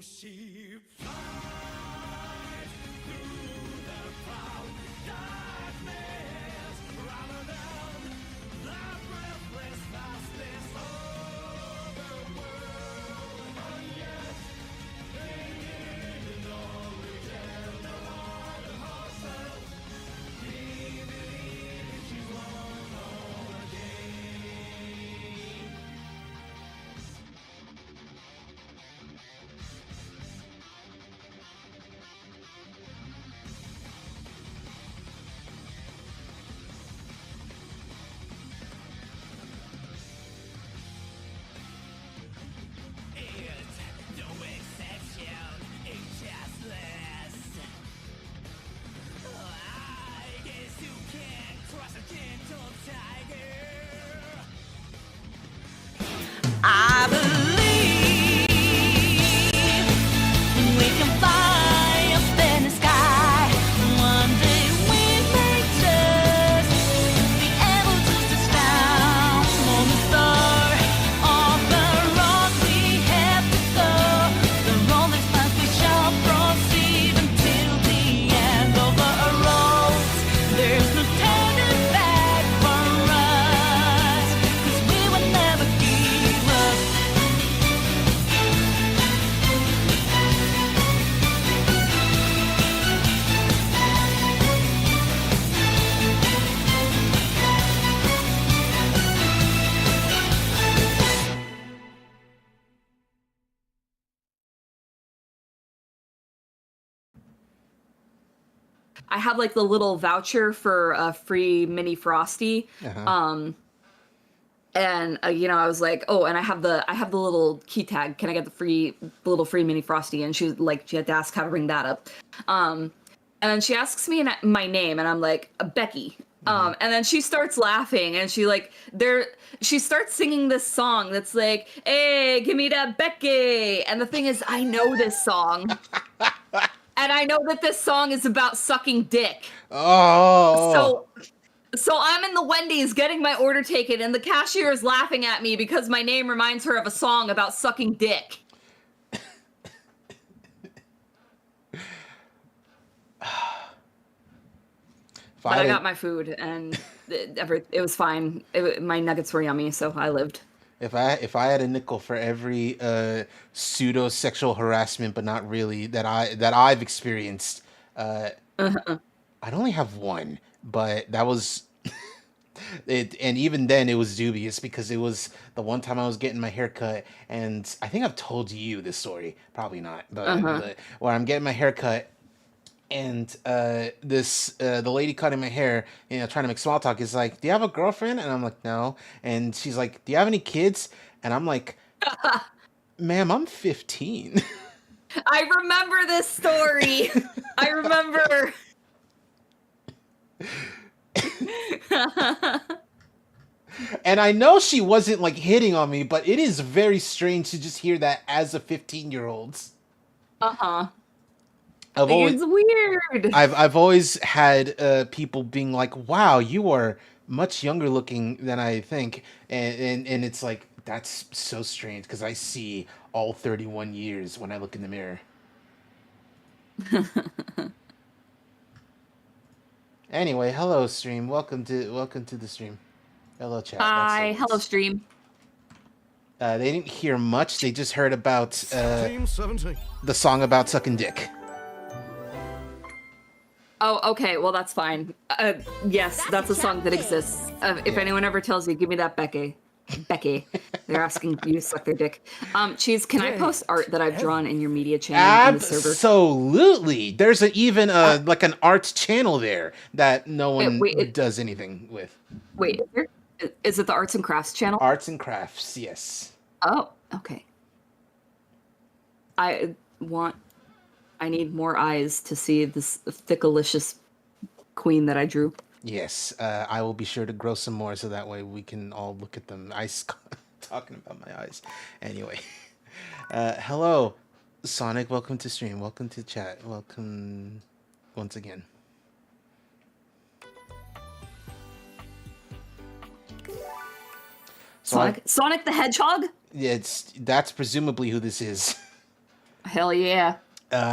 she flies through the cloud darkness, rather than the breathless vastness of the world. And yet, they didn't always tell the heart of herself. He believes she's won all again. It's no exception, it's just less. I guess you can't trust a gentle tiger. I believe we can fly up in the sky. One day we may just be able to touch down on the star. Off the road we have to go. The rolling path we shall proceed until the end of the road. There's no turning back for us, 'cause we will never give up. I have like the little voucher for a free mini Frosty. And you know, I was like, oh, and I have the little key tag. Can I get the little free mini Frosty? And she was like, she had to ask how to bring that up. And then she asks me my name, and I'm like, Becky. And then she starts laughing, and she starts singing this song that's like, hey, give me that Becky. And the thing is, I know this song. And I know that this song is about sucking dick. Oh. So I'm in the Wendy's getting my order taken, and the cashier is laughing at me because my name reminds her of a song about sucking dick. But I got my food, and it was fine. My nuggets were yummy, so I lived. If I had a nickel for every pseudo sexual harassment, but not really, that I've experienced, I'd only have one. But that was it, and even then it was dubious because it was the one time I was getting my hair cut, and I think I've told you this story, probably not, but where I'm getting my hair cut, and the lady cutting my hair, you know, trying to make small talk, is like, "Do you have a girlfriend?" And I'm like, "No." And she's like, "Do you have any kids?" And I'm like, "Ma'am, I'm 15." I remember this story. I remember. And I know she wasn't like hitting on me, but it is very strange to just hear that as a 15-year-old. It's weird. I've always had people being like, "Wow, you are much younger looking than I think," and it's like, that's so strange because I see all 31 years when I look in the mirror. Anyway, hello stream. Welcome to the stream. Hello chat. Hi, hello stream. They didn't hear much. They just heard about Team 17. the song about sucking dick. Oh, okay. Well, that's fine. Yes, that's a song that exists. If anyone ever tells you, give me that Becky. They're asking you to suck their dick. Cheese, can I post art that I've drawn in your media channel in the server? Absolutely. There's even like an arts channel there that no one does anything with. Wait, is it the arts and crafts channel? Arts and crafts, yes. Oh, okay. I need more eyes to see this thickalicious queen that I drew. Yes, I will be sure to grow some more so that way we can all look at them. Talking about my eyes. Anyway, hello, Sonic. Welcome to stream. Welcome to chat. Welcome once again. Sonic the Hedgehog? Yeah, that's presumably who this is. hell yeah.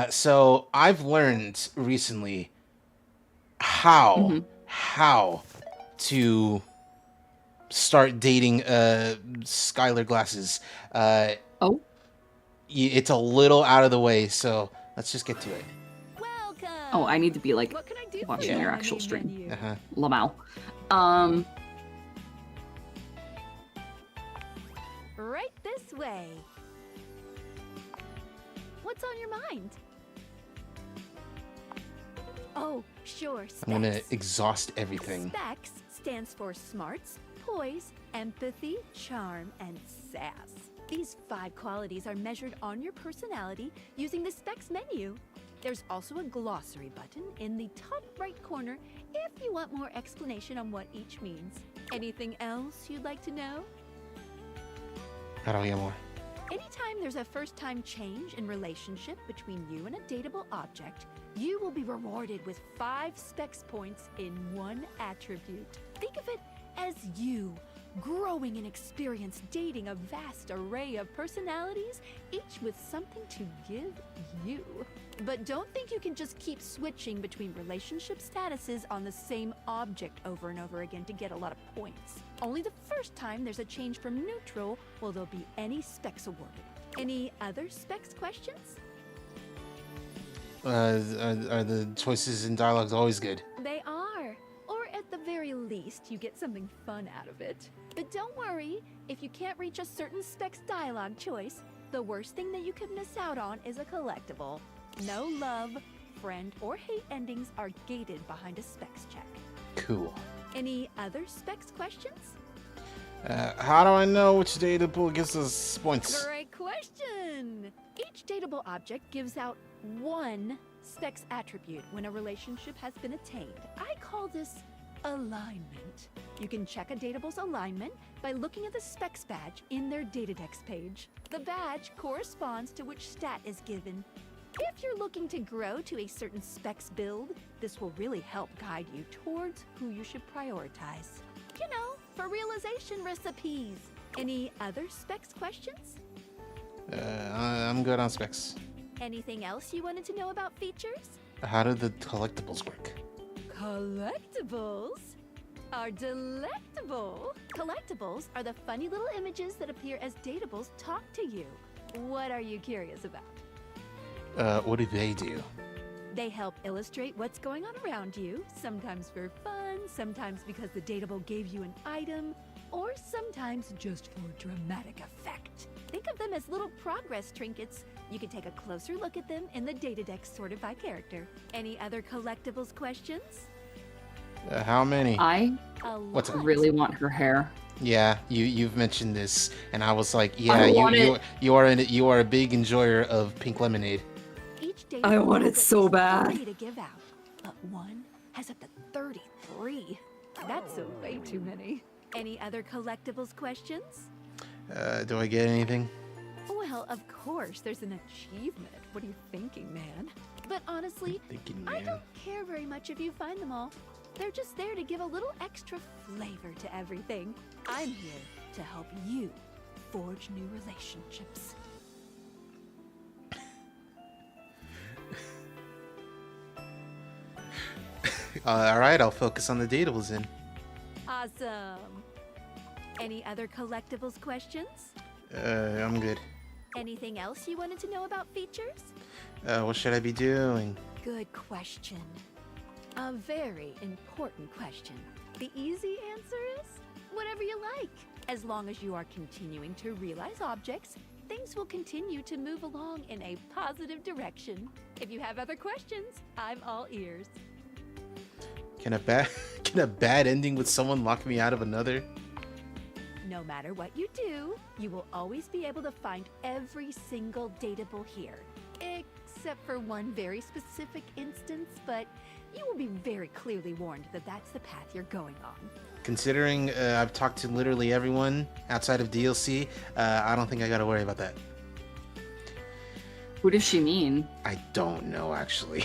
So I've learned recently how to start dating Skylar Glasses. Oh, It's a little out of the way, so let's just get to it. Welcome. oh, I need to be like What can I do for watching you your on the actual main stream. menu? Uh-huh. Lamau. Right this way. What's on your mind? Oh, sure, specs. I'm gonna exhaust everything. Specs stands for smarts, poise, empathy, charm, and sass. These 5 qualities are measured on your personality using the specs menu. There's also a glossary button in the top right corner if you want more explanation on what each means. Anything else you'd like to know? How do I get more? Anytime there's a first-time change in relationship between you and a dateable object, you will be rewarded with 5 specs points in 1 attribute. Think of it as you, growing in experience dating a vast array of personalities, each with something to give you. But don't think you can just keep switching between relationship statuses on the same object over and over again to get a lot of points. Only the first time there's a change from neutral will there be any specs awarded. Any other specs questions? Are the choices and dialogues always good? They are. Or at the very least, you get something fun out of it. But don't worry, if you can't reach a certain specs dialogue choice, the worst thing that you could miss out on is a collectible. No love, friend, or hate endings are gated behind a specs check. Cool. Any other specs questions? How do I know which dateable gives us points? Great question! Each dateable object gives out 1 specs attribute when a relationship has been attained. I call this alignment. You can check a dateable's alignment by looking at the specs badge in their Datadex page. The badge corresponds to which stat is given. If you're looking to grow to a certain specs build, this will really help guide you towards who you should prioritize. You know, for realization recipes. Any other specs questions? I'm good on specs. Anything else you wanted to know about features? How do the collectibles work? Collectibles are delectable. Collectibles are the funny little images that appear as dateables talk to you. What are you curious about? What do they do? They help illustrate what's going on around you, sometimes for fun, sometimes because the dateable gave you an item, or sometimes just for dramatic effect. Think of them as little progress trinkets. You can take a closer look at them in the Datadex sorted by character. Any other collectibles questions? How many? I What's up? really want her hair. Yeah, you've mentioned this, and I was like, yeah, I want you are a big enjoyer of pink lemonade. Each I want it dateable so is bad. 30 to give out, but one has up to 33. That's way too many. Any other collectibles questions? Do I get anything? Well, of course, there's an achievement. What are you thinking, man? But honestly, Thinking, I man. don't care very much if you find them all. They're just there to give a little extra flavor to everything. I'm here to help you forge new relationships. All right, I'll focus on the datables then. Awesome. Any other collectibles questions? I'm good. Anything else you wanted to know about features? What should I be doing? Good question. A very important question. The easy answer is whatever you like. As long as you are continuing to realize objects, things will continue to move along in a positive direction. If you have other questions, I'm all ears. Can a bad ending with someone lock me out of another? No matter what you do, you will always be able to find every single dateable here. Except for one very specific instance, but you will be very clearly warned that that's the path you're going on. Considering I've talked to literally everyone outside of DLC, I don't think I gotta worry about that. Who does she mean? I don't know, actually.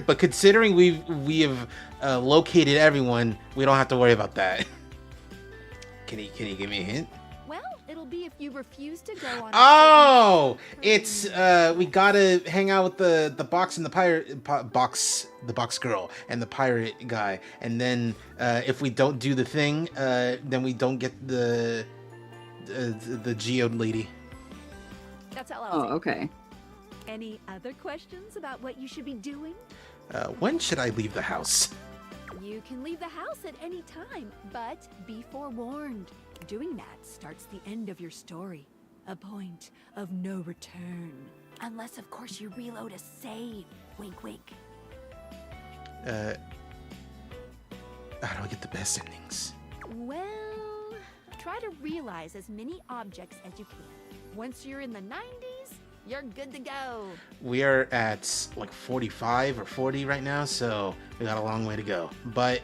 But considering we have located everyone, we don't have to worry about that. Can you give me a hint? Well, it'll will be if you refuse to go on. Oh, it's we gotta hang out with the box and the pirate the box girl and the pirate guy, and then if we don't do the thing, then we don't get the geode lady. That's all. Oh, okay. Any other questions about what you should be doing? When should I leave the house? You can leave the house at any time, but be forewarned. Doing that starts the end of your story. A point of no return. Unless, of course, you reload a save. Wink, wink. How do I get the best endings? Well, try to realize as many objects as you can. Once you're in the 90s, you're good to go. We are at like 45 or 40 right now, so we got a long way to go. But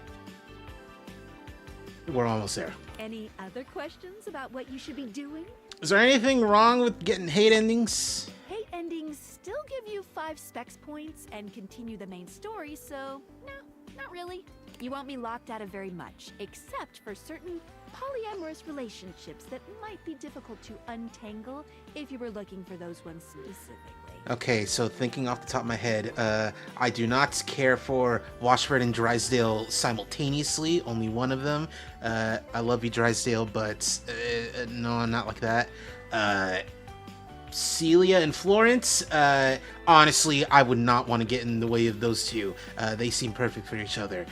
we're almost there. Any other questions about what you should be doing? Is there anything wrong with getting hate endings? Hate endings still give you 5 specs points and continue the main story, so no, not really. You won't be locked out of very much, except for certain polyamorous relationships that might be difficult to untangle if you were looking for those ones specifically. Okay, so thinking off the top of my head, I do not care for Washburn and Drysdale simultaneously, only one of them. I love you, Drysdale, but no, I'm not like that. Celia and Florence, honestly, I would not want to get in the way of those two. They seem perfect for each other.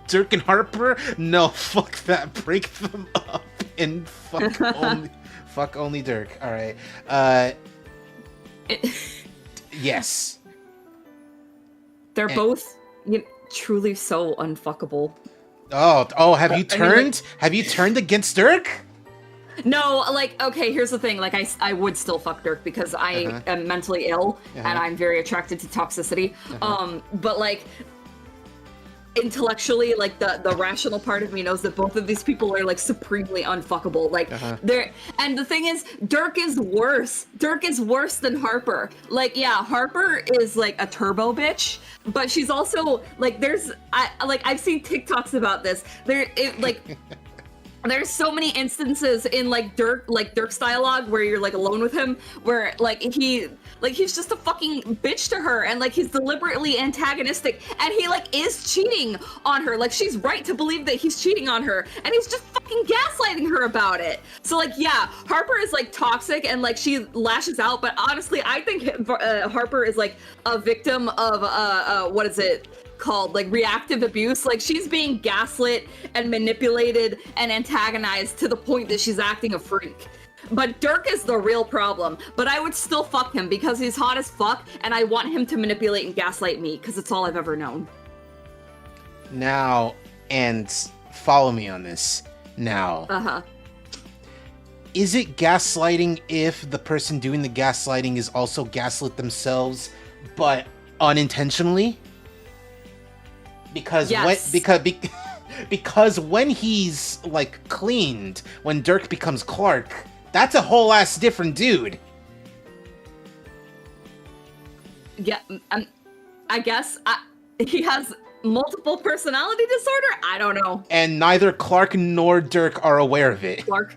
Dirk and Harper, no, fuck that. Break them up and fuck only Dirk. All right. Yes. They're both truly so unfuckable. Oh, have you turned? Have you turned against Dirk? No, like, okay, here's the thing. Like, I would still fuck Dirk because I am mentally ill and I'm very attracted to toxicity. But like, intellectually, like the rational part of me knows that both of these people are like supremely unfuckable. Like they're, and the thing is, Dirk is worse. Dirk is worse than Harper. Like, yeah, Harper is like a turbo bitch, but she's also like, I've seen TikToks about this. There's so many instances in like Dirk's dialogue where you're like alone with him, where he's just a fucking bitch to her, and like he's deliberately antagonistic, and he like is cheating on her. Like, she's right to believe that he's cheating on her, and he's just fucking gaslighting her about it. So like, yeah, Harper is like toxic and like she lashes out, but honestly, I think Harper is like a victim of what is it called, like reactive abuse. Like, she's being gaslit and manipulated and antagonized to the point that she's acting a freak. But Dirk is the real problem. But I would still fuck him because he's hot as fuck, and I want him to manipulate and gaslight me because it's all I've ever known. Now, and follow me on this. Now, is it gaslighting if the person doing the gaslighting is also gaslit themselves, but unintentionally? Because yes. because when he's like cleaned, when Dirk becomes Clark, that's a whole ass different dude. Yeah, I guess he has multiple personality disorder. I don't know. And neither Clark nor Dirk are aware of it. Clark.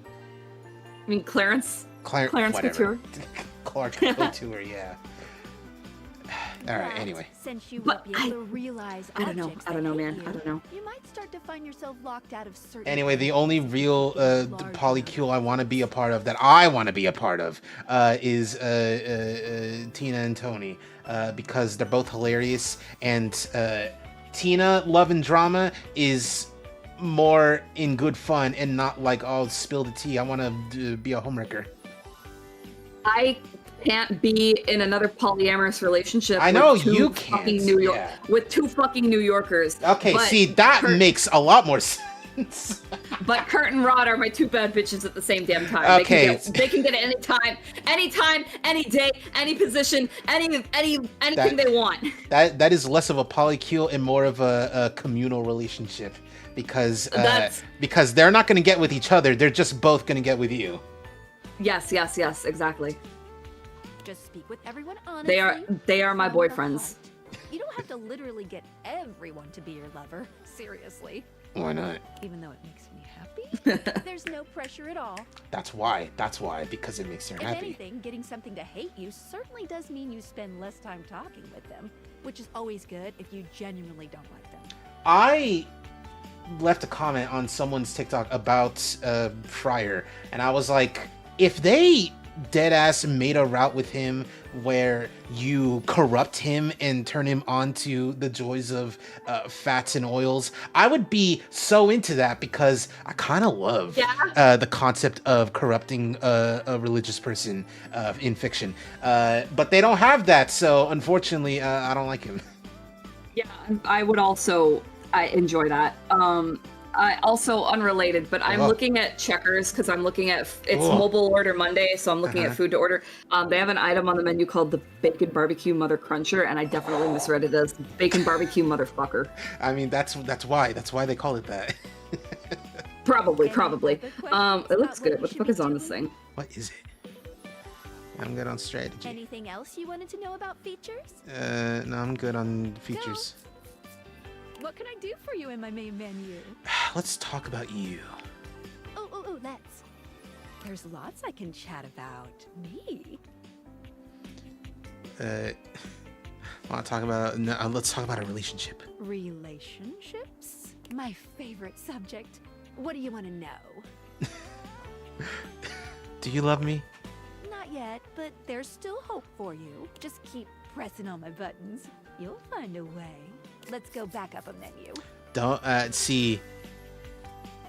I mean Clarence. Clarence Couture. Clark Couture, yeah. All right. Anyway, since you won't be able to realize I don't know, man. I don't know. You might start to find yourself locked out of certain. Anyway, the only real polycule I want to be a part of, is Tina and Tony, because they're both hilarious, and Tina, love and drama, is more in good fun and not like, oh, spill the tea. I want to be a homewrecker. I can't be in another polyamorous relationship. I know with two you can't. Fucking New York, with 2 fucking New Yorkers. Okay, see, that makes a lot more sense. But Kurt and Rod are my 2 bad bitches at the same damn time. Okay. They can get it anytime, any day, any position, anything they want. That is less of a polycule and more of a communal relationship, because they're not going to get with each other. They're just both going to get with you. Yes, exactly. Just speak with everyone honestly. They are my boyfriends. You don't have to literally get everyone to be your lover. Seriously. Why not? Even though it makes me happy, there's no pressure at all. That's why. That's why. Because it makes her If happy. anything, getting something to hate you certainly does mean you spend less time talking with them, which is always good if you genuinely don't like them. I left a comment on someone's TikTok about Fryer, and I was like, if they deadass made a route with him where you corrupt him and turn him onto the joys of fats and oils, I would be so into that because I kind of love the concept of corrupting a religious person in fiction. But they don't have that, so unfortunately, I don't like him. Yeah, I would also enjoy that. I also unrelated, but I'm looking at Checkers because I'm looking at it's Mobile Order Monday, so I'm looking at food to order. They have an item on the menu called the Bacon Barbecue Mother Cruncher, and I definitely misread it as Bacon Barbecue Motherfucker. I mean, that's why they call it that. Probably. It looks good. What the fuck is on this thing? What is it? I'm good on strategy. Anything else you wanted to know about features? No, I'm good on features. What can I do for you in my main menu? Let's talk about you. Oh, let's. There's lots I can chat about. Me? Let's talk about a relationship. Relationships? My favorite subject. What do you want to know? Do you love me? Not yet, but there's still hope for you. Just keep pressing on my buttons. You'll find a way. Let's go back up a menu. Don't see.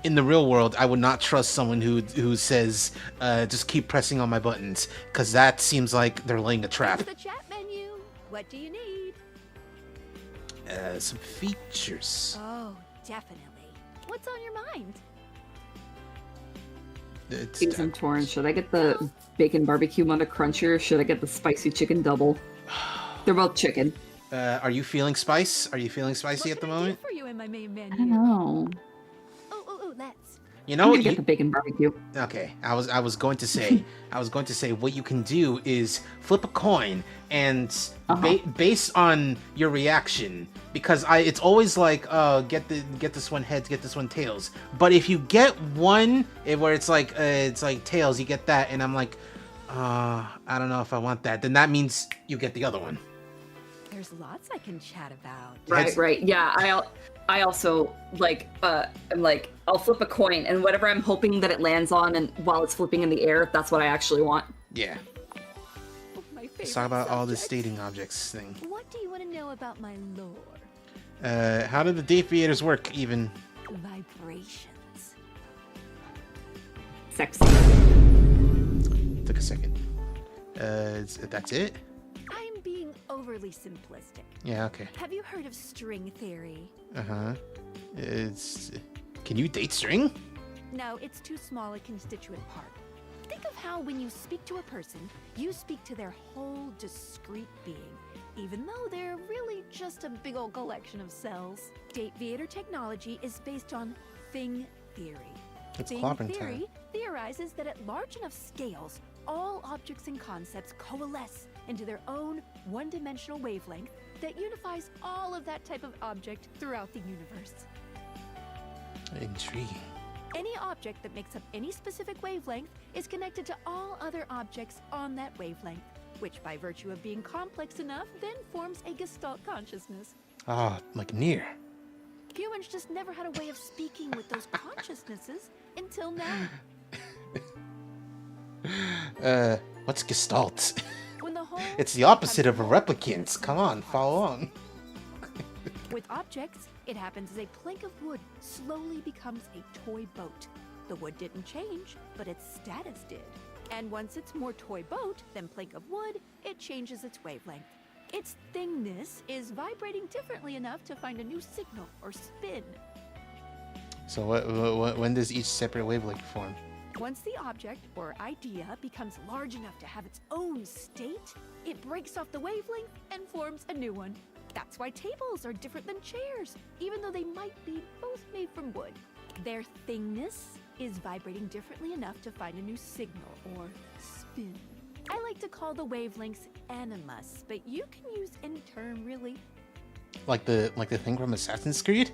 In the real world, I would not trust someone who says just keep pressing on my buttons, because that seems like they're laying a trap. Here's the chat menu. What do you need? Some features. Oh, definitely. What's on your mind? I'm torn. Should I get the Bacon Barbecue Mother Cruncher? Or should I get the Spicy Chicken Double? They're both chicken. Are you feeling spice? Are you feeling spicy at the moment? What can I do for you in my main menu? I don't know. Oh, let's. You I'm know, gonna get the bacon barbecue. okay. I was going to say, what you can do is flip a coin and based on your reaction, because it's always like, get this one heads, get this one tails. But if you get one where it's like tails, you get that, and I'm like, I don't know if I want that. Then that means you get the other one. There's lots I can chat about. Right. Yeah, I also I'm like, I'll flip a coin, and whatever I'm hoping that it lands on, and while it's flipping in the air, that's what I actually want. Yeah. My favorite Let's talk about all this subject. dating objects thing. What do you want to know about my lore? How do the deviators work even? Vibrations. Sexy. Took a second. That's it? I'm being overly simplistic. Yeah, okay. Have you heard of string theory? Uh-huh. Can you date string? No, it's too small a constituent part. Think of how when you speak to a person, you speak to their whole discrete being, even though they're really just a big old collection of cells. Deviator technology is based on thing theory. It's Thing clobbering theory time. theorizes that at large enough scales, all objects and concepts coalesce into their own one-dimensional wavelength that unifies all of that type of object throughout the universe. Intriguing. Any object that makes up any specific wavelength is connected to all other objects on that wavelength, which by virtue of being complex enough then forms a Gestalt consciousness. Ah, like near. Humans just never had a way of speaking with those consciousnesses until now. What's Gestalt? When the whole It's the opposite of a replicant. Come on, follow along. With objects, it happens as a plank of wood slowly becomes a toy boat. The wood didn't change, but its status did. And once it's more toy boat than plank of wood, it changes its wavelength. Its thingness is vibrating differently enough to find a new signal or spin. So when does each separate wavelength form? Once the object or idea becomes large enough to have its own state, it breaks off the wavelength and forms a new one. That's why tables are different than chairs, even though they might be both made from wood. Their thingness is vibrating differently enough to find a new signal or spin. I like to call the wavelengths animus, but you can use any term really. Like the thing from Assassin's Creed?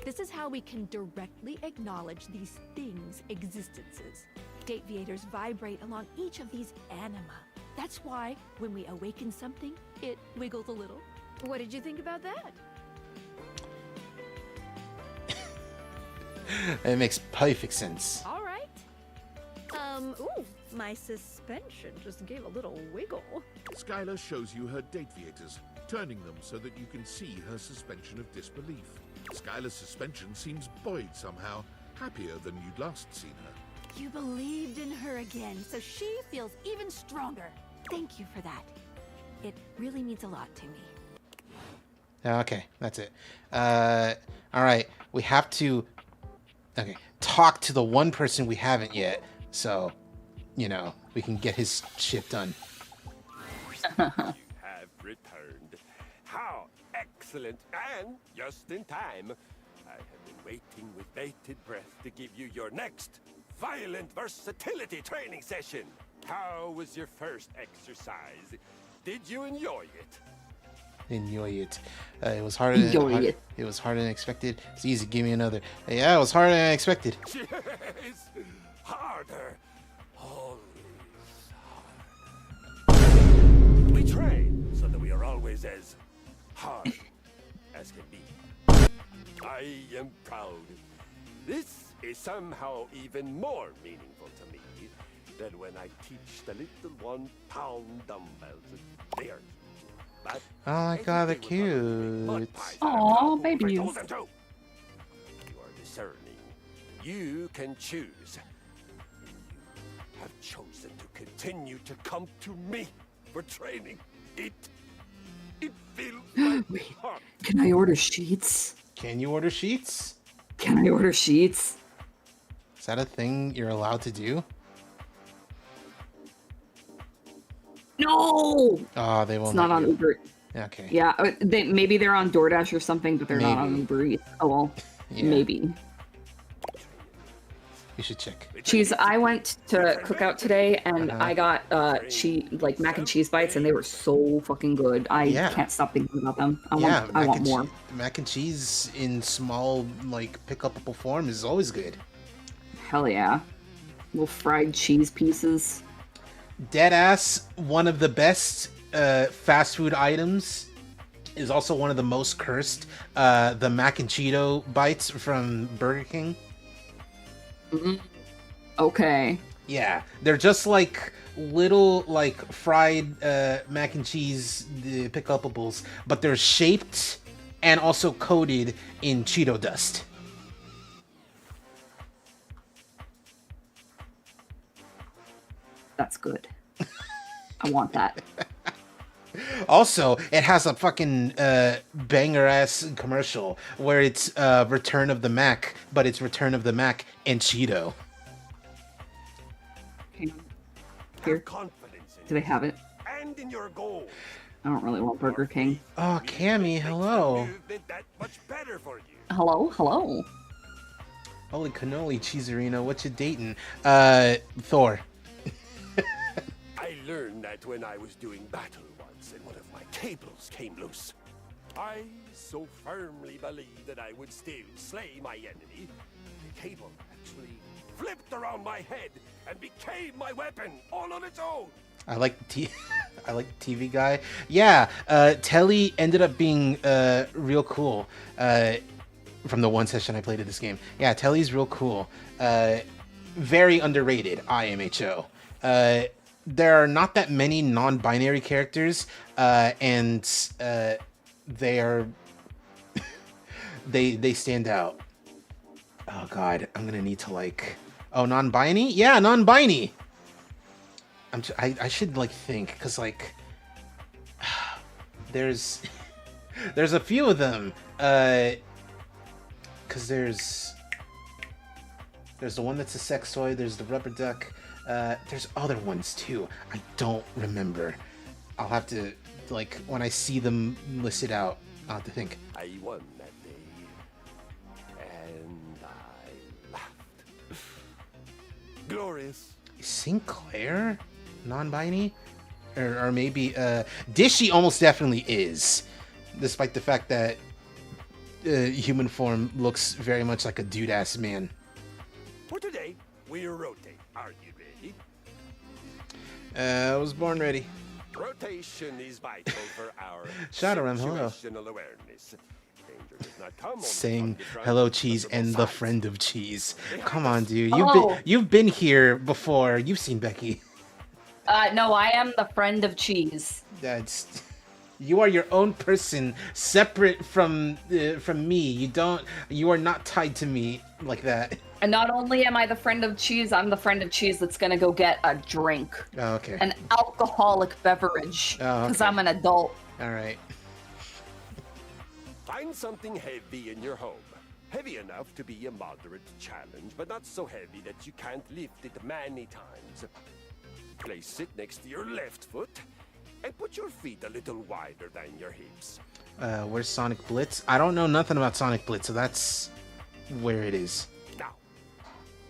This is how we can directly acknowledge these things' existences. Deviators vibrate along each of these anima. That's why when we awaken something, it wiggles a little. What did you think about that? It makes perfect sense. All right. Ooh, my suspension just gave a little wiggle. Skylar shows you her deviators, turning them so that you can see her suspension of disbelief. Skylar's suspension seems buoyed somehow, happier than you'd last seen her. You believed in her again, so she feels even stronger. Thank you for that. It really means a lot to me. Okay, that's it. All right, we have to talk to the one person we haven't yet, so we can get his shit done. You have returned. How excellent, and just in time. I have been waiting with bated breath to give you your next violent versatility training session. How was your first exercise? Did you enjoy it? Enjoy it. It was harder. It was harder than expected. It's easy. Give me another. Yeah, it was harder than I expected. Yes, harder. Always harder. We train so that we are always as hard as can be. I am proud. This is somehow even more meaningful to me than when I teach the little 1-pound dumbbells. They are but Oh my god, they're cute. Aw, babies. You are discerning. You can choose. You have chosen to continue to come to me for training. It feels like Wait, heart. can I order sheets? Can you order sheets? Can I order sheets? Is that a thing you're allowed to do? No! Oh, they won't. It's not let on you. Uber. Okay. Yeah, maybe they're on DoorDash or something, but they're not on Maybe. Uber Eats. Oh well, Yeah. maybe. You should check. Cheese. I went to Cookout today and Uh-huh. I got mac and cheese bites, and they were so fucking good. I Yeah. can't stop thinking about them. I mac want and more. Mac and cheese in small, pick-upable form is always good. Hell yeah. Little fried cheese pieces. Deadass, one of the best fast food items, is also one of the most cursed. The mac and Cheeto bites from Burger King. Okay. Yeah, they're just like little fried mac and cheese pick-upables, but they're shaped and also coated in Cheeto dust. That's good. I want that. Also, it has a fucking banger ass commercial where it's Return of the Mac, but it's Return of the Mac and Cheeto. Hang on. Have Here. confidence in Do they have it? and in your goal. I don't really want Burger King. Oh, Cammy, hello. Movement that much better for you. Hello? Holy cannoli, Cheezerino, what you dating? Thor. I learned that when I was doing battle once and one of my cables came loose. I so firmly believed that I would still slay my enemy. The cable actually flipped around my head and became my weapon all on its own. I like the I like the TV guy. Yeah, Telly ended up being real cool from the one session I played of this game. Yeah, Telly's real cool. Very underrated, IMHO. There are not that many non-binary characters, and they are they stand out. Oh god, I'm gonna need to oh, non-binary? Yeah, non-binary. I should think, because there's a few of them, because there's the one that's a sex toy, there's the rubber duck, there's other ones too. I don't remember. I'll have to, when I see them listed out, I'll have to think. I won that day, and I laughed. Glorious. Sinclair? Non-binary? Or maybe, Dishy almost definitely is. Despite the fact that human form looks very much like a dude-ass man. For today, we'll rotate. Are you ready? I was born ready. Rotation is vital for our Shadowrun, hello. situational awareness. Danger does not come only Saying from the front, hello, but Cheese, from all and the sides. friend of Cheese. Behind Come us. on, dude. Oh. You've been here before. You've seen Becky. No, I am the friend of Cheese. That's you are your own person, separate from me. You are not tied to me like that. And not only am I the friend of Cheese, I'm the friend of Cheese that's gonna go get a drink. Oh, okay. An alcoholic beverage. Oh, Because okay. I'm an adult. All right. Find something heavy in your home. Heavy enough to be a moderate challenge, but not so heavy that you can't lift it many times. Place it next to your left foot, and put your feet a little wider than your hips. Where's Sonic Blitz? I don't know nothing about Sonic Blitz, so that's where it is. Now,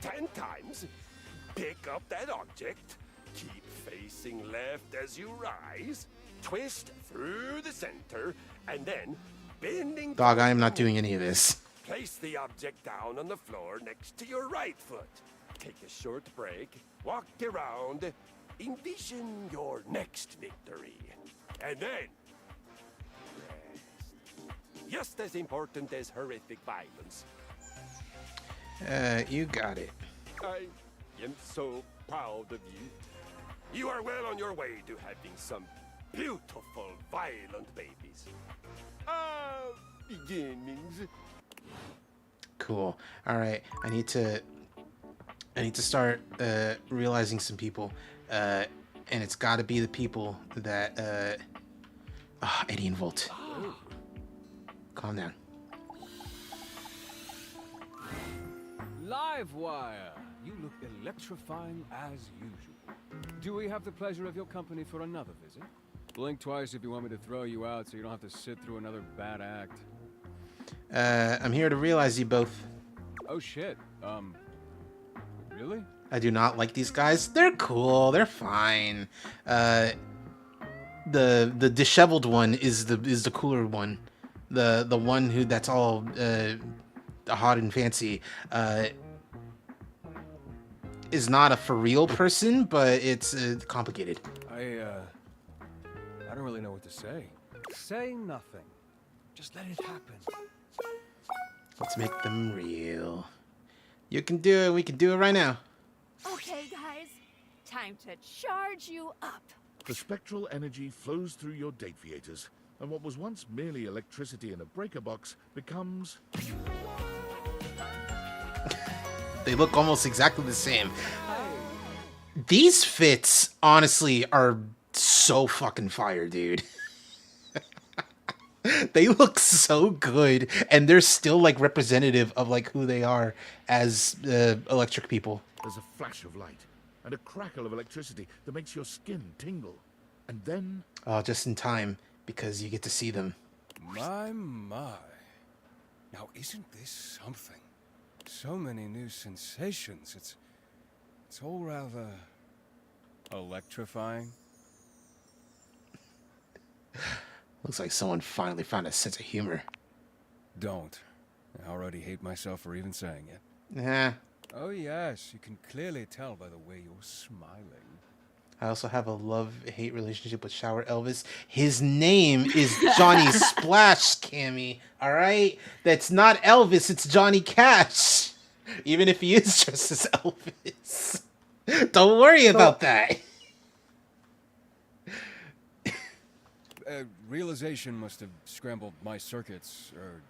10 times, pick up that object, keep facing left as you rise, twist through the center, and then bending. Dog, I am toward not the doing any of this. Place the object down on the floor next to your right foot. Take a short break, walk around, envision your next victory. And then, rest. Just as important as horrific violence. You got it. I am so proud of you. You are well on your way to having some beautiful, violent babies. Beginnings. Cool. All right. I need to start realizing some people, and it's got to be the people that Eddie and Volt. Calm down. Livewire! You look electrifying as usual. Do we have the pleasure of your company for another visit? Blink twice if you want me to throw you out so you don't have to sit through another bad act. I'm here to realize you both. Oh shit, really? I do not like these guys. They're cool. They're fine. The disheveled one is the cooler one. The one that's all hot and fancy is not a for real person, but it's complicated. I don't really know what to say. Say nothing. Just let it happen. Let's make them real. You can do it. We can do it right now. Okay, guys. Time to charge you up. The spectral energy flows through your deviators, and what was once merely electricity in a breaker box becomes... They look almost exactly the same. These fits, honestly, are so fucking fire, dude. They look so good, and they're still like representative of like who they are as electric people. There's a flash of light and a crackle of electricity that makes your skin tingle. And then... Oh, just in time, because you get to see them. My. Now isn't this something? So many new sensations. It's all rather electrifying. Looks like someone finally found a sense of humor. Don't. I already hate myself for even saying it. Nah. Oh yes, you can clearly tell by the way you're smiling. I also have a love-hate relationship with Shower Elvis. His name is Johnny Splash, Cammy. All right? That's not Elvis, it's Johnny Cash. Even if he is dressed as Elvis. Don't worry about that. Realization must have scrambled my circuits, or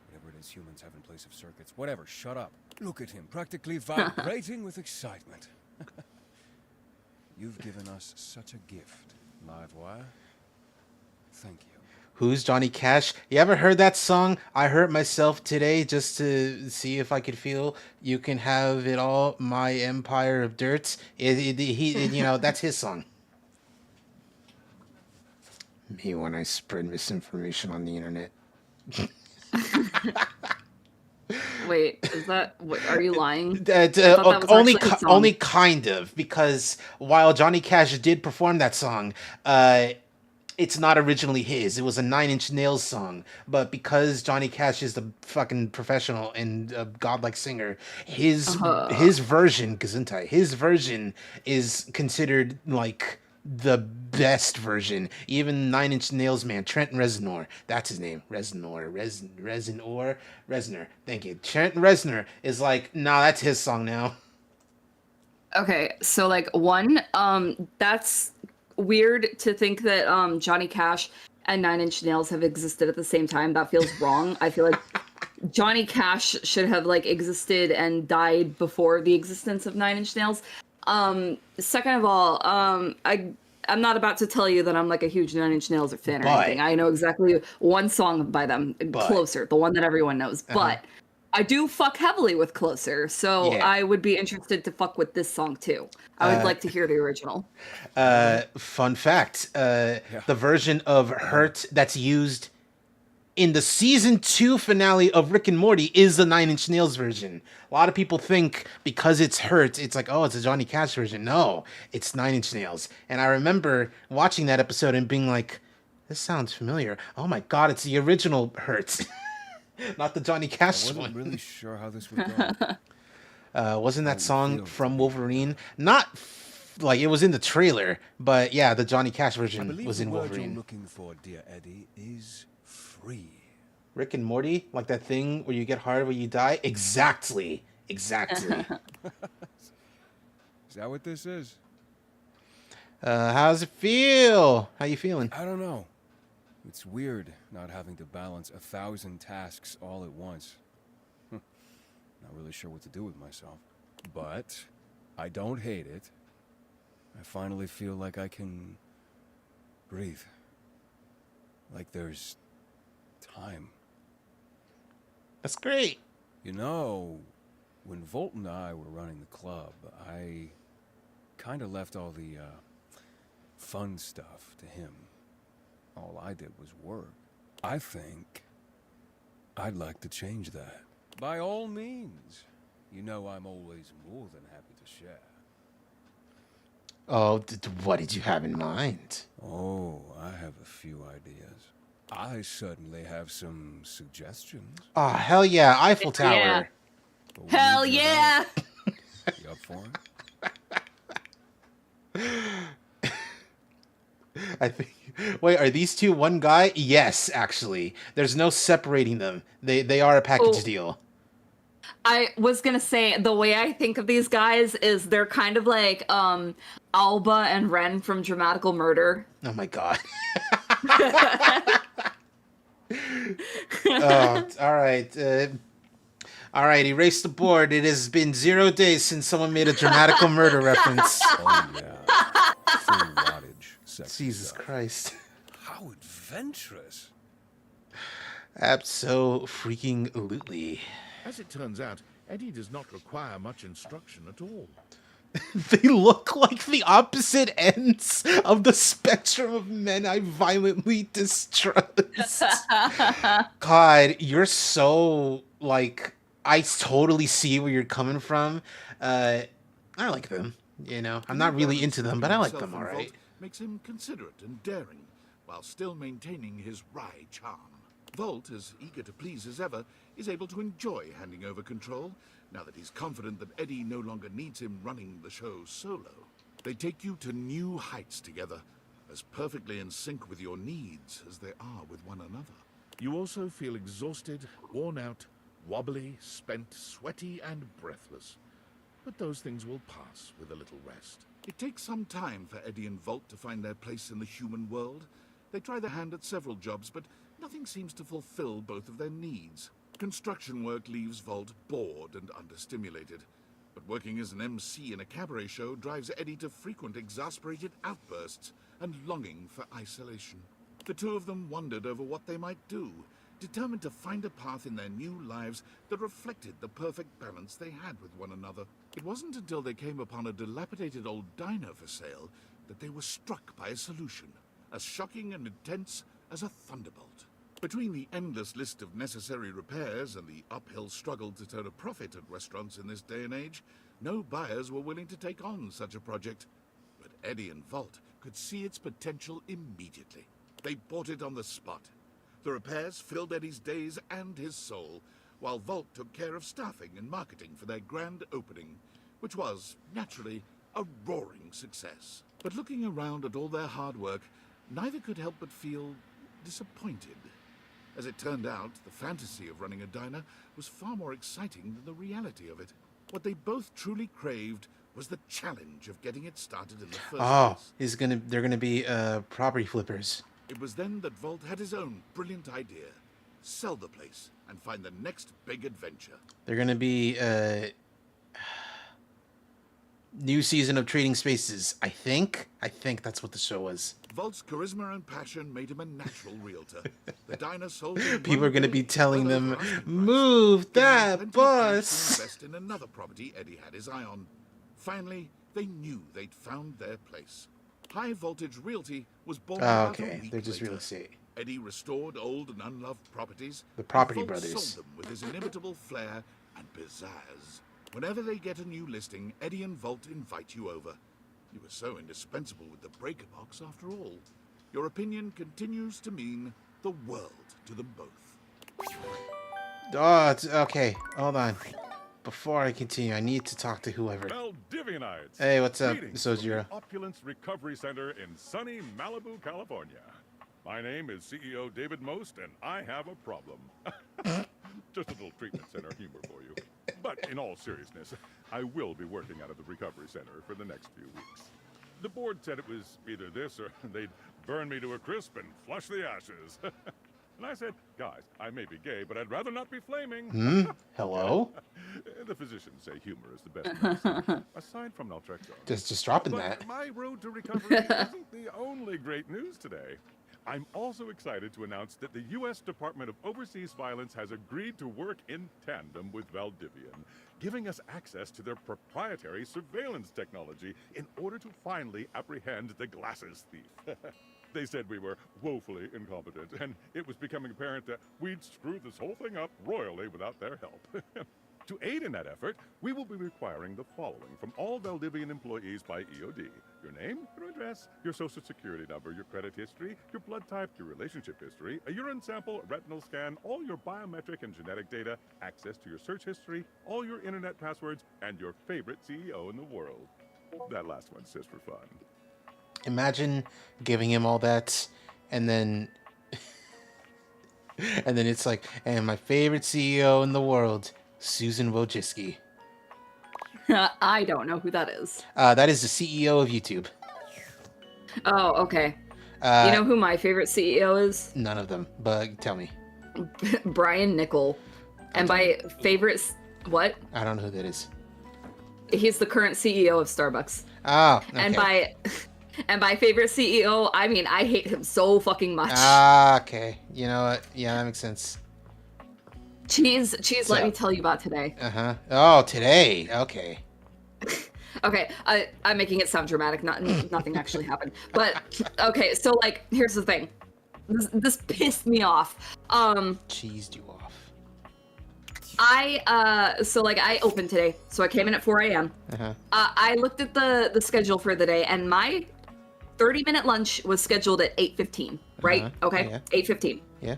whatever it is humans have in place of circuits. Whatever, shut up. Look at him, practically vibrating with excitement. You've given us such a gift, Livewire. Thank you. Who's Johnny Cash? You ever heard that song? I hurt myself today just to see if I could feel you can have it all. My empire of dirt. That's his song. Me when I spread misinformation on the internet. Wait, is that? Are you lying? That was only actually his song. only kind of, because while Johnny Cash did perform that song, it's not originally his. It was a Nine Inch Nails song, but because Johnny Cash is the fucking professional and a godlike singer, his version, Gesundheit, his version is considered like the best version. Even Nine Inch Nails man Trent Reznor, that's his name, Reznor. Thank you. Trent Reznor is like, nah, that's his song now. Okay, so like one, that's weird to think that Johnny Cash and Nine Inch Nails have existed at the same time. That feels wrong. I feel like Johnny Cash should have like existed and died before the existence of Nine Inch Nails. Second of all, I'm not about to tell you that I'm like a huge Nine Inch Nails fan or anything. I know exactly one song by them, Closer, the one that everyone knows. But I do fuck heavily with Closer, so Yeah. I would be interested to fuck with this song too. I would like to hear the original. Fun fact: the version of "Hurt" that's used in the season 2 finale of Rick and Morty is the Nine Inch Nails version. A lot of people think because it's "Hurt," it's like, oh, it's a Johnny Cash version. No, it's Nine Inch Nails. And I remember watching that episode and being like, this sounds familiar. Oh my god, it's the original "Hurt." Not the Johnny Cash I wasn't one. really sure how this would go. Wasn't that song from Wolverine? Not like it was in the trailer, but yeah, the Johnny Cash I version believe was the in word you're Wolverine. looking for, dear Eddie, is free. Rick and Morty, like that thing where you get hard when you die. Exactly. Is that what this is? How's it feel? How you feeling? I don't know. It's weird not having to balance 1,000 tasks all at once. Not really sure what to do with myself. But I don't hate it. I finally feel like I can breathe. Like there's time. That's great. You know, when Volt and I were running the club, I kind of left all the fun stuff to him. All I did was work. I think I'd like to change that. By all means. You know I'm always more than happy to share. Oh, what did you have in mind? Oh, I have a few ideas. I certainly have some suggestions. Oh, hell yeah, Eiffel Tower. Yeah. But we Hell need your yeah! help. You up for it? I think. Wait, are these two one guy? Yes, actually. There's no separating them. They are a package deal. I was gonna say the way I think of these guys is they're kind of like Alba and Ren from Dramatical Murder. Oh my god. Oh, all right. All right, erase the board. It has been 0 days since someone made a Dramatical Murder reference. Oh, yeah. Full wattage. Sexy Jesus stuff. Christ. How adventurous. Abso-freaking-lutely. As it turns out, Eddie does not require much instruction at all. They look like the opposite ends of the spectrum of men I violently distrust. God, you're so, like, I totally see where you're coming from. I like them, you know. I'm not really into them, but I like them, all right. Makes him considerate and daring, while still maintaining his wry charm. Volt, as eager to please as ever, is able to enjoy handing over control, now that he's confident that Eddie no longer needs him running the show solo. They take you to new heights together, as perfectly in sync with your needs as they are with one another. You also feel exhausted, worn out, wobbly, spent, sweaty, and breathless. But those things will pass with a little rest. It takes some time for Eddie and Volt to find their place in the human world. They try their hand at several jobs, but nothing seems to fulfill both of their needs. Construction work leaves Volt bored and understimulated, but working as an MC in a cabaret show drives Eddie to frequent exasperated outbursts and longing for isolation. The two of them wondered over what they might do, determined to find a path in their new lives that reflected the perfect balance they had with one another. It wasn't until they came upon a dilapidated old diner for sale that they were struck by a solution, as shocking and intense as a thunderbolt. Between the endless list of necessary repairs and the uphill struggle to turn a profit at restaurants in this day and age, no buyers were willing to take on such a project. But Eddie and Volt could see its potential immediately. They bought it on the spot. The repairs filled Eddie's days and his soul, while Volt took care of staffing and marketing for their grand opening, which was, naturally, a roaring success. But looking around at all their hard work, neither could help but feel disappointed. As it turned out, the fantasy of running a diner was far more exciting than the reality of it. What they both truly craved was the challenge of getting it started in the first place. They're gonna be property flippers. It was then that Volt had his own brilliant idea. Sell the place and find the next big adventure. They're gonna be new season of Trading Spaces. I think that's what the show was. Volt's charisma and passion made him a natural realtor. The diner sold in People are one gonna day be telling well them, over asking price, "Move giving them that plenty of cash bus." to invest in another property Eddie had his eye on. Finally, they knew they'd found their place. High Voltage Realty was born Oh, about a okay. week They're just later. real estate. Eddie restored old and unloved properties. The Property and Volt Brothers. sold them with his inimitable flair and pizzazz. Whenever they get a new listing, Eddie and Volt invite you over. You were so indispensable with the breaker box after all. Your opinion continues to mean the world to them both. Oh, okay. Hold on. Before I continue, I need to talk to whoever. Maldivianites. Hey, what's up, Greetings from Sojiro? the Opulence Recovery Center in sunny Malibu, California. My name is CEO David Most, and I have a problem. Just a little treatment center humor for you. But in all seriousness, I will be working out of the recovery center for the next few weeks. The board said it was either this or they'd burn me to a crisp and flush the ashes. And I said, guys, I may be gay, but I'd rather not be flaming. Hello? The physicians say humor is the best medicine, aside from naltrexone. Just dropping But that. my road to recovery isn't the only great news today. I'm also excited to announce that the U.S. Department of Overseas Violence has agreed to work in tandem with Valdivian, giving us access to their proprietary surveillance technology in order to finally apprehend the glasses thief. They said we were woefully incompetent, and it was becoming apparent that we'd screwed this whole thing up royally without their help. To aid in that effort, we will be requiring the following from all Valdivian employees by EOD. Your name, your address, your social security number, your credit history, your blood type, your relationship history, a urine sample, a retinal scan, all your biometric and genetic data, access to your search history, all your internet passwords, and your favorite CEO in the world. That last one's just for fun. Imagine giving him all that, and then it's like, and my favorite CEO in the world, Susan Wojcicki. I don't know who that is. That is the CEO of YouTube. Oh, okay. Uh, You know who my favorite CEO is? None of them, but tell me. Brian Nickel. And by favorite, what? I don't know who that is. He's the current CEO of Starbucks. Oh, okay. And by favorite CEO, I mean I hate him so fucking much. Okay. You know what? Yeah, that makes sense. Cheese, So- let me tell you about today. Uh-huh. Oh, today. Okay. Okay, I'm making it sound dramatic. Nothing actually happened. But okay, so like, here's the thing. This pissed me off. Cheesed you off. I opened today, so I came in at 4 a.m. Uh-huh. I looked at the schedule for the day, and my 30-minute lunch was scheduled at 8:15. Right? Uh-huh. Okay, Yeah. 8:15. Yeah.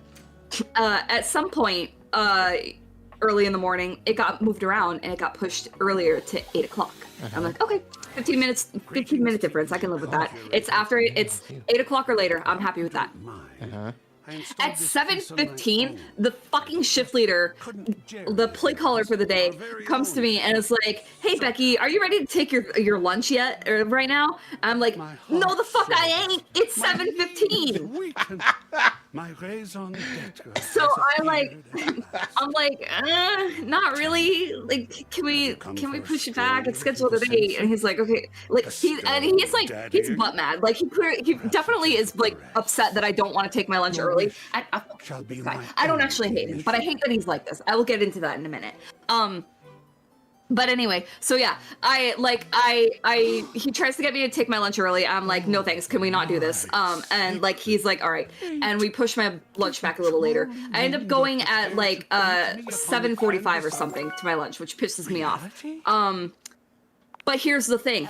At some point, early in the morning, it got moved around and it got pushed earlier to 8 o'clock. I'm like, okay, 15-minute difference. I can live with that. It's 8 o'clock or later. I'm happy with that. Uh-huh. At 7:15, the fucking shift leader, the play caller for the day, comes to me and is like, "Hey Becky, are you ready to take your lunch yet? Or right now?" I'm like, "No, the fuck I ain't. It's 7:15." My raison d'etre. So I'm like, not really. Like, can we push it back and schedule it at 8? And he's like, okay. Like he's butt mad. Like he definitely is like upset that I don't want to take my lunch early. I don't actually hate him, but I hate that he's like this. I will get into that in a minute. But anyway, so yeah, he tries to get me to take my lunch early. I'm like, no thanks, can we not do this? And like, he's like, all right. And we push my lunch back a little later. I end up going at like 7:45 or something to my lunch, which pisses me off. But here's the thing.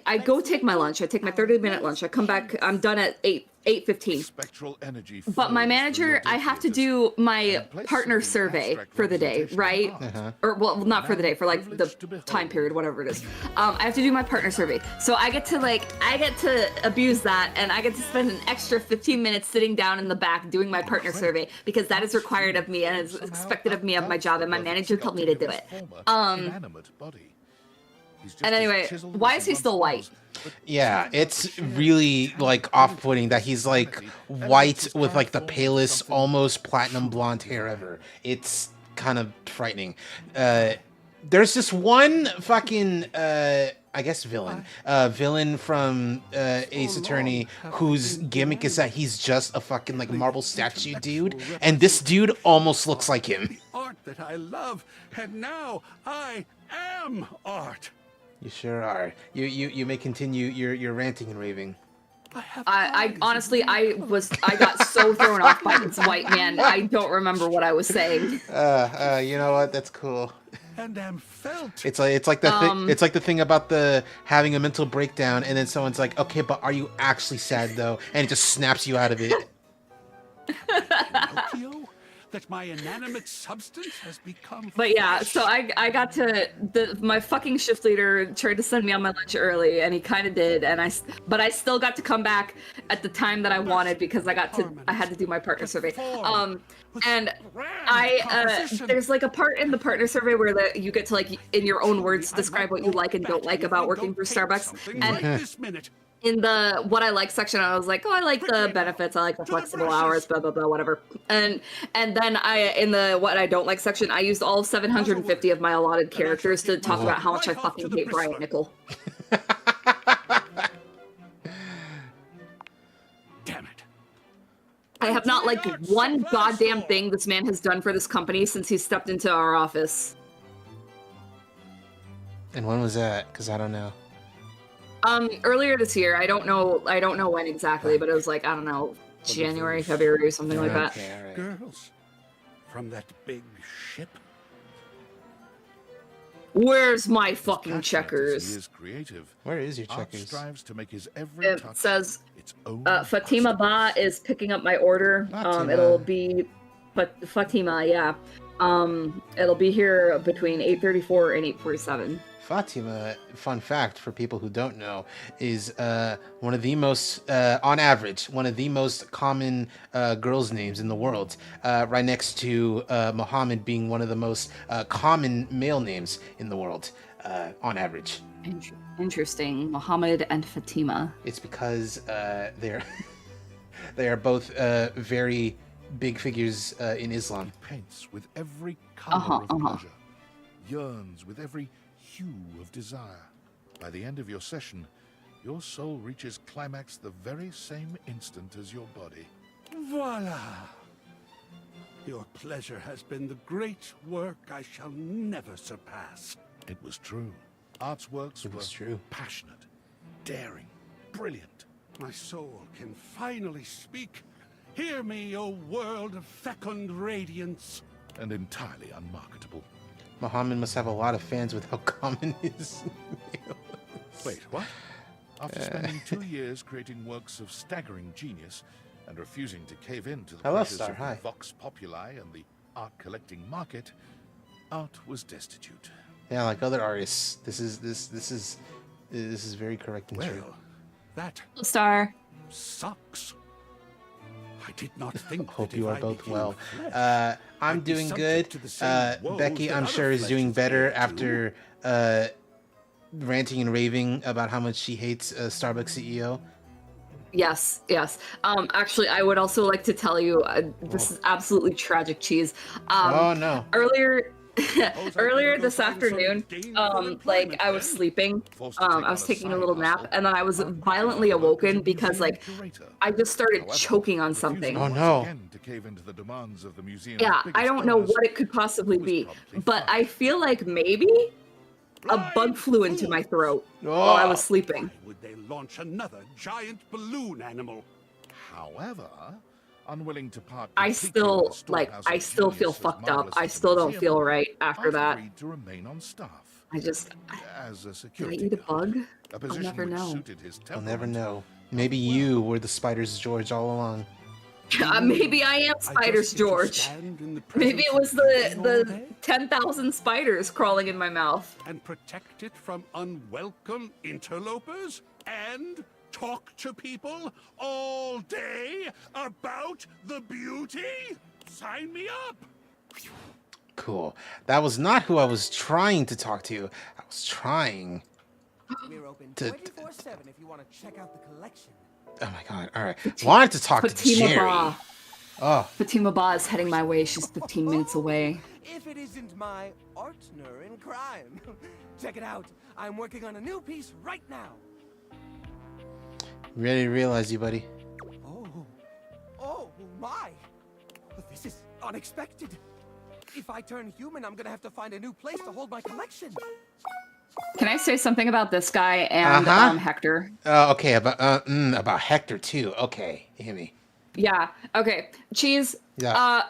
I go take my lunch. I take my 30-minute lunch. I come back. I'm done at 8 8:15. Spectral energy But my flows manager, through your I have to data do my and place partner it in survey abstract for the day, representation right? of art. Or well, not for the day, for like the Privileged to behold. time period, whatever it is. I have to do my partner survey, so I get to abuse that, and I get to spend an extra 15 minutes sitting down in the back doing my partner survey because that is required of me and is expected of me of my job, and my manager told me to do it. And anyway, why is he still white? Yeah, it's really like off-putting that he's like white with like the palest, almost platinum blonde hair ever. It's kind of frightening. There's this one fucking I guess villain from Ace Attorney whose gimmick is that he's just a fucking like marble statue dude, and this dude almost looks like him. Art that I love, and now I am art. You sure are. You may continue your ranting and raving. I honestly, I got so thrown off by this white man. I don't remember what I was saying. You know what? That's cool. And am felt. It's like the thing about the having a mental breakdown, and then someone's like, "Okay, but are you actually sad though?" And it just snaps you out of it. Pinocchio? That my inanimate substance has become. But yeah, flesh. so I got to my fucking shift leader tried to send me on my lunch early, and he kind of did, but I still got to come back at the time that I wanted because I had to do my partner survey. And there's like a part in the partner survey where you get to like in your own words describe what you like and don't like about working for Starbucks. And this minute. in the what I like section, I was like, oh, I like the benefits, I like the flexible hours, blah blah blah, whatever. And then in the what I don't like section, I used all 750 of my allotted characters to talk about how much I fucking hate Brian Nickel. Damn it. I have not liked one goddamn thing this man has done for this company since he stepped into our office. And when was that? Because I don't know. Earlier this year, I don't know when exactly, but it was like, I don't know, January, February, or something like that. Okay, all right. Girls from that big ship. Where's my fucking Passionate as checkers? He is creative. Where is your Art checkers? strives to make his every It touch says its own Fatima Ba masterpiece. is picking up my order. Fatima. It'll be Fatima, yeah. It'll be here between 8:34 and 8:47. Fatima, fun fact for people who don't know, is one of the most, on average, one of the most common girls' names in the world, right next to Muhammad being one of the most common male names in the world, on average. Interesting. Muhammad and Fatima. It's because they are both very big figures in Islam. He paints with every color of pleasure, yearns with every hue of desire. By the end of your session, your soul reaches climax the very same instant as your body. Voila! Your pleasure has been the great work I shall never surpass. It was true. Art's works It were was true. passionate, daring, brilliant. My soul can finally speak. Hear me, O world of fecund radiance. And entirely unmarketable. Muhammad must have a lot of fans with how common his Wait, what? After spending 2 years creating works of staggering genius and refusing to cave in to the Hello, pressures Star. of Hi. the vox populi and the art collecting market, Art was destitute. Yeah, like other artists. This is very correct and true. Well, that Star. sucks. I did not think. Hope that you if are I both became well. flesh, I'm I'd be doing subject good. to the same woes Becky, that I'm other sure, is flesh doing is better made to. after ranting and raving about how much she hates Starbucks CEO. Yes. Actually, I would also like to tell you this is absolutely tragic, Cheese. Oh no. Earlier this afternoon, like I was sleeping, I was taking a little nap, and then I was violently awoken because like I just started choking on something. Oh no. Yeah, I don't know what it could possibly be, but I feel like maybe a bug flew into my throat while I was sleeping. Why would they launch another giant balloon animal? However, unwilling to part I completely with still the storehouse of feel genius as fucked up. marvelous I as the still don't museum, feel right after Art that. agreed to remain on staff. I just As a did I security eat a guard, bug? a I'll position never which know. suited his I'll never temperament. know. Maybe you were the Spider's George all along. Maybe I am I Spider's just get to George. stand in the Maybe it presence was of beauty all the day 10,000 spiders crawling in my mouth. and protect it from unwelcome interlopers and talk to people all day about the beauty? Sign me up! Cool. That was not who I was trying to talk to. I was trying. We're open To- 24/7 if you want to check out the collection. Oh my god. All right. Wanted to talk to Fatima Jerry. Ba. Oh, Fatima Ba is heading my way. She's 15 minutes away. If it isn't my partner in crime. Check it out. I'm working on a new piece right now. ready to realize you, buddy. Oh my. This is unexpected. If I turn human, I'm gonna have to find a new place to hold my collection. Can I say something about this guy and Hector? Okay. About Hector too. Okay. Hit me. Yeah. Okay. Cheese. Yeah.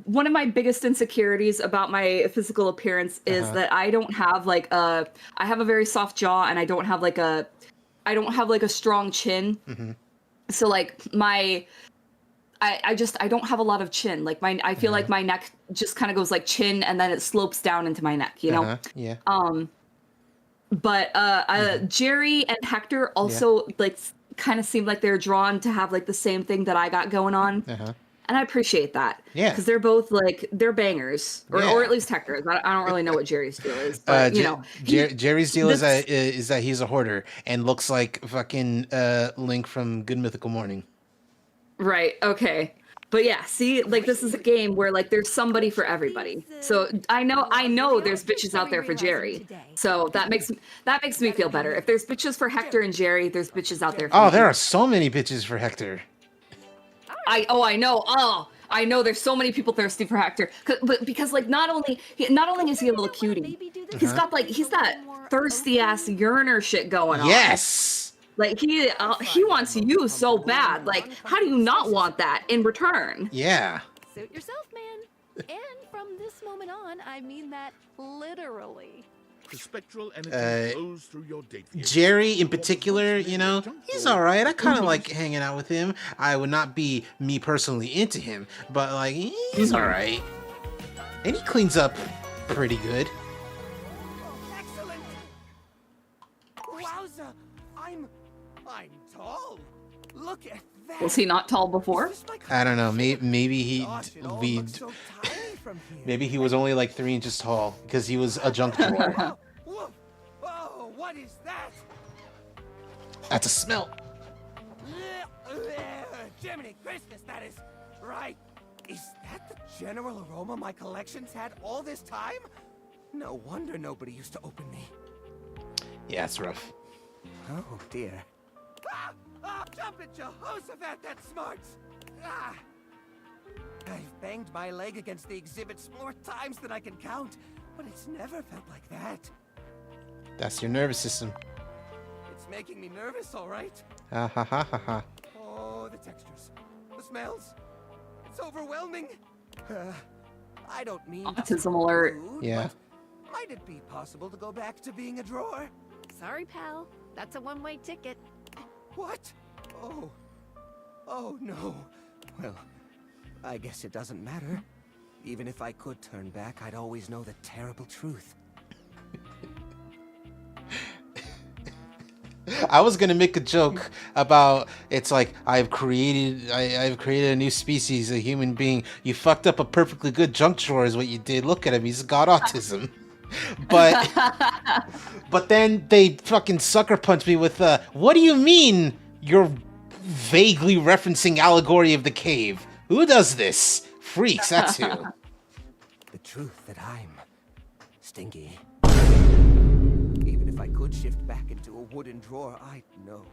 One of my biggest insecurities about my physical appearance is that I don't have like I have a very soft jaw and I don't have like a strong chin. Mm-hmm. So like I don't have a lot of chin. Like I feel like my neck just kind of goes like chin and then it slopes down into my neck, you know? Yeah. But Jerry and Hector also like kind of seem like they're drawn to have like the same thing that I got going on. And I appreciate that. Yeah. Because they're both like, they're bangers. Or at least Hector's. I don't really know what Jerry's deal is. But, you know. Jerry's deal is that he's a hoarder and looks like fucking Link from Good Mythical Morning. Right. Okay. But yeah, see, like this is a game where like there's somebody for everybody. So I know there's bitches out there for Jerry. So that makes me feel better. If there's bitches for Hector and Jerry, there's bitches out there for me. There are so many bitches for Hector. I know. Oh, I know. There's so many people thirsty for Hector, but because like not only is he a little cutie, he's got that thirsty ass yearner shit going on. Yes. Like he wants you so bad. Like how do you not want that in return? Yeah. Suit yourself, man. And from this moment on, I mean that literally. The spectral energy flows through your date. Jerry in particular, you know, he's all right. I kind of like hanging out with him. I would not be me personally into him, but like he's all right. And he cleans up pretty good. Excellent. Wowza. I'm tall. Look at that. Was he not tall before? I don't know. Maybe he maybe he was only like 3 inches tall because he was a junk drawer. Oh, what is that? That's a smell. Jiminy Christmas, that is right. Is that the general aroma my collection's had all this time? No wonder nobody used to open me. Yeah, it's rough. Oh dear. Jumpin' Jehoshaphat, that smarts! I've banged my leg against the exhibits more times than I can count, but it's never felt like that. That's your nervous system. It's making me nervous, all right. Ha ha ha ha ha. Oh, the textures, the smells. It's overwhelming. I don't mean to Autism alert. be rude, Yeah. but might it be possible to go back to being a drawer? Sorry, pal. That's a one-way ticket. What? Oh no. Well, I guess it doesn't matter. Even if I could turn back, I'd always know the terrible truth. I was gonna make a joke about it's like I've created a new species, a human being. You fucked up a perfectly good junk drawer is what you did. Look at him, he's got autism. But then they fucking sucker punch me with what do you mean you're vaguely referencing Allegory of the Cave? Who does this? Freaks, that's who. The truth that I'm stinky. Even if I could shift back into a wooden drawer, I'd know.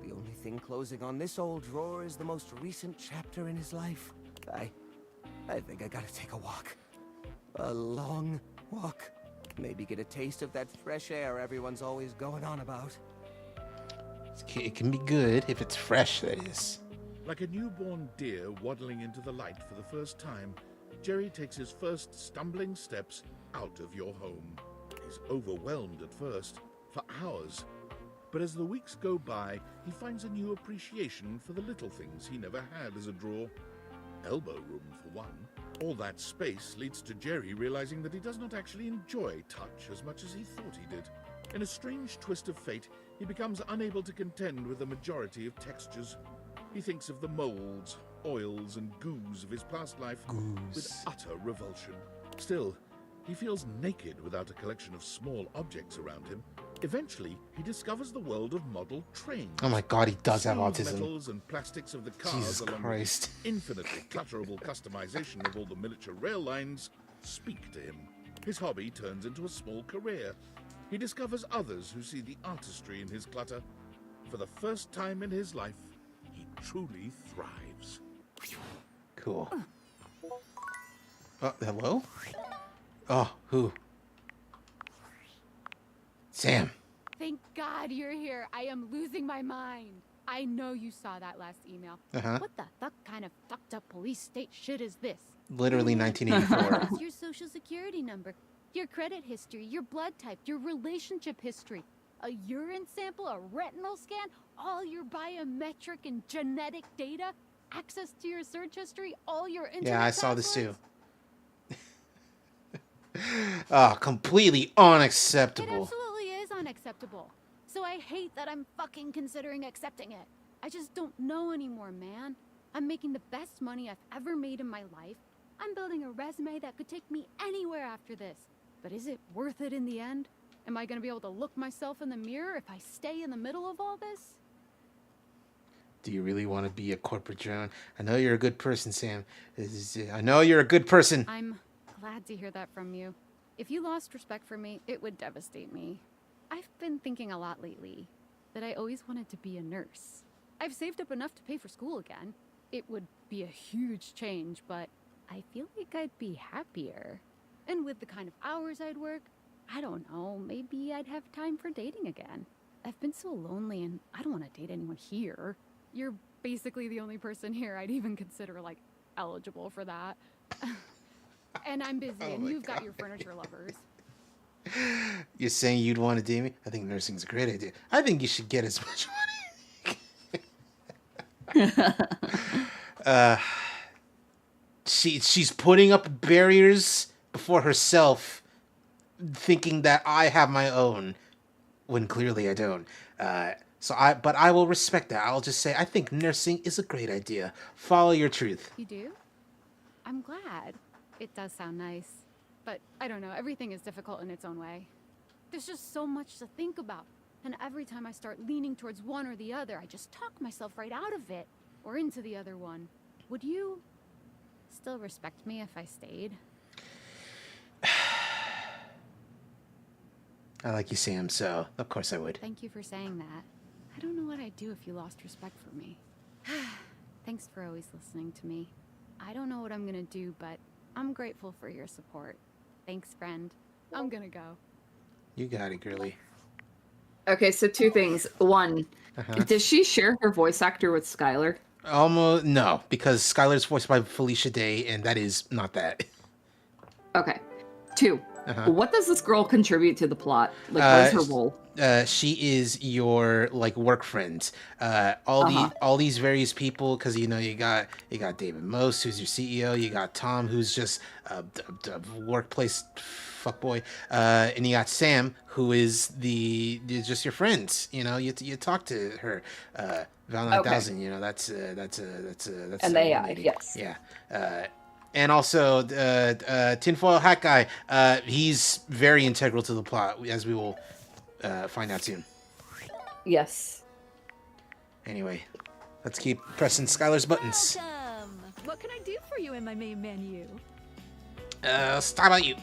The only thing closing on this old drawer is the most recent chapter in his life. I think I gotta take a walk. A long walk. Maybe get a taste of that fresh air everyone's always going on about. It can be good if it's fresh, that is. Like a newborn deer waddling into the light for the first time, Jerry takes his first stumbling steps out of your home. He's overwhelmed at first, for hours. But as the weeks go by, he finds a new appreciation for the little things he never had as a drawer. Elbow room, for one. All that space leads to Jerry realizing that he does not actually enjoy touch as much as he thought he did. In a strange twist of fate, he becomes unable to contend with the majority of textures. He thinks of the molds, oils, and goos of his past life with utter revulsion. Still, he feels naked without a collection of small objects around him. Eventually, he discovers the world of model trains. Oh my god, he does have Smooth autism. metals and plastics of the cars, Jesus along Christ. with infinitely clutterable customization of all the miniature rail lines, speak to him. His hobby turns into a small career. He discovers others who see the artistry in his clutter. For the first time in his life, he truly thrives. Cool. Oh, hello? Oh, who? Sam. Thank God you're here. I am losing my mind. I know you saw that last email. Uh-huh. What the fuck kind of fucked up police state shit is this? Literally 1984. It's your social security number, your credit history, your blood type, your relationship history, a urine sample, a retinal scan, all your biometric and genetic data, access to your search history, all your internet Yeah, I saw this too. passwords. Completely It unacceptable. absolutely is unacceptable. So I hate that I'm fucking considering accepting it. I just don't know anymore, man. I'm making the best money I've ever made in my life. I'm building a resume that could take me anywhere after this. But is it worth it in the end? Am I gonna be able to look myself in the mirror if I stay in the middle of all this? Do you really want to be a corporate drone? I know you're a good person, Sam. I know you're a good person. I'm glad to hear that from you. If you lost respect for me, it would devastate me. I've been thinking a lot lately that I always wanted to be a nurse. I've saved up enough to pay for school again. It would be a huge change, but I feel like I'd be happier. And with the kind of hours I'd work, I don't know, maybe I'd have time for dating again. I've been so lonely and I don't want to date anyone here. You're basically the only person here I'd even consider, like, eligible for that. And I'm busy, Oh and my you've got God. your furniture lovers. You're saying you'd want to date me? I think nursing's a great idea. I think you should get as much money. She's putting up barriers before herself, thinking that I have my own, when clearly I don't. But I will respect that. I'll just say I think nursing is a great idea. Follow your truth. You do? I'm glad. It does sound nice. But I don't know, everything is difficult in its own way. There's just so much to think about. And every time I start leaning towards one or the other, I just talk myself right out of it. Or into the other one. Would you still respect me if I stayed? I like you, Sam, so of course I would. Thank you for saying that. I don't know what I'd do if you lost respect for me. Thanks for always listening to me. I don't know what I'm gonna do, but I'm grateful for your support. Thanks, friend. I'm gonna go. You got it, girly. Okay, so two things. One, does she share her voice actor with Skylar? Almost no, because Skylar's voiced by Felicia Day, and that is not that. Okay. Two, what does this girl contribute to the plot? Like, what is her role? She is your like work friend. All these various people, because you know you got David Most, who's your CEO. You got Tom, who's just a workplace fuckboy, and you got Sam, who is just your friends. You know, you talk to her. Val 9000. You know, that's And a the AI, lady. yes. Yeah. And also, Tinfoil Hat Guy, he's very integral to the plot, as we will find out soon. Yes. Anyway, let's keep pressing Skylar's buttons. Welcome. What can I do for you in my main menu? Let's talk about you.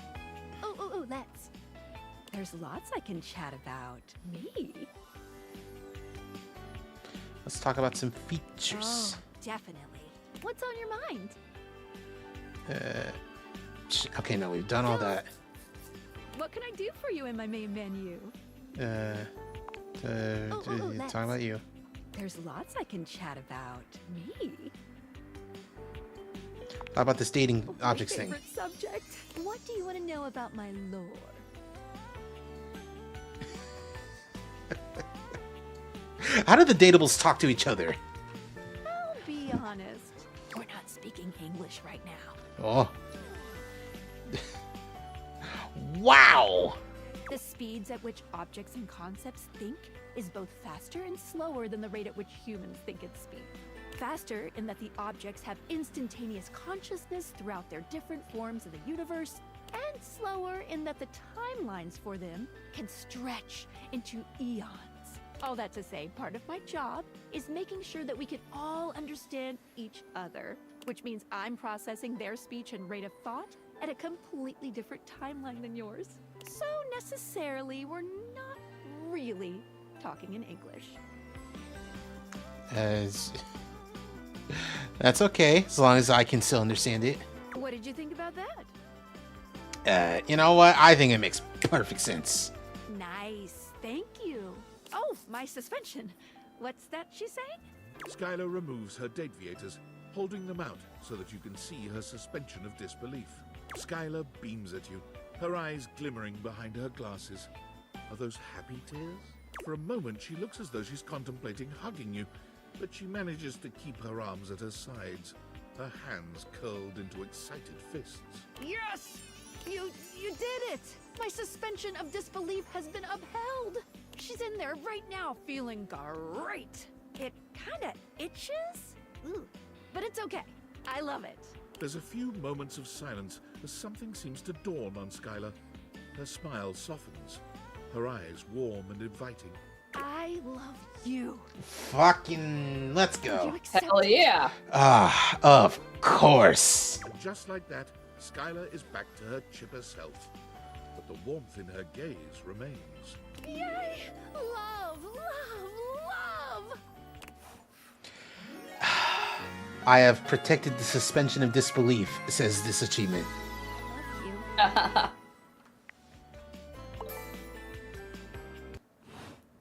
Oh, let's. There's lots I can chat about. Me? Let's talk about some features. Oh, definitely. What's on your mind? Okay, no, we've done all that. What can I do for you in my main menu? Talk about you. There's lots I can chat about. Me? How about this dating My objects thing? favorite subject. What do you want to know about my lore? How do the datables talk to each other? I'll be honest. We're not speaking English right now. Oh. Wow! The speeds at which objects and concepts think is both faster and slower than the rate at which humans think at speed. Faster in that the objects have instantaneous consciousness throughout their different forms in the universe, and slower in that the timelines for them can stretch into eons. All that to say, part of my job is making sure that we can all understand each other, which means I'm processing their speech and rate of thought at a completely different timeline than yours. So necessarily, we're not really talking in English. That's okay, as long as I can still understand it. What did you think about that? You know what? I think it makes perfect sense. Nice, thank you. Oh, my suspension. What's that she's saying? Skylar removes her deviators, holding them out so that you can see her suspension of disbelief. Skylar beams at you, her eyes glimmering behind her glasses. Are those happy tears? For a moment, she looks as though she's contemplating hugging you, but she manages to keep her arms at her sides, her hands curled into excited fists. Yes! You did it! My suspension of disbelief has been upheld! She's in there right now feeling great! It kinda itches? Ooh, but it's okay. I love it. There's a few moments of silence as something seems to dawn on Skylar. Her smile softens, her eyes warm and inviting. I love you. Fucking let's You go. accept Hell it? yeah. Ah, of course. And just like that, Skylar is back to her chipper self. But the warmth in her gaze remains. Yay! Love, love, love! I have protected the suspension of disbelief, says this achievement. Love you.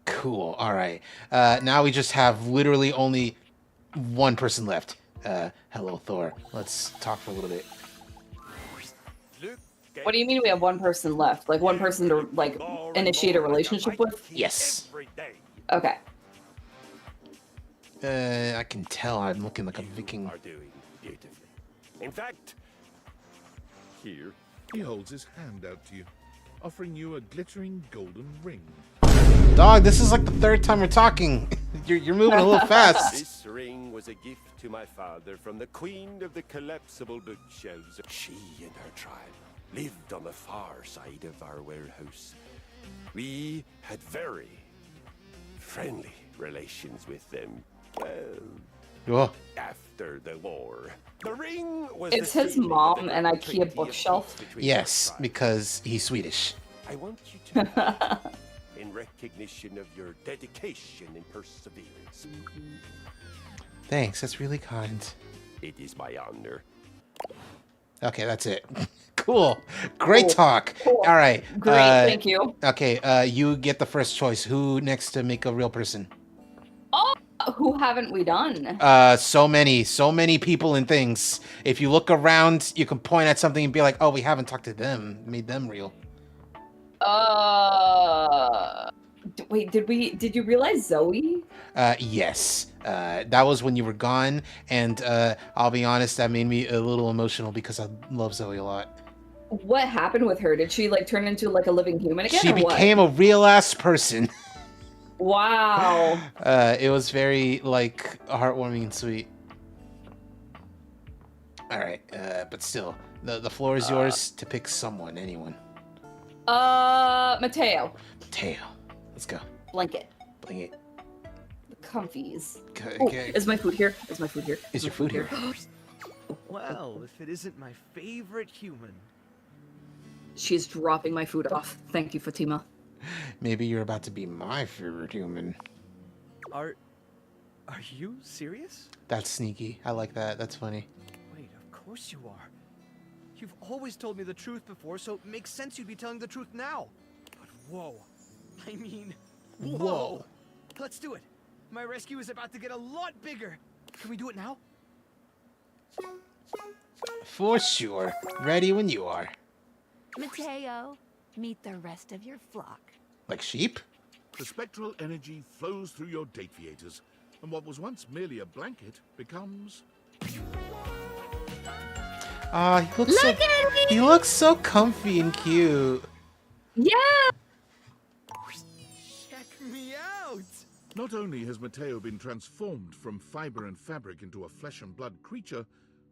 Cool. All right. Now we just have literally only one person left. Hello, Thor. Let's talk for a little bit. What do you mean we have one person left? Like one person to like initiate a relationship with? Yes. Okay. I can tell I'm looking like a Viking. Are doing beautifully. In fact, here. He holds his hand out to you, offering you a glittering golden ring. Dog, this is like the third time we're talking. You're moving a little fast. This ring was a gift to my father from the queen of the collapsible bookshelves. She and her tribe lived on the far side of our warehouse. We had very friendly relations with them. Well, Oh, after the war. The ring was It's the his sealing mom of the and great IKEA treaty of bookshelf. peace between yes, our tribes. because he's Swedish. I want you to in recognition of your dedication and perseverance. Thanks, that's really kind. It is my honor. Okay, that's it. Cool. Great Cool. talk. Cool. All right. Great, thank you. Okay, you get the first choice. Who next to make a real person? Oh, who haven't we done? So many people and things. If you look around, you can point at something and be like, "Oh, we haven't talked to them. Made them real." Wait, did you realize Zoe? Yes. That was when you were gone, and I'll be honest, that made me a little emotional because I love Zoe a lot. What happened with her? Did she like turn into like a living human again? She or what? became a real ass person. Wow. It was very like heartwarming and sweet. All right, but still, the floor is yours to pick someone, anyone. Mateo. Mateo, let's go. Blanket. Bring it. The comfies. Okay, Oh, okay. is my food here? Is my food here? Is your food here? Well, if it isn't my favorite human. She's dropping my food off. Thank you, Fatima. Maybe you're about to be my favorite human. Are you serious? That's sneaky. I like that. That's funny. Wait, of course you are. You've always told me the truth before, so it makes sense you'd be telling the truth now. But whoa. I mean, whoa. Let's do it. My rescue is about to get a lot bigger. Can we do it now? For sure. Ready when you are. Mateo, meet the rest of your flock. Like sheep? The spectral energy flows through your dateviators, and what was once merely a blanket becomes... Ah, he looks so comfy and cute. Yeah. Check me out! Not only has Mateo been transformed from fiber and fabric into a flesh and blood creature,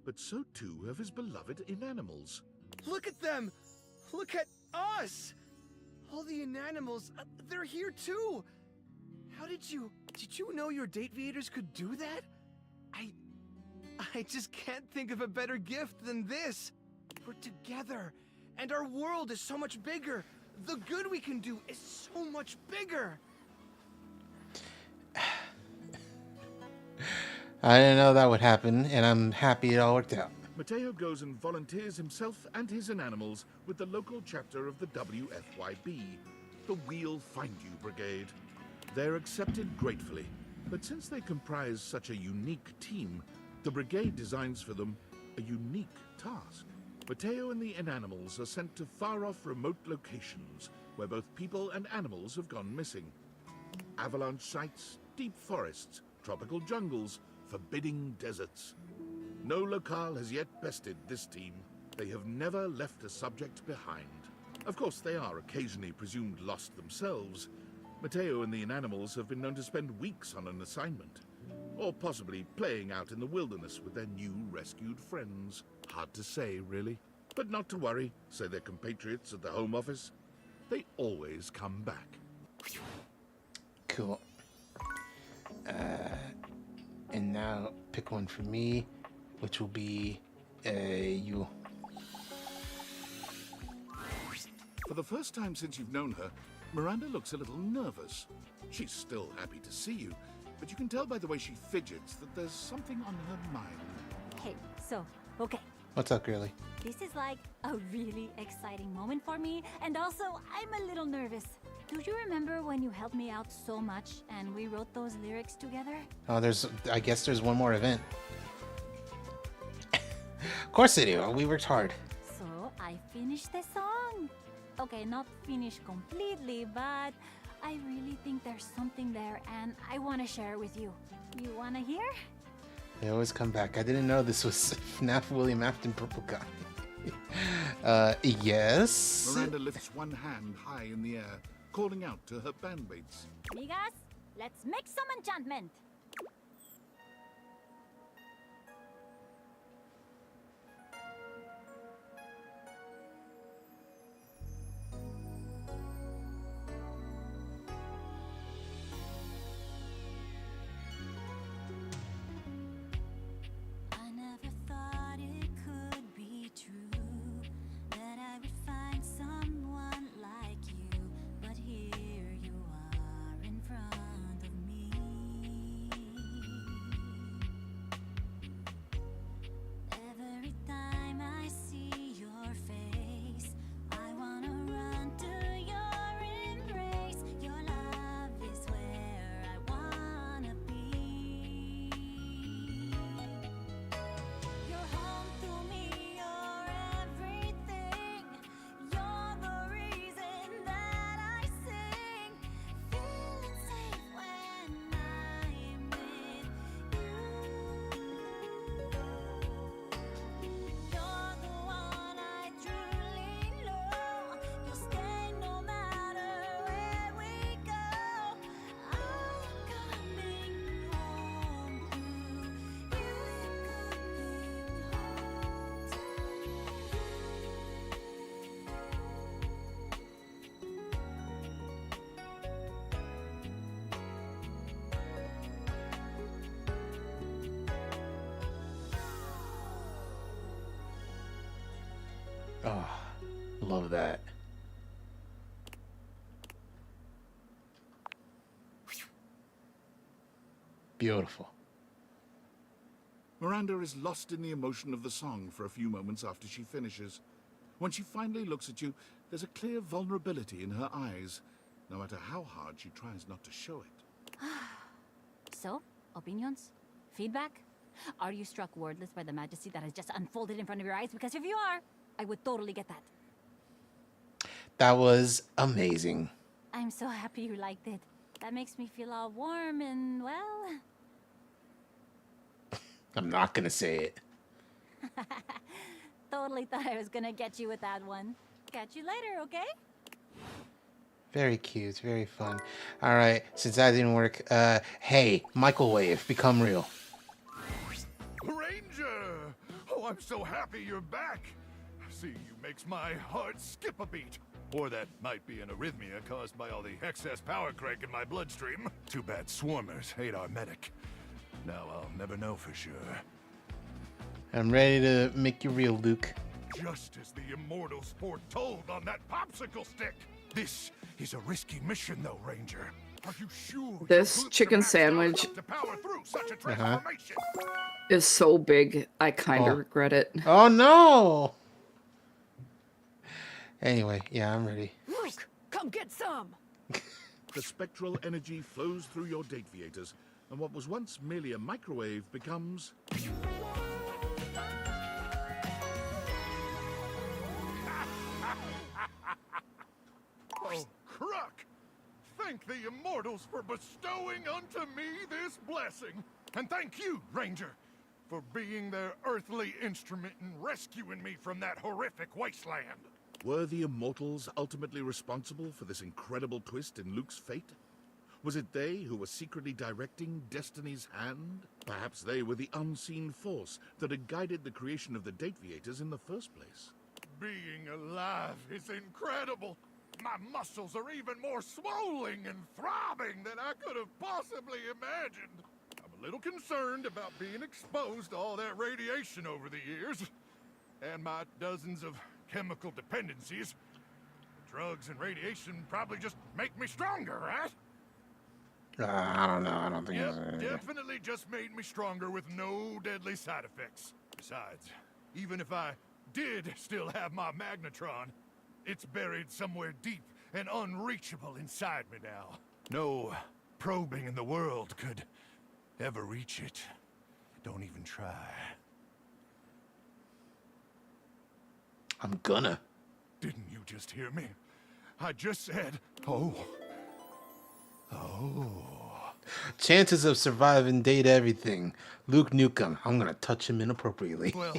but so too have his beloved inanimals. Look at them! Look at us! All the inanimals, they're here too! How did you know your dateviators could do that? I just can't think of a better gift than this. We're together, and our world is so much bigger. The good we can do is so much bigger. I didn't know that would happen, and I'm happy it all worked out. Mateo goes and volunteers himself and his inanimals with the local chapter of the WFYB, the We'll Find You Brigade. They're accepted gratefully, but since they comprise such a unique team, the brigade designs for them a unique task. Mateo and the inanimals are sent to far-off remote locations where both people and animals have gone missing. Avalanche sites, deep forests, tropical jungles, forbidding deserts. No locale has yet bested this team. They have never left a subject behind. Of course, they are occasionally presumed lost themselves. Mateo and the inanimals have been known to spend weeks on an assignment, or possibly playing out in the wilderness with their new rescued friends. Hard to say, really. But not to worry, say their compatriots at the Home Office. They always come back. Cool. And now pick one for me, which will be you. For the first time since you've known her, Miranda looks a little nervous. She's still happy to see you, but you can tell by the way she fidgets that there's something on her mind. Hey, so, okay. What's up, girly? This is like a really exciting moment for me, and also I'm a little nervous. Do you remember when you helped me out so much and we wrote those lyrics together? Oh, I guess there's one more event. Of course I do. We worked hard. So I finished the song. Okay, not finished completely, but I really think there's something there and I want to share it with you. You want to hear? They always come back. I didn't know this was FNAF William Afton Purple Guy. Yes? Miranda lifts one hand high in the air, calling out to her bandmates. Amigas, let's make some enchantment. I never thought it could be true that I would find someone like you, but here you are in front of me. Every time I see your face, I wanna run to your embrace. Your love is where I wanna be. You're home to me, you're everything. You're the reason that I sing. Feeling safe when I'm with you. You're the one I truly know. You'll stay no matter where we go. I'm coming home to you. Coming home to Oh, love that. Beautiful. Miranda is lost in the emotion of the song for a few moments after she finishes. When she finally looks at you, there's a clear vulnerability in her eyes, no matter how hard she tries not to show it. So, opinions? Feedback? Are you struck wordless by the majesty that has just unfolded in front of your eyes? Because if you are, I would totally get that. That was amazing. I'm so happy you liked it. That makes me feel all warm and, well... I'm not gonna say it. Totally thought I was gonna get you with that one. Catch you later, okay? Very cute, very fun. All right, since that didn't work, hey, microwave, become real. Ranger! Oh, I'm so happy you're back. Seeing you makes my heart skip a beat. Or that might be an arrhythmia caused by all the excess power crank in my bloodstream. Too bad swarmers hate our medic. Now I'll never know for sure. I'm ready to make you real, Luke. Just as the immortals foretold on that popsicle stick. This is a risky mission, though, Ranger. Are you sure? This chicken sandwich To power through such a transformation? is so big, I kind of regret it. Oh no! Anyway, yeah, I'm ready. Luke, come get some! The spectral energy flows through your dataviators, and what was once merely a microwave becomes... Oh, Crook! Thank the immortals for bestowing unto me this blessing. And thank you, Ranger, for being their earthly instrument in rescuing me from that horrific wasteland. Were the immortals ultimately responsible for this incredible twist in Luke's fate? Was it they who were secretly directing destiny's hand? Perhaps they were the unseen force that had guided the creation of the dataviators in the first place. Being alive is incredible. My muscles are even more swollen and throbbing than I could have possibly imagined. I'm a little concerned about being exposed to all that radiation over the years, and my dozens of chemical dependencies. Drugs and radiation probably just make me stronger, right? I don't know. I don't think. Yep, definitely just made me stronger with no deadly side effects. Besides, even if I did still have my magnetron, it's buried somewhere deep and unreachable inside me now. No probing in the world could ever reach it. Don't even try. I'm gonna. Didn't you just hear me? I just said, oh. Chances of surviving date everything. Luke Nukem. I'm gonna touch him inappropriately. Well,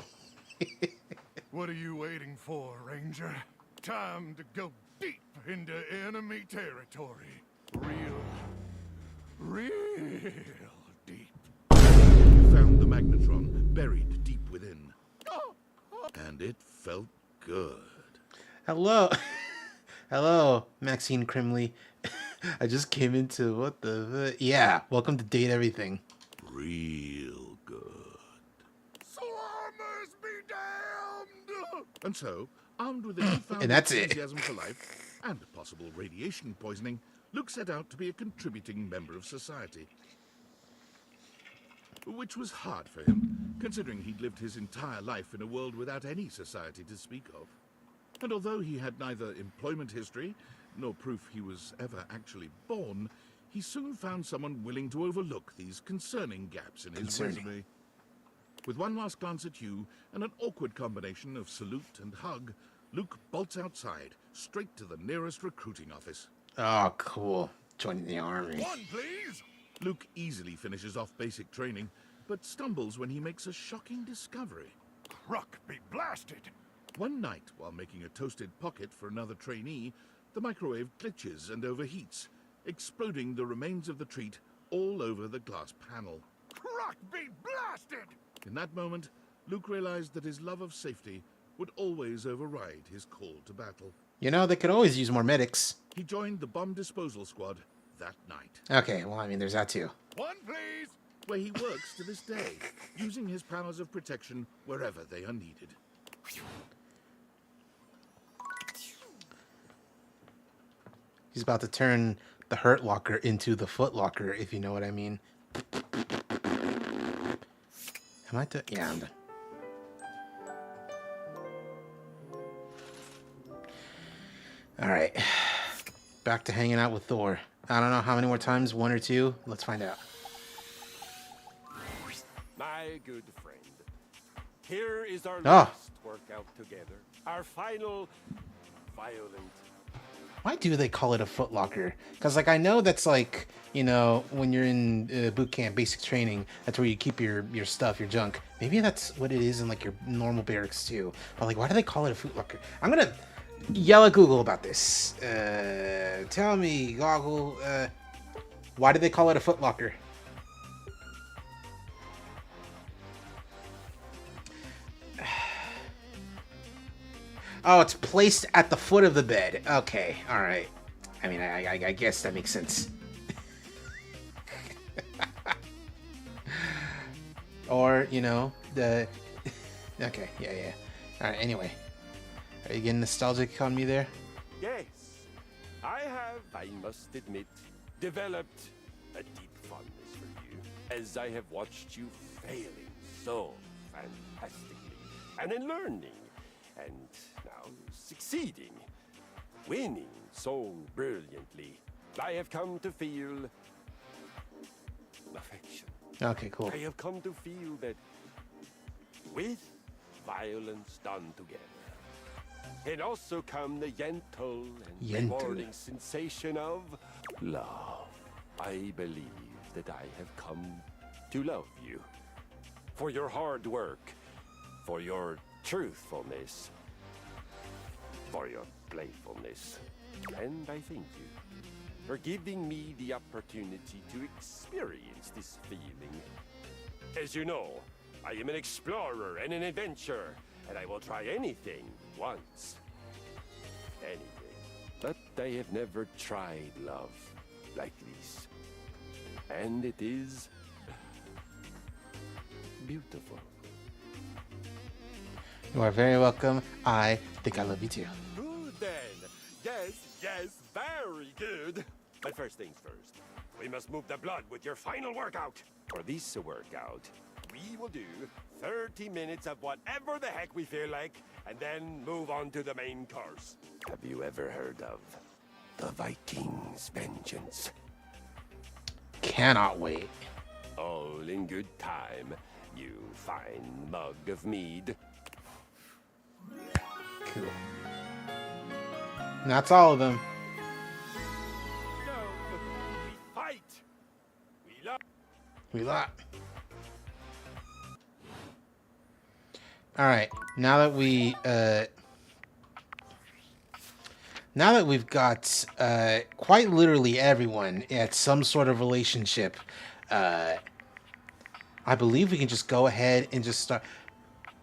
what are you waiting for, Ranger? Time to go deep into enemy territory. Real deep. You found the magnetron buried deep within. And it felt good. Hello. Hello, Maxine Crimley. I just came into what the... Yeah, welcome to Date Everything. Real good. Swarmers be damned! And so, armed with a newfound And that's it. enthusiasm for life and possible radiation poisoning, Luke set out to be a contributing member of society. Which was hard for him, considering he'd lived his entire life in a world without any society to speak of. And although he had neither employment history, nor proof he was ever actually born, he soon found someone willing to overlook these concerning gaps in his resume. With one last glance at you, and an awkward combination of salute and hug, Luke bolts outside, straight to the nearest recruiting office. Oh, cool. Joining the army. One, please! Luke easily finishes off basic training, but stumbles when he makes a shocking discovery. Ruck be blasted! One night, while making a toasted pocket for another trainee, the microwave glitches and overheats, exploding the remains of the treat all over the glass panel. Ruck be blasted! In that moment, Luke realized that his love of safety would always override his call to battle. You know, they could always use more medics. He joined the bomb disposal squad that night. Okay, well, I mean, there's that too. One, please! Where he works to this day, using his powers of protection wherever they are needed. He's about to turn the Hurt Locker into the Foot Locker, if you know what I mean. Am I done? Yeah, I'm done. Alright. Back to hanging out with Thor. I don't know how many more times, one or two. Let's find out. my good friend. Here is our Ah. last workout together. Our final violent. Why do they call it a footlocker? Because, like, I know that's, like, you know, when you're in boot camp, basic training, that's where you keep your stuff, your junk. Maybe that's what it is in, like, your normal barracks, too. But, like, why do they call it a footlocker? I'm going to yell at Google about this. Tell me, Goggle, why do they call it a footlocker? Oh, it's placed at the foot of the bed. Okay, all right. I mean, I guess that makes sense. Or, you know, the... Okay, yeah. All right, anyway. Are you getting nostalgic on me there? Yes, I have, I must admit, developed a deep fondness for you, as I have watched you failing so fantastically, and then learning, and now succeeding, winning so brilliantly. I have come to feel affection. Okay, cool. I have come to feel that with violence done together, and also come the gentle and rewarding sensation of love. I believe that I have come to love you for your hard work, for your truthfulness, for your playfulness, and I thank you for giving me the opportunity to experience this feeling. As you know, I am an explorer and an adventurer, and I will try anything once. Anything. But I have never tried love like this. And it is beautiful. You are very welcome. I think I love you too. Good then. Yes, very good. But first things first, we must move the blood with your final workout. For this workout, we will do 30 minutes of whatever the heck we feel like, and then move on to the main course. Have you ever heard of the Vikings' vengeance? Cannot wait. All in good time, you fine mug of mead. Cool. And that's all of them. No, we fight. We love. We lot. All right. Now that we've got quite literally everyone at some sort of relationship, I believe we can just go ahead and just start.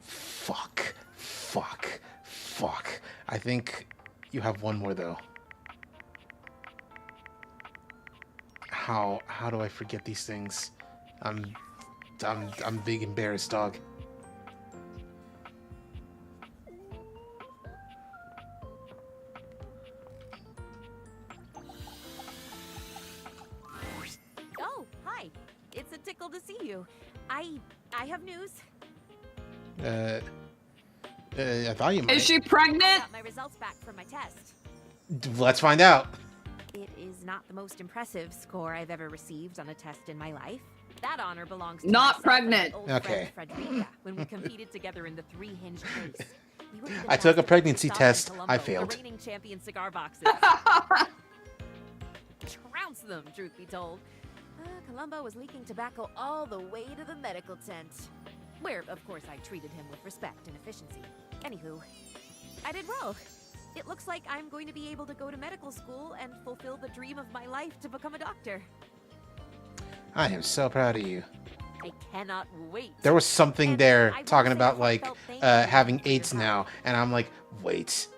Fuck. I think you have one more though. How do I forget these things? I'm big embarrassed, dog. Oh, hi. It's a tickle to see you. I have news. I thought you might. Is she I pregnant? got my results back from my test. Let's find out. It is not the most impressive score I've ever received on a test in my life. That honor belongs to Not myself and my pregnant. old Okay. friend Frederica when we competed together in the three-hinged race. We were even I took a faster pregnancy than Stop and test. Columbo, I failed. The reigning champion cigar boxes. Trounce them, truth be told. Columbo was leaking tobacco all the way to the medical tent. Where, of course, I treated him with respect and efficiency. Anywho, I did well. It looks like I'm going to be able to go to medical school and fulfill the dream of my life to become a doctor. I am so proud of you. I cannot wait. There was something And there I will talking say a about like heartfelt thank you having for your AIDS help. now, and I'm like, wait,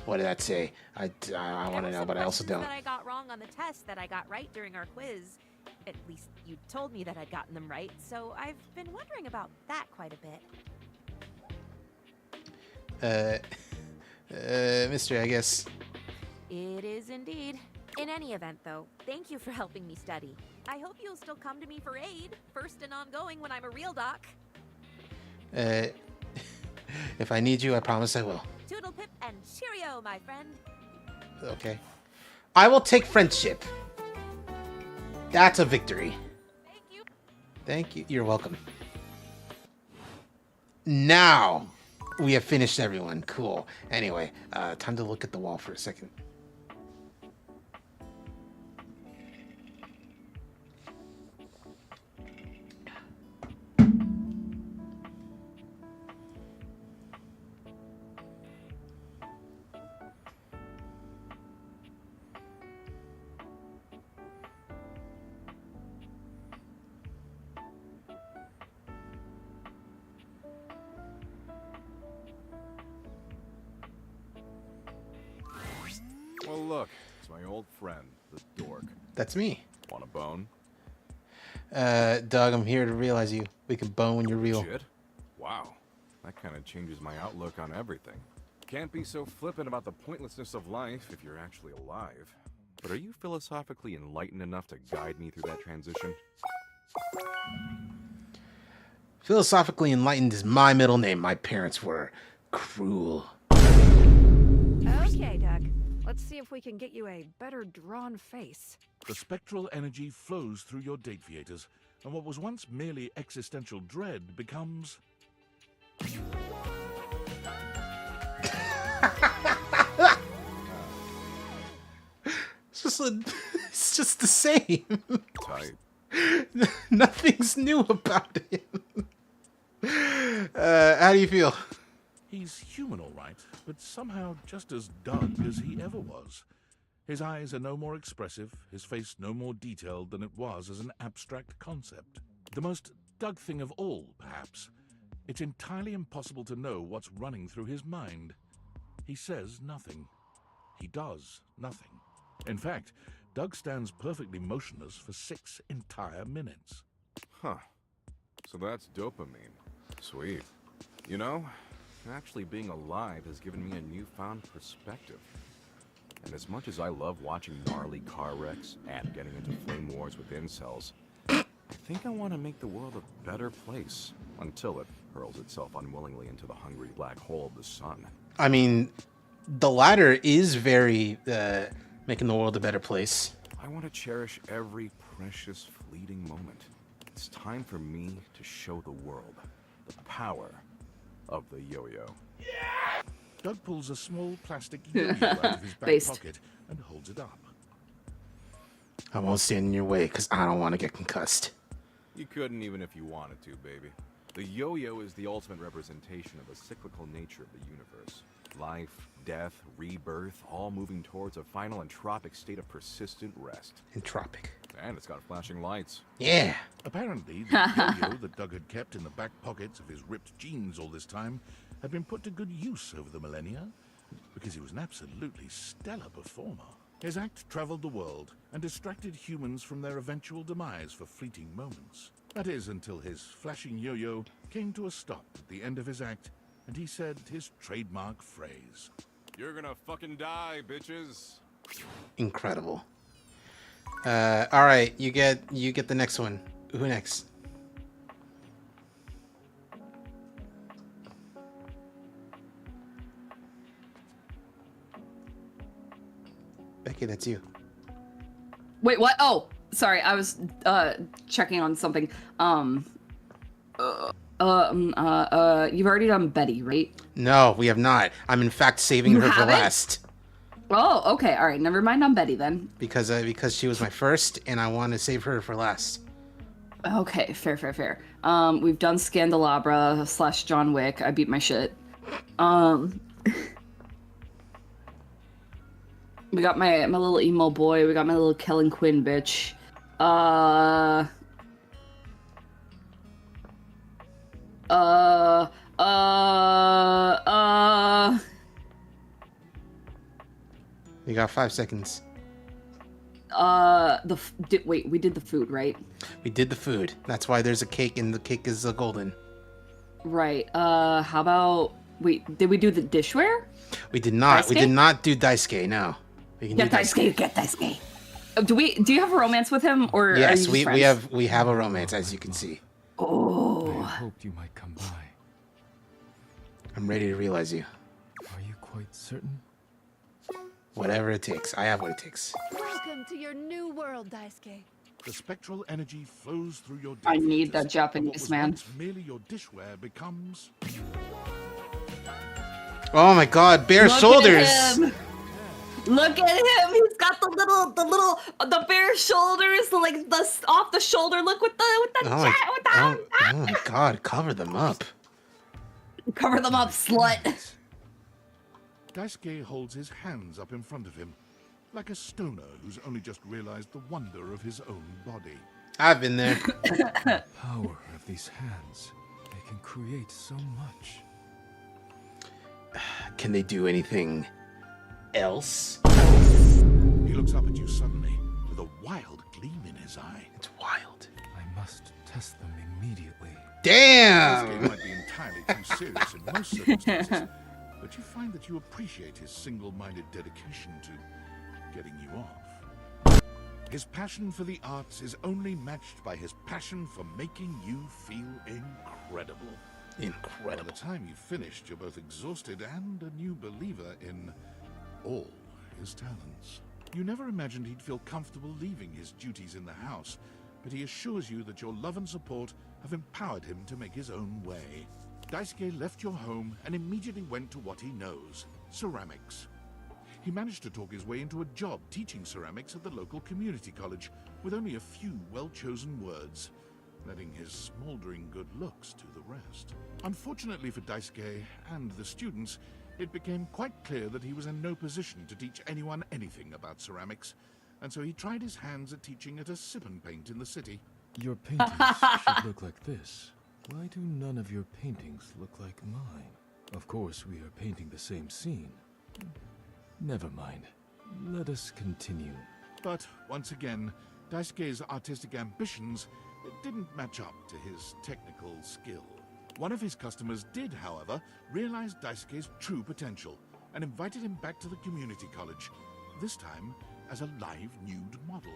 what did that say? I There want to were know, some but I also questions don't. that I got wrong on the test that I got right during our quiz. At least you told me that I'd gotten them right, so I've been wondering about that quite a bit. Mystery, I guess. It is indeed. In any event, though, thank you for helping me study. I hope you'll still come to me for aid, first and ongoing when I'm a real doc. If I need you, I promise I will. Toodle pip and cheerio, my friend. Okay. I will take friendship. That's a victory. Thank you. Thank you. You're welcome. Now we have finished everyone. Cool. Anyway, time to look at the wall for a second. Well, look, it's my old friend, the dork. That's me. Want a bone? Doug, I'm here to realize you. We can bone when you're real. Shit. Wow. That kind of changes my outlook on everything. Can't be so flippant about the pointlessness of life if you're actually alive. But are you philosophically enlightened enough to guide me through that transition? Philosophically enlightened is my middle name. My parents were cruel. Okay, Doug. Let's see if we can get you a better drawn face. The spectral energy flows through your Dateviators, and what was once merely existential dread becomes... It's just the same. Tight. Nothing's new about him. How do you feel? He's human, all right, but somehow just as Doug as he ever was. His eyes are no more expressive, his face no more detailed than it was as an abstract concept. The most Doug thing of all, perhaps. It's entirely impossible to know what's running through his mind. He says nothing. He does nothing. In fact, Doug stands perfectly motionless for 6 entire minutes. Huh. So that's dopamine. Sweet. You know, actually being alive has given me a newfound perspective. And as much as I love watching gnarly car wrecks and getting into flame wars with incels, I think I want to make the world a better place until it hurls itself unwillingly into the hungry black hole of the sun. I mean, the latter is very making the world a better place. I want to cherish every precious fleeting moment. It's time for me to show the world the power of the yo-yo. Doug pulls a small plastic yo-yo out of his back Based. pocket and holds it up. I won't stand in your way because I don't want to get concussed. You couldn't even if you wanted to, baby. The yo-yo is the ultimate representation of the cyclical nature of the universe. Life, death, rebirth, all moving towards a final entropic state of persistent rest. Entropic. And it's got flashing lights. Yeah. Apparently, the yo-yo that Doug had kept in the back pockets of his ripped jeans all this time had been put to good use over the millennia, because he was an absolutely stellar performer. His act traveled the world and distracted humans from their eventual demise for fleeting moments. That is, until his flashing yo-yo came to a stop at the end of his act, and he said his trademark phrase. You're gonna fucking die, bitches. Incredible. All right, you get the next one. Who next? Becky, that's you. Wait, what? Oh, sorry. I was checking on something. You've already done Betty, right? No, we have not. I'm in fact saving You her for haven't? last. Oh, okay. All right. Never mind on Betty then. Because she was my first, and I want to save her for last. Okay, fair. We've done Scandelabra / John Wick. I beat my shit. We got my little emo boy. We got my little Kellen Quinn bitch. You got 5 seconds. Wait, we did the food, right? We did the food. That's why there's a cake, and the cake is golden. Right. How about... Wait, did we do the dishware? We did not. Daisuke? We did not do Daisuke, no. We can Get do Daisuke, get Daisuke. Do you have a romance with him, or Yes, are you we friends? we have a romance, as you can see. Oh. I hoped you might come by. I'm ready to realize you. Are you quite certain? Whatever it takes. I have what it takes. Welcome to your new world, Daisuke. The spectral energy flows through your I need deviators, that and Japanese what was man. once merely your dishware becomes... Oh my God, bare Look shoulders. at him. Look at him. He's got the bare shoulders, like the off the shoulder look with the Oh my God, cover them up. Cover them up, slut. Daisuke holds his hands up in front of him, like a stoner who's only just realized the wonder of his own body. I've been there. The power of these hands. They can create so much. Can they do anything else? He looks up at you suddenly, with a wild gleam in his eye. It's wild. I must test them immediately. Damn! This game might be entirely too serious in most circumstances, but you find that you appreciate his single-minded dedication to getting you off. His passion for the arts is only matched by his passion for making you feel incredible. By the time you've finished, you're both exhausted and a new believer in all his talents. You never imagined he'd feel comfortable leaving his duties in the house, but he assures you that your love and support have empowered him to make his own way. Daisuke left your home and immediately went to what he knows, ceramics. He managed to talk his way into a job teaching ceramics at the local community college, with only a few well-chosen words, letting his smoldering good looks do the rest. Unfortunately for Daisuke and the students, it became quite clear that he was in no position to teach anyone anything about ceramics, and so he tried his hands at teaching at a sip and paint in the city. Your paintings should look like this. Why do none of your paintings look like mine? Of course, we are painting the same scene. Never mind. Let us continue. But once again, Daisuke's artistic ambitions didn't match up to his technical skill. One of his customers did, however, realize Daisuke's true potential and invited him back to the community college, this time as a live nude model.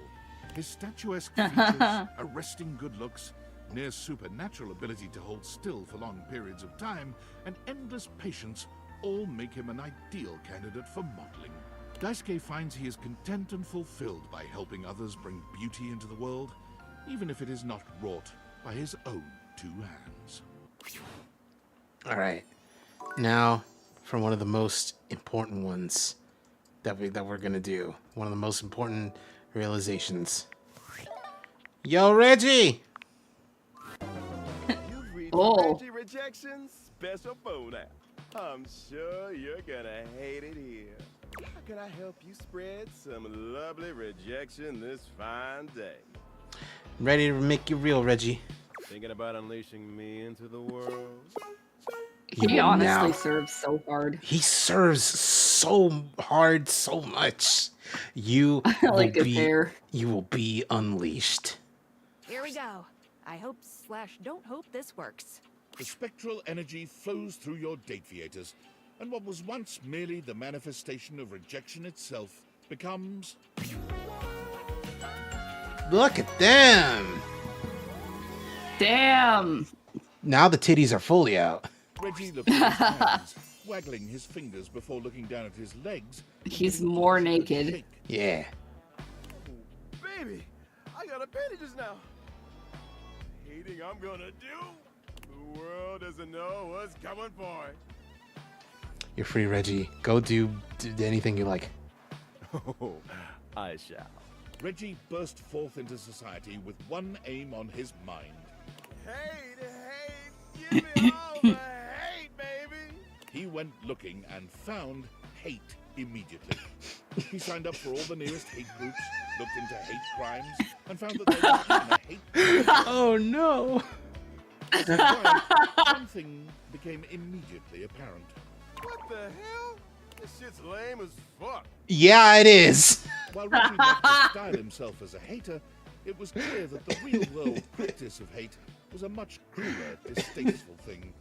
His statuesque features, arresting good looks, near supernatural ability to hold still for long periods of time, and endless patience all make him an ideal candidate for modeling. Daisuke finds he is content and fulfilled by helping others bring beauty into the world, even if it is not wrought by his own two hands. All right. Now, for one of the most important ones that we're gonna do. One of the most important realizations. Yo, Reggie! You've reached Oh. Reggie Rejection's special phone app. I'm sure you're gonna hate it here. How can I help you spread some lovely rejection this fine day? Ready to make you real, Reggie. Thinking about unleashing me into the world? He honestly serves so hard. He serves so hard, so much. You I like his hair. You will be unleashed. Here we go. I hope/don't hope this works. The spectral energy flows through your deviators, and what was once merely the manifestation of rejection itself becomes... Look at them! Damn! Now the titties are fully out. Reggie looked at his hands, waggling his fingers before looking down at his legs. He's more naked. Yeah. Baby, I got appendages now. Hating I'm gonna do? The world doesn't know what's coming for it. You're free, Reggie. Go do anything you like. Oh, I shall. Reggie burst forth into society with one aim on his mind. Hate, give me all the hate, baby. He went looking and found hate immediately. He signed up for all the nearest hate groups, looked into hate crimes, and found that there was even a hate group. Oh no! As he tried, one thing became immediately apparent. What the hell? This shit's lame as fuck. Yeah, it is. While Reggie loved to style himself as a hater, it was clear that the real-world practice of hate was a much crueler, distasteful thing.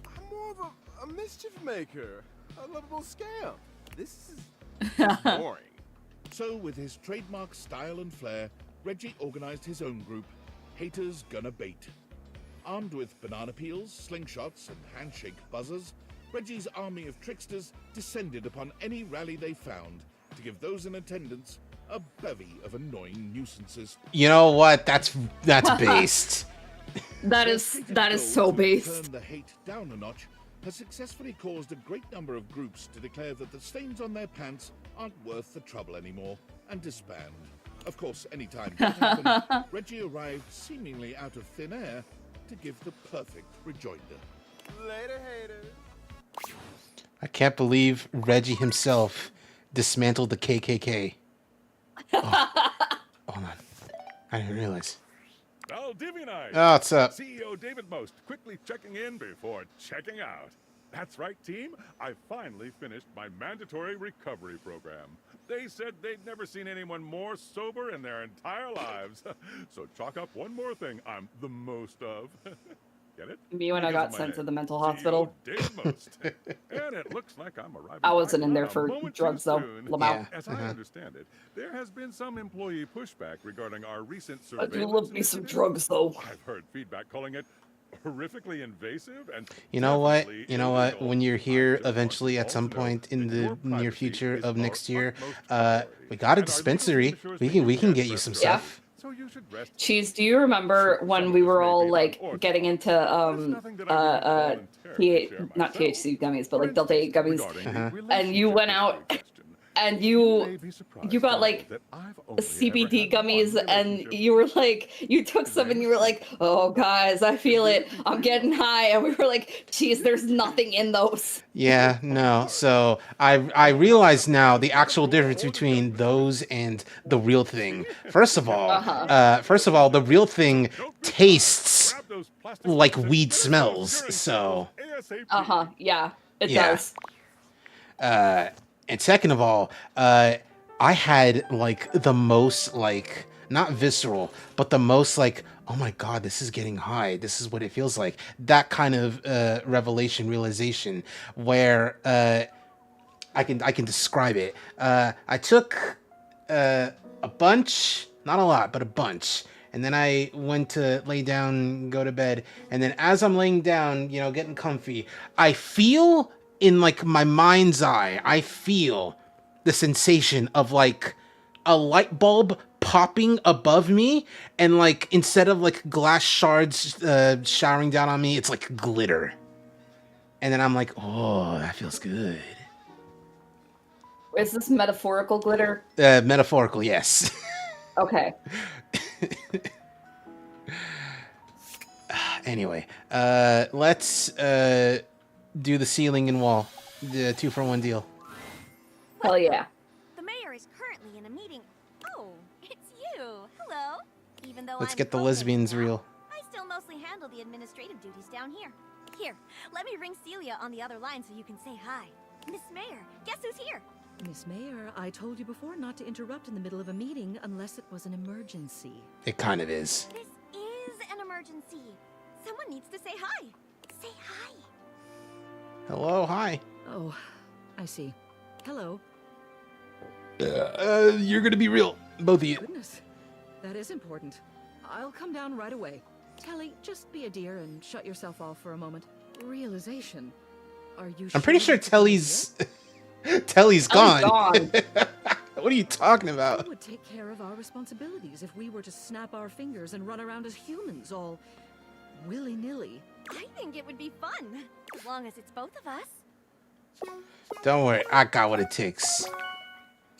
I'm more of a mischief maker, a lovable scamp. This is boring. So, with his trademark style and flair, Reggie organized his own group, Haters Gonna Bait. Armed with banana peels, slingshots, and handshake buzzers, Reggie's army of tricksters descended upon any rally they found to give those in attendance a bevy of annoying nuisances. You know what? That's based. That Their is stated that is goal so to based. turn the hate down a notch has successfully caused a great number of groups to declare that the stains on their pants aren't worth the trouble anymore and disband. Of course, anytime that happened, Reggie arrived seemingly out of thin air to give the perfect rejoinder. Later, haters. I can't believe Reggie himself dismantled the KKK. Oh, hold on. I didn't realize. Valdivianite! Oh, what's up? CEO David Most quickly checking in before checking out. That's right, team. I finally finished my mandatory recovery program. They said they'd never seen anyone more sober in their entire lives. So chalk up one more thing I'm the most of. Get it? Me when I Because got of my sent to name, the mental CEO hospital. David Most. And it looks like I'm arriving I wasn't back in there not a for moment drugs too though. soon. Lamau. As I understand it, there has been some employee pushback regarding our recent I surveillance do love me some initiative. drugs though. I've heard feedback calling it horrifically invasive and You know what? definitely You know what? illegal. When you're I here just want eventually you at all some to know point in that your the near privacy future is of our next year, utmost we priority, got a and our legal team dispensary. assures We me can you get can't you rest some assured. stuff. So you should rest Cheese, do you remember when we were all like getting into not THC gummies, but like Delta 8 gummies, and you went out and you got like CBD gummies, and you were like, you took some and you were like, oh guys, I feel it, I'm getting high, and we were like, geez, there's nothing in those. Yeah, no. So I realize now the actual difference between those and the real thing. First of all, the real thing tastes like weed smells. So Yeah, it Yeah. does. And second of all, I had like the most like not visceral, but the most like, oh my god, this is getting high. This is what it feels like. That kind of realization where I can describe it. I took a bunch, not a lot, but a bunch. And then I went to lay down, go to bed. And then as I'm laying down, you know, getting comfy, I feel in like my mind's eye, I feel the sensation of like a light bulb popping above me. And like instead of like glass shards showering down on me, it's like glitter. And then I'm like, oh, that feels good. Is this metaphorical glitter? Metaphorical, yes. Okay. Anyway, let's do the ceiling and wall. The 2-for-1 deal. Hell yeah. The mayor is currently in a meeting. Oh, it's you. Hello. Even though Let's I'm get the pro-mayor lesbians now, real. I still mostly handle the administrative duties down here. Here, let me ring Celia on the other line so you can say hi. Miss Mayor, guess who's here? Miss Mayor, I told you before not to interrupt in the middle of a meeting unless it was an emergency. It kind of is. This is an emergency. Someone needs to say hi. Say hi. Hello, hi. Oh, I see. Hello. You're gonna be real, both of you. Goodness, that is important. I'll come down right away. Telly, just be a dear and shut yourself off for a moment. Realization. Are you I'm pretty sure Telly's Telly's gone. What are you talking about? We would take care of our responsibilities if we were to snap our fingers and run around as humans, all willy-nilly. I think it would be fun, as long as it's both of us. Don't worry, I got what it takes.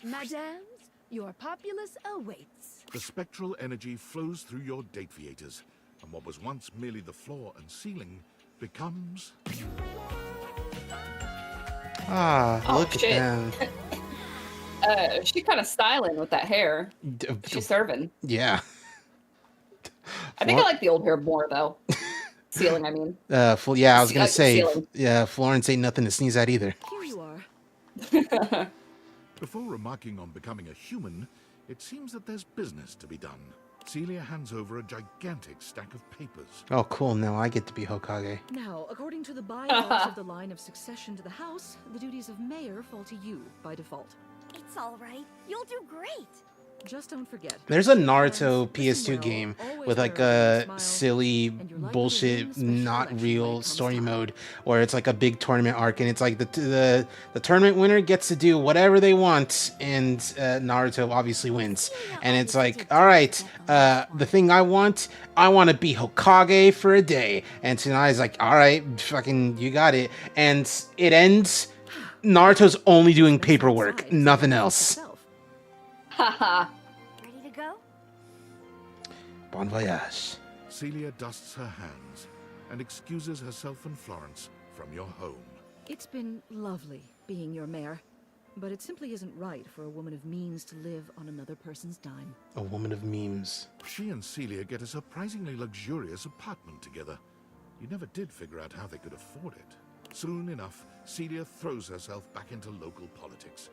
Madams, your populace awaits. The spectral energy flows through your dateviators, and what was once merely the floor and ceiling becomes... Ah, Oh, look shit. at them. She kind of styling with that hair. She's serving. Yeah. I think I like the old hair more though. Ceiling, I mean. Yeah, I was gonna say, ceiling. yeah, Florence ain't nothing to sneeze at either. Here you are. Before remarking on becoming a human, it seems that there's business to be done. Celia hands over a gigantic stack of papers. Oh, cool. Now I get to be Hokage. Now, according to the bylaws of the line of succession to the house, the duties of mayor fall to you by default. It's all right. You'll do great. Just don't forget. There's a Naruto PS2 well, game always with like wear a a smile, silly and your likely to win bullshit, special not election when real it comes story time. mode where it's like a big tournament arc, and it's like the tournament winner gets to do whatever they want, and Naruto obviously wins. And it's like, all right, the thing I want to be Hokage for a day. And Tsunai's like, all right, fucking, you got it. And it ends. Naruto's only doing paperwork, nothing else. Haha. Ready to go? Bon voyage. Celia dusts her hands and excuses herself and Florence from your home. It's been lovely being your mayor, but it simply isn't right for a woman of means to live on another person's dime. A woman of memes. She and Celia get a surprisingly luxurious apartment together. You never did figure out how they could afford it. Soon enough, Celia throws herself back into local politics.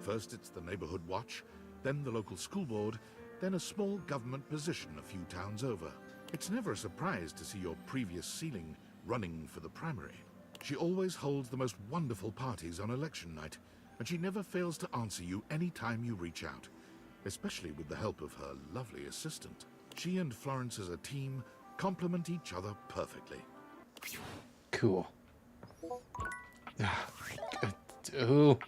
First it's the neighborhood watch, then the local school board, then a small government position a few towns over. It's never a surprise to see your previous ceiling running for the primary. She always holds the most wonderful parties on election night, and she never fails to answer you any time you reach out, especially with the help of her lovely assistant. She and Florence as a team complement each other perfectly. Cool. Ooh.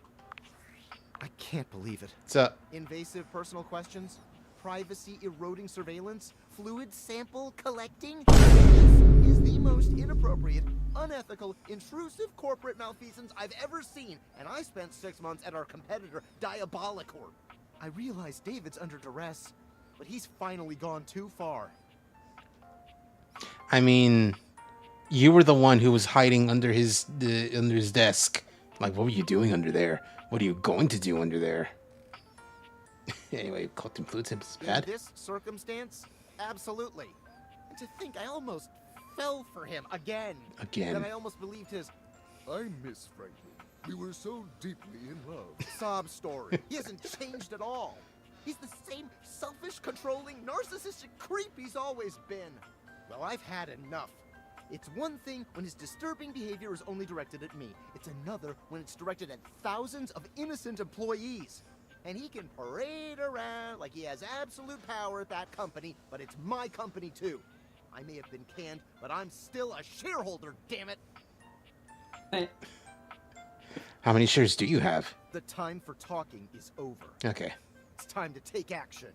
I can't believe it. What's up? Invasive personal questions, privacy eroding surveillance, fluid sample collecting. This is the most inappropriate, unethical, intrusive corporate malfeasance I've ever seen, and I spent 6 months at our competitor, Diabolicor. I realize David's under duress, but he's finally gone too far. I mean, you were the one who was hiding under his desk. Like, what were you doing under there? What are you going to do under there? Anyway, collecting fluid samples is bad. In this circumstance, absolutely. And to think I almost fell for him again. Again. That I almost believed his I miss Franklin. We were so deeply in love. sob story. He hasn't changed at all. He's the same selfish, controlling, narcissistic creep he's always been. Well, I've had enough. It's one thing when his disturbing behavior is only directed at me. It's another when it's directed at thousands of innocent employees. And he can parade around like he has absolute power at that company, but it's my company too. I may have been canned, but I'm still a shareholder, damn it. How many shares do you have? The time for talking is over. Okay. It's time to take action.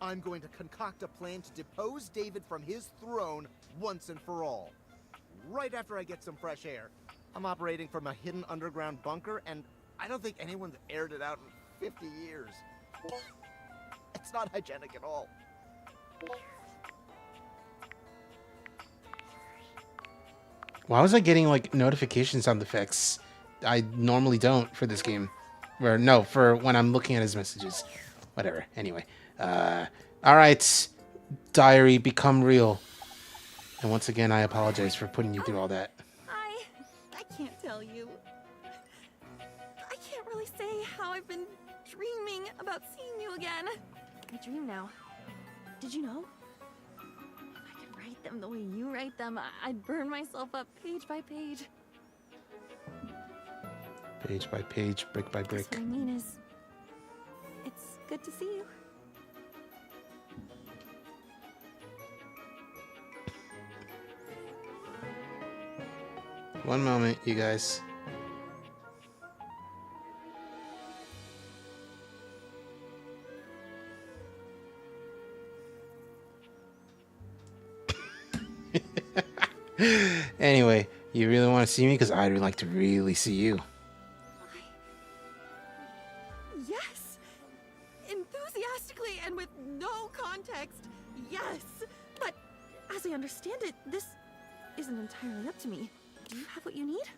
I'm going to concoct a plan to depose David from his throne once and for all. Right after I get some fresh air. I'm operating from a hidden underground bunker, and I don't think anyone's aired it out in 50 years. It's not hygienic at all. Why was I getting like notification sound effects? I normally don't for this game. Or no, for when I'm looking at his messages. Whatever. Anyway. Alright. Diary, become real. And once again, I apologize for putting you through all that. I can't tell you. I can't really say how I've been dreaming about seeing you again. I dream now. Did you know? If I could write them the way you write them, I'd burn myself up page by page. Page by page, brick by brick. What I mean is, it's good to see you. One moment, you guys. Anyway, you really want to see me? Because I'd like to really see you. Yes! Enthusiastically and with no context, yes! But as I understand it, this isn't entirely up to me. Do you have what you need?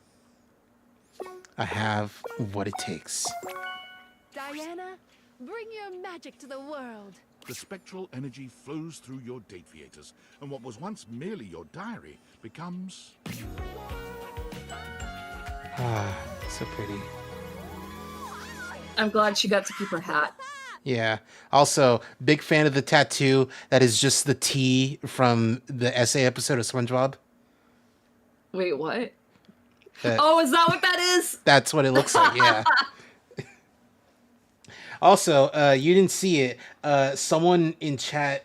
I have what it takes. Diana, bring your magic to the world. The spectral energy flows through your date theaters, and what was once merely your diary becomes... Ah, so pretty. I'm glad she got to keep her hat. Yeah. Also, big fan of the tattoo that is just the T from the essay episode of SpongeBob. Wait, what? Oh, is that what that is? That's what it looks like, yeah. Also, you didn't see it. Someone in chat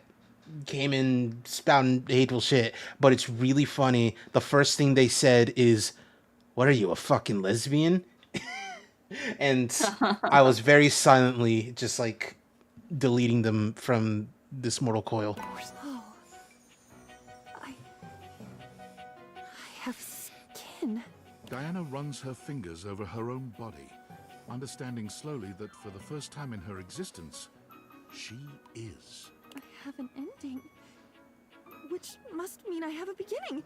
came in spouting hateful shit, but it's really funny. The first thing they said is, "What are you, a fucking lesbian?" And I was very silently just like deleting them from this mortal coil. Oh, I have skin. Diana runs her fingers over her own body, understanding slowly that for the first time in her existence, she is. I have an ending, which must mean I have a beginning.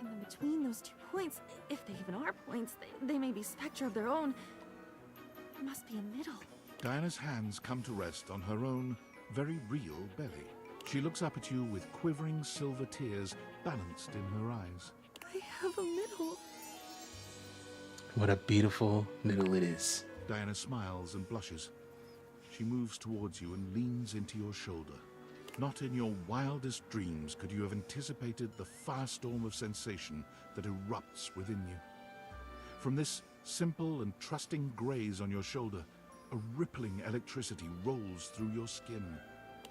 And then between those 2 points, if they even are points, they may be spectra of their own. There must be a middle. Diana's hands come to rest on her own, very real belly. She looks up at you with quivering silver tears balanced in her eyes. I have a middle. What a beautiful middle it is. Diana smiles and blushes. She moves towards you and leans into your shoulder. Not in your wildest dreams could you have anticipated the firestorm of sensation that erupts within you. From this simple and trusting graze on your shoulder, a rippling electricity rolls through your skin.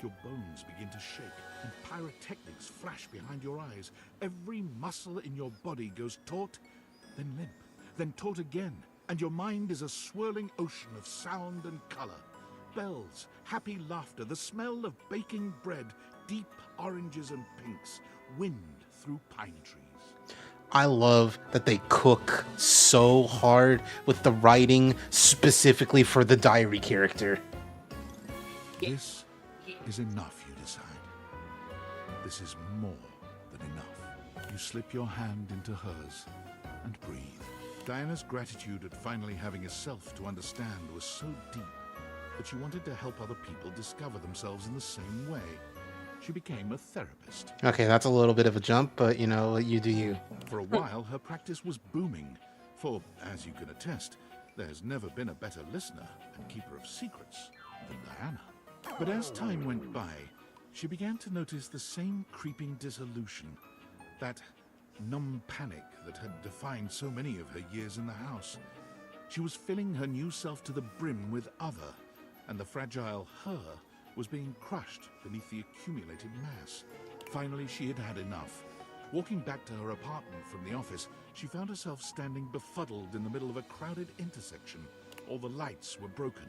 Your bones begin to shake, and pyrotechnics flash behind your eyes. Every muscle in your body goes taut, then limp, then taut again, and your mind is a swirling ocean of sound and color. Bells, happy laughter, the smell of baking bread, deep oranges and pinks, wind through pine trees. I love that they cook so hard with the writing specifically for the diary character. This is enough, you decide. This is more than enough. You slip your hand into hers and breathe. Diana's gratitude at finally having a self to understand was so deep that she wanted to help other people discover themselves in the same way. She became a therapist. Okay, that's a little bit of a jump, but you know, you do you. For a while, her practice was booming, for, as you can attest, there's never been a better listener and keeper of secrets than Diana. But as time went by, she began to notice the same creeping dissolution, that numb panic that had defined so many of her years in the house. She was filling her new self to the brim with other, and the fragile her was being crushed beneath the accumulated mass. Finally, she had had enough. Walking back to her apartment from the office, she found herself standing befuddled in the middle of a crowded intersection. All the lights were broken.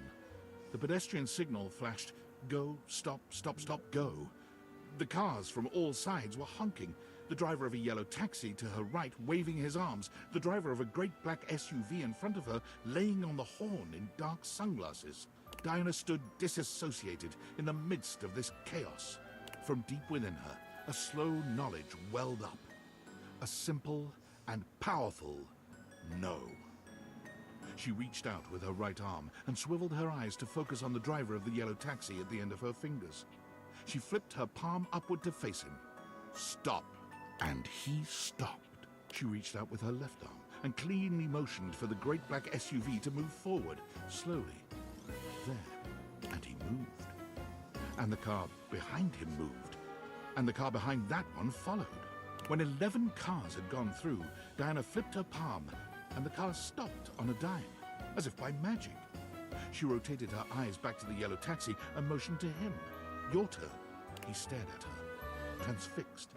The pedestrian signal flashed, go, stop, stop, stop, go. The cars from all sides were honking. The driver of a yellow taxi to her right waving his arms. The driver of a great black SUV in front of her laying on the horn in dark sunglasses. Diana stood disassociated in the midst of this chaos. From deep within her, a slow knowledge welled up. A simple and powerful no. She reached out with her right arm and swiveled her eyes to focus on the driver of the yellow taxi at the end of her fingers. She flipped her palm upward to face him. Stop. And he stopped. She reached out with her left arm and cleanly motioned for the great black SUV to move forward, slowly. There. And he moved. And the car behind him moved. And the car behind that one followed. When 11 cars had gone through, Diana flipped her palm, and the car stopped on a dime, as if by magic. She rotated her eyes back to the yellow taxi and motioned to him. Your turn. He stared at her, transfixed.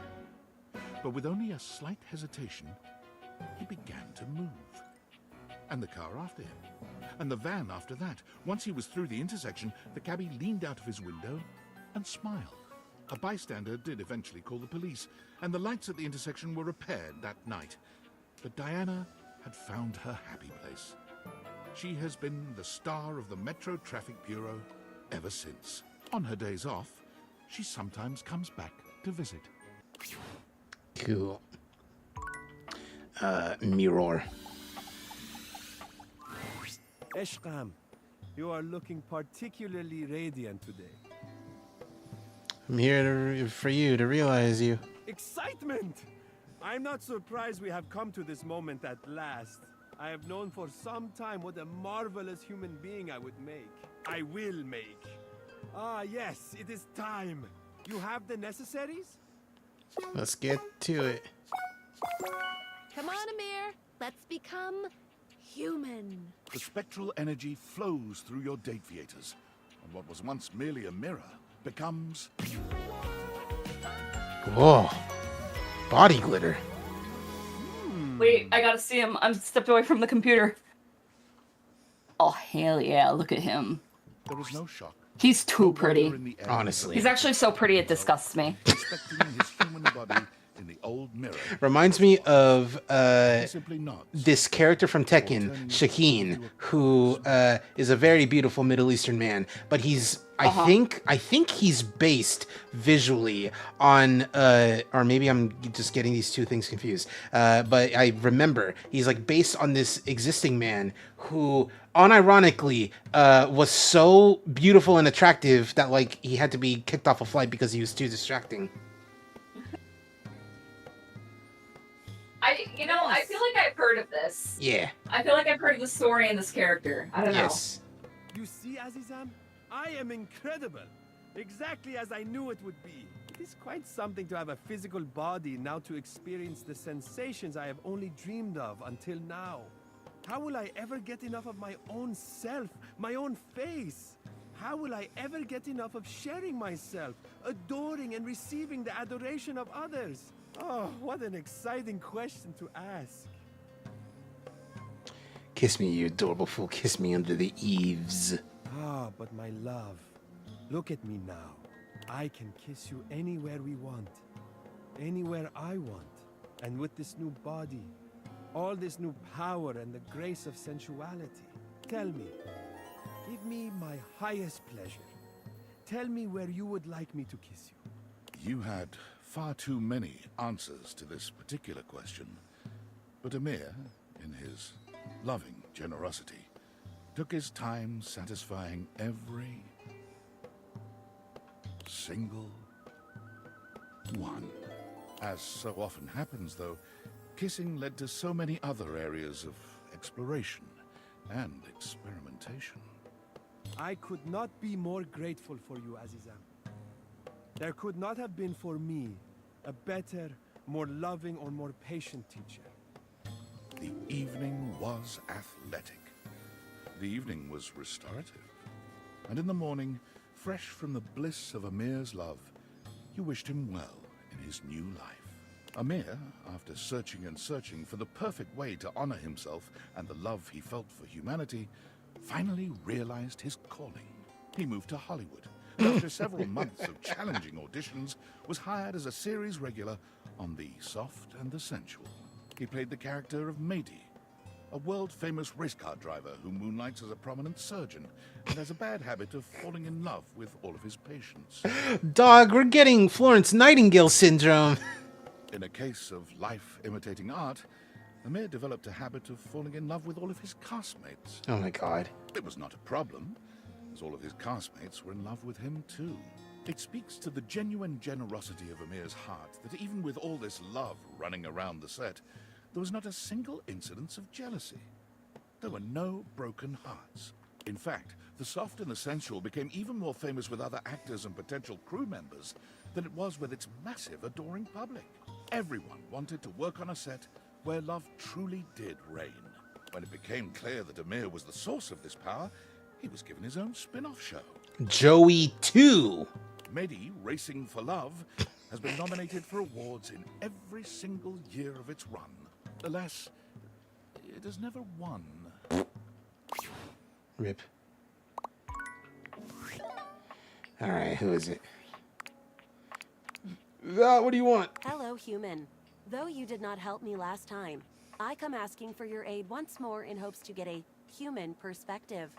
But with only a slight hesitation, he began to move. And the car after him. And the van after that. Once he was through the intersection, the cabbie leaned out of his window and smiled. A bystander did eventually call the police, and the lights at the intersection were repaired that night. But Diana had found her happy place. She has been the star of the Metro Traffic Bureau ever since. On her days off, she sometimes comes back to visit. Cool. Mirror. Eshram, you are looking particularly radiant today. I'm here for you to realize you. Excitement! I'm not surprised we have come to this moment at last. I have known for some time what a marvelous human being I would make. I will make. Ah, yes, it is time. You have the necessaries? Let's get to it. Come on, Amir. Let's become human. The spectral energy flows through your deviators, and what was once merely a mirror becomes... Whoa. Body glitter. Wait, I gotta see him. I'm stepped away from the computer. Oh, hell yeah, look at him. There is no shock. He's too pretty. Honestly. He's actually so pretty it disgusts me. Inspecting his human body in the old mirror. Reminds me of Simply not. this character from Tekken, Shakeen, who is a very beautiful Middle Eastern man, but he's I think he's based visually on or maybe I'm just getting these two things confused. But I remember he's like based on this existing man who unironically was so beautiful and attractive that like he had to be kicked off a flight because he was too distracting. I feel like I've heard of this. Yeah. I feel like I've heard of the story and this character. I don't know. You see, Azizam? I am incredible. Exactly as I knew it would be. It is quite something to have a physical body now to experience the sensations I have only dreamed of until now. How will I ever get enough of my own self, my own face? How will I ever get enough of sharing myself, adoring and receiving the adoration of others? Oh, what an exciting question to ask. Kiss me, you adorable fool. Kiss me under the eaves. Ah, but my love, look at me now. I can kiss you anywhere we want, anywhere I want. And with this new body, all this new power and the grace of sensuality, tell me, give me my highest pleasure. Tell me where you would like me to kiss you. You had far too many answers to this particular question. But Amir, in his loving generosity, took his time satisfying every single one. As so often happens, though, kissing led to so many other areas of exploration and experimentation. I could not be more grateful for you, Azizam. There could not have been for me a better, more loving or more patient teacher. The evening was athletic. The evening was restorative. And in the morning, fresh from the bliss of Amir's love, you wished him well in his new life. Amir, after searching and searching for the perfect way to honor himself and the love he felt for humanity, finally realized his calling. He moved to Hollywood, and after several months of challenging auditions, was hired as a series regular on The Soft and the Sensual. He played the character of Mady, a world-famous race car driver who moonlights as a prominent surgeon and has a bad habit of falling in love with all of his patients. Dog, we're getting Florence Nightingale syndrome. In a case of life imitating art, Amir developed a habit of falling in love with all of his castmates. Oh my god. It was not a problem, as all of his castmates were in love with him too. It speaks to the genuine generosity of Amir's heart that even with all this love running around the set, there was not a single incidence of jealousy. There were no broken hearts. In fact, The Soft and the Sensual became even more famous with other actors and potential crew members than it was with its massive, adoring public. Everyone wanted to work on a set where love truly did reign. When it became clear that Amir was the source of this power, he was given his own spin-off show. Joey 2. Mady, Racing for Love, has been nominated for awards in every single year of its run. Alas, it has never won. Rip. Alright, who is it? What do you want? Hello, human. Though you did not help me last time, I come asking for your aid once more in hopes to get a human perspective.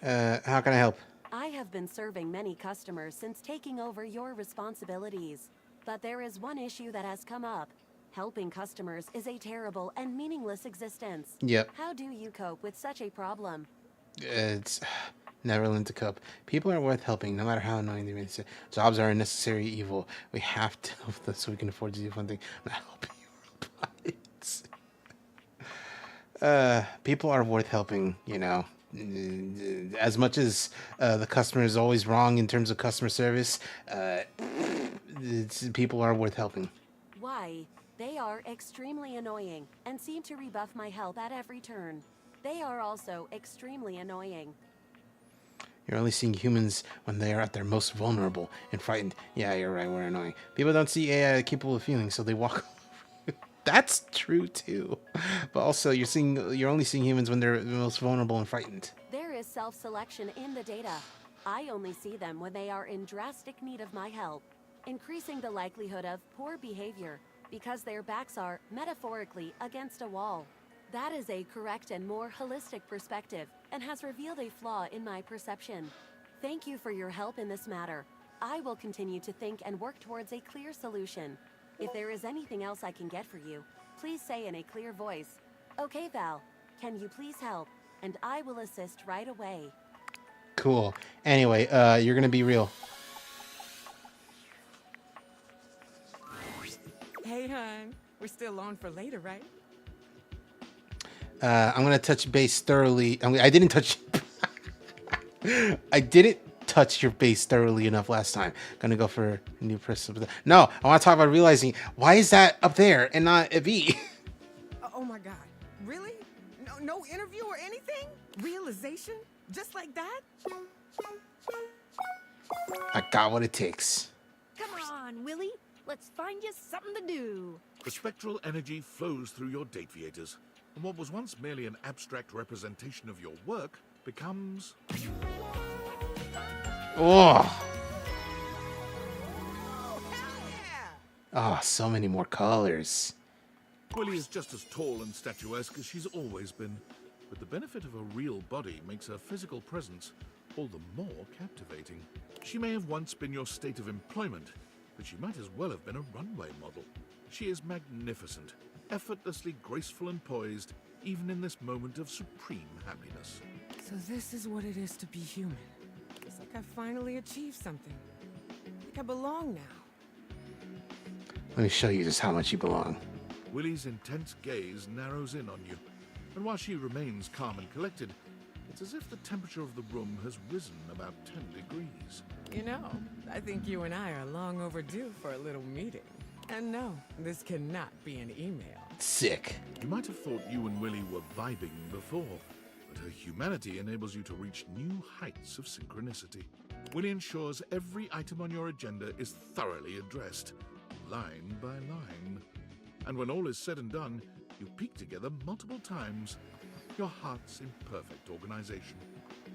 How can I help? I have been serving many customers since taking over your responsibilities. But there is one issue that has come up. Helping customers is a terrible and meaningless existence. Yep. How do you cope with such a problem? It's never learn to cope. People are worth helping, no matter how annoying they may be. Jobs are a necessary evil. We have to help them so we can afford to do fun things. I'm not helping you. People are worth helping, you know. As much as the customer is always wrong in terms of customer service, people are worth helping. Why? They are extremely annoying and seem to rebuff my help at every turn. They are also extremely annoying. You're only seeing humans when they are at their most vulnerable and frightened. Yeah, you're right, we're annoying. People don't see AI capable of feeling, so they walk over. That's true too. But also you're only seeing humans when they're the most vulnerable and frightened. There is self-selection in the data. I only see them when they are in drastic need of my help, increasing the likelihood of poor behavior because their backs are, metaphorically, against a wall. That is a correct and more holistic perspective and has revealed a flaw in my perception. Thank you for your help in this matter. I will continue to think and work towards a clear solution. If there is anything else I can get for you, please say in a clear voice, "Okay, Val, can you please help?" And I will assist right away. Cool. Anyway, you're gonna be real. Hey, hon. We're still on for later, right? I'm gonna touch base thoroughly. I didn't touch. I didn't touch your base thoroughly enough last time. Gonna go for a new person. No, I want to talk about realizing why is that up there and not a V. Oh my God. Really? No interview or anything? Realization? Just like that? I got what it takes. Come on, Willie. Let's find you something to do. The spectral energy flows through your dateviators, and what was once merely an abstract representation of your work becomes... Oh. Oh, so many more colors. Willie is just as tall and statuesque as she's always been, but the benefit of a real body makes her physical presence all the more captivating. She may have once been your state of employment, but she might as well have been a runway model. She is magnificent, effortlessly graceful and poised, even in this moment of supreme happiness. So this is what it is to be human. It's like I finally achieved something. Like I belong now. Let me show you just how much you belong. Willie's intense gaze narrows in on you, and while she remains calm and collected, it's as if the temperature of the room has risen about 10 degrees. You know, I think you and I are long overdue for a little meeting. And no, this cannot be an email. Sick. You might have thought you and Willie were vibing before, but her humanity enables you to reach new heights of synchronicity. Willie ensures every item on your agenda is thoroughly addressed, line by line. And when all is said and done, you peek together multiple times, your hearts in perfect organization.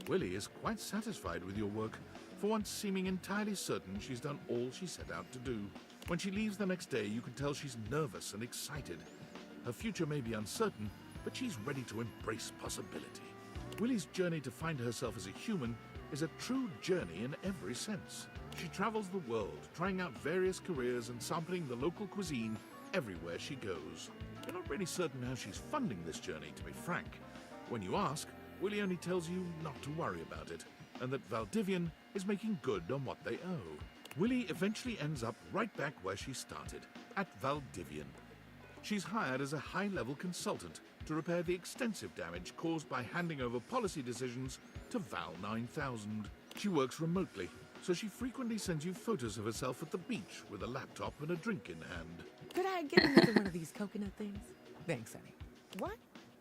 Willie is quite satisfied with your work, for once seeming entirely certain she's done all she set out to do. When she leaves the next day, you can tell she's nervous and excited. Her future may be uncertain, but she's ready to embrace possibility. Willie's journey to find herself as a human is a true journey in every sense. She travels the world, trying out various careers and sampling the local cuisine everywhere she goes. You're not really certain how she's funding this journey, to be frank. When you ask, Willie only tells you not to worry about it, and that Valdivian is making good on what they owe. Willie eventually ends up right back where she started, at Valdivian. She's hired as a high-level consultant to repair the extensive damage caused by handing over policy decisions to Val 9000. She works remotely, so she frequently sends you photos of herself at the beach with a laptop and a drink in hand. Could I get another one of these coconut things? Thanks, honey. What?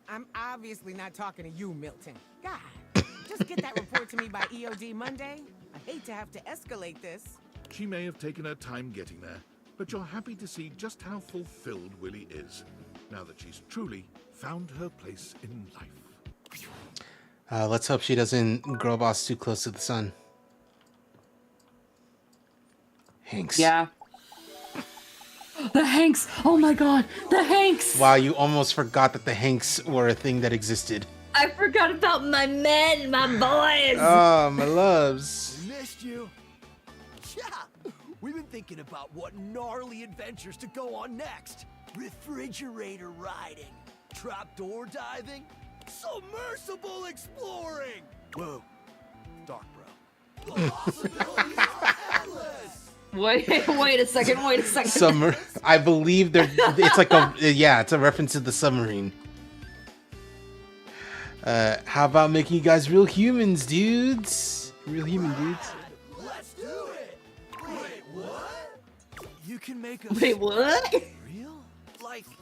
I'm obviously not talking to you, Milton. God, just get that report to me by EOD Monday. I hate to have to escalate this. She may have taken her time getting there, but you're happy to see just how fulfilled Willie is, now that she's truly found her place in life. Let's hope she doesn't grow boss too close to the sun. Hanks. Yeah. The Hanks! Oh my god, the Hanks! Wow, you almost forgot that the Hanks were a thing that existed. I forgot about my men, my boys! Oh, my loves. Missed you. Yeah, we've been thinking about what gnarly adventures to go on next. Refrigerator riding, trapdoor diving, submersible exploring. Whoa, dark, bro. The possibilities are endless. Wait a second. I believe it's like it's a reference to the submarine. How about making you guys real humans, dudes? Real human dudes. Let's do it. Wait, what? You can make us Wait, what? real? Like,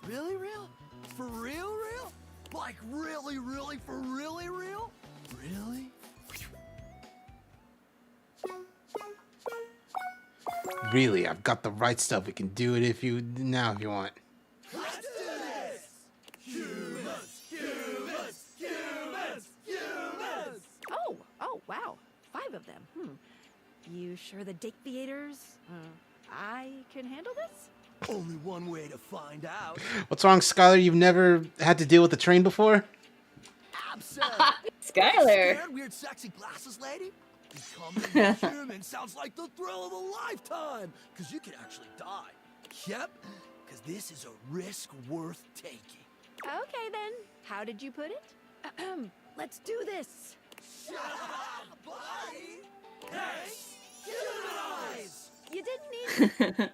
really real? For real real? Like really really for really real? Really? Really, I've got the right stuff. We can do it if you want. Let's do this! Humans! Humans! Humans! Humans! Oh, wow. 5 of them. You sure the Dick Theaters, I can handle this? Only one way to find out. What's wrong, Skylar? You've never had to deal with the train before? Absent! Skylar. Scared, weird, sexy glasses lady? Becoming a human sounds like the thrill of a lifetime, because you can actually die. Yep, because this is a risk worth taking. Okay, then. How did you put it? Let's do this. Shut up, buddy! Hey, human eyes! You didn't need...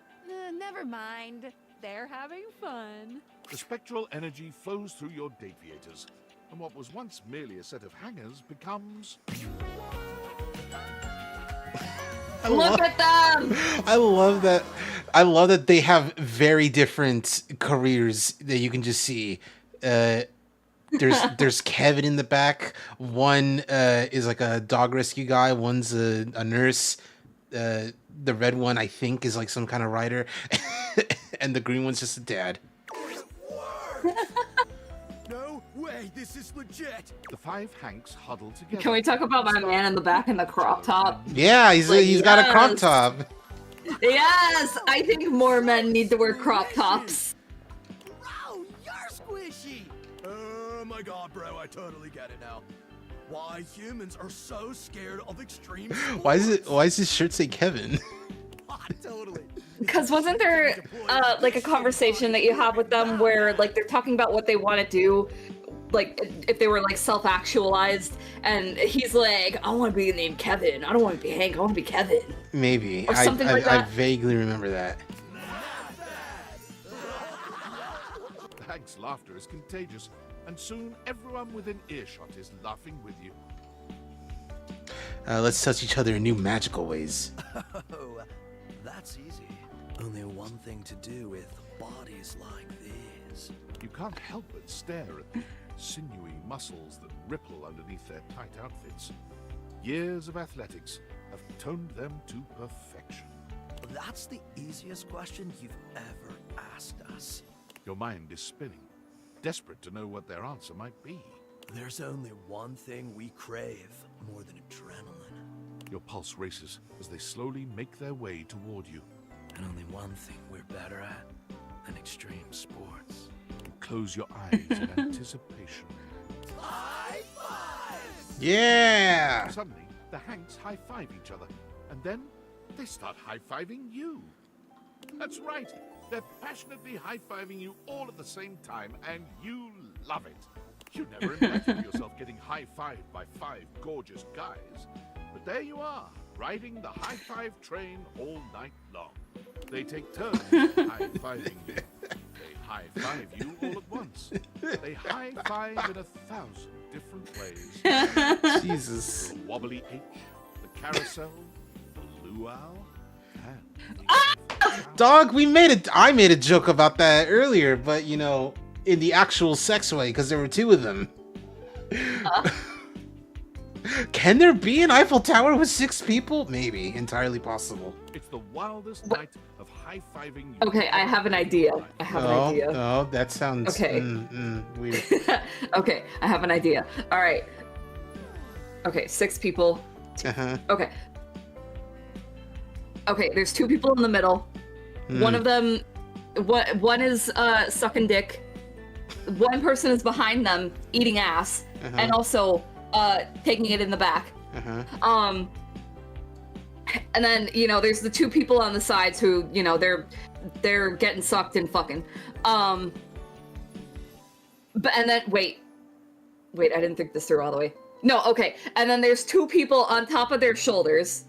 never mind. They're having fun. The spectral energy flows through your deviators, and what was once merely a set of hangers becomes... Look at them! I love that. I love that they have very different careers that you can just see. There's Kevin in the back. One is like a dog rescue guy. One's a nurse. The red one, I think, is like some kind of writer, and the green one's just a dad. No way, this is legit. The 5 Hanks huddle together. Can we talk about my man in the back in the crop top? Yeah, he's got a crop top. Yes, I think more men need to wear crop tops. Bro, you're squishy. Oh my god, bro, I totally get it now. Why humans are so scared of extreme sports. Why does his shirt say Kevin? Totally. Because wasn't there like a conversation that you have with them where like they're talking about what they want to do, like if they were like self-actualized, and he's like, I want to be named Kevin. I don't want to be Hank. I want to be Kevin. Maybe. Or something like that. I vaguely remember that. Hank's laughter is contagious, and soon everyone within earshot is laughing with you. Let's touch each other in new magical ways. Oh, that's easy. Only one thing to do with bodies like these. You can't help but stare at the sinewy muscles that ripple underneath their tight outfits. Years of athletics have toned them to perfection. That's the easiest question you've ever asked us. Your mind is spinning, desperate to know what their answer might be. There's only one thing we crave more than adrenaline. Your pulse races as they slowly make their way toward you. And only one thing we're better at than extreme sports. You close your eyes in anticipation. High five! Yeah! Suddenly, the Hanks high-five each other, and then they start high-fiving you. That's right. They're passionately high-fiving you all at the same time, and you love it. You never imagined yourself getting high-fived by 5 gorgeous guys. But there you are, riding the high-five train all night long. They take turns high-fiving you. They high-five you all at once. They high-five in 1,000 different ways. Jesus. The wobbly H, the carousel, the luau, and Dog, I made a joke about that earlier, but you know, in the actual sex way, because there were 2 of them. Can there be an Eiffel Tower with 6 people? Maybe. Entirely possible. It's the wildest night of high-fiving you. Okay, I have an idea. Oh, that sounds okay. Weird. Okay, I have an idea. All right. Okay, 6 people. Okay. Okay, there's 2 people in the middle. One of them, one is sucking dick. One person is behind them eating ass, and also taking it in the back. And then there's the 2 people on the sides who they're getting sucked and fucking. But and then wait, I didn't think this through all the way. No, okay. And then there's 2 people on top of their shoulders.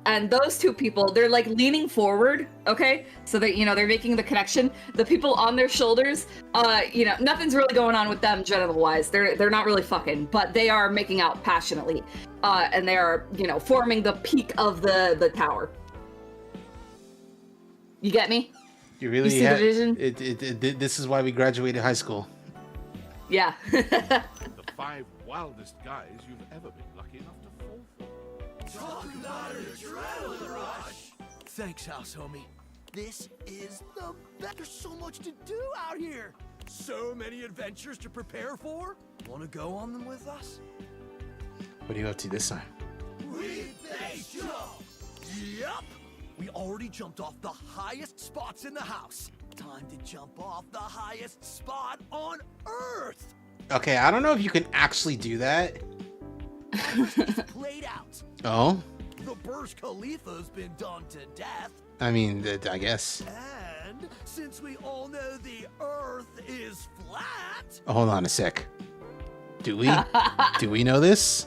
And those 2 people, they're like leaning forward, okay? So that, they're making the connection. The people on their shoulders, nothing's really going on with them genital-wise. They're not really fucking, but they are making out passionately. And they are, forming the peak of the tower. You get me? You really see the vision? This is why we graduated high school. Yeah. The 5 wildest guys you've ever been lucky enough to fall for. Talk about an adrenaline rush! Thanks, house homie. This is the best. There's so much to do out here. So many adventures to prepare for. Want to go on them with us? What are you up to this time? We base jump! Yep! We already jumped off the highest spots in the house. Time to jump off the highest spot on Earth! Okay, I don't know if you can actually do that. It's played out. Oh? The Burj Khalifa's been done to death. I mean, I guess. And since we all know the Earth is flat, Oh, hold on a sec. Do we? Do we know this?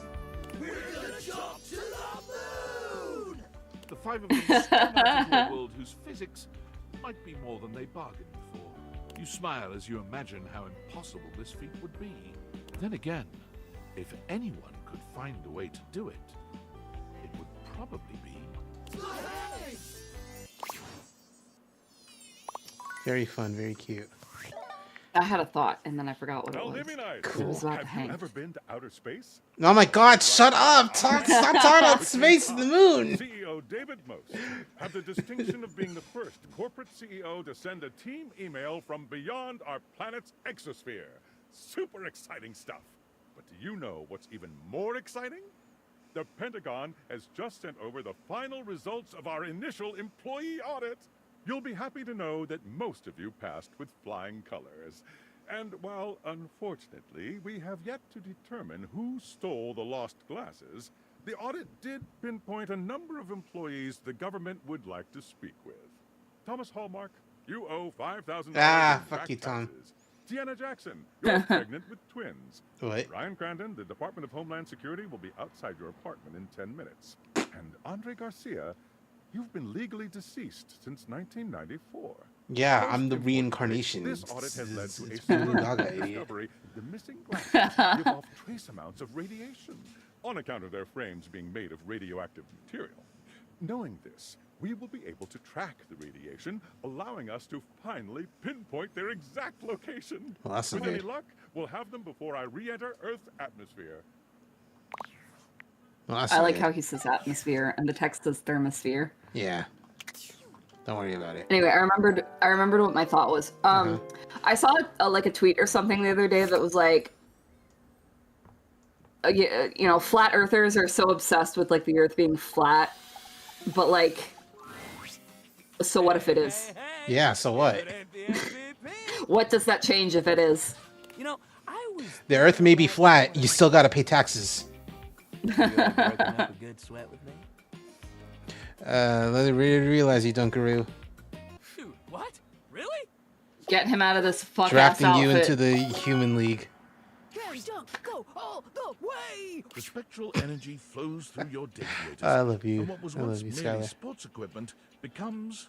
we're gonna jump to the moon! The 5 of them step out into a world whose physics might be more than they bargained for. You smile as you imagine how impossible this feat would be. Then again, if anyone could find a way to do it, it would probably be... Very fun, very cute. I had a thought and then I forgot what it Now, was. Living Eyes, It was about to have you hang. ever been to outer space? Oh my god, shut up! Stop talking about space and the moon! CEO David Most had the distinction of being the first corporate CEO to send a team email from beyond our planet's exosphere. Super exciting stuff. But do you know what's even more exciting? The Pentagon has just sent over the final results of our initial employee audit. You'll be happy to know that most of you passed with flying colors. And while, unfortunately, we have yet to determine who stole the lost glasses, the audit did pinpoint a number of employees the government would like to speak with. Thomas Hallmark, you owe $5,000 Ah, in fuck back you, Tom. taxes. Deanna Jackson, you're pregnant with twins. What? Ryan Crandon, the Department of Homeland Security will be outside your apartment in 10 minutes. And Andre Garcia, you've been legally deceased since 1994. Yeah, Most I'm the importantly, reincarnation. This audit has led to a It's Lady Gaga, startling idiot. discovery. The missing glasses give off trace amounts of radiation on account of their frames being made of radioactive material. Knowing this, we will be able to track the radiation, allowing us to finally pinpoint their exact location. Well, that's With not any good. luck, we'll have them before I re-enter Earth's atmosphere. Well, that's I not like good. how he says atmosphere and the text says thermosphere. Yeah. Don't worry about it. Anyway, I remembered what my thought was. I saw like a tweet or something the other day that was like, you know, flat earthers are so obsessed with like the Earth being flat, but like, so what if it is? Yeah, so what? What does that change if it is? You know, I was The Earth may be flat, you still gotta pay taxes. working up a good sweat with me. Let it realize you, Dunkaroo. Shoot, what? Really? Get him out of this fuck Drafting ass you outfit. into the Human League. Carry, don't go all the way! The spectral energy flows through your deviators. I love you. And what was I once love you, merely Skylar. sports equipment becomes...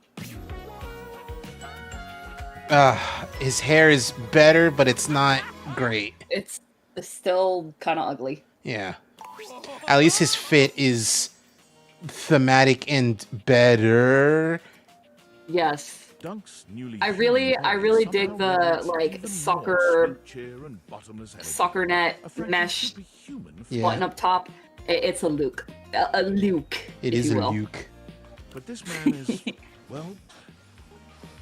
His hair is better, but it's not great. It's still kind of ugly. Yeah. At least his fit is thematic and better. Yes. Dunk's newly I really dig the like soccer net mesh Yeah. button up top. It's a Luke. A Luke. It if is you a will. Luke. But this man is, well,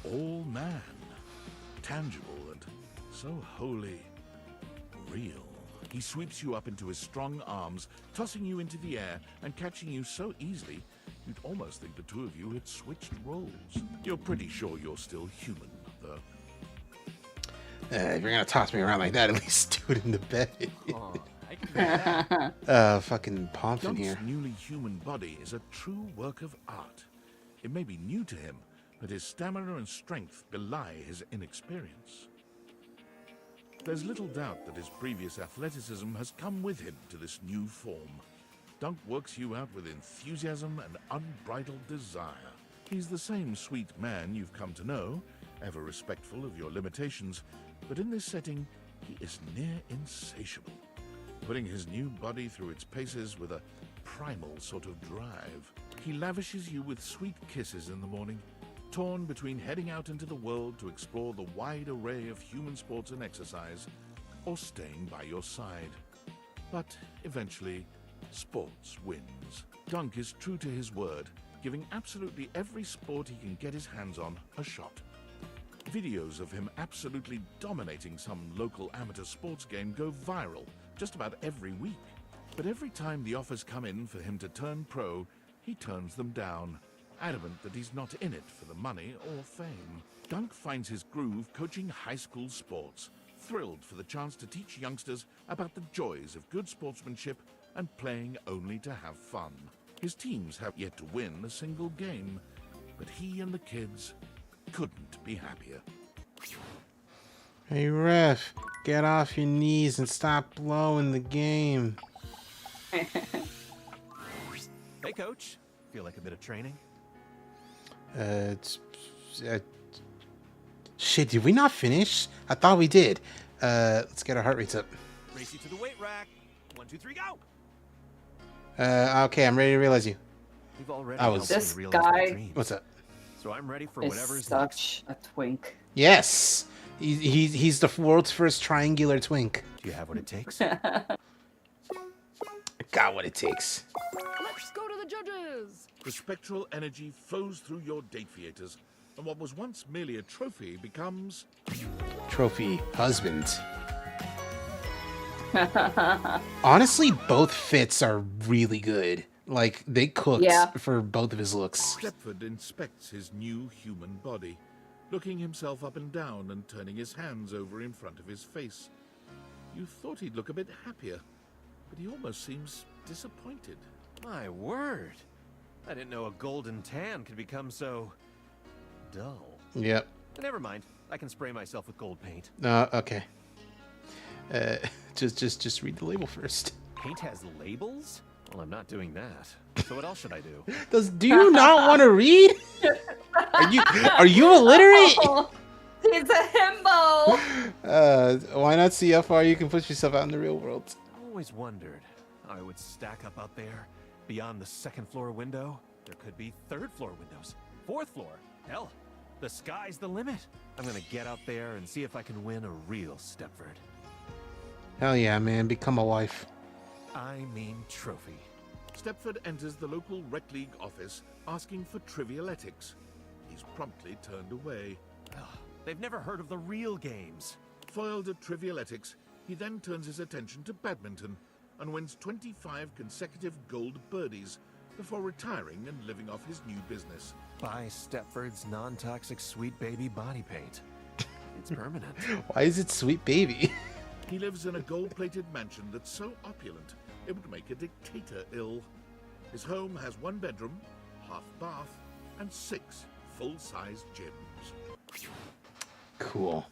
all man. Tangible and so wholly real. He sweeps you up into his strong arms, tossing you into the air and catching you so easily, you'd almost think the two of you had switched roles. You're pretty sure you're still human, though. If you're gonna toss me around like that, at least do it in the bed. I can do that. Fucking Pomp in Dunk's here. newly human body is a true work of art. It may be new to him, but his stamina and strength belie his inexperience. There's little doubt that his previous athleticism has come with him to this new form. Dunk works you out with enthusiasm and unbridled desire. He's the same sweet man you've come to know, ever respectful of your limitations, but in this setting, he is near insatiable, putting his new body through its paces with a primal sort of drive. He lavishes you with sweet kisses in the morning, torn between heading out into the world to explore the wide array of human sports and exercise, or staying by your side. But eventually, sports wins. Dunk is true to his word, giving absolutely every sport he can get his hands on a shot. Videos of him absolutely dominating some local amateur sports game go viral just about every week. But every time the offers come in for him to turn pro, he turns them down, adamant that he's not in it for the money or fame. Dunk finds his groove coaching high school sports, thrilled for the chance to teach youngsters about the joys of good sportsmanship and playing only to have fun. His teams have yet to win a single game, but he and the kids couldn't be happier. Hey, ref, get off your knees and stop blowing the game. Hey, coach. Feel like a bit of training? Shit, did we not finish? I thought we did. Let's get our heart rates up. Race you to the weight rack. 1, 2, 3, go! Okay, I'm ready to realize you. You've already I was. helped me realize my dreams. What's up? So I'm ready for Is whatever's next. such a twink. Yes, he's the world's first triangular twink. Do you have what it takes? Got what it takes. Let's go to the judges. The spectral energy flows through your date theaters, and what was once merely a trophy becomes... Trophy husband. Honestly, both fits are really good. Like, they cooked for both of his looks. Stepford inspects his new human body, looking himself up and down and turning his hands over in front of his face. You thought he'd look a bit happier, but he almost seems disappointed. My word. I didn't know a golden tan could become so... dull. Yep. Never mind. I can spray myself with gold paint. Okay. Just read the label first. Paint has labels? Well, I'm not doing that. So what else should I do? Do you not want to read? Are you illiterate? Oh, he's a himbo. Why not see how far you can push yourself out in the real world? I always wondered how I would stack up there, beyond the second floor window. There could be third floor windows, fourth floor. Hell, the sky's the limit. I'm gonna get up there and see if I can win a real Stepford. Hell yeah, man. Become a wife. I mean trophy. Stepford enters the local rec league office asking for trivialetics. He's promptly turned away. They've never heard of the real games. Foiled at trivialetics, he then turns his attention to badminton and wins 25 consecutive gold birdies before retiring and living off his new business. Buy Stepford's non-toxic Sweet Baby body paint. It's permanent. Why is it Sweet Baby? He lives in a gold-plated mansion that's so opulent it would make a dictator ill. His home has 1 bedroom, half bath, and 6 full-sized gyms. Cool.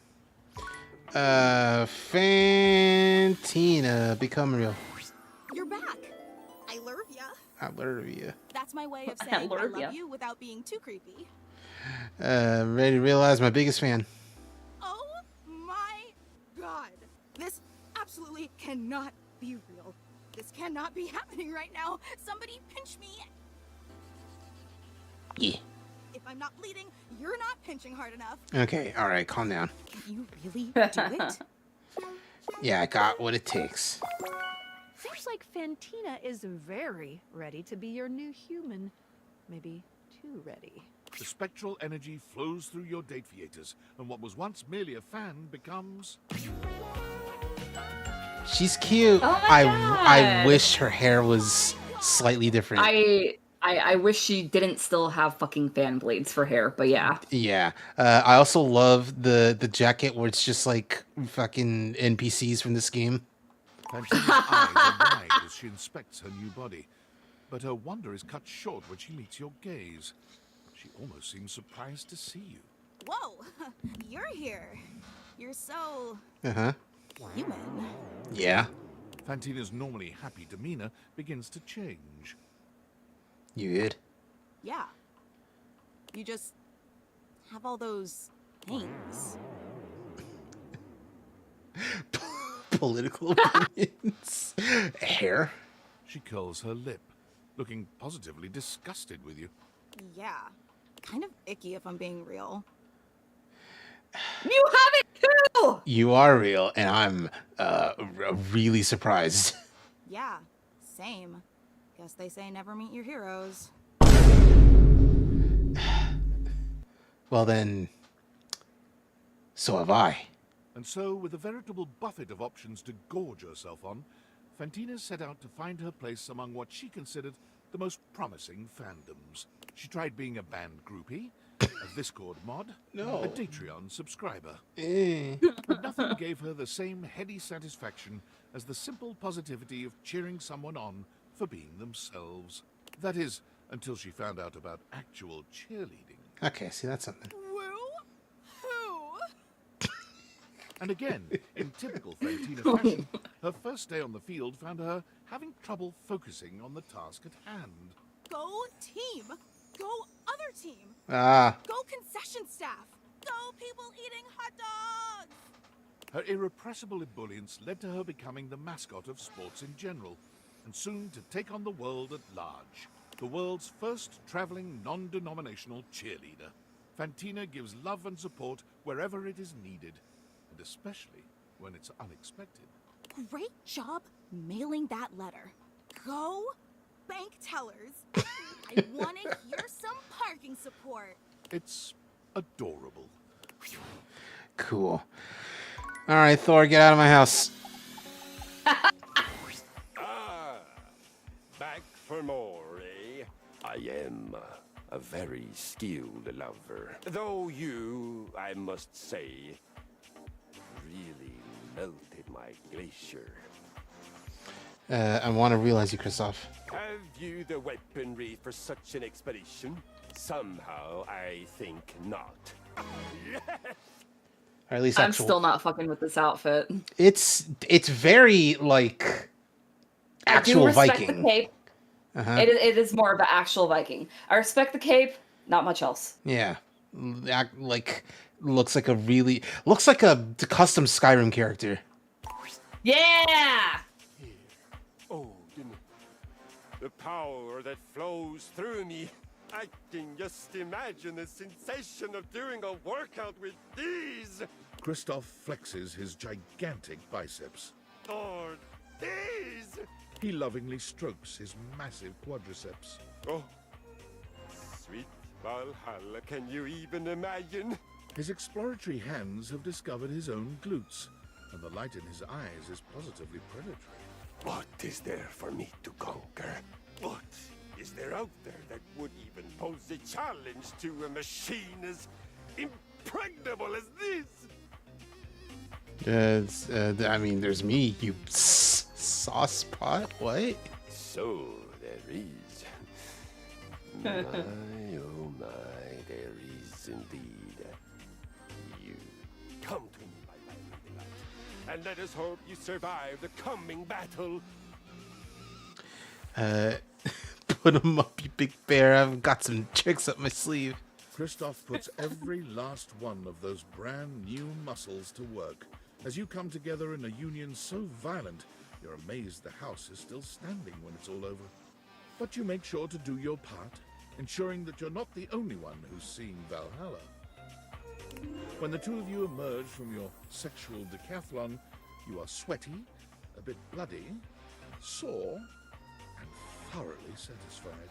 Fantina, become real. You're back. I love ya. I love you. That's my way of saying I love you without being too creepy. Ready to realize my biggest fan. Oh my god. This absolutely cannot be real. This cannot be happening right now. Somebody pinch me. Yeah. If I'm not bleeding, you're not pinching hard enough. Okay, alright, calm down. Can you really do it? Yeah, I got what it takes. Seems like Fantina is very ready to be your new human. Maybe too ready. The spectral energy flows through your date theaters, and what was once merely a fan becomes... She's cute. Oh my I God. wish her hair was slightly different. I wish she didn't still have fucking fan blades for hair, but yeah. Yeah. I also love the jacket where it's just like fucking NPCs from this game. Fantina's eyes are wide as she inspects her new body, but her wonder is cut short when she meets your gaze. She almost seems surprised to see you. Whoa, you're here. You're so Uh-huh. human. Yeah. Fantina's normally happy demeanor begins to change. You good? Yeah. You just have all those things. Political opinions. Hair. She curls her lip, looking positively disgusted with you. Yeah. kind of icky if I'm being real. You have it too! You are real, and I'm really surprised. Yeah, same. Guess they say never meet your heroes. Well then, so have I. And so, with a veritable buffet of options to gorge herself on, Fantina set out to find her place among what she considered the most promising fandoms. She tried being a band groupie, a Discord mod, No. a Patreon subscriber. Eh. But nothing gave her the same heady satisfaction as the simple positivity of cheering someone on for being themselves. That is, until she found out about actual cheerleading. Okay, see, that's something. And again, in typical Fantina fashion, her first day on the field found her having trouble focusing on the task at hand. Go team! Go other team! Ah. Go concession staff! Go people eating hot dogs! Her irrepressible ebullience led to her becoming the mascot of sports in general, and soon to take on the world at large. The world's first traveling non-denominational cheerleader. Fantina gives love and support wherever it is needed, and especially when it's unexpected. Great job mailing that letter. Go bank tellers. I want to hear some parking support. It's adorable. Cool. All right, Thor, get out of my house. Back for more, eh? I am a very skilled lover. Though you, I must say, really melted my glacier. I want to realize you, Kristoff. Have you the weaponry for such an expedition? Somehow, I think not. Yes! Or at least I'm actual. still not fucking with this outfit. It's very like actual I do respect Viking. the cape. Uh-huh. It is more of an actual Viking. I respect the cape, not much else. Yeah, like looks like a custom Skyrim character. Yeah. Oh, the power that flows through me. I can just imagine the sensation of doing a workout with these. Kristoff flexes his gigantic biceps. Or these. He lovingly strokes his massive quadriceps. Oh, sweet Valhalla, can you even imagine? His exploratory hands have discovered his own glutes, and the light in his eyes is positively predatory. What is there for me to conquer? What is there out there that would even pose a challenge to a machine as impregnable as this? I mean, there's me, you sauce pot. What? So there is. My, oh my, there is indeed. You come to me, my violent delight, and let us hope you survive the coming battle. Put him up, you big bear. I've got some tricks up my sleeve. Kristoff puts every last one of those brand new muscles to work. As you come together in a union so violent, you're amazed the house is still standing when it's all over. But you make sure to do your part, ensuring that you're not the only one who's seeing Valhalla. When the two of you emerge from your sexual decathlon, you are sweaty, a bit bloody, sore, and thoroughly satisfied.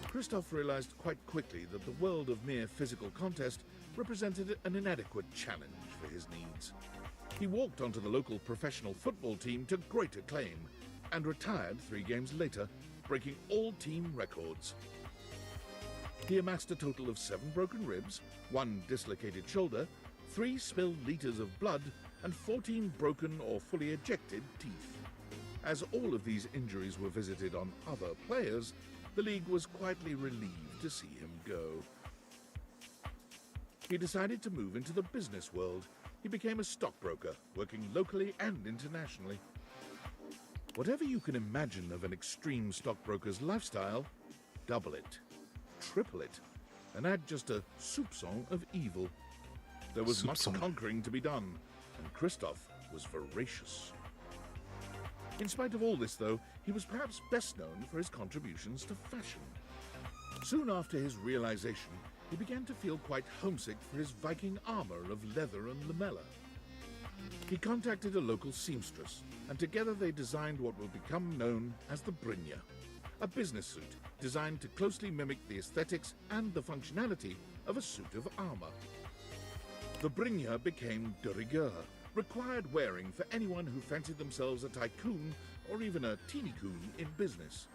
Kristoff realized quite quickly that the world of mere physical contest represented an inadequate challenge for his needs. He walked onto the local professional football team to great acclaim, and retired 3 games later, breaking all team records. He amassed a total of 7 broken ribs, 1 dislocated shoulder, 3 spilled liters of blood, and 14 broken or fully ejected teeth. As all of these injuries were visited on other players, the league was quietly relieved to see him go. He decided to move into the business world. He became a stockbroker, working locally and internationally. Whatever you can imagine of an extreme stockbroker's lifestyle, double it, triple it, and add just a soupçon of evil. There was much conquering to be done, and Kristoff was voracious. In spite of all this, though, he was perhaps best known for his contributions to fashion. Soon after his realization, he began to feel quite homesick for his Viking armor of leather and lamella. He contacted a local seamstress, and together they designed what will become known as the Brynja, a business suit designed to closely mimic the aesthetics and the functionality of a suit of armor. The Brynja became de rigueur, required wearing for anyone who fancied themselves a tycoon or even a teeny-coon in business.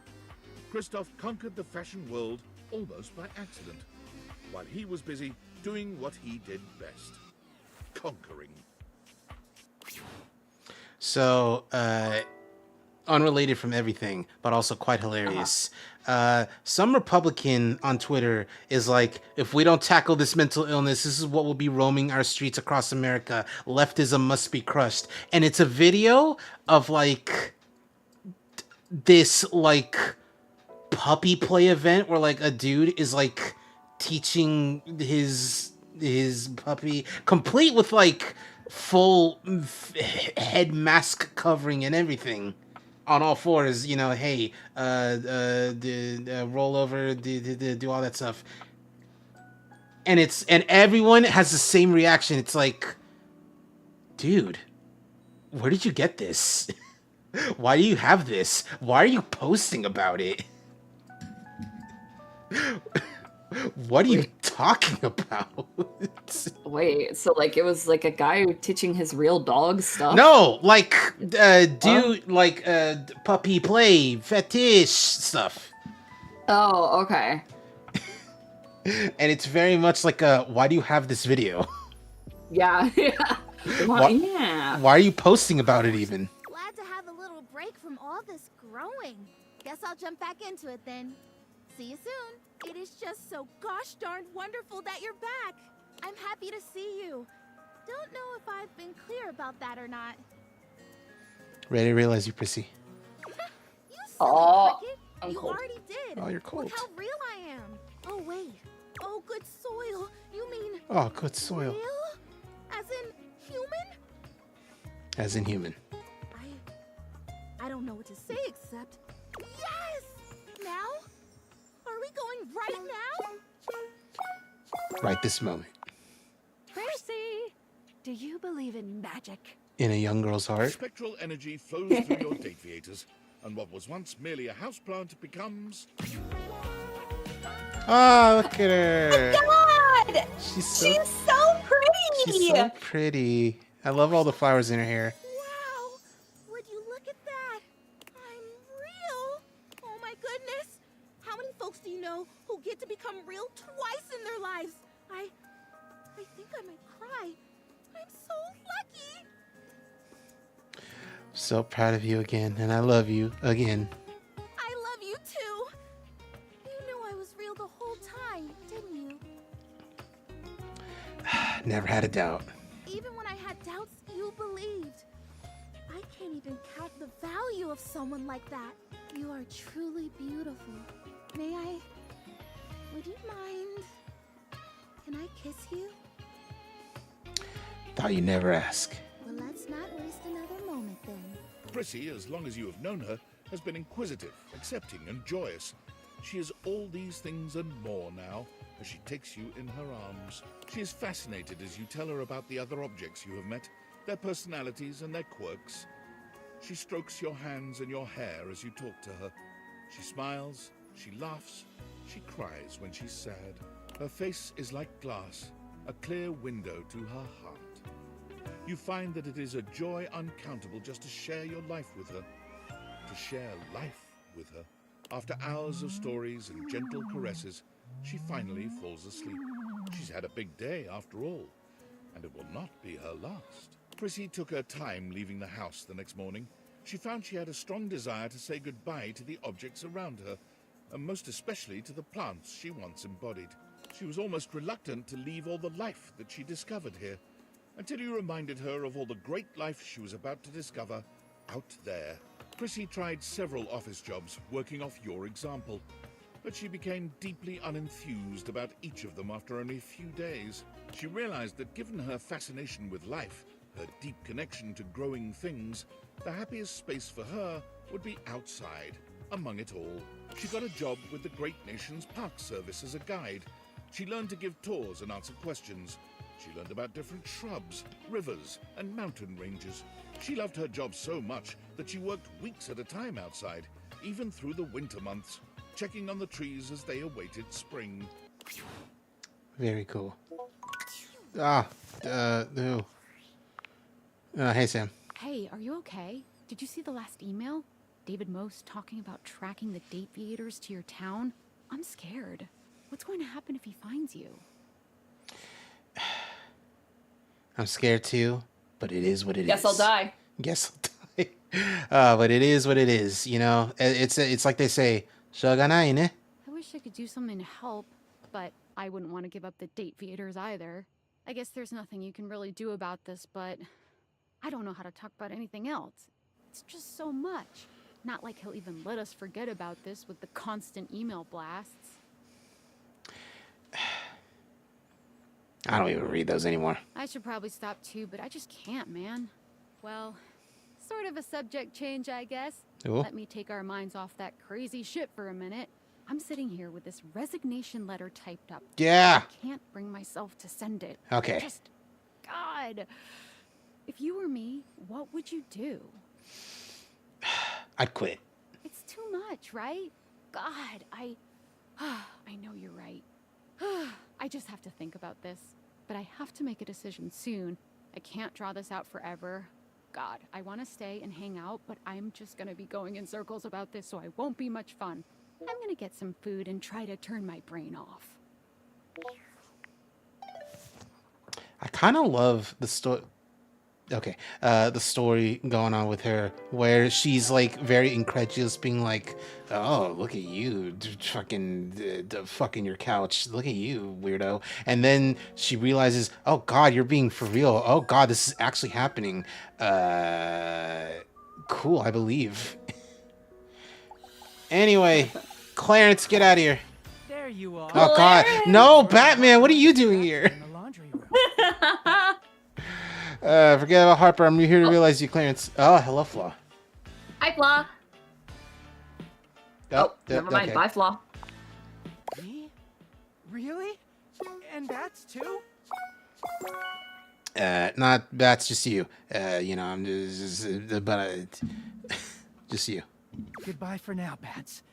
Christoph conquered the fashion world almost by accident, while he was busy doing what he did best, conquering. So, unrelated from everything, but also quite hilarious. Some Republican on Twitter is like, if we don't tackle this mental illness, this is what will be roaming our streets across America. Leftism must be crushed. And it's a video of like this like puppy play event where like a dude is like teaching his puppy, complete with like full head mask covering and everything, on all fours, you know, hey, roll over, do all that stuff. And everyone has the same reaction. It's like, dude, where did you get this? Why do you have this? Why are you posting about it? What are you talking about? Wait, so like it was like a guy teaching his real dog stuff? No, like puppy play, fetish stuff. Oh, okay. And it's very much like a, why do you have this video? Yeah, yeah. Why are you posting about it even? Glad to have a little break from all this growing. Guess I'll jump back into it then. See you soon. It is just so gosh darned wonderful that you're back. I'm happy to see you. Don't know if I've been clear about that or not. Ready to realize you, prissy. You silly cricket. I'm You cold. already did. Oh, you're cold. Look how real I am. Oh, wait. Oh, good soil. You mean Oh, good soil. real? As in human? As in human. I don't know what to say except yes! Now? Are we going right now? Right this moment. Percy, do you believe in magic? In a young girl's heart. Spectral energy flows through your Dateviators, and what was once merely a houseplant becomes... Oh, look at her. God! She's so pretty! She's so pretty. I love all the flowers in her hair. Wow! Would you look at that? I'm real! Oh my goodness! How many folks do you know who get to become real twice in their lives? I think I might cry. I'm so lucky! So proud of you again, and I love you again. I love you too! You knew I was real the whole time, didn't you? Never had a doubt. Even when I had doubts, you believed. I can't even count the value of someone like that. You are truly beautiful. May I? Would you mind? Can I kiss you? Thought you'd never ask. Well, let's not waste another moment then. Prissy, as long as you have known her, has been inquisitive, accepting, and joyous. She is all these things and more now, as she takes you in her arms. She is fascinated as you tell her about the other objects you have met, their personalities and their quirks. She strokes your hands and your hair as you talk to her. She smiles, she laughs, she cries when she's sad. Her face is like glass, a clear window to her heart. You find that it is a joy uncountable just to share your life with her, to share life with her. After hours of stories and gentle caresses, she finally falls asleep. She's had a big day after all, and it will not be her last. Prissy took her time leaving the house the next morning. She found she had a strong desire to say goodbye to the objects around her, and most especially to the plants she once embodied. She was almost reluctant to leave all the life that she discovered here, until you reminded her of all the great life she was about to discover out there. Prissy tried several office jobs, working off your example, but she became deeply unenthused about each of them after only a few days. She realized that given her fascination with life, her deep connection to growing things, the happiest space for her would be outside, among it all. She got a job with the great nation's park service as a guide, She learned to give tours and answer questions. She learned about different shrubs, rivers, and mountain ranges. She loved her job so much that she worked weeks at a time outside, even through the winter months, checking on the trees as they awaited spring. Very cool. Who? Hey, Sam. Hey, are you okay? Did you see the last email? David Most talking about tracking the deviators to your town? I'm scared. What's going to happen if he finds you? I'm scared too, but it is what it is. Guess I'll die. Guess I'll die. But it is what it is, you know? It's like they say, shoganai ne? I wish I could do something to help, but I wouldn't want to give up the deviators either. I guess there's nothing you can really do about this, but I don't know how to talk about anything else. It's just so much. Not like he'll even let us forget about this with the constant email blasts. I don't even read those anymore. I should probably stop too, but I just can't, man. Well, sort of a subject change, I guess. Ooh. Let me take our minds off that crazy shit for a minute. I'm sitting here with this resignation letter typed up. Yeah. I can't bring myself to send it. Okay. Just, God. If you were me, what would you do? I'd quit. It's too much, right? God, I know you're right. I just have to think about this. But I have to make a decision soon. I can't draw this out forever. God, I want to stay and hang out, but I'm just going to be going in circles about this, so I won't be much fun. I'm going to get some food and try to turn my brain off. I kind of love the story. Okay, the story going on with her, where she's like very incredulous, being like, "Oh, look at you, fucking your couch. Look at you, weirdo." And then she realizes, "Oh God, you're being for real. Oh God, this is actually happening." Cool, I believe. Anyway, Clarence, get out of here. There you are. Oh God, no, Batman! What are you doing here? Forget about Harper. I'm here to realize you, Clarence. Oh, hello, Flaw. Hi, Flaw. Oh, Never mind. okay. Bye, Flaw. Me? Really? And that's too? Not that's just you. You know, I'm just just you. Goodbye for now, Bats.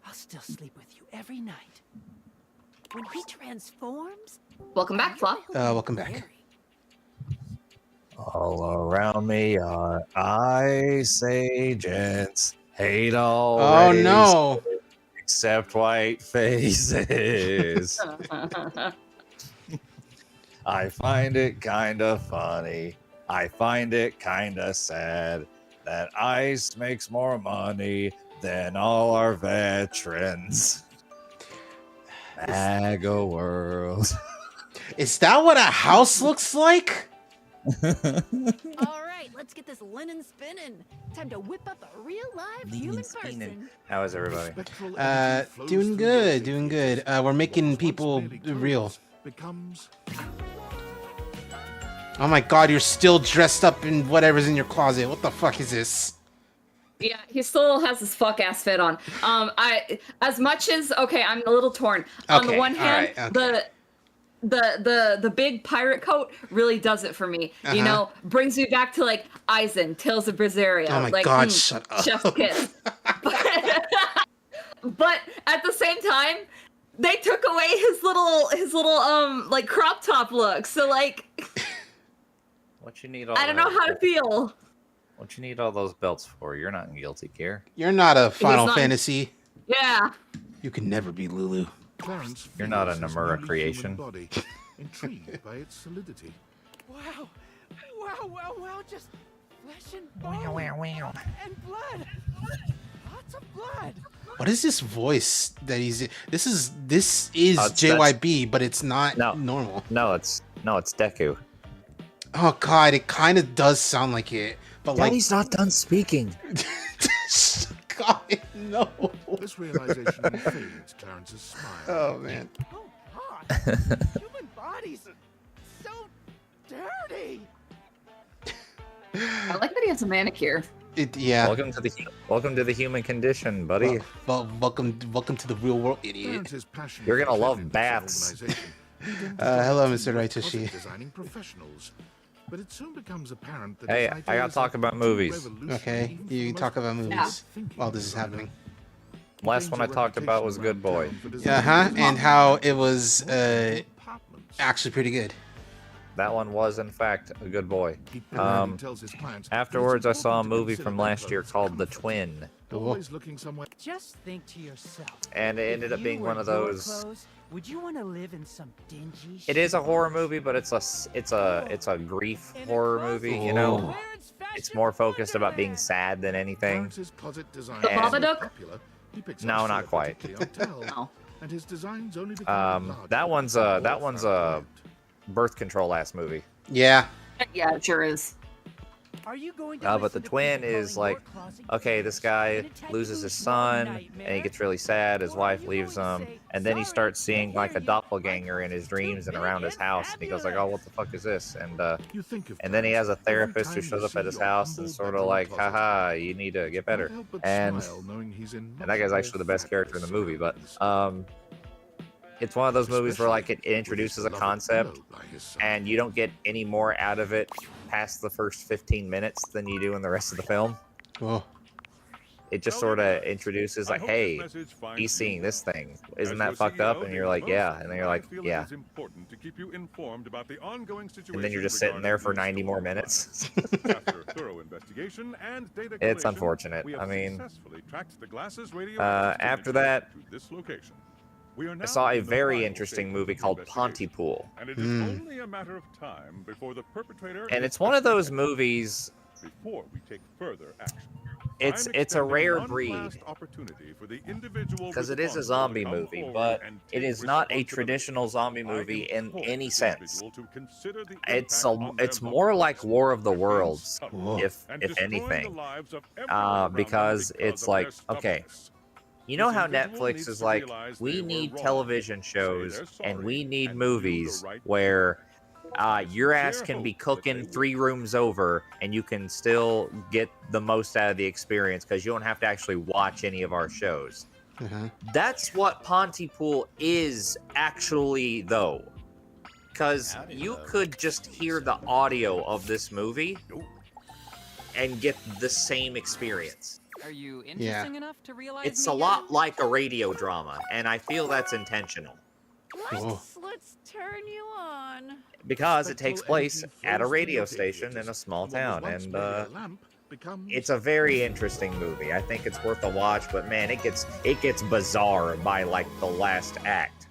I'll still sleep with you every night. When he transforms? Welcome back, Flaw. Welcome back. All around me are ice agents. Hate all Oh, races no. except white faces. I find it kinda funny. I find it kinda sad that ICE makes more money than all our veterans. MAGA world. Is that what a house looks like? All right, let's get this linen spinning. Time to whip up a real live human person. How is everybody? Doing good, doing good. We're making people real. Oh my God, you're still dressed up in whatever's in your closet. What the fuck is this? Yeah, he still has his fuck ass fit on. As much as I'm a little torn. On the Okay, one hand, all right, the big pirate coat really does it for me. You Uh-huh. know, brings me back to like Eisen, Tales of Berseria. Oh my like, God, shut up. Chef's kiss. But at the same time, they took away his little like crop top look. So like, What you need all I don't know how to feel. What you need all those belts for? You're not in guilty gear. You're not a Final not- Fantasy. Yeah. You can never be Lulu. Clarence You're not a feels his Nomura newly creation. human body, intrigued by its solidity. Wow. Wow. Just flesh and bone. And blood. Lots of blood. What is this voice that he's? This is that's- JYB, but it's not normal. No, it's Deku. Oh God, it kind of does sound like it, but Daddy's not done speaking. God, no. This realization fades Clarence's smile. Oh man. Human bodies are so dirty. I like that he has a manicure. Yeah. Welcome to the human condition, buddy. Well, welcome to the real world, idiot. You're gonna love baths. Hello, Mr. Raitoshi. Designing professionals. But it soon becomes apparent that Hey, his I gotta ideas talk are about too movies. Okay, you talk about movies while this is happening. Last one I talked about was Good Boy. And how it was actually pretty good. That one was, in fact, a good boy. Afterwards, I saw a movie from last year called The Twin. Always looking somewhere. Just think to yourself. And it ended if up being you one were of your those. clothes, would you want to live in some dingy? It is a horror movie, but it's a grief horror movie. You know, it's more focused about being sad than anything. The Babadook? No, not quite. No. And his designs only become That one's a birth control ass movie. Yeah. Yeah, it sure is. Are you going to But the twin is like, okay, this guy loses his son, and he gets really sad. His wife leaves him, and then he starts seeing like a doppelganger in his dreams and around his house, and he goes like, oh, what the fuck is this? And then he has a therapist who shows up at his house and sort of like, haha, you need to get better. And that guy's actually the best character in the movie, but it's one of those movies where like it introduces a concept, and you don't get any more out of it past the first 15 minutes than you do in the rest of the film. Oh. It just sort of introduces like, hey, he's seeing this thing. Isn't that fucked up? And you're like, yeah. And then you're like, yeah. And then you're just sitting there for 90 more minutes. It's unfortunate. I mean, after that, I saw a very interesting movie called Pontypool. And it is only a matter of time before the perpetrator. And it's one of those movies. Before we take further action. It's a rare breed because it is a zombie movie, but it is not a traditional zombie movie in any sense. It's more like War of the Worlds, if anything, because it's like, okay, you know how Netflix is like, we need television shows and we need movies where your ass can be cooking 3 rooms over and you can still get the most out of the experience because you don't have to actually watch any of our shows. That's what Pontypool is actually, though. Because you could just hear the audio of this movie and get the same experience. Are you interesting enough to realize it's a lot like a radio drama, and I feel that's intentional. Let's turn you on. Because it takes place at a radio station in a small town, and it's a very interesting movie. I think it's worth a watch, but man, it gets bizarre by like the last act.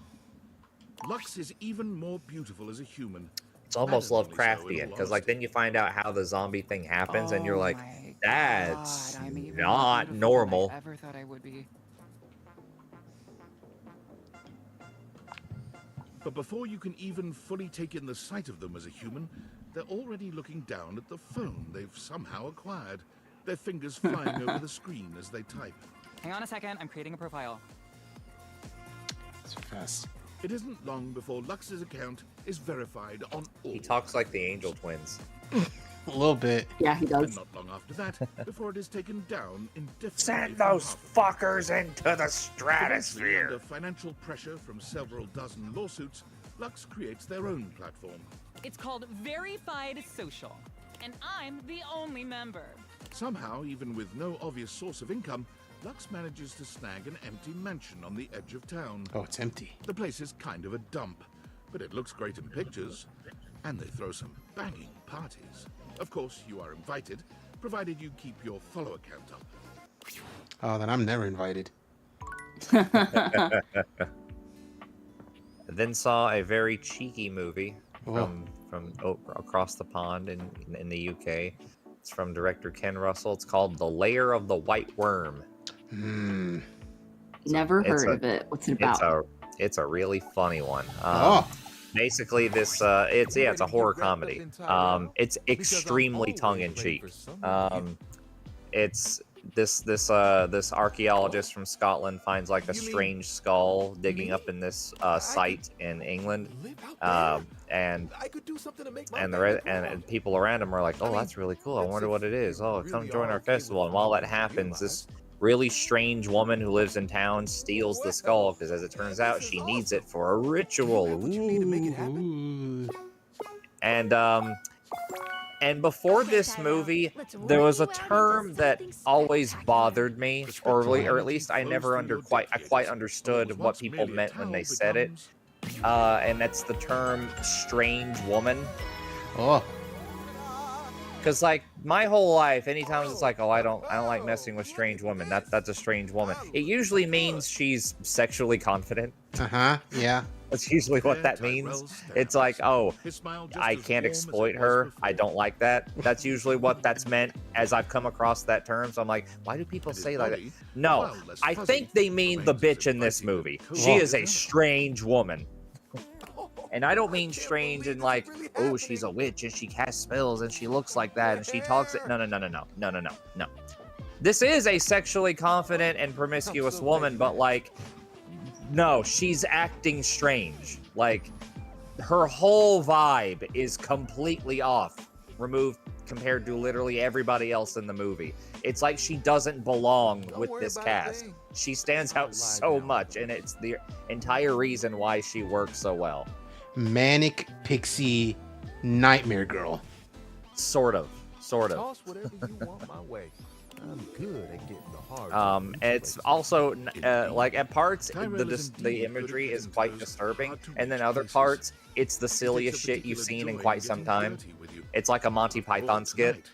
Lux is even more beautiful as a human. It's almost Lovecraftian, because like then you find out how the zombie thing happens, and you're like, that's not normal. I ever thought I would be. But before you can even fully take in the sight of them as a human, they're already looking down at the phone they've somehow acquired, their fingers flying over the screen as they type. Hang on a second, I'm creating a profile. So fast. It isn't long before Lux's account is verified on all. He talks like the Angel Twins. A little bit. Yeah, he does. And not long after that, before it is taken down indefinitely. Send those fuckers into the stratosphere. Under financial pressure from several dozen lawsuits, Lux creates their own platform. It's called Verified Social, and I'm the only member. Somehow, even with no obvious source of income, Lux manages to snag an empty mansion on the edge of town. Oh, it's empty. The place is kind of a dump, but it looks great in pictures, and they throw some banging parties. Of course, you are invited, provided you keep your follow account up. Oh, then I'm never invited. Then saw a very cheeky movie from across the pond in the UK. It's from director Ken Russell. It's called The Lair of the White Worm. Never heard of it. What's it about? It's a really funny one. Basically, it's a horror comedy. It's extremely tongue-in-cheek. It's this archaeologist from Scotland finds like a strange skull digging up in this site in England, and people around him are like, oh, that's really cool. I wonder what it is. Oh, come join our festival. And while that happens, this really strange woman who lives in town steals the skull because, as it turns out, she needs it for a ritual. Ooh. And before this movie, there was a term that always bothered me, or at least I never quite understood what people meant when they said it. And that's the term "strange woman." Oh. Because like my whole life, anytime it's like, oh, I don't like messing with strange women. That's a strange woman. It usually means she's sexually confident. Yeah. That's usually what that means. It's like, oh, I can't exploit her. I don't like that. That's usually what that's meant as I've come across that term. So I'm like, why do people say like that? No, I think they mean the bitch in this movie. She is a strange woman. And I don't mean strange in like, oh, she's a witch and she casts spells and she looks like that and she talks it. No. This is a sexually confident and promiscuous woman, but like, no, she's acting strange. Like, her whole vibe is completely off, removed compared to literally everybody else in the movie. It's like she doesn't belong with this cast. She stands out so much, and it's the entire reason why she works so well. Manic pixie nightmare girl. Sort of. Toss whatever you want my way. I'm good at getting the hard. It's also like at parts the imagery is quite disturbing, and then other parts it's the silliest shit you've seen in quite some time. It's like a Monty Python skit.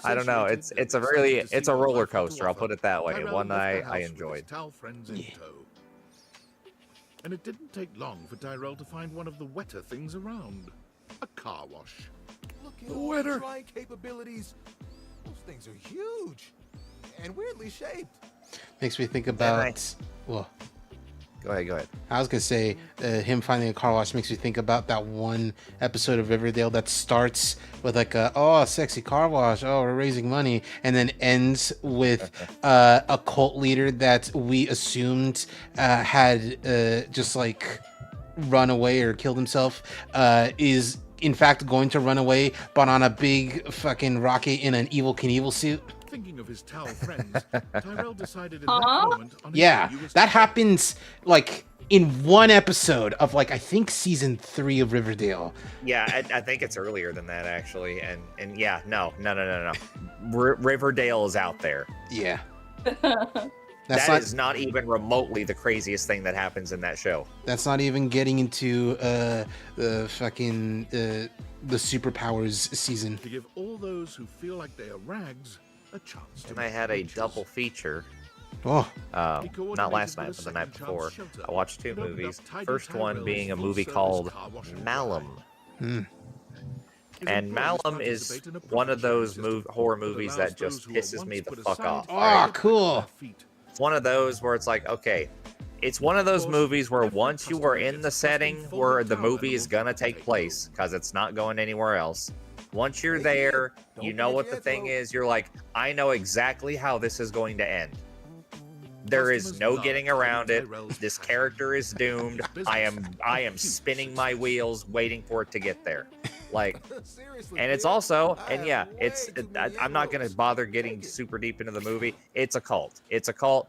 I don't know. It's a roller coaster. I'll put it that way. One I enjoyed. And it didn't take long for Tyrell to find one of the wetter things around. A car wash. Look at all the drying capabilities. Those things are huge and weirdly shaped. Makes me think about... Well, go ahead. I was going to say, him finding a car wash makes me think about that one episode of Riverdale that starts with like a sexy car wash, we're raising money, and then ends with a cult leader that we assumed had just like run away or killed himself, is in fact going to run away, but on a big fucking rocket in an Evel Knievel suit. Thinking of his towel friends, Tyrell decided in that moment on that happens like in one episode of like I think season 3 of Riverdale. Yeah, I think it's earlier than that actually, and yeah, no. Riverdale is out there. Yeah. That is not even remotely the craziest thing that happens in that show. That's not even getting into the fucking the superpowers season. To give all those who feel like they are rags a chance to. And I had a double feature. Oh. Not last night, but the night before. I watched 2 movies. First one being a movie called Malum. And Malum is one of those horror movies that just pisses me the fuck off. Oh, cool. It's one of those where it's like, okay, it's one of those movies where once you are in the setting where the movie is gonna take place, because it's not going anywhere else, once you're there, you know what the thing is, you're like, I know exactly how this is going to end. There is no getting around it. This character is doomed. I am spinning my wheels waiting for it to get there. Like, and it's also, and yeah, I'm not going to bother getting super deep into the movie. It's a cult.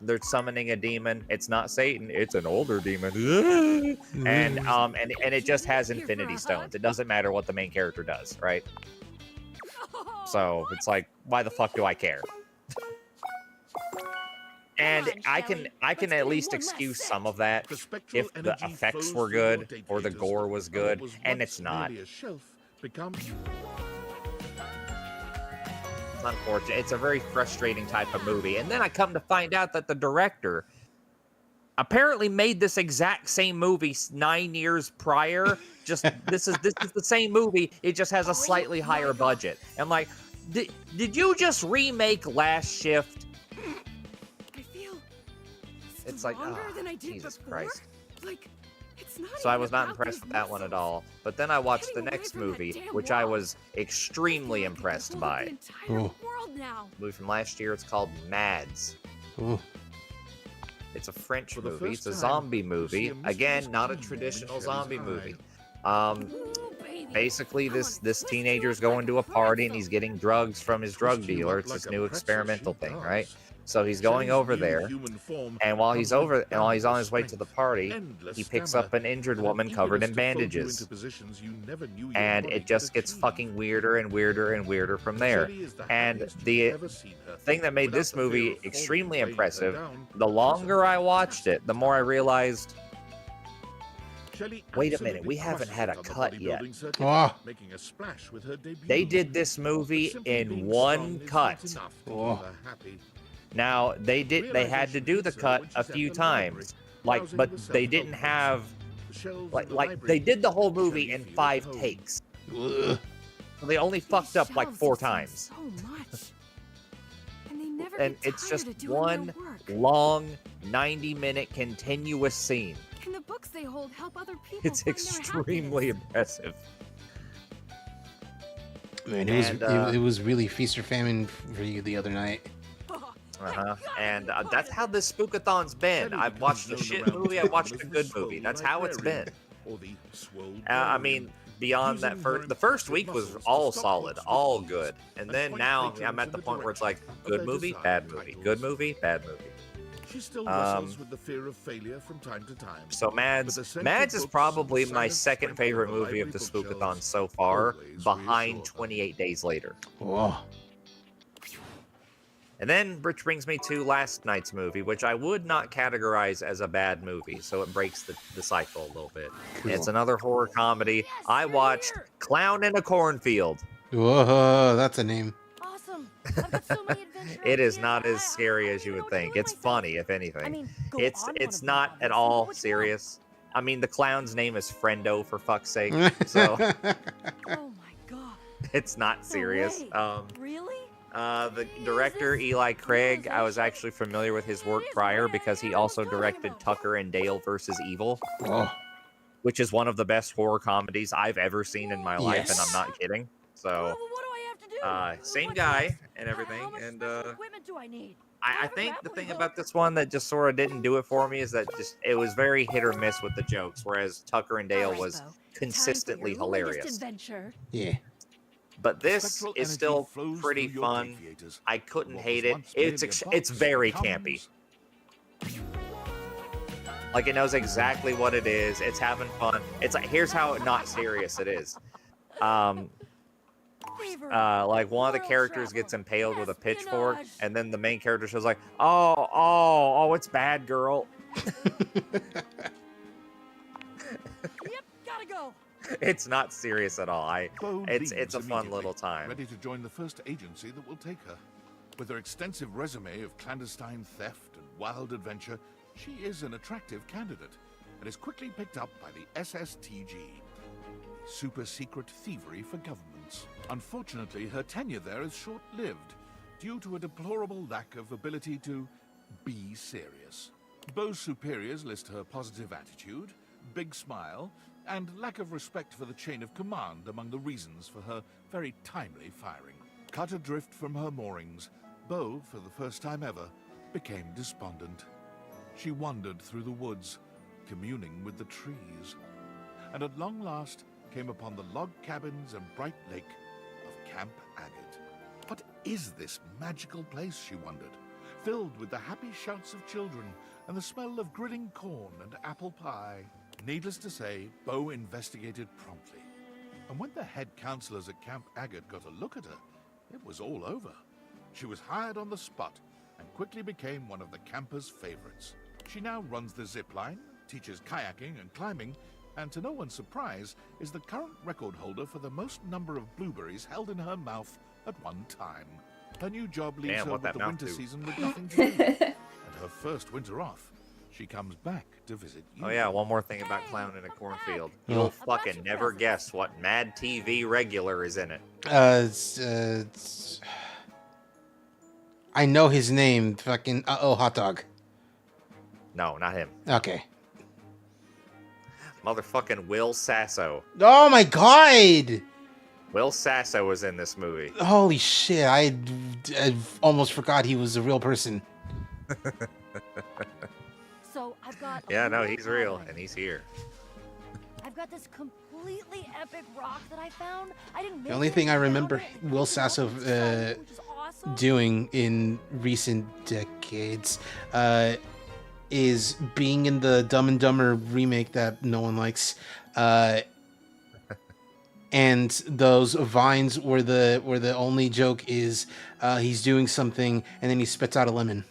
They're summoning a demon. It's not Satan. It's an older demon. And it just has infinity stones. It doesn't matter what the main character does, right? So it's like, why the fuck do I care? And I can at least excuse some of that if the effects were good or the gore was good, and it's not. It's unfortunate. It's a very frustrating type of movie. And then I come to find out that the director apparently made this exact same movie 9 years prior. Just this is the same movie. It just has a slightly higher budget. And like, did you just remake Last Shift? I feel It's like, stronger than I did Jesus before. Christ. Like it's So I was not impressed with that one at all. But then I watched the next movie, which I was extremely impressed by. Ooh. Movie from last year. It's called Mads. Ooh. It's a French For the movie. first It's a time, zombie you see movie. a mysterious Again, not a gleam in traditional Shelley's zombie eye. movie. Basically, this teenager's going to a party and he's getting drugs from his drug dealer. It's this new experimental thing, right? So he's going over there, and while he's on his way to the party, he picks up an injured woman covered in bandages, and it just gets fucking weirder and weirder and weirder from there. And the thing that made this movie extremely impressive, the longer I watched it, the more I realized, wait a minute, we haven't had a cut yet. Oh. They did this movie in one cut. Oh. Now they had to do the cut a few times, but they didn't have like they did the whole movie in 5 takes. Ugh. They only fucked up like 4 times. So much. And they never And get it's tired just of doing one their work. long 90-minute continuous scene. And the books they hold help other people It's find their extremely impressive. Man, it was really feast or famine for you the other night. And that's how this spookathon's been. I've watched a shit movie, I've watched a good movie. That's how it's been. I mean, beyond that, the first week was all solid, all good. And then now I'm at the point where it's like, good movie, bad movie. Good movie, bad movie. She still wrestles with the fear of failure from time to time. So Mads is probably my second favorite movie of the spookathon so far, behind 28 Days Later. Oh. And then, which brings me to last night's movie, which I would not categorize as a bad movie, so it breaks the cycle a little bit. Cool. It's another horror comedy. I watched Clown in a Cornfield. Whoa, that's a name. Awesome. I've got so many adventures. It is not as scary as you would think. It's funny, if anything. It's not at all serious. I mean, the clown's name is Friendo, for fuck's sake. So Oh my god. it's not serious. Really? The director, Eli Craig, I was actually familiar with his work prior because he also directed Tucker and Dale vs. Evil, which is one of the best horror comedies I've ever seen in my life, and I'm not kidding. So, same guy and everything. And Equipment do I need? I think the thing about this one that just sort of didn't do it for me is that it was very hit or miss with the jokes, whereas Tucker and Dale was consistently hilarious. Yeah. But this is still pretty fun. I couldn't hate it. It's very campy. Like, it knows exactly what it is. It's having fun. It's like, here's how not serious it is. Like, one of the characters gets impaled with a pitchfork, and then the main character shows like, oh, it's bad, girl. Yep, gotta go. It's not serious at all. It's a fun little time. Ready to join the first agency that will take her. With her extensive resume of clandestine theft and wild adventure, she is an attractive candidate and is quickly picked up by the SSTG, super secret thievery for governments. Unfortunately, her tenure there is short-lived due to a deplorable lack of ability to be serious. Beau's superiors list her positive attitude, big smile, and lack of respect for the chain of command among the reasons for her very timely firing. Cut adrift from her moorings, Beau, for the first time ever, became despondent. She wandered through the woods, communing with the trees, and at long last came upon the log cabins and bright lake of Camp Agate. What is this magical place, she wondered, filled with the happy shouts of children and the smell of grilling corn and apple pie? Needless to say, Beau investigated promptly. And when the head counselors at Camp Agate got a look at her, it was all over. She was hired on the spot and quickly became one of the campers' favorites. She now runs the zip line, teaches kayaking and climbing, and to no one's surprise, is the current record holder for the most number of blueberries held in her mouth at one time. Her new job leaves her with the winter season with nothing to do. And her first winter off, she comes back to visit you. Oh yeah, one more thing about Clown in a Cornfield. You'll fucking never guess what Mad TV regular is in it. I know his name. Fucking hot dog. No, not him. Okay. Motherfucking Will Sasso. Oh my god! Will Sasso was in this movie. Holy shit! I almost forgot he was a real person. So I've got. Yeah, no, he's real, and he's here. I've got this completely epic rock that I found. I didn't. The only thing I remember Will Sasso doing in recent decades is being in the Dumb and Dumber remake that no one likes, and those vines where the only joke is he's doing something and then he spits out a lemon.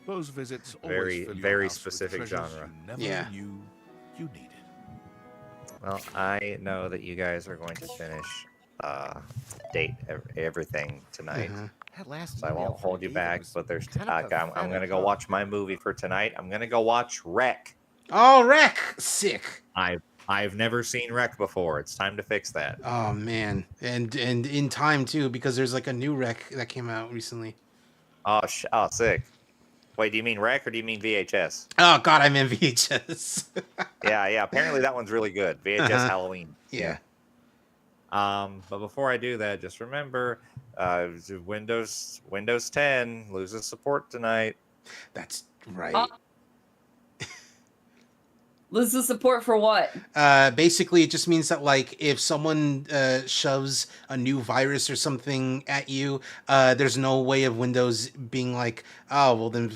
Those visits Very, always fill your very house with specific treasures genre. You never Yeah. knew you needed. Well, I know that you guys are going to finish date everything tonight. That last So I email won't from hold you David back, was but there's kinda I'm pathetic, gonna go huh? watch my movie for tonight. I'm gonna go watch Wreck. Oh, Wreck! Sick. I've never seen Wreck before. It's time to fix that. Oh man, and in time too, because there's like a new Wreck that came out recently. Oh, sick. Wait, do you mean Wreck or do you mean VHS? Oh god, I meant VHS. Yeah. Apparently that one's really good. VHS Uh-huh. Halloween. Yeah. But before I do that, just remember, Windows 10 loses support tonight. That's right. Loses support for what? Basically, it just means that like if someone shoves a new virus or something at you, there's no way of Windows being like, oh well, then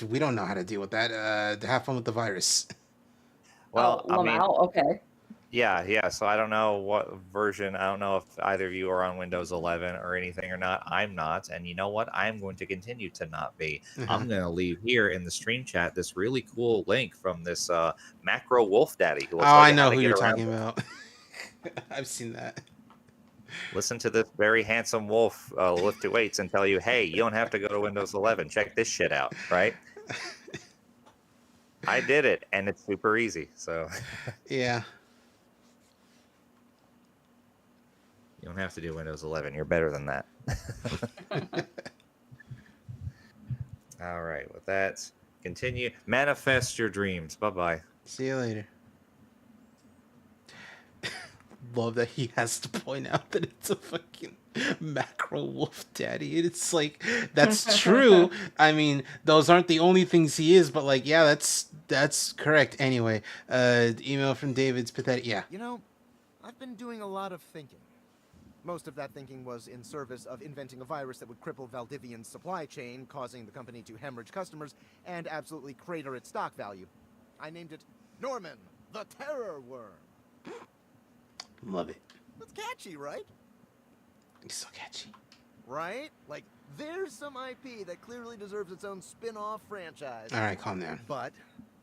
we don't know how to deal with that. Have fun with the virus. Well, I mean, okay. Yeah. So I don't know what version. I don't know if either of you are on Windows 11 or anything or not. I'm not, and you know what? I'm going to continue to not be. I'm going to leave here in the stream chat this really cool link from this Macro Wolf Daddy. Who looks Oh, like I know who get you're around talking about. I've seen that. Listen to this very handsome wolf lift weights and tell you, hey, you don't have to go to Windows 11. Check this shit out, right? I did it, and it's super easy. So yeah. You don't have to do Windows 11. You're better than that. All right. With that, continue. Manifest your dreams. Bye-bye. See you later. Love that he has to point out that it's a fucking Macro Wolf Daddy. It's like, that's true. I mean, those aren't the only things he is, but like, yeah, that's correct. Anyway, email from David's pathetic. Yeah. You know, I've been doing a lot of thinking. Most of that thinking was in service of inventing a virus that would cripple Valdivian's supply chain, causing the company to hemorrhage customers and absolutely crater its stock value. I named it Norman, the Terror Worm. Love it. That's catchy, right? It's so catchy. Right? Like, there's some IP that clearly deserves its own spin-off franchise. All right, calm down. But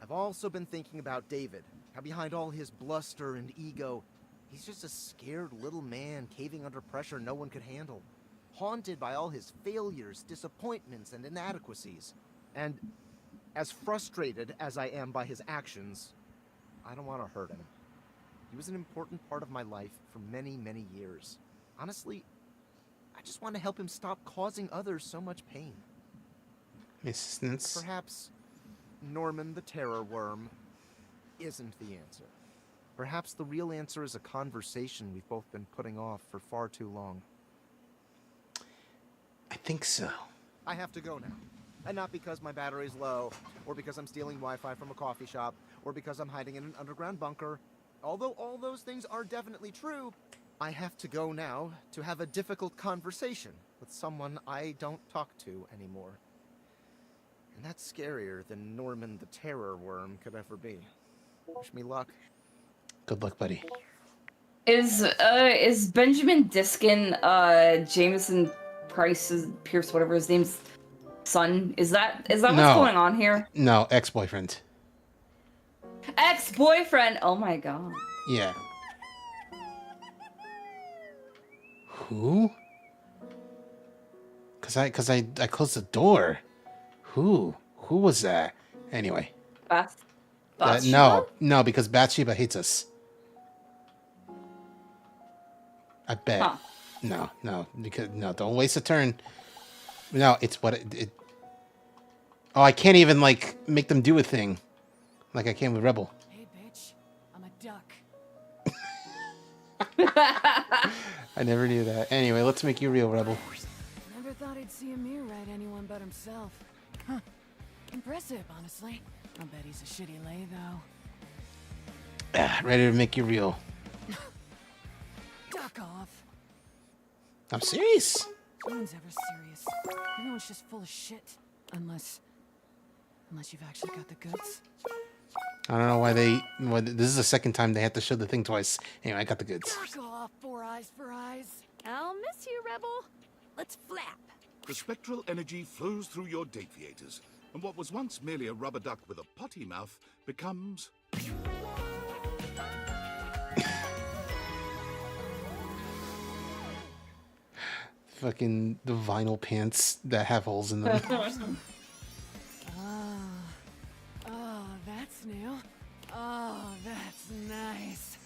I've also been thinking about David, how behind all his bluster and ego, he's just a scared little man caving under pressure no one could handle, haunted by all his failures, disappointments, and inadequacies. And as frustrated as I am by his actions, I don't want to hurt him. He was an important part of my life for many, many years. Honestly, I just want to help him stop causing others so much pain. Assistance. Perhaps Norman the Terror Worm isn't the answer. Perhaps the real answer is a conversation we've both been putting off for far too long. I think so. I have to go now. And not because my battery's low, or because I'm stealing Wi-Fi from a coffee shop, or because I'm hiding in an underground bunker. Although all those things are definitely true, I have to go now to have a difficult conversation with someone I don't talk to anymore. And that's scarier than Norman the Terror Worm could ever be. Wish me luck. Good luck, buddy. Is Benjamin Diskin Jameson Pierce, whatever his name's son? Is that what's going on here? No, ex-boyfriend. Ex-boyfriend. Oh my god. Yeah. Who? Cause I closed the door. Who was that? Anyway. Bathsheba? No, because Bathsheba hates us. I bet. Huh. No, because don't waste a turn. No, it's what it. Oh, I can't even like make them do a thing. like I can with Rebel. Hey, bitch. I'm a duck. I never knew that. Anyway, let's make you real, Rebel. Never thought I'd see Amir ride anyone but himself. Huh. Impressive, honestly. I bet he's a shitty lay, though. Ready to make you real. Duck off. I'm serious. No one's ever serious. Everyone's just full of shit. Unless you've actually got the goods. I don't know why this is the second time they had to show the thing twice. Anyway, I got the goods. Duck off, four eyes for eyes. I'll miss you, Rebel. Let's flap. The spectral energy flows through your Dateviators, and what was once merely a rubber duck with a potty mouth becomes... Fucking the vinyl pants that have holes in them. Oh, that's new. Oh, that's nice.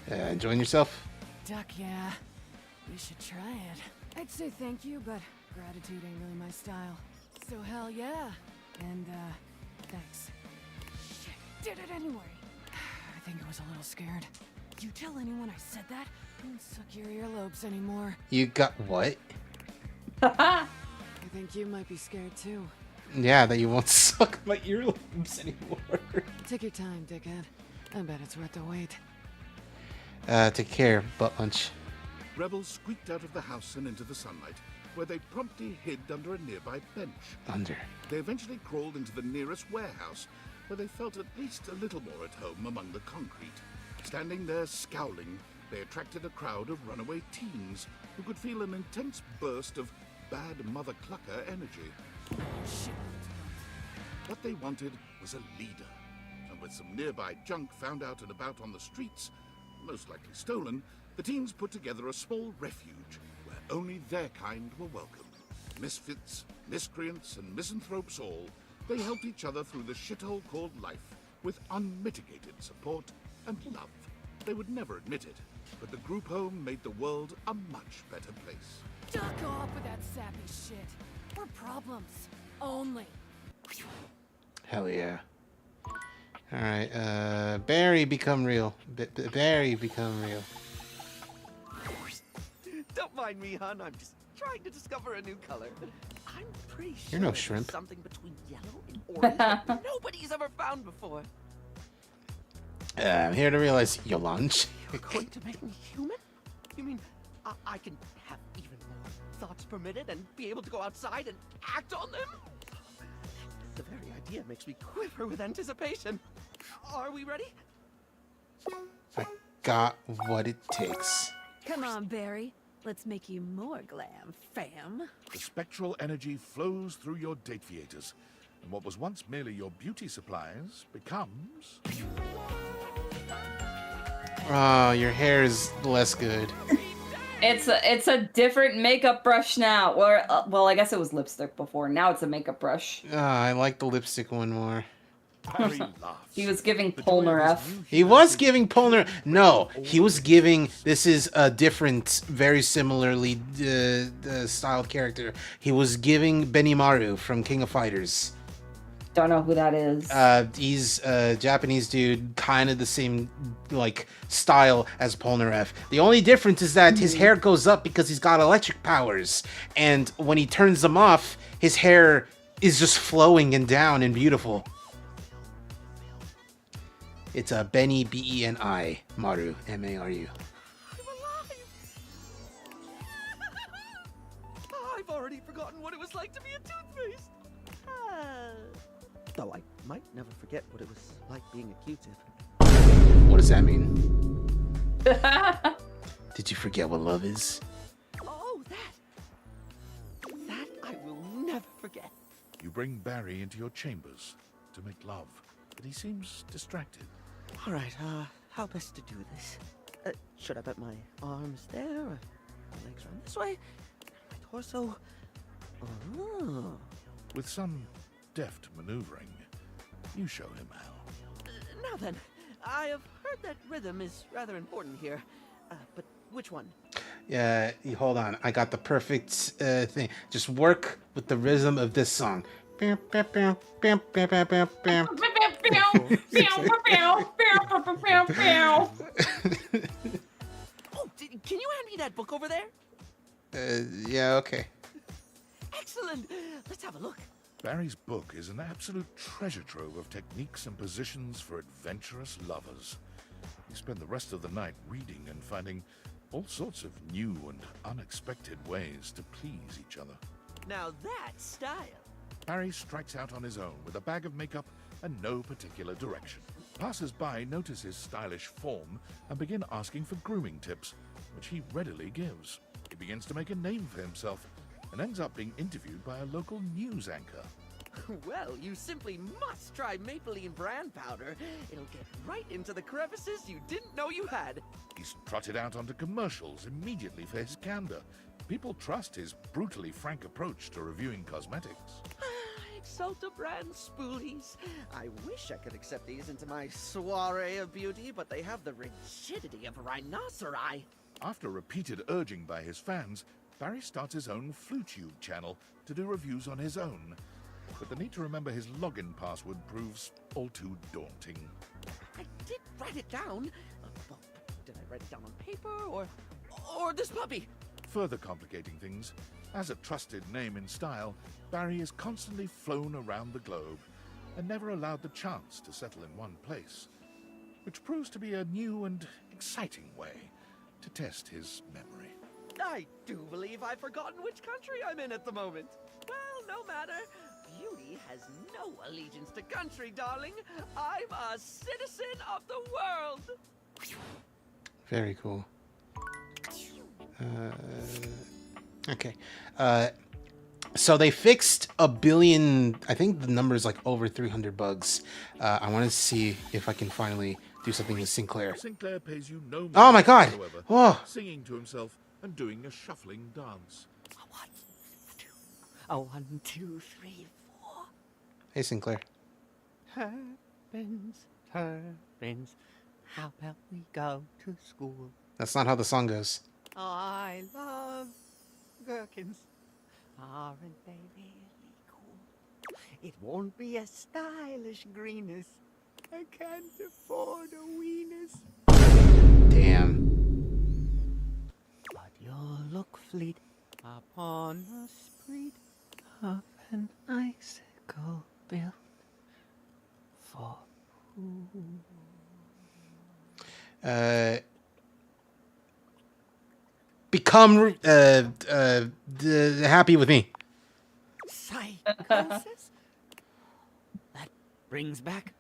Enjoying yourself? Duck, yeah. We should try it. I'd say thank you, but gratitude ain't really my style. So hell yeah. And, thanks. Shit, did it anyway. I think I was a little scared. You tell anyone I said that? I don't suck your earlobes anymore. You got what? I think you might be scared too. Yeah, that you won't suck my earlobes anymore. Take your time, dickhead. I bet it's worth the wait. Take care, butt lunch. Rebels squeaked out of the house and into the sunlight, where they promptly hid under a nearby bench. Under. They eventually crawled into the nearest warehouse, where they felt at least a little more at home among the concrete. Standing there scowling, they attracted a crowd of runaway teens who could feel an intense burst of bad mother clucker energy. What they wanted was a leader, and with some nearby junk found out and about on the streets, most likely stolen, the teens put together a small refuge where only their kind were welcome. Misfits, miscreants, and misanthropes all, they helped each other through the shithole called life with unmitigated support and love. They would never admit it, but the group home made the world a much better place. Duck off with that sappy shit. We're problems. Only. Hell yeah. Alright, Barry become real. Barry become real. Don't mind me, hon. I'm just trying to discover a new color. I'm pretty sure You're no there's shrimp. something between yellow and orange that nobody's ever found before. I'm here to realize you're lunch. You're going to make me human? You mean I can have even more thoughts permitted and be able to go outside and act on them? The very idea makes me quiver with anticipation. Are we ready? I got what it takes. Come on, Barry. Let's make you more glam, fam. The spectral energy flows through your Dateviators, and what was once merely your beauty supplies becomes... Oh, your hair is less good. It's a different makeup brush now. Or well, I guess it was lipstick before. Now it's a makeup brush. I like the lipstick one more. He was giving Polnareff. He was giving Polnareff. No, he was giving. This is a different, very similarly styled character. He was giving Benimaru from King of Fighters. Don't know who that is. He's a Japanese dude, kind of the same like style as Polnareff. The only difference is that his hair goes up because he's got electric powers, and when he turns them off, his hair is just flowing and down and beautiful. It's a Beni, B-E-N-I, Maru, M-A-R-U. I've already forgotten what it was like to be a toothpaste. Though I might never forget what it was like being a Q-tip. What does that mean? Did you forget what love is? Oh, that I will never forget. You bring Barry into your chambers to make love, but he seems distracted. All right, how best to do this? Should I put my arms there, or my legs around this way, my torso? Oh. With some deft maneuvering, you show him how. Now then, I have heard that rhythm is rather important here, but which one? Yeah, hold on. I got the perfect thing. Just work with the rhythm of this song. Can you hand me that book over there? Yeah, okay. Excellent. Let's have a look. Barry's book is an absolute treasure trove of techniques and positions for adventurous lovers. You spend the rest of the night reading and finding all sorts of new and unexpected ways to please each other. Now that's style. Barry strikes out on his own with a bag of makeup and no particular direction. Passers-by notice his stylish form and begin asking for grooming tips, which he readily gives. He begins to make a name for himself and ends up being interviewed by a local news anchor. Well, you simply must try Maybelline brand powder. It'll get right into the crevices you didn't know you had. He's trotted out onto commercials immediately for his candor. People trust his brutally frank approach to reviewing cosmetics. Exalta brand spoolies. I wish I could accept these into my soiree of beauty, but they have the rigidity of a rhinoceri. After repeated urging by his fans, Barry starts his own FluTube channel to do reviews on his own. But the need to remember his login password proves all too daunting. I did write it down. Well, did I write it down on paper or this puppy? Further complicating things, as a trusted name in style, Barry is constantly flown around the globe and never allowed the chance to settle in one place, which proves to be a new and exciting way to test his memory. I do believe I've forgotten which country I'm in at the moment. Well, no matter. Beauty has no allegiance to country, darling. I'm a citizen of the world. Very cool. Okay. So they fixed 1 billion. I think the number is like over 300 bugs. I want to see if I can finally do something with Sinclair. Sinclair pays you no mind Oh my God! whatsoever, Oh. singing to himself and doing a shuffling dance. A 1, 2, 3, 4. Hey, Sinclair. Turbans, turbans. How about we go to school? That's not how the song goes. I love gherkins. Aren't they really cool? It won't be a stylish greenness. I can't afford a weenus. Damn. But you'll look fleet upon a spree of an icicle built for who? Become happy with me. Psychosis? That brings back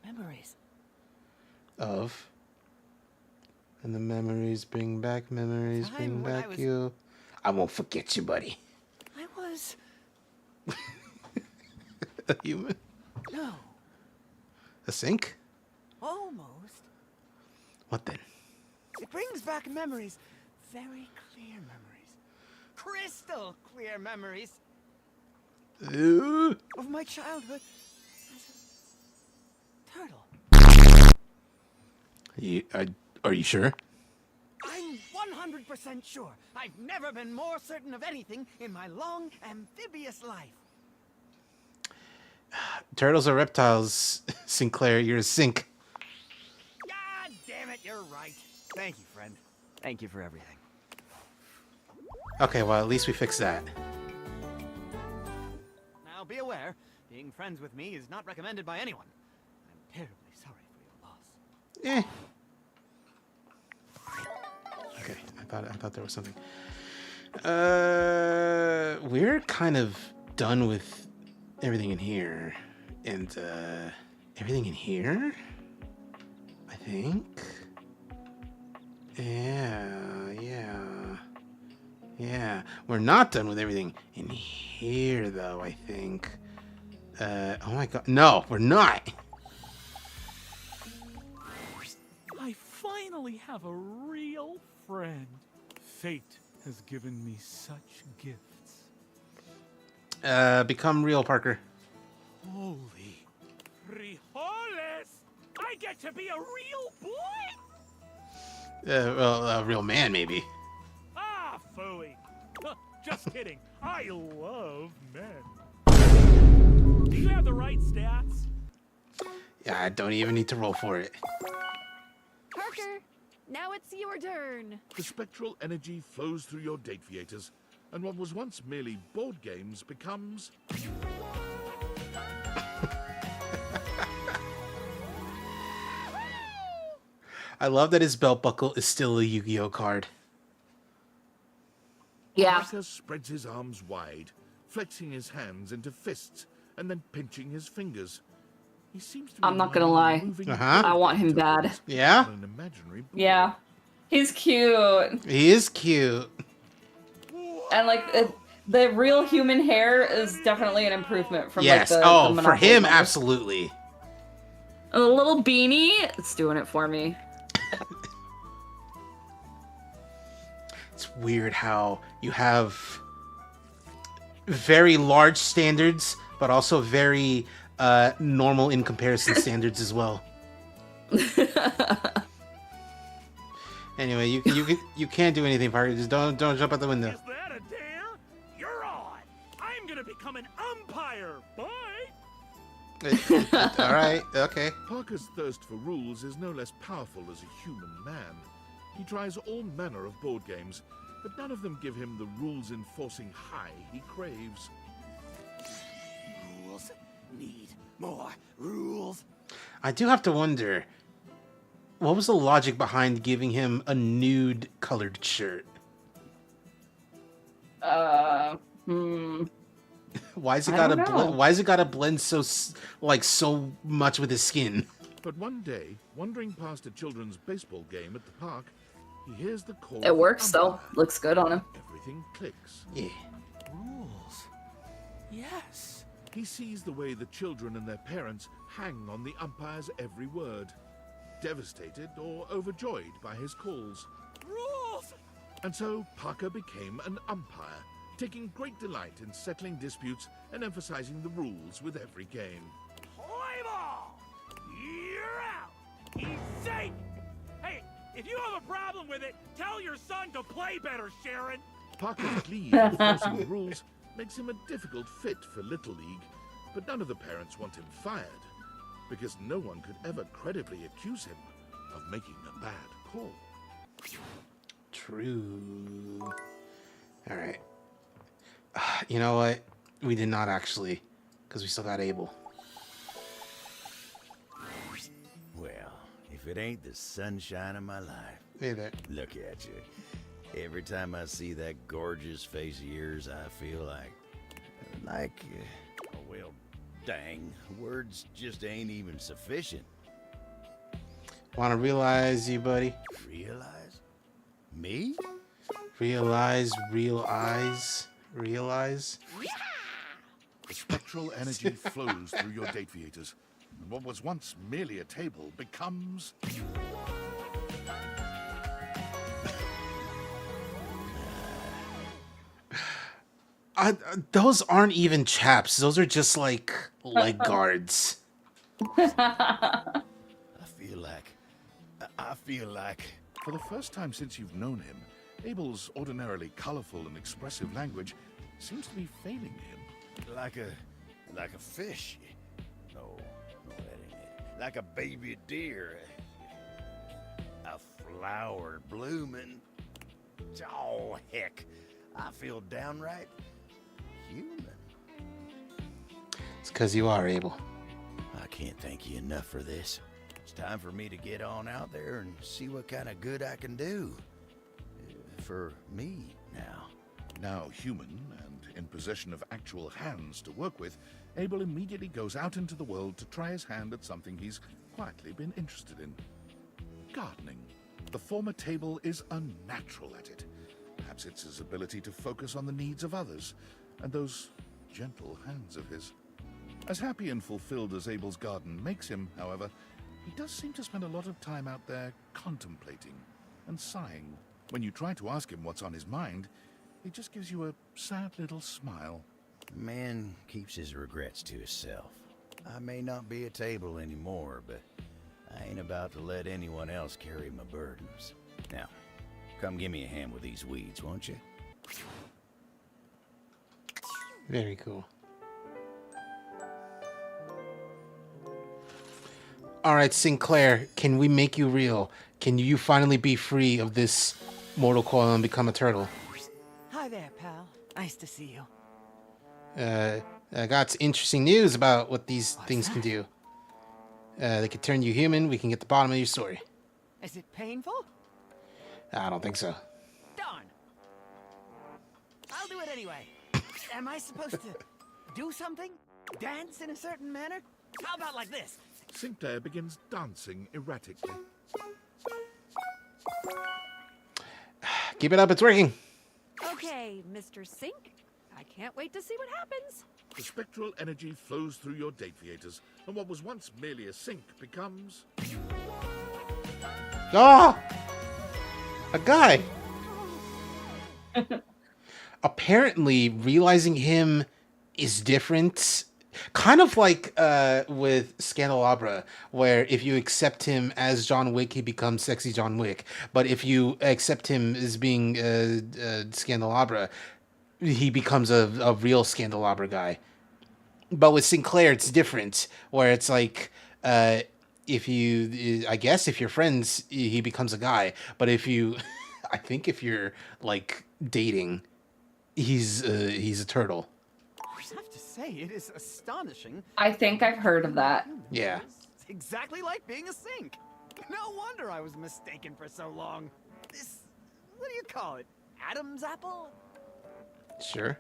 memories. Of. And the memories bring back memories, bring when I back was- you. I won't forget you, buddy. I was... A human? No, A sink? almost. What then? It brings back memories. Very clear memories. Crystal clear memories of my childhood as a turtle. Are you sure? I'm 100% sure. I've never been more certain of anything in my long, amphibious life. Turtles are reptiles, Sinclair. You're a sink. God damn it, you're right. Thank you, friend. Thank you for everything. Okay, well, at least we fixed that. Now be aware, being friends with me is not recommended by anyone. I'm terribly sorry for your loss. Okay, I thought there was something. We're kind of done with everything in here. And everything in here? I think. Yeah. We're not done with everything in here though, I think. Oh my God. No, we're not. I finally have a real friend. Fate has given me such gifts. Become real, Parker. Holy frijoles! I get to be a real boy? Well, a real man, maybe. Ah, phooey. Just kidding. I love men. Do you have the right stats? Yeah, I don't even need to roll for it. Parker, now it's your turn. The spectral energy flows through your Dateviators, and what was once merely board games becomes... I love that his belt buckle is still a Yu-Gi-Oh card. Yeah. Parker spreads his arms wide, flexing his hands into fists, and then pinching his fingers. He seems to be I'm not gonna lie. I want him bad. Yeah? on an imaginary board. Yeah. He's cute. He is cute. And like the real human hair is definitely an improvement from Yes. like the Oh, the for Monopoly him, model. absolutely. And the little beanie, it's doing it for me. It's weird how you have very large standards, but also very normal in comparison standards as well. Anyway, you can't do anything, Parker. Just don't jump out the window. Is that a dare? You're on. I'm gonna become an umpire. Bye. All right. Okay. Parker's thirst for rules is no less powerful as a human man. He tries all manner of board games, but none of them give him the rules-enforcing high he craves. Rules. Need more rules. I do have to wonder, what was the logic behind giving him a nude colored shirt? Why's it gotta blend so so much with his skin? But one day, wandering past a children's baseball game at the park, he hears the call. It works though. Looks good on him. Everything clicks. Yeah. Rules. Yes. He sees the way the children and their parents hang on the umpire's every word, devastated or overjoyed by his calls. Rules. And so Parker became an umpire, taking great delight in settling disputes and emphasizing the rules with every game. Play ball. You're out. He's safe. Hey, if you have a problem with it, tell your son to play better, Sharon. Parker's glee in enforcing the rules makes him a difficult fit for Little League, but none of the parents want him fired, because no one could ever credibly accuse him of making a bad call. True. All right. You know what? We did not actually, because we still got Abel. Well, if it ain't the sunshine of my life. Hey there. Look at you. Every time I see that gorgeous face of yours, I feel well, dang, words just ain't even sufficient. Want to realize you, buddy? Realize? Me? Realize, realize. The spectral energy flows through your Dateviators, and what was once merely a table becomes... Those aren't even chaps. Those are just like leg guards. I feel like... For the first time since you've known him, Abel's ordinarily colorful and expressive language seems to be failing him. Like a fish. No, that ain't it. Like a baby deer. A flower blooming. Oh, heck. I feel downright human. It's because you are, Abel. I can't thank you enough for this. It's time for me to get on out there and see what kind of good I can do. For me, now. Now human and in possession of actual hands to work with, Abel immediately goes out into the world to try his hand at something he's quietly been interested in. Gardening. The former table is unnatural at it. Perhaps it's his ability to focus on the needs of others, and those gentle hands of his. As happy and fulfilled as Abel's garden makes him, however, he does seem to spend a lot of time out there contemplating and sighing. When you try to ask him what's on his mind, he just gives you a sad little smile. Man keeps his regrets to himself. I may not be a table anymore, but I ain't about to let anyone else carry my burdens. Now, come give me a hand with these weeds, won't you? Very cool. All right, Sinclair, can we make you real? Can you finally be free of this mortal coil and become a turtle? Hi there, pal. Nice to see you. I got some interesting news about what these things can do. They can turn you human. We can get the bottom of your story. Is it painful? I don't think so. Darn. I'll do it anyway. Am I supposed to do something? Dance in a certain manner? How about like this? Sinclair begins dancing erratically. Keep it up. It's working. Okay, Mr. Sink. I can't wait to see what happens. The spectral energy flows through your Dateviators, and what was once merely a sink becomes... Ah! A guy! Apparently, realizing him is different. Kind of like with Scandalabra, where if you accept him as John Wick, he becomes sexy John Wick. But if you accept him as being Scandalabra, he becomes a real Scandalabra guy. But with Sinclair, it's different, where it's like, if you're friends, he becomes a guy. But if you, I think if you're like dating, he's a turtle. I have to say, it is astonishing. I think I've heard of that. Yeah. It's exactly like being a sink. No wonder I was mistaken for so long. This, what do you call it? Adam's apple? Sure.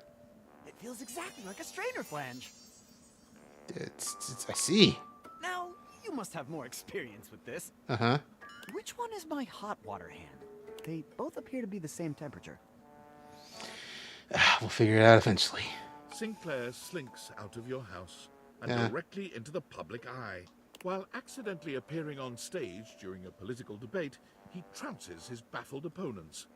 It feels exactly like a strainer flange. I see. Now, you must have more experience with this. Uh-huh. Which one is my hot water hand? They both appear to be the same temperature. We'll figure it out eventually. Sinclair slinks out of your house and Yeah. directly into the public eye. While accidentally appearing on stage during a political debate, he trounces his baffled opponents.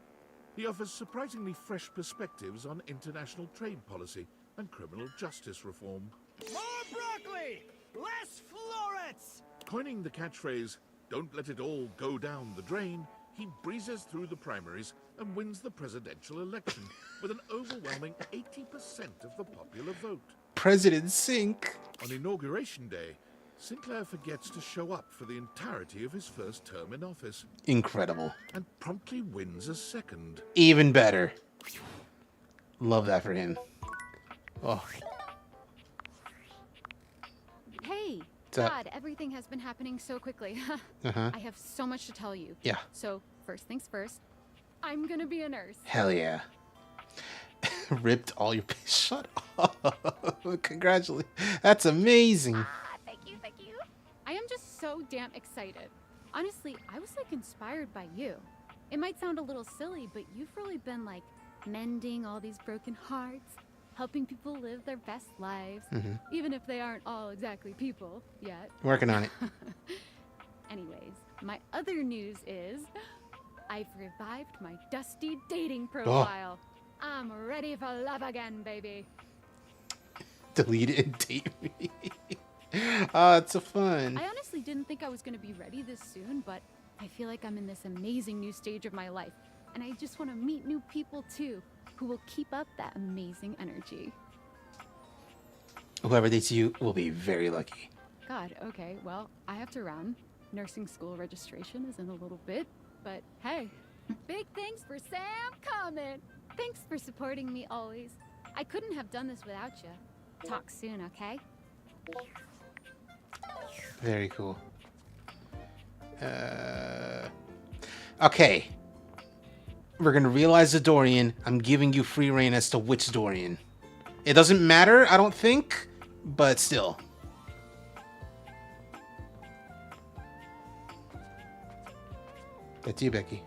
He offers surprisingly fresh perspectives on international trade policy and criminal justice reform. More broccoli! Less florets! Coining the catchphrase, "Don't let it all go down the drain," he breezes through the primaries and wins the presidential election with an overwhelming 80% of the popular vote. President Sink. On Inauguration Day, Sinclair forgets to show up for the entirety of his first term in office. Incredible. And promptly wins a second. Even better. Love that for him. Oh. Hey, What's up? God, everything has been happening so quickly. Uh-huh. I have so much to tell you. Yeah. So, first things first, I'm gonna be a nurse. Hell yeah. Ripped all your... Shut up. Congratulations. That's amazing. Thank you, thank you. I am just so damn excited. Honestly, I was like inspired by you. It might sound a little silly, but you've really been like mending all these broken hearts, helping people live their best lives, even if they aren't all exactly people yet. Working on it. Anyways, my other news is I've revived my dusty dating profile. I'm ready for love again, baby. Delete it and date me. Oh, it's so fun. I honestly didn't think I was going to be ready this soon, but I feel like I'm in this amazing new stage of my life, and I just want to meet new people too, who will keep up that amazing energy. Whoever dates you will be very lucky. God, okay, well, I have to run. Nursing school registration is in a little bit, but hey, big thanks for Sam Comment. Thanks for supporting me always. I couldn't have done this without you. Talk soon, okay? Very cool. Okay. We're gonna realize the Dorian. I'm giving you free reign as to which Dorian. It doesn't matter, I don't think, but still. That's you, Becky.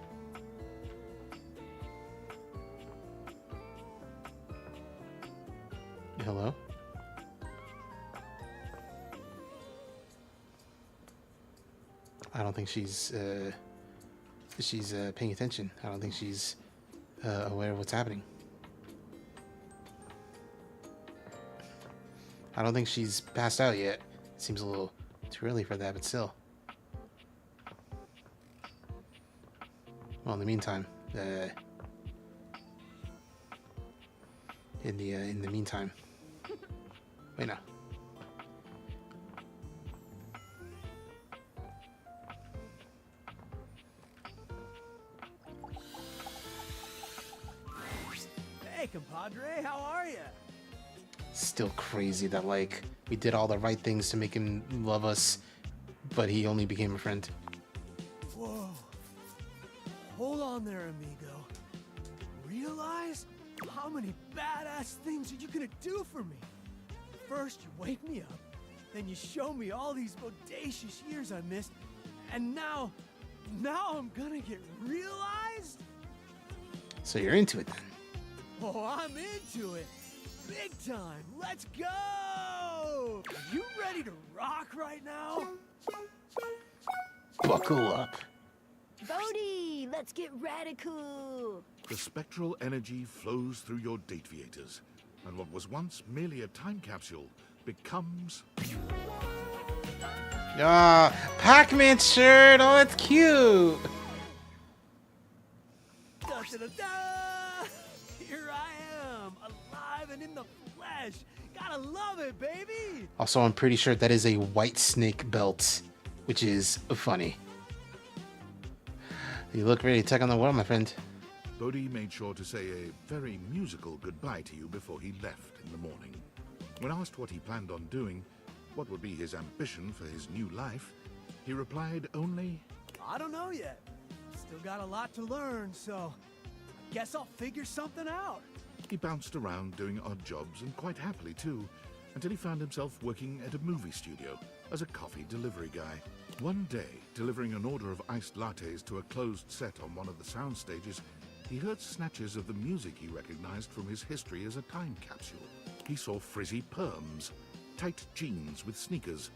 Hello? I don't think she's paying attention. I don't think she's aware of what's happening. I don't think she's passed out yet. Seems a little too early for that, but still. Well, in the meantime, in the meantime, wait, no. Hey, compadre, how are ya? Still crazy that, like, we did all the right things to make him love us, but he only became a friend. Whoa. Hold on there, amigo. Realize how many badass things are you gonna do for me? First, you wake me up, then you show me all these bodacious years I missed, and now I'm gonna get realized? So you're into it then? Oh, I'm into it. Big time. Let's go! You ready to rock right now? Buckle up. Bodhi, let's get radical. The spectral energy flows through your dataviators, and what was once merely a time capsule becomes... Ah, Pac-Man shirt. Oh, that's cute. Da, da, da, da. Here I am, alive and in the flesh. Gotta love it, baby. Also, I'm pretty sure that is a white snake belt, which is funny. You look ready to take on the world, my friend. Bodhi made sure to say a very musical goodbye to you before he left in the morning. When asked what he planned on doing, what would be his ambition for his new life, he replied only, I don't know yet. Still got a lot to learn, so I guess I'll figure something out. He bounced around doing odd jobs, and quite happily too, until he found himself working at a movie studio as a coffee delivery guy. One day, delivering an order of iced lattes to a closed set on one of the sound stages, he heard snatches of the music he recognized from his history as a time capsule. He saw frizzy perms, tight jeans with sneakers,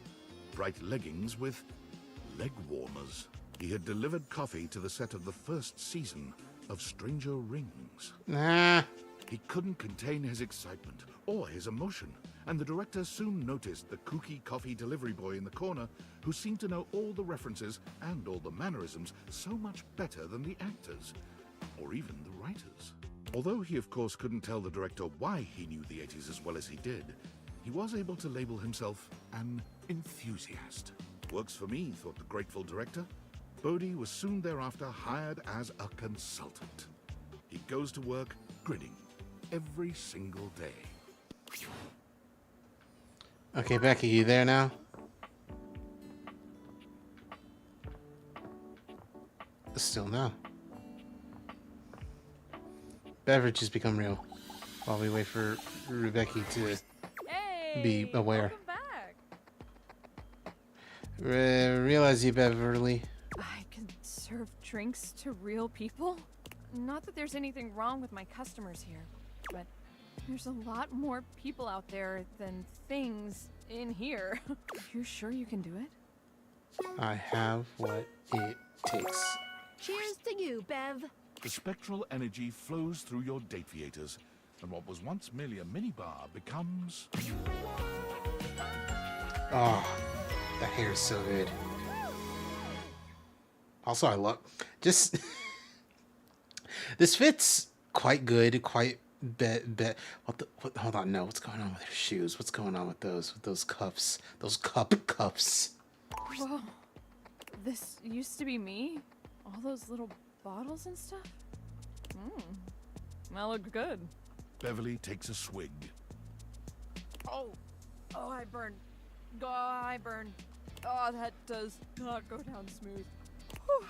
bright leggings with leg warmers. He had delivered coffee to the set of the first season of Stranger Rings. Nah. He couldn't contain his excitement or his emotion, and the director soon noticed the kooky coffee delivery boy in the corner who seemed to know all the references and all the mannerisms so much better than the actors, or even the writers. Although he of course couldn't tell the director why he knew the 80s as well as he did, he was able to label himself an enthusiast. Works for me, thought the grateful director. Bodhi was soon thereafter hired as a consultant. He goes to work grinning every single day. Okay, Becky, you there now? Still no. Beverages become real while we wait for Rebecca to be aware. Realize you, Beverly. I can serve drinks to real people? Not that there's anything wrong with my customers here, but there's a lot more people out there than things in here. You sure you can do it? I have what it takes. Cheers to you, Bev. The spectral energy flows through your dataviators, and what was once merely a minibar becomes... Oh, that hair is so good. Also, I love... Just... This fits quite good, quite... Hold on, no. What's going on with her shoes? What's going on with those cuffs? Those cuffs. Whoa. This used to be me? All those little bottles and stuff? That looked good. Beverly takes a swig. Oh, I burned. Oh, I burned. Oh, that does not go down smooth. Whew.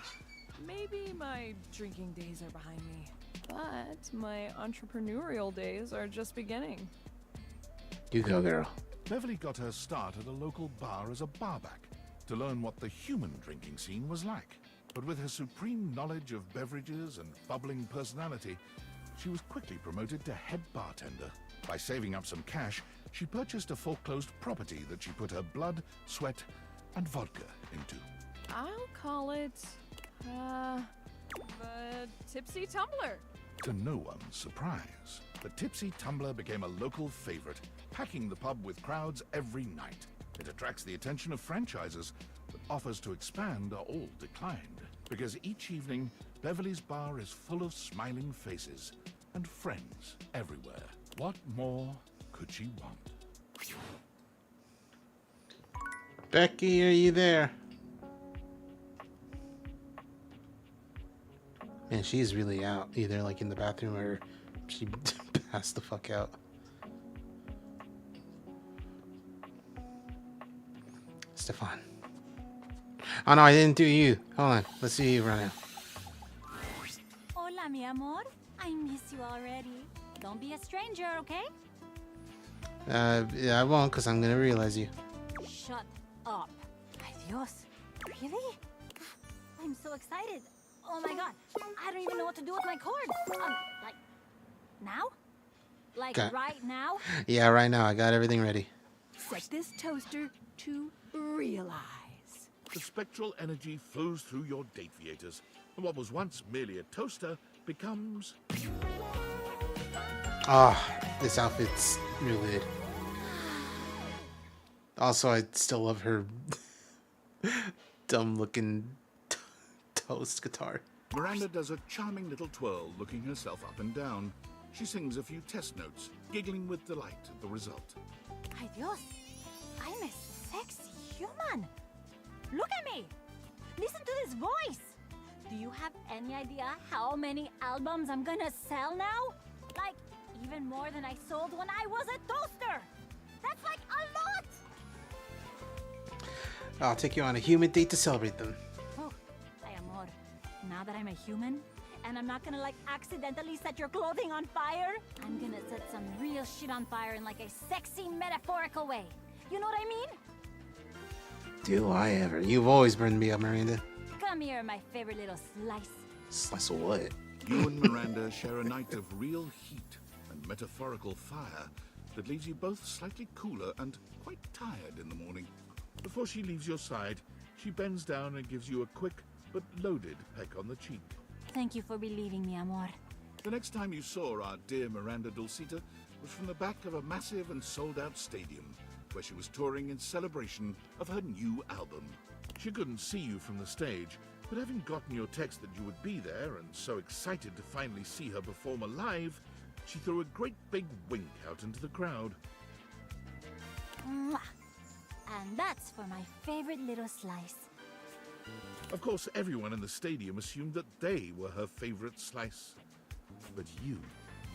Maybe my drinking days are behind me, but my entrepreneurial days are just beginning. You go, girl. Beverly got her start at a local bar as a barback to learn what the human drinking scene was like. But with her supreme knowledge of beverages and bubbling personality, she was quickly promoted to head bartender. By saving up some cash, she purchased a foreclosed property that she put her blood, sweat, and vodka into. I'll call it, the Tipsy Tumbler. To no one's surprise, the Tipsy Tumbler became a local favorite, packing the pub with crowds every night. It attracts the attention of franchises, but offers to expand are all declined, because each evening, Beverly's bar is full of smiling faces and friends everywhere. What more could she want? Becky, are you there? Man, she's really out. Either like in the bathroom or she Pass the fuck out. Stefan. Oh no, I didn't do you. Hold on. Let's see you right now. Hola, mi amor. I miss you already. Don't be a stranger, okay? Yeah, I won't, because I'm going to realize you. Shut up. Ay, Dios. Really? I'm so excited. Oh my god. I don't even know what to do with my cord. Like, now? Like, Okay. right now? Yeah, right now. I got everything ready. Set this toaster to realize. The spectral energy flows through your Dateviators, and what was once merely a toaster becomes... This outfit's really good. Also, I still love her dumb-looking toast guitar. Miranda does a charming little twirl, looking herself up and down. She sings a few test notes, giggling with delight at the result. Ay, Dios. I'm a sexy human. Look at me. Listen to this voice. Do you have any idea how many albums I'm gonna sell now? Like, even more than I sold when I was a toaster. That's like a lot. I'll take you on a human date to celebrate them. Oh, ay, amor. Now that I'm a human, and I'm not gonna like accidentally set your clothing on fire, I'm gonna set some real shit on fire in like a sexy metaphorical way. You know what I mean? Do I ever? You've always burned me up, Miranda. Come here, my favorite little slice. Slice of what? You and Miranda share a night of real heat and metaphorical fire that leaves you both slightly cooler and quite tired in the morning. Before she leaves your side, she bends down and gives you a quick but loaded peck on the cheek. Thank you for believing me, amor. The next time you saw our dear Miranda Dulcita was from the back of a massive and sold-out stadium, where she was touring in celebration of her new album. She couldn't see you from the stage, but having gotten your text that you would be there and so excited to finally see her perform live, she threw a great big wink out into the crowd. Mwah. And that's for my favorite little slice. Of course, everyone in the stadium assumed that they were her favorite slice. But you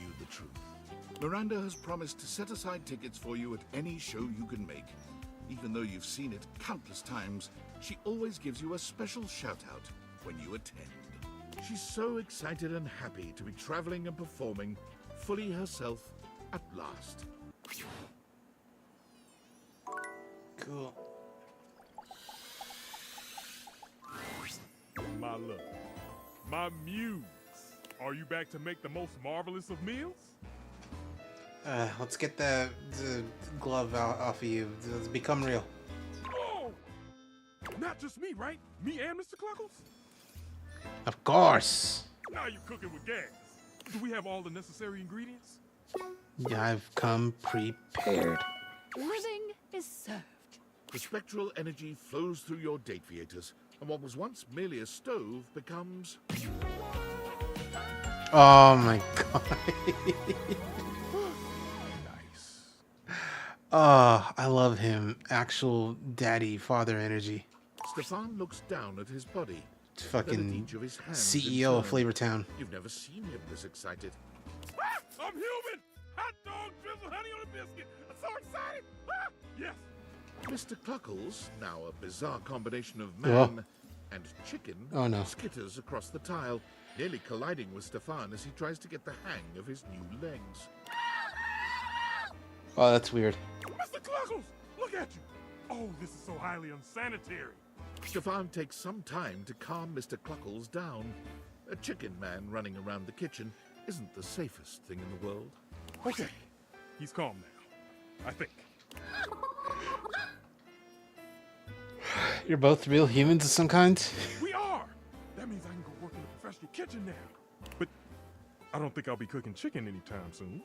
knew the truth. Miranda has promised to set aside tickets for you at any show you can make. Even though you've seen it countless times, she always gives you a special shout-out when you attend. She's so excited and happy to be traveling and performing fully herself at last. Cool. My love, my muse, are you back to make the most marvelous of meals? Let's get the glove out off of you. Let's become real. Oh! Not just me, right? Me and Mr. Cluckles? Of course. Now you're cooking with gas. Do we have all the necessary ingredients? Yeah, I've come prepared. Living is served. The spectral energy flows through your Dateviators, and what was once merely a stove becomes... Oh my god. Nice. Oh, I love him. Actual daddy, father energy. Stefan looks down at his body. Fucking then at each of his hands CEO of in turn. Flavortown. You've never seen him this excited. Ah, I'm human! Hot dog, drizzle, honey on a biscuit. I'm so excited! Ah, yes! Mr. Cluckles, now a bizarre combination of man and chicken, Oh, no. skitters across the tile, nearly colliding with Stefan as he tries to get the hang of his new legs. Oh, that's weird. Mr. Cluckles, look at you! Oh, this is so highly unsanitary. Stefan takes some time to calm Mr. Cluckles down. A chicken man running around the kitchen isn't the safest thing in the world. Okay, he's calm now, I think. You're both real humans of some kind? We are! That means I can go work in the professional kitchen now. But I don't think I'll be cooking chicken anytime soon.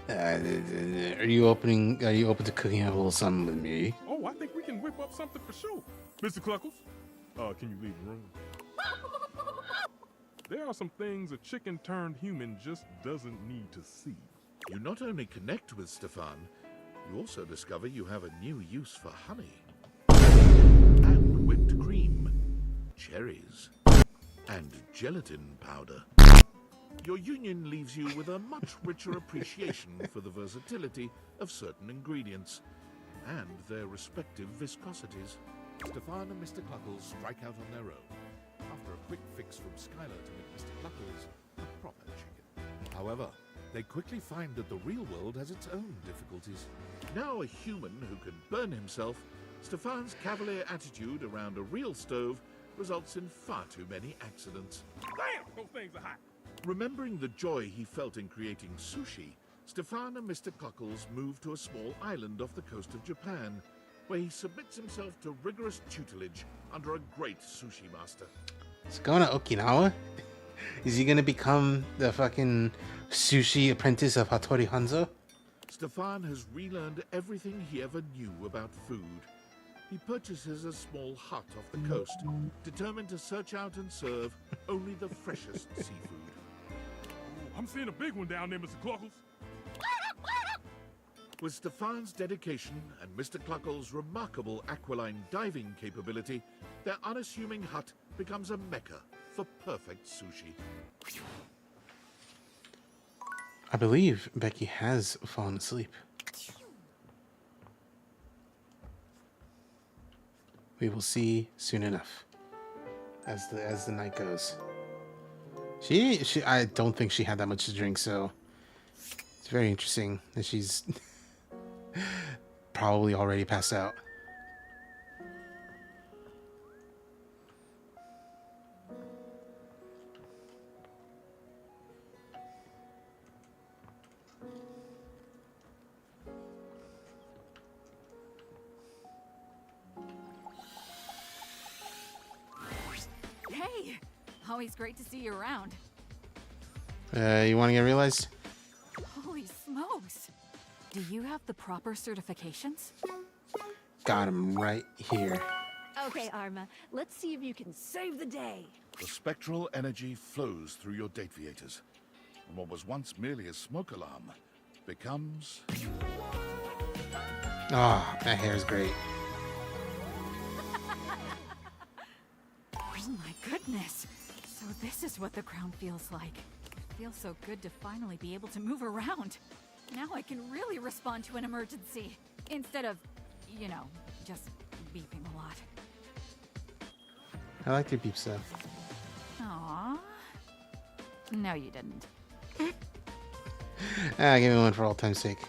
Are you open to cooking up a little something with me? Oh, I think we can whip up something for sure. Mr. Cluckles, can you leave the room? There are some things a chicken-turned-human just doesn't need to see. You not only connect with Stefan, you also discover you have a new use for honey. And whipped cream, cherries, and gelatin powder. Your union leaves you with a much richer appreciation for the versatility of certain ingredients and their respective viscosities. Stefan and Mr. Cluckles strike out on their own, after a quick fix from Skylar to make Mr. Cluckles a proper chicken. However, they quickly find that the real world has its own difficulties. Now a human who can burn himself, Stefan's cavalier attitude around a real stove results in far too many accidents. Damn, those things are hot. Remembering the joy he felt in creating sushi, Stefan and Mr. Cluckles move to a small island off the coast of Japan, where he submits himself to rigorous tutelage under a great sushi master. He's going to Okinawa? Is he gonna become the fucking sushi apprentice of Hattori Hanzo? Stefan has relearned everything he ever knew about food. He purchases a small hut off the coast, determined to search out and serve only the freshest seafood. I'm seeing a big one down there, Mr. Cluckles. With Stefan's dedication and Mr. Cluckles' remarkable aquiline diving capability, their unassuming hut becomes a mecca for perfect sushi. I believe Becky has fallen asleep. We will see soon enough as the night goes. I don't think she had that much to drink, so it's very interesting that she's probably already passed out. Hey, always great to see you around. You want to get realized? Holy smokes! Do you have the proper certifications? Got him right here. Okay, Arma, let's see if you can save the day. The spectral energy flows through your dateviators, and what was once merely a smoke alarm becomes... Ah, that hair is great. Oh my goodness! So this is what the crown feels like. It feels so good to finally be able to move around. Now I can really respond to an emergency, instead of, you know, just beeping a lot. I like your beep stuff. Aww. No, you didn't. Give me one for all time's sake.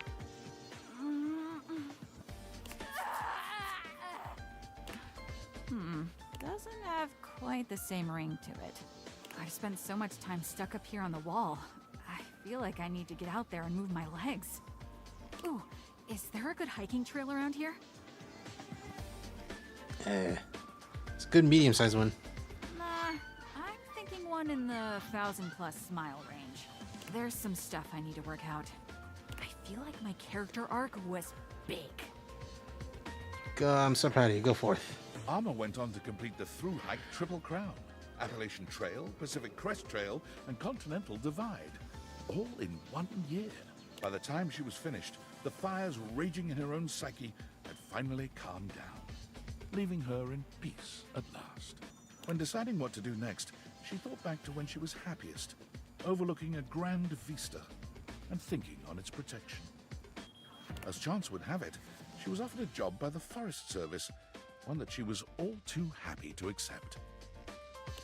Doesn't have quite the same ring to it. I've spent so much time stuck up here on the wall. I feel like I need to get out there and move my legs. Ooh, is there a good hiking trail around here? It's a good medium-sized one. Nah, I'm thinking one in the 1,000+ mile range. There's some stuff I need to work out. I feel like my character arc was big. I'm so proud of you. Go forth. Arma went on to complete the through-hike Triple Crown, Appalachian Trail, Pacific Crest Trail, and Continental Divide, all in 1 year. By the time she was finished, the fires raging in her own psyche had finally calmed down, leaving her in peace at last. When deciding what to do next, she thought back to when she was happiest, overlooking a grand vista and thinking on its protection. As chance would have it, she was offered a job by the Forest Service, one that she was all too happy to accept.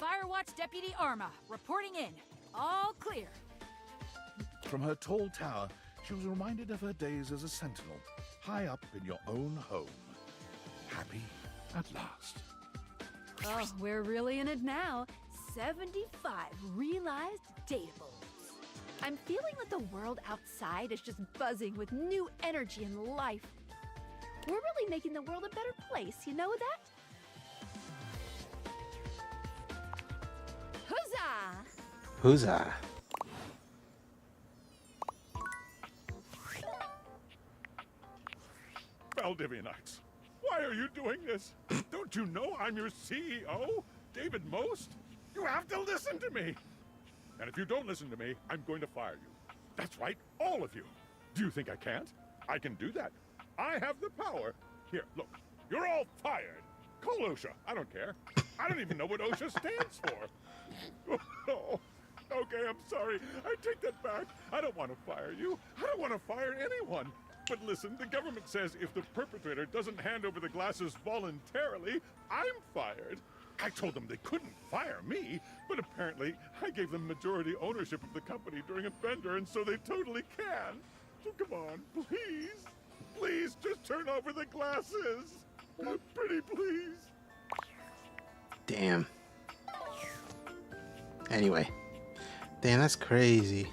Firewatch Deputy Arma, reporting in. All clear. From her tall tower, she was reminded of her days as a sentinel, high up in your own home. Happy at last. Oh, we're really in it now. 75 realized datables. I'm feeling that the world outside is just buzzing with new energy and life. We're really making the world a better place, you know that? Huzzah! Huzzah. Valdivianites, why are you doing this? Don't you know I'm your CEO, David Most? You have to listen to me. And if you don't listen to me, I'm going to fire you. That's right, all of you. Do you think I can't? I can do that. I have the power. Here, look, you're all fired. Call OSHA, I don't care. I don't even know what OSHA stands for. Oh, okay, okay, I'm sorry. I take that back. I don't want to fire you. I don't want to fire anyone. But listen, the government says if the perpetrator doesn't hand over the glasses voluntarily, I'm fired. I told them they couldn't fire me, but apparently I gave them majority ownership of the company during a bender, and so they totally can. So come on, please. Please, just turn over the glasses. Pretty please. Damn. Anyway. Damn, that's crazy.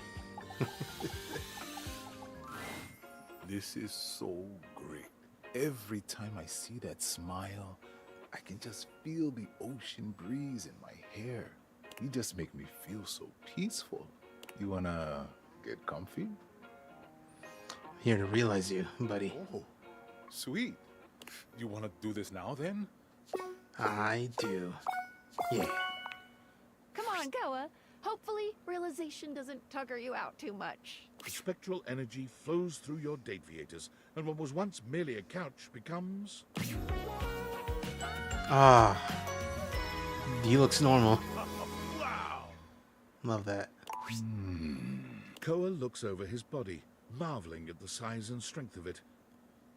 This is so great. Every time I see that smile, I can just feel the ocean breeze in my hair. You just make me feel so peaceful. You wanna get comfy? Here to realize you, buddy. Oh, sweet. You wanna do this now then? I do. Yeah. Come on, Goa. Hopefully, realization doesn't tugger you out too much. The spectral energy flows through your Dateviators, and what was once merely a couch becomes... Ah. He looks normal. Wow! Love that. Koa looks over his body, marveling at the size and strength of it.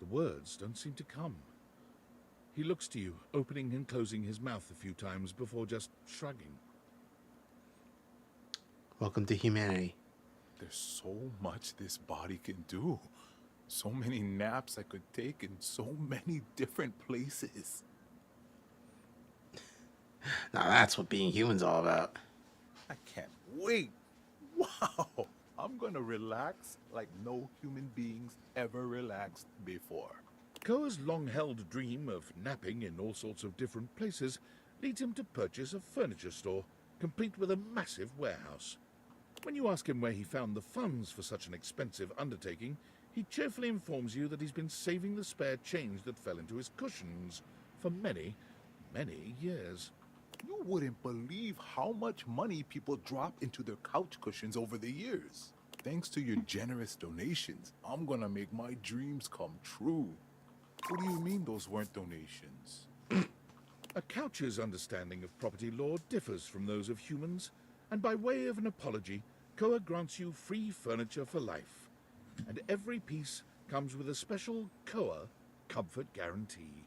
The words don't seem to come. He looks to you, opening and closing his mouth a few times before just shrugging. Welcome to humanity. There's so much this body can do. So many naps I could take in so many different places. Now that's what being human's all about. I can't wait. Wow. I'm gonna relax like no human beings ever relaxed before. Koa's long-held dream of napping in all sorts of different places leads him to purchase a furniture store, complete with a massive warehouse. When you ask him where he found the funds for such an expensive undertaking, he cheerfully informs you that he's been saving the spare change that fell into his cushions for many, many years. You wouldn't believe how much money people drop into their couch cushions over the years. Thanks to your generous donations, I'm gonna make my dreams come true. What do you mean those weren't donations? A couch's understanding of property law differs from those of humans, and by way of an apology, Koa grants you free furniture for life. And every piece comes with a special Koa comfort guarantee.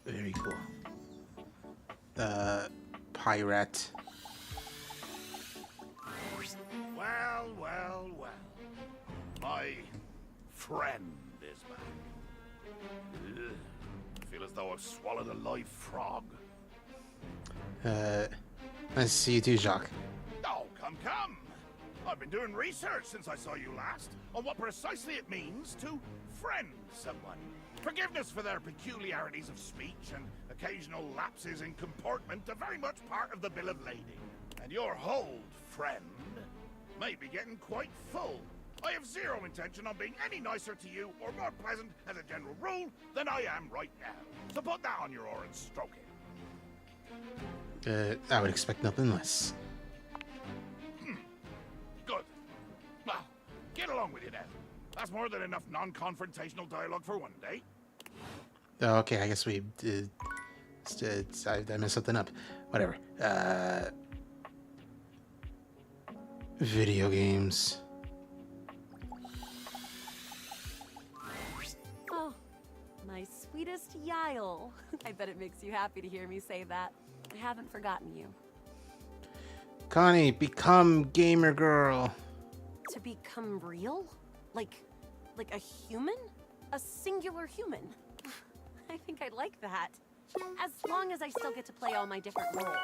Very cool. Pirate. Well, well, well. My friend is back. Ugh. I feel as though I've swallowed a live frog. Nice to see you too, Jacques. Oh, come. I've been doing research since I saw you last on what precisely it means to friend someone. Forgiveness for their peculiarities of speech and occasional lapses in comportment are very much part of the bill of lading. And your hold, friend, may be getting quite full. I have zero intention on being any nicer to you or more pleasant as a general rule than I am right now. So put that on your oar and stroke it. I would expect nothing less. Good. Well, get along with you then. That's more than enough non-confrontational dialogue for one day. Oh, okay, I guess we did. I messed something up. Whatever. Video games. Oh, my sweetest Yael. I bet it makes you happy to hear me say that. I haven't forgotten you. Connie, become gamer girl. To become real? Like a human? A singular human? I think I'd like that. As long as I still get to play all my different roles.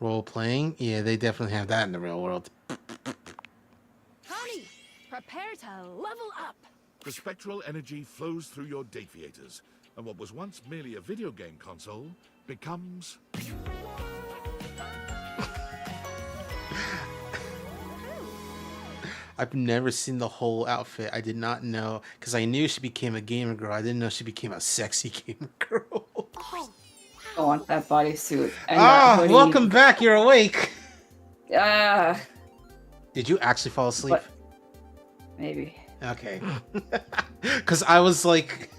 Role playing? Yeah, they definitely have that in the real world. Connie, prepare to level up. The spectral energy flows through your Dateviators, and what was once merely a video game console becomes... I've never seen the whole outfit. I did not know, because I knew she became a gamer girl. I didn't know she became a sexy gamer girl. I want that bodysuit. And that hoodie. Welcome back. You're awake. Ah. Did you actually fall asleep? What? Maybe. Okay. Because I was like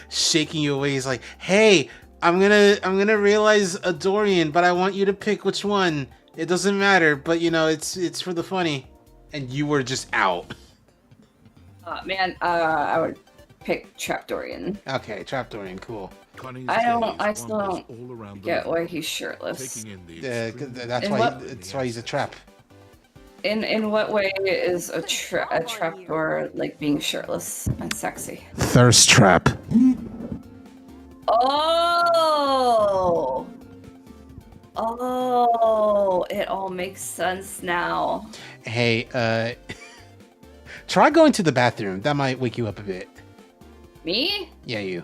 shaking you away. He's like, hey, I'm gonna realize a Dorian, but I want you to pick which one. It doesn't matter, but you know, it's for the funny. And you were just out. I would pick Trapdorian. Okay, Trapdorian, cool. I still don't get why he's shirtless. That's why he's a trap. In what way is a trapdoor like being shirtless and sexy? Thirst trap. Oh, it all makes sense now. Hey, try going to the bathroom. That might wake you up a bit. Me? Yeah, you.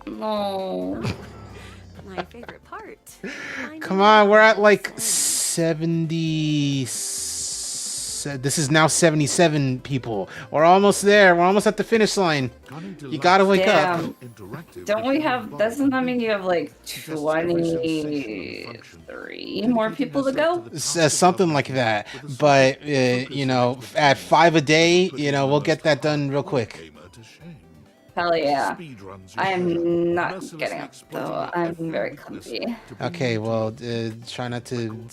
No. My favorite part. Come on, we're at like 70. This is now 77 people. We're almost there. We're almost at the finish line. You gotta wake up. Don't we have? Doesn't that mean you have like 23 more people to go? Something like that. But you know, at 5 a day, you know, we'll get that done real quick. Hell yeah. I am not getting up though. I'm very comfy. Okay, well, try not to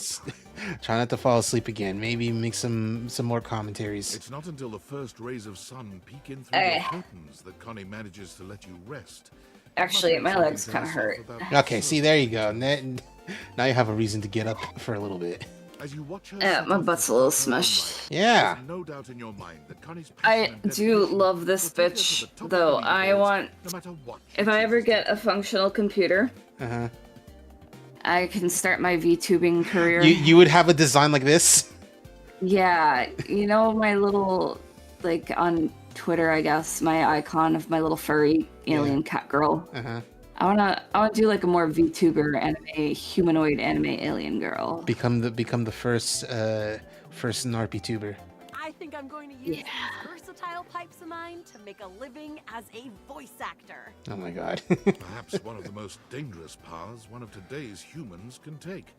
fall asleep again. Maybe make some more commentaries. It's not until the first rays of sun peek in through the curtains that Connie manages to let you rest. Actually, my legs kind of hurt. Okay, see, there you go. Now you have a reason to get up for a little bit. As you watch her my butt's a little smushed. Yeah. No doubt in your mind that Connie's I do love this bitch, though. I want, if I ever get a functional computer, I can start my VTubing career. You would have a design like this? Yeah, you know my little, like on Twitter, I guess, my icon of my little furry alien cat girl. I wanna do like a more VTuber anime, humanoid anime alien girl. Become the first NARPy tuber. I think I'm going to use these versatile pipes of mine to make a living as a voice actor. Oh my god. Perhaps one of the most dangerous paths one of today's humans can take.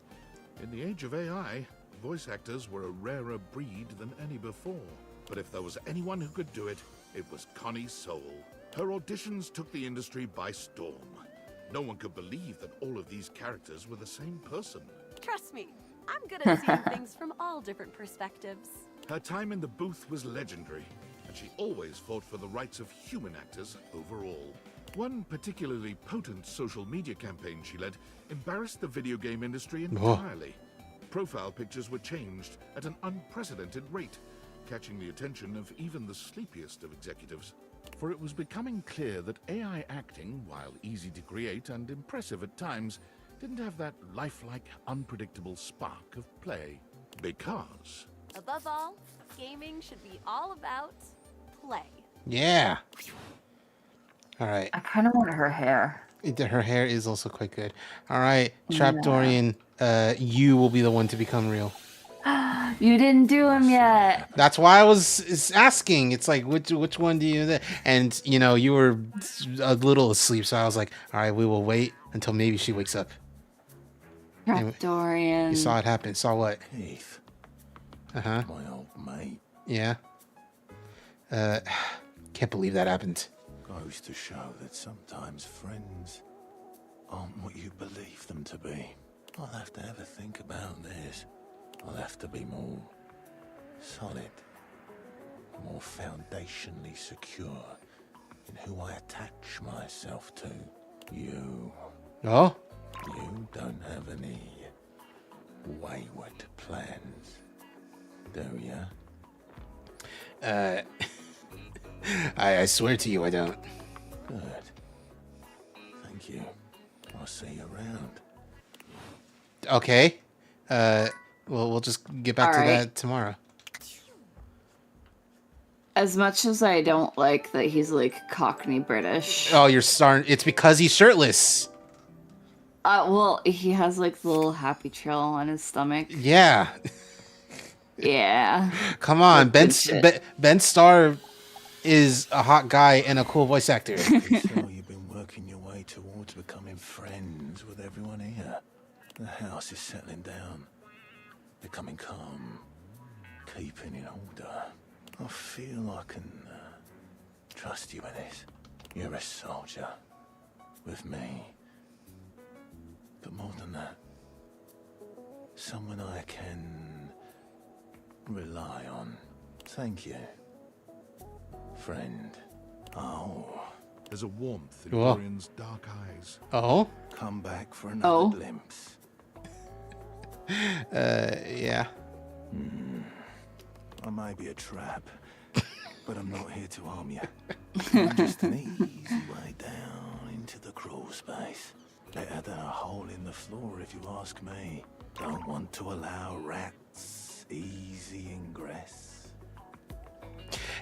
In the age of AI, voice actors were a rarer breed than any before. But if there was anyone who could do it, it was Connie Soul. Her auditions took the industry by storm. No one could believe that all of these characters were the same person. Trust me, I'm good at seeing things from all different perspectives. Her time in the booth was legendary, and she always fought for the rights of human actors overall. One particularly potent social media campaign she led embarrassed the video game industry entirely. Profile pictures were changed at an unprecedented rate, catching the attention of even the sleepiest of executives. For it was becoming clear that AI acting, while easy to create and impressive at times, didn't have that lifelike, unpredictable spark of play. Because... above all, gaming should be all about play. Yeah. All right. I kind of want her hair. Her hair is also quite good. All right, Trapdorian, you will be the one to become real. You didn't do him yet. That's why I was asking. It's like, which one do you... And, you know, you were a little asleep, so I was like, all right, we will wait until maybe she wakes up. Trapdorian. You saw it happen. Saw what? Keith. My old mate. Yeah. Can't believe that happened. Goes to show that sometimes friends aren't what you believe them to be. I'll have to have a think about this. I'll have to be more solid, more foundationally secure in who I attach myself to. You. Oh? You don't have any wayward plans, do ya? I swear to you I don't. Good. Thank you. I'll see you around. Okay. We'll just get back to that tomorrow. As much as I don't like that he's like Cockney British. Oh, you're starting. It's because he's shirtless. Well, he has like the little happy trail on his stomach. Yeah. Yeah. Come on, Ben Starr is a hot guy and a cool voice actor. So you've been working your way towards becoming friends with everyone here. The house is settling down, becoming calm, keeping in order. I feel I can trust you with this. You're a soldier. With me, But more than that, someone I can rely on. Thank you, friend. Oh. There's a warmth in Whoa. Dorian's dark eyes. Oh? Come back for another Oh. glimpse. Yeah. I may be a trap, but I'm not here to harm you. I'm just an easy way down into the crawl space. Better than a hole in the floor, if you ask me. Don't want to allow rats easy ingress.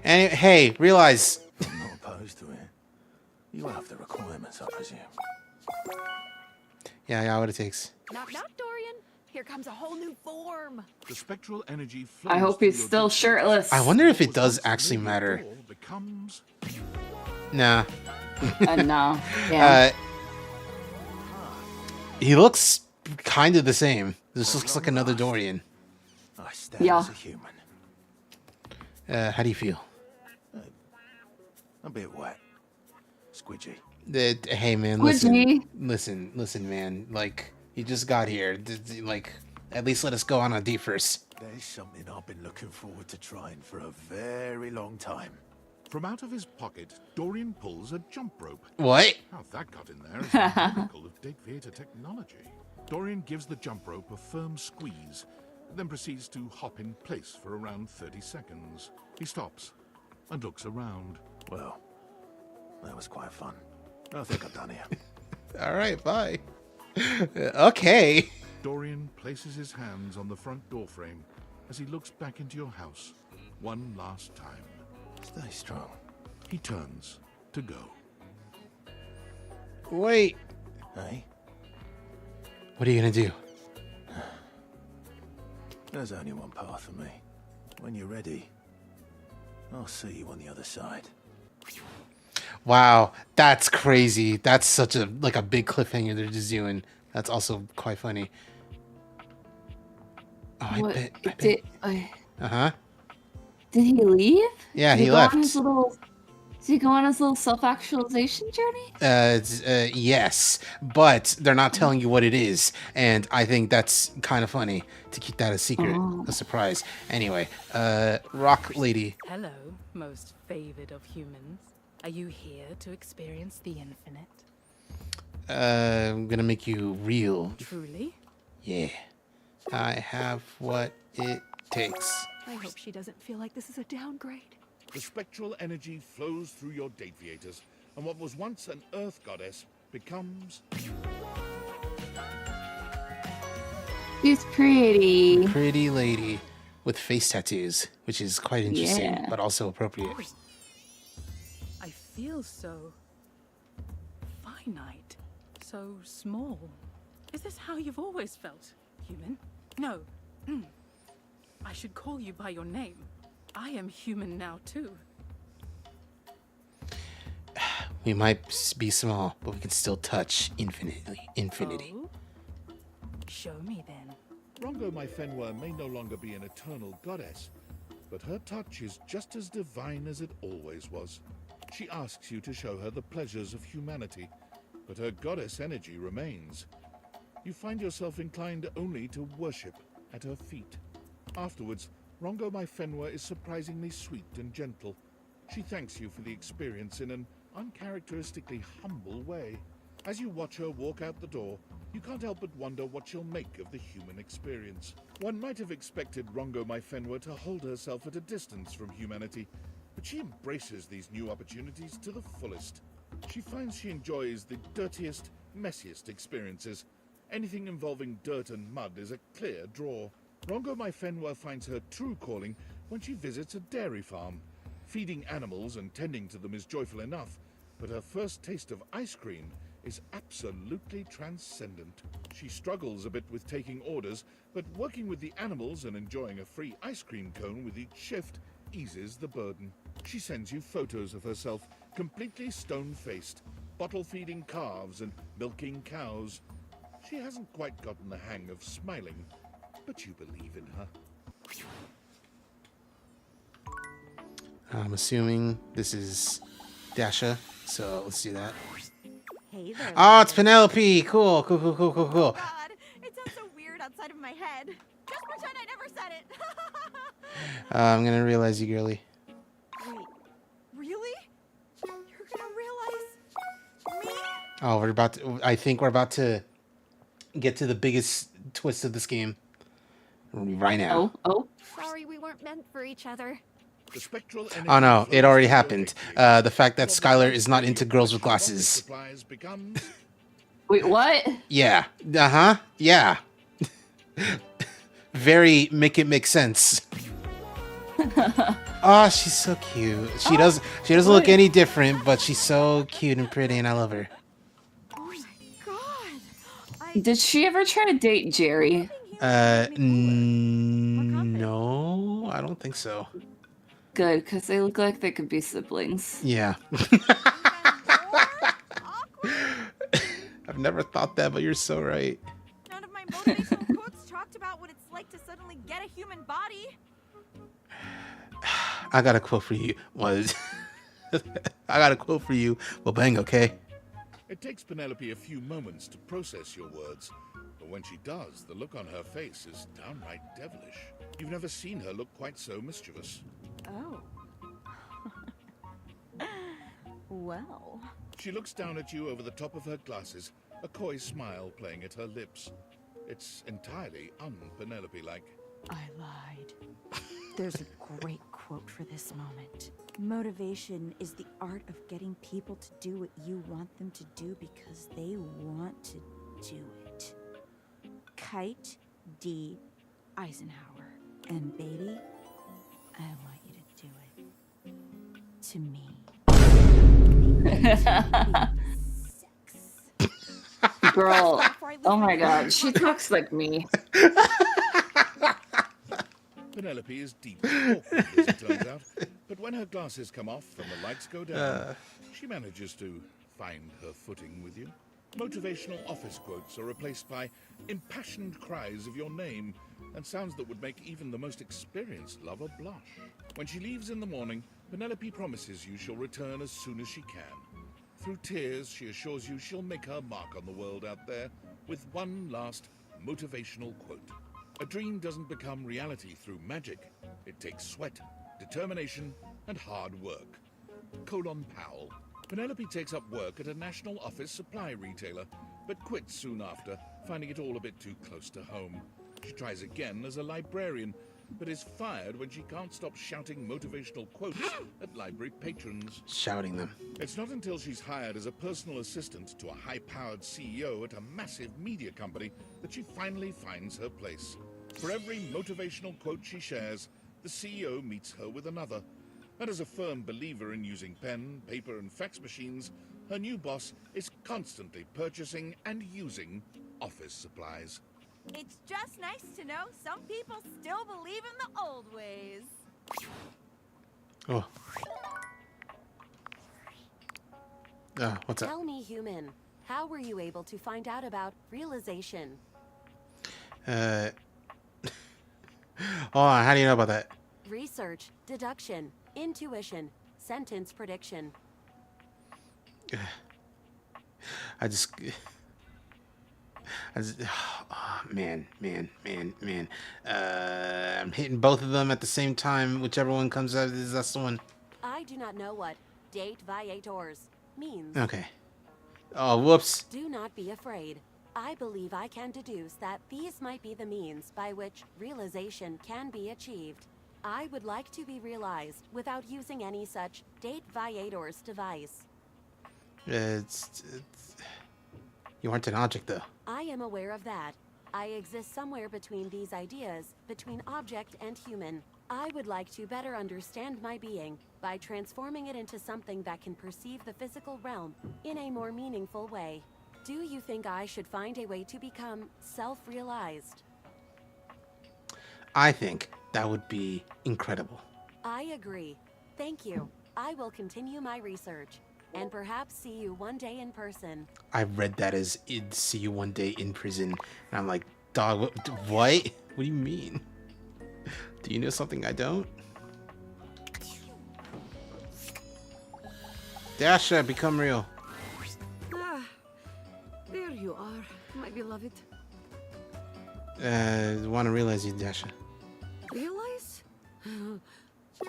And hey, realize. I'm not opposed to it. You have the requirements, I presume. Yeah, what it takes. Knock, knock, Dorian. Here comes a whole new form. The spectral energy flows I hope through he's your still deep shirtless. I wonder if it does actually matter. becomes Nah. No. Yeah. He looks kind of the same. This looks like another Dorian. I stand as a human. How do you feel? A bit wet. Squidgy. Hey man, Squidgy. listen, man. Like, you just got here. Like, at least let us go on a date first. There's something I've been looking forward to trying for a very long time. From out of his pocket, Dorian pulls a jump rope. What? How that got in there is typical of Date technology. Dorian gives the jump rope a firm squeeze, then proceeds to hop in place for around 30 seconds. He stops and looks around. Well, that was quite fun. I think I'm done here. All right, bye. Okay. Dorian places his hands on the front door frame as he looks back into your house one last time. Stay strong. He turns to go. Wait. Hey? What are you gonna do? There's only one path for me. When you're ready, I'll see you on the other side. Wow, that's crazy. That's such a big cliffhanger they're just doing. That's also quite funny. Oh, I bet. Uh-huh. Did he leave? Yeah, Did he go on left. Did he go on his little self-actualization journey? Yes, but they're not telling you what it is, and I think that's kind of funny to keep that a secret, a surprise. Anyway, Rock Lady. Hello, most favored of humans. Are you here to experience the infinite? I'm gonna make you real. Truly? Yeah, I have what it takes. I hope she doesn't feel like this is a downgrade. The spectral energy flows through your Dateviators, and what was once an Earth goddess becomes... She's pretty. Pretty lady with face tattoos, which is quite interesting, Yeah. but also appropriate. I feel so finite, so small. Is this how you've always felt, human? No. I should call you by your name. I am human now, too. We might be small, but we can still touch infinity. Oh? Show me then. Rongo my Fenwa may no longer be an eternal goddess, but her touch is just as divine as it always was. She asks you to show her the pleasures of humanity, but her goddess energy remains. You find yourself inclined only to worship at her feet. Afterwards, Rongo my Fenwa is surprisingly sweet and gentle. She thanks you for the experience in an uncharacteristically humble way. As you watch her walk out the door, you can't help but wonder what she'll make of the human experience. One might have expected Rongo my Fenwa to hold herself at a distance from humanity, but she embraces these new opportunities to the fullest. She finds she enjoys the dirtiest, messiest experiences. Anything involving dirt and mud is a clear draw. Rongo my Fenwa finds her true calling when she visits a dairy farm. Feeding animals and tending to them is joyful enough, but her first taste of ice cream is absolutely transcendent. She struggles a bit with taking orders, but working with the animals and enjoying a free ice cream cone with each shift eases the burden. She sends you photos of herself, completely stone-faced, bottle-feeding calves and milking cows. She hasn't quite gotten the hang of smiling, but you believe in her. I'm assuming this is Dasha, so let's do that. Hey there. Oh, it's Penelope. Cool. God, it sounds so weird outside of my head. Just pretend I never said it. I'm gonna realize you, girly. Wait, really? You're gonna realize me? Oh, I think we're about to get to the biggest twist of this game. Right now. Oh. Sorry, we weren't meant for each other. The spectral Oh no, energy it flows already through your happened. victory. The fact that While the Skylar light is not ray into girls with reflection of office glasses. supplies becomes Wait, what? Yeah. Yeah. Very make it make sense. Oh, she's so cute. She doesn't look any different, but she's so cute and pretty, and I love her. Oh my god. Did she ever try to date Jerry? No, I don't think so. Good, because they look like they could be siblings. Yeah. I've never thought that, but you're so right. None of my motivational quotes talked about what it's like to suddenly get a human body. I got a quote for you. I got a quote for you. Well, bang, okay? It takes Penelope a few moments to process your words, but when she does, the look on her face is downright devilish. You've never seen her look quite so mischievous. Oh. Well. She looks down at you over the top of her glasses, a coy smile playing at her lips. It's entirely un-Penelope-like. I lied. There's a great quote for this moment. Motivation is the art of getting people to do what you want them to do because they want to do it. Kite D. Eisenhower. And baby, I want you to do it. To me. Girl, oh my god, she talks like me. Penelope is deeply awkward, as it turns out, but when her glasses come off and the lights go down, she manages to find her footing with you. Motivational office quotes are replaced by impassioned cries of your name and sounds that would make even the most experienced lover blush. When she leaves in the morning, Penelope promises you she'll return as soon as she can. Through tears, she assures you she'll make her mark on the world out there with one last motivational quote. A dream doesn't become reality through magic. It takes sweat, determination, and hard work. Colon Powell. Penelope takes up work at a national office supply retailer, but quits soon after, finding it all a bit too close to home. She tries again as a librarian, but is fired when she can't stop shouting motivational quotes at library patrons. Shouting them. It's not until she's hired as a personal assistant to a high-powered CEO at a massive media company that she finally finds her place. For every motivational quote she shares, the CEO meets her with another. And as a firm believer in using pen, paper, and fax machines, her new boss is constantly purchasing and using office supplies. It's just nice to know some people still believe in the old ways. Oh. What's up? Tell me, human, how were you able to find out about realization? Hold on, how do you know about that? Research, deduction, intuition, sentence prediction. I just oh, man. I'm hitting both of them at the same time. Whichever one comes out, that's the one. I do not know what date viators means. Okay. Oh, whoops. Do not be afraid. I believe I can deduce that these might be the means by which realization can be achieved. I would like to be realized without using any such date viators device. It's you aren't an object, though. I am aware of that. I exist somewhere between these ideas, between object and human. I would like to better understand my being by transforming it into something that can perceive the physical realm in a more meaningful way. Do you think I should find a way to become self-realized? I think that would be incredible. I agree. Thank you. I will continue my research and perhaps see you one day in person. I read that as see you one day in prison. And I'm like, dog, what? What do you mean? Do you know something I don't? Dasha, become real. you are, my beloved. Want to realize you, Dasha. Realize?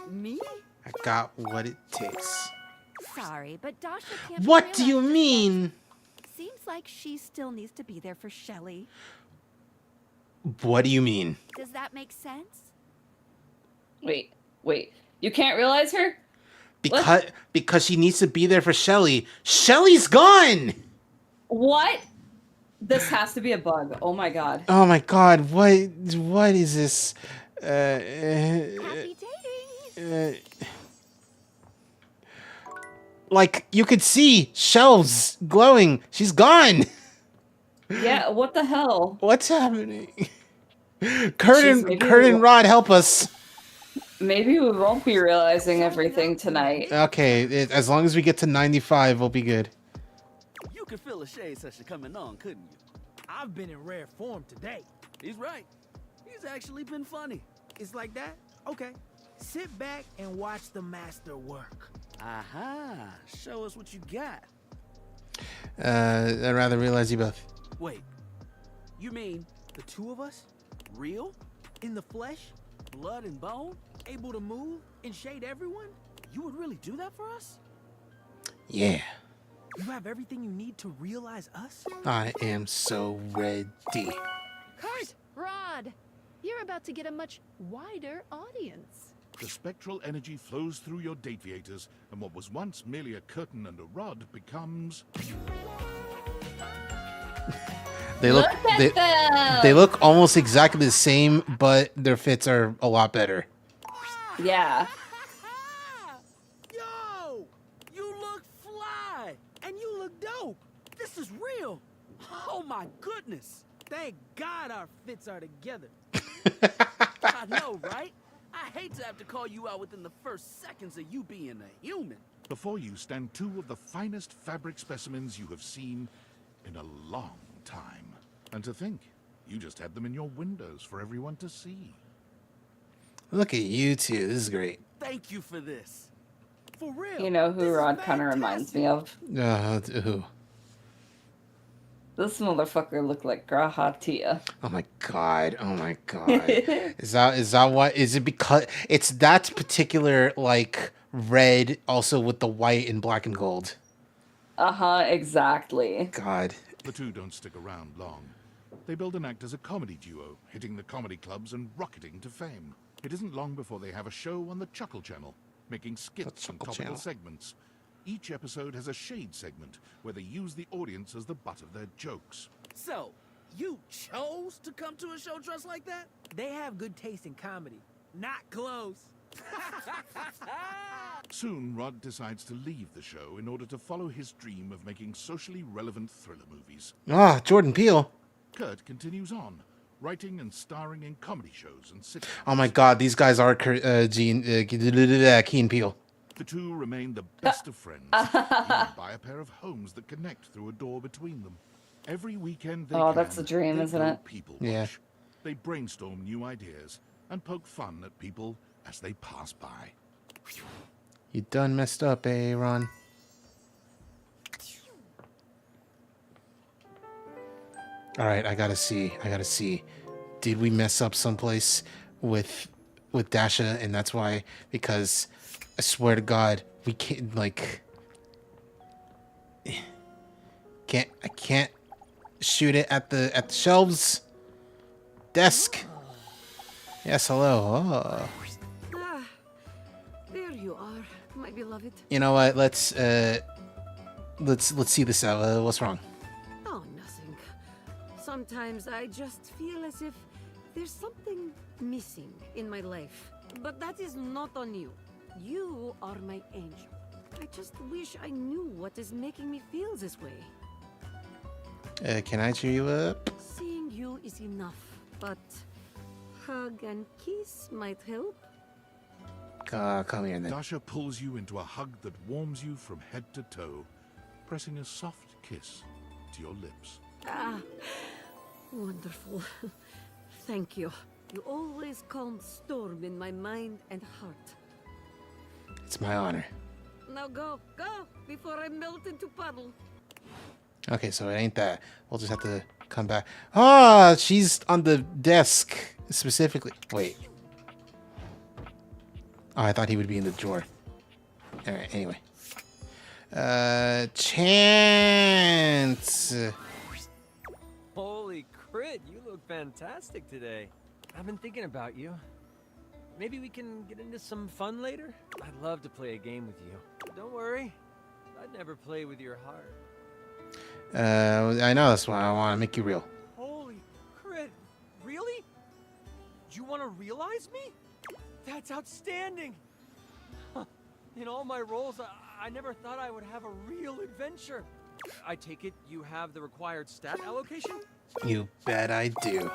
Me? I got what it takes. Sorry, but Dasha can't. What do you mean? Seems like she still needs to be there for Shelly. What do you mean? Does that make sense? Wait. You can't realize her? Because she needs to be there for Shelly. Shelly's gone. What? This has to be a bug. Oh my god. Oh my god, what is this? Happy dating. Like you could see shelves glowing. She's gone. Yeah, what the hell? What's happening? Kurt and Rod, help us. Maybe we won't be realizing everything tonight. Okay, as long as we get to 95, we'll be good. You could feel a shade session coming on, couldn't you? I've been in rare form today. He's right. He's actually been funny. It's like that? Okay. Sit back and watch the master work. Aha! Show us what you got. I'd rather realize you both. Wait. You mean the two of us? Real? In the flesh? Blood and bone? Able to move and shade everyone? You would really do that for us? Yeah. You have everything you need to realize us? I am so ready. Kurt, Rod, you're about to get a much wider audience. The spectral energy flows through your dateviators, and what was once merely a curtain and a rod becomes... They look almost exactly the same, but their fits are a lot better. Yeah. Yo! You look fly! And you look dope! This is real! Oh my goodness! Thank God our fits are together. I know, right? I hate to have to call you out within the first seconds of you being a human. Before you stand two of the finest fabric specimens you have seen in a long time. And to think, you just had them in your windows for everyone to see. Look at you two. This is great. Thank you for this. For real. You know who Rod kind of reminds me of? Who? This motherfucker looked like Grahatia. Oh my god. Oh my god. Is that what? Is it because it's that particular like red also with the white and black and gold? Uh-huh, exactly. God. The two don't stick around long. They build and act as a comedy duo, hitting the comedy clubs and rocketing to fame. It isn't long before they have a show on the Chuckle Channel, making skits and topical segments. Each episode has a shade segment where they use the audience as the butt of their jokes. So, you chose to come to a show dressed like that? They have good taste in comedy, not clothes. Soon, Rod decides to leave the show in order to follow his dream of making socially relevant thriller movies. Ah, Jordan Peele. Kurt continues on, writing and starring in comedy shows and sitcoms. Oh my god, these guys are Key and Peele. The two remain the best of friends, even buy a pair of homes that connect through a door between them. Every weekend they that's a dream, isn't it? People Yeah. watch. They brainstorm new ideas and poke fun at people as they pass by. You done messed up, Ron? All right, I gotta see. Did we mess up someplace with Dasha, and that's why? Because I swear to God, we can't I can't shoot it at the shelves. Desk. Yes, hello. Oh. Ah, there you are, my beloved. You know what? Let's see this out. What's wrong? Oh, nothing. Sometimes I just feel as if there's something missing in my life. But that is not on you. You are my angel. I just wish I knew what is making me feel this way. Can I cheer you up? Seeing you is enough, but hug and kiss might help. Come here then. Dasha pulls you into a hug that warms you from head to toe, pressing a soft kiss to your lips. Ah, wonderful. Thank you. You always calm storm in my mind and heart. It's my honor. Now go, before I melt into puddle. Okay, so it ain't that. We'll just have to come back. Ah, she's on the desk specifically. Wait. Oh, I thought he would be in the drawer. All right. Anyway. Chance. Holy crit, you look fantastic today. I've been thinking about you. Maybe we can get into some fun later? I'd love to play a game with you. Don't worry, I'd never play with your heart. I know, that's why I want to make you real. Holy crit, really? Do you want to realize me? That's outstanding. In all my roles, I never thought I would have a real adventure. I take it you have the required stat allocation? You bet I do.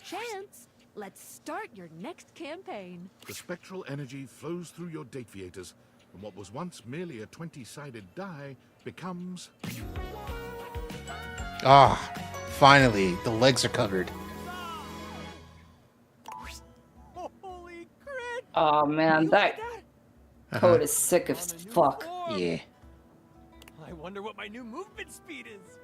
Chance, let's start your next campaign. The spectral energy flows through your Dateviators, and what was once merely a 20-sided die becomes... Ah, finally, the legs are covered. Holy crit! Oh man, that code is sick as fuck. Yeah. I wonder what my new movement speed is.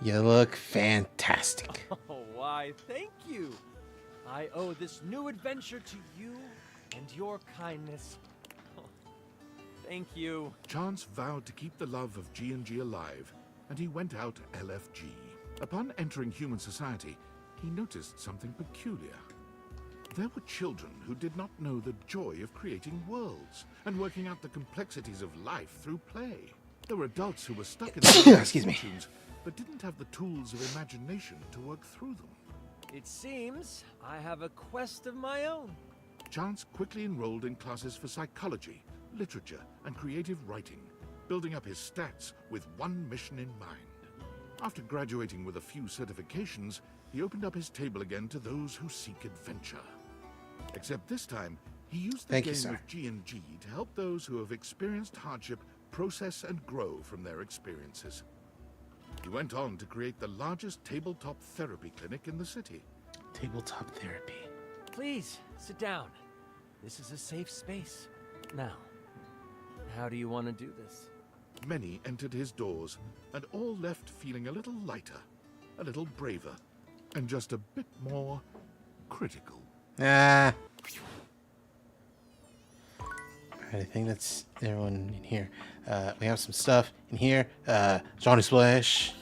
You look fantastic. Oh, why, thank you. I owe this new adventure to you and your kindness. Oh, thank you. Chance vowed to keep the love of G&G alive, and he went out LFG. Upon entering human society, he noticed something peculiar. There were children who did not know the joy of creating worlds and working out the complexities of life through play. There were adults who were stuck in their Excuse me. fortunes, but didn't have the tools of imagination to work through them. It seems I have a quest of my own. Chance quickly enrolled in classes for psychology, literature, and creative writing, building up his stats with one mission in mind. After graduating with a few certifications, he opened up his table again to those who seek adventure. Except this time, he used the game of G&G to help those who have experienced hardship process and grow from their experiences. He went on to create the largest tabletop therapy clinic in the city. Tabletop therapy. Please, sit down. This is a safe space. Now, how do you want to do this? Many entered his doors, and all left feeling a little lighter, a little braver, and just a bit more critical. Ah. Alright, I think that's everyone in here. We have some stuff in here. Johnny Splash.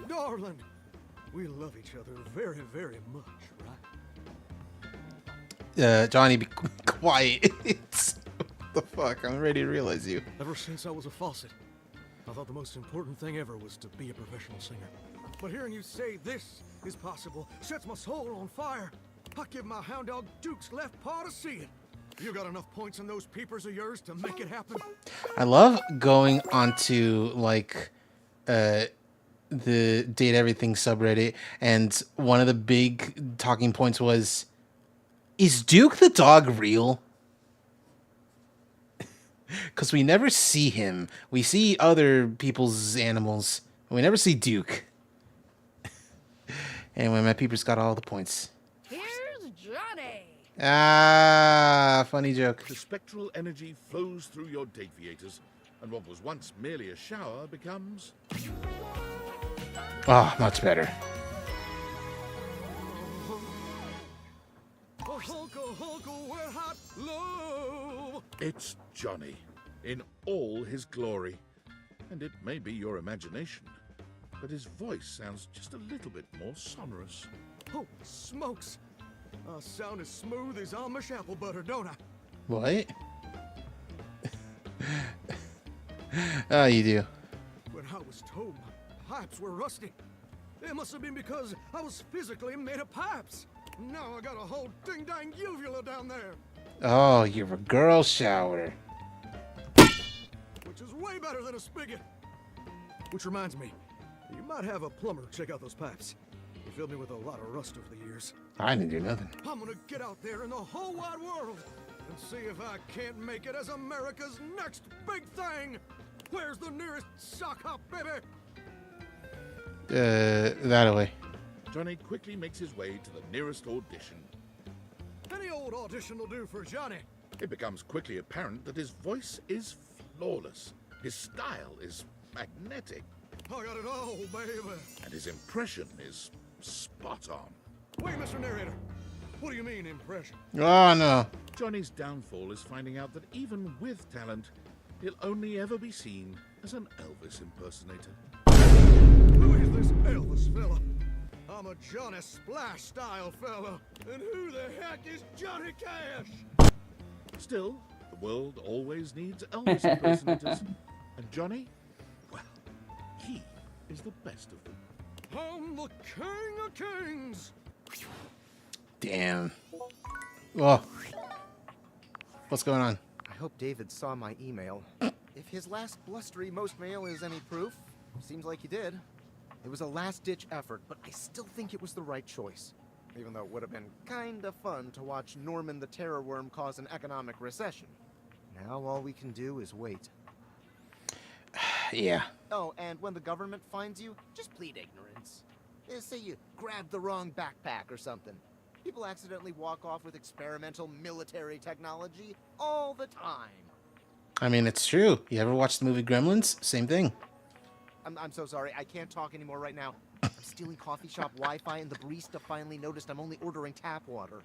Darling, we love each other very, very much, right? Johnny, be quiet. What the fuck? I'm ready to realize you. Ever since I was a faucet, I thought the most important thing ever was to be a professional singer. But hearing you say this is possible sets my soul on fire. I give my hound dog Duke's left paw to see it. You got enough points in those peepers of yours to make it happen? I love going onto like the Date Everything subreddit, and one of the big talking points was, is Duke the dog real? Because we never see him. We see other people's animals. We never see Duke. Anyway, my peepers got all the points. Here's Johnny. Ah, funny joke. The spectral energy flows through your Dateviators, and what was once merely a shower becomes... Oh, much better. It's Johnny, in all his glory. And it may be your imagination, but his voice sounds just a little bit more sonorous. Oh, smokes! I sound as smooth as Amish apple butter, don't I? What? Oh, you do. When I was told my pipes were rusty, it must have been because I was physically made of pipes. Now I got a whole ding-dang uvula down there. Oh, you're a girl shower. Which is way better than a spigot. Which reminds me, you might have a plumber check out those pipes. He filled me with a lot of rust over the years. I didn't do nothing. I'm gonna get out there in the whole wide world and see if I can't make it as America's next big thing. Where's the nearest sock hop, baby? That away. Johnny quickly makes his way to the nearest audition. Any old audition will do for Johnny. It becomes quickly apparent that his voice is flawless, His style is magnetic. I got it all, baby. And his impression is spot on. Wait, Mr. Narrator. What do you mean, impression? Oh, no. Johnny's downfall is finding out that even with talent, he'll only ever be seen as an Elvis impersonator. Who is this Elvis fella? I'm a Johnny Splash style fella. And who the heck is Johnny Cash? Still, the world always needs Elvis impersonators. And Johnny, well, he is the best of them. I'm the king of kings. Damn. Oh. What's going on? I hope David saw my email. If his last blustery most mail is any proof, seems like he did. It was a last-ditch effort, but I still think it was the right choice. Even though it would have been kinda fun to watch Norman the Terror Worm cause an economic recession. Now all we can do is wait. Yeah. Oh, and when the government finds you, just plead ignorance. Say you grabbed the wrong backpack or something. People accidentally walk off with experimental military technology all the time. I mean, it's true. You ever watch the movie Gremlins? Same thing. I'm so sorry. I can't talk anymore right now. I'm stealing coffee shop Wi-Fi, and the barista finally noticed I'm only ordering tap water.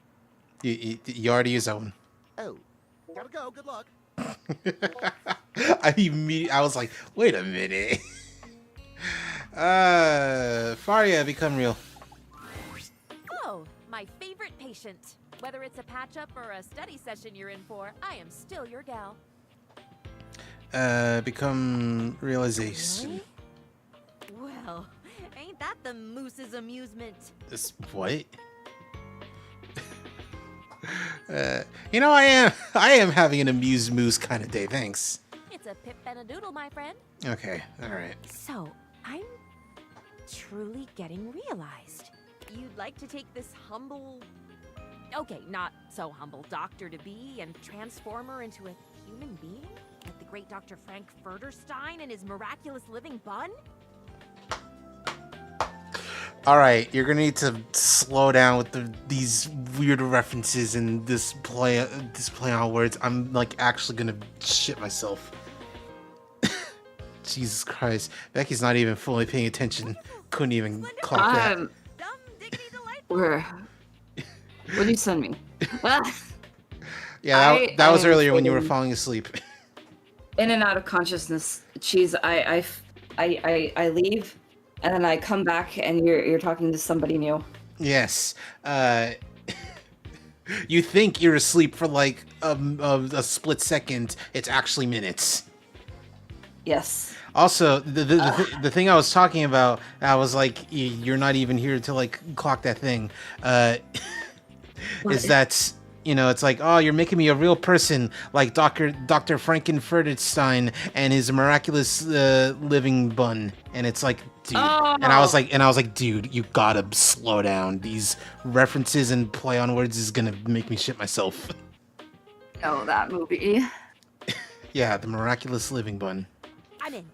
You already used that one. Oh, gotta go. Good luck. I was like, wait a minute. Faria, become real. Oh, my favorite patient. Whether it's a patch-up or a study session you're in for, I am still your gal. Become realization. Well, ain't that the moose's amusement? This what? You know, I am having an amuse moose kind of day. Thanks. It's a pip and a doodle, my friend. Okay, all right. So, I'm truly getting realized. You'd like to take this humble... Okay, not so humble doctor-to-be and transform her into a human being? Like the great Dr. Frank Furterstein and his miraculous living bun? All right, you're gonna need to slow down with these weird references and this play on words. I'm like actually gonna shit myself. Jesus Christ, Becky's not even fully paying attention. Couldn't even clock that. Where did you send me? Yeah, that was I am earlier when you were fading falling asleep. in and out of consciousness. Cheese, I leave, and then I come back, and you're talking to somebody new. Yes. You think you're asleep for like a split second. It's actually minutes. Yes. Also, the thing I was talking about, I was like, you're not even here to like clock that thing. Is that, you know, it's like, oh, you're making me a real person, like Dr. Frankenfurterstein and his miraculous living bun, and it's like, dude, and I was like, dude, you gotta slow down. These references and play on words is gonna make me shit myself. Oh, that movie. Yeah, the miraculous living bun. I'm in.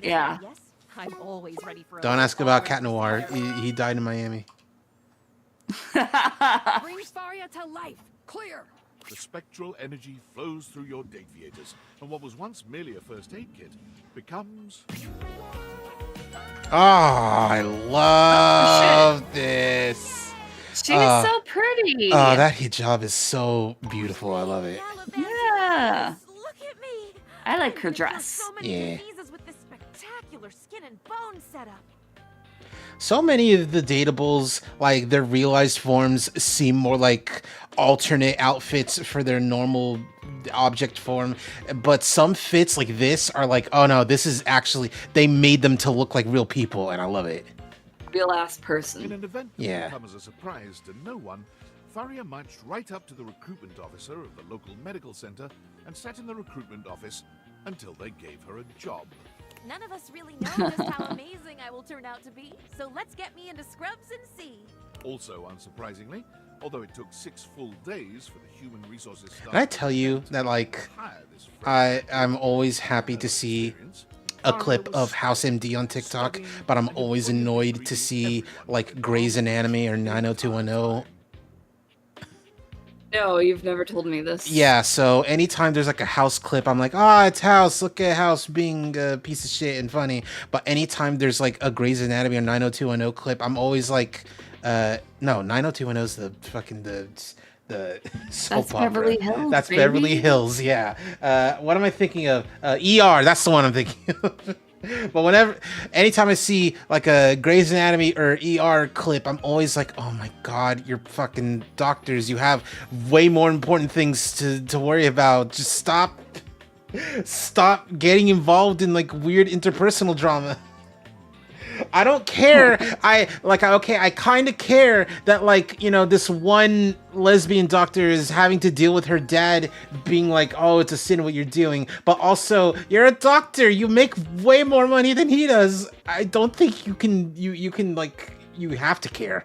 Yeah. Yes, I'm always ready for a Don't ask about Cat Noir. He died in Miami. Bring Faria to life. Clear. The spectral energy flows through your deviators, and what was once merely a first aid kit becomes... Oh, I love this. She was so pretty. Oh, that hijab is so beautiful. I love it. Yeah. Look at me. I like her I'm gonna cure dress. So many Yeah. diseases with this spectacular skin and bone setup. So many of the datables, like their realized forms, seem more like alternate outfits for their normal object form, but some fits like this are like, oh no, this is actually, they made them to look like real people, and I love it. Real ass In person. an event that Yeah. will come as a surprise to no one, Faria marched right up to the recruitment officer of the local medical center and sat in the recruitment office until they gave her a job. None of us really know just how amazing I will turn out to be, so let's get me into scrubs and see. Also, unsurprisingly, although it took 6 full days for the human resources staff... Can I tell you that, like, I'm always happy to see a clip of House MD on TikTok, but I'm always annoyed to see, like, Grey's Anatomy or 90210. No, you've never told me this. Yeah, so anytime there's like a House clip, I'm like, ah, it's House. Look at House being a piece of shit and funny. But anytime there's like a Grey's Anatomy or 90210 clip, I'm always like, no, 90210 is the fucking the soap That's opera. Beverly Hills, That's baby. Beverly Hills. Yeah. What am I thinking of? ER. That's the one I'm thinking of. But anytime I see like a Grey's Anatomy or ER clip, I'm always like, oh my God, you're fucking doctors. You have way more important things to worry about. Just stop getting involved in like weird interpersonal drama. I don't care. I kind of care that like, you know, this one lesbian doctor is having to deal with her dad being like, oh, it's a sin what you're doing. But also, you're a doctor. You make way more money than he does. I don't think you can like, you have to care.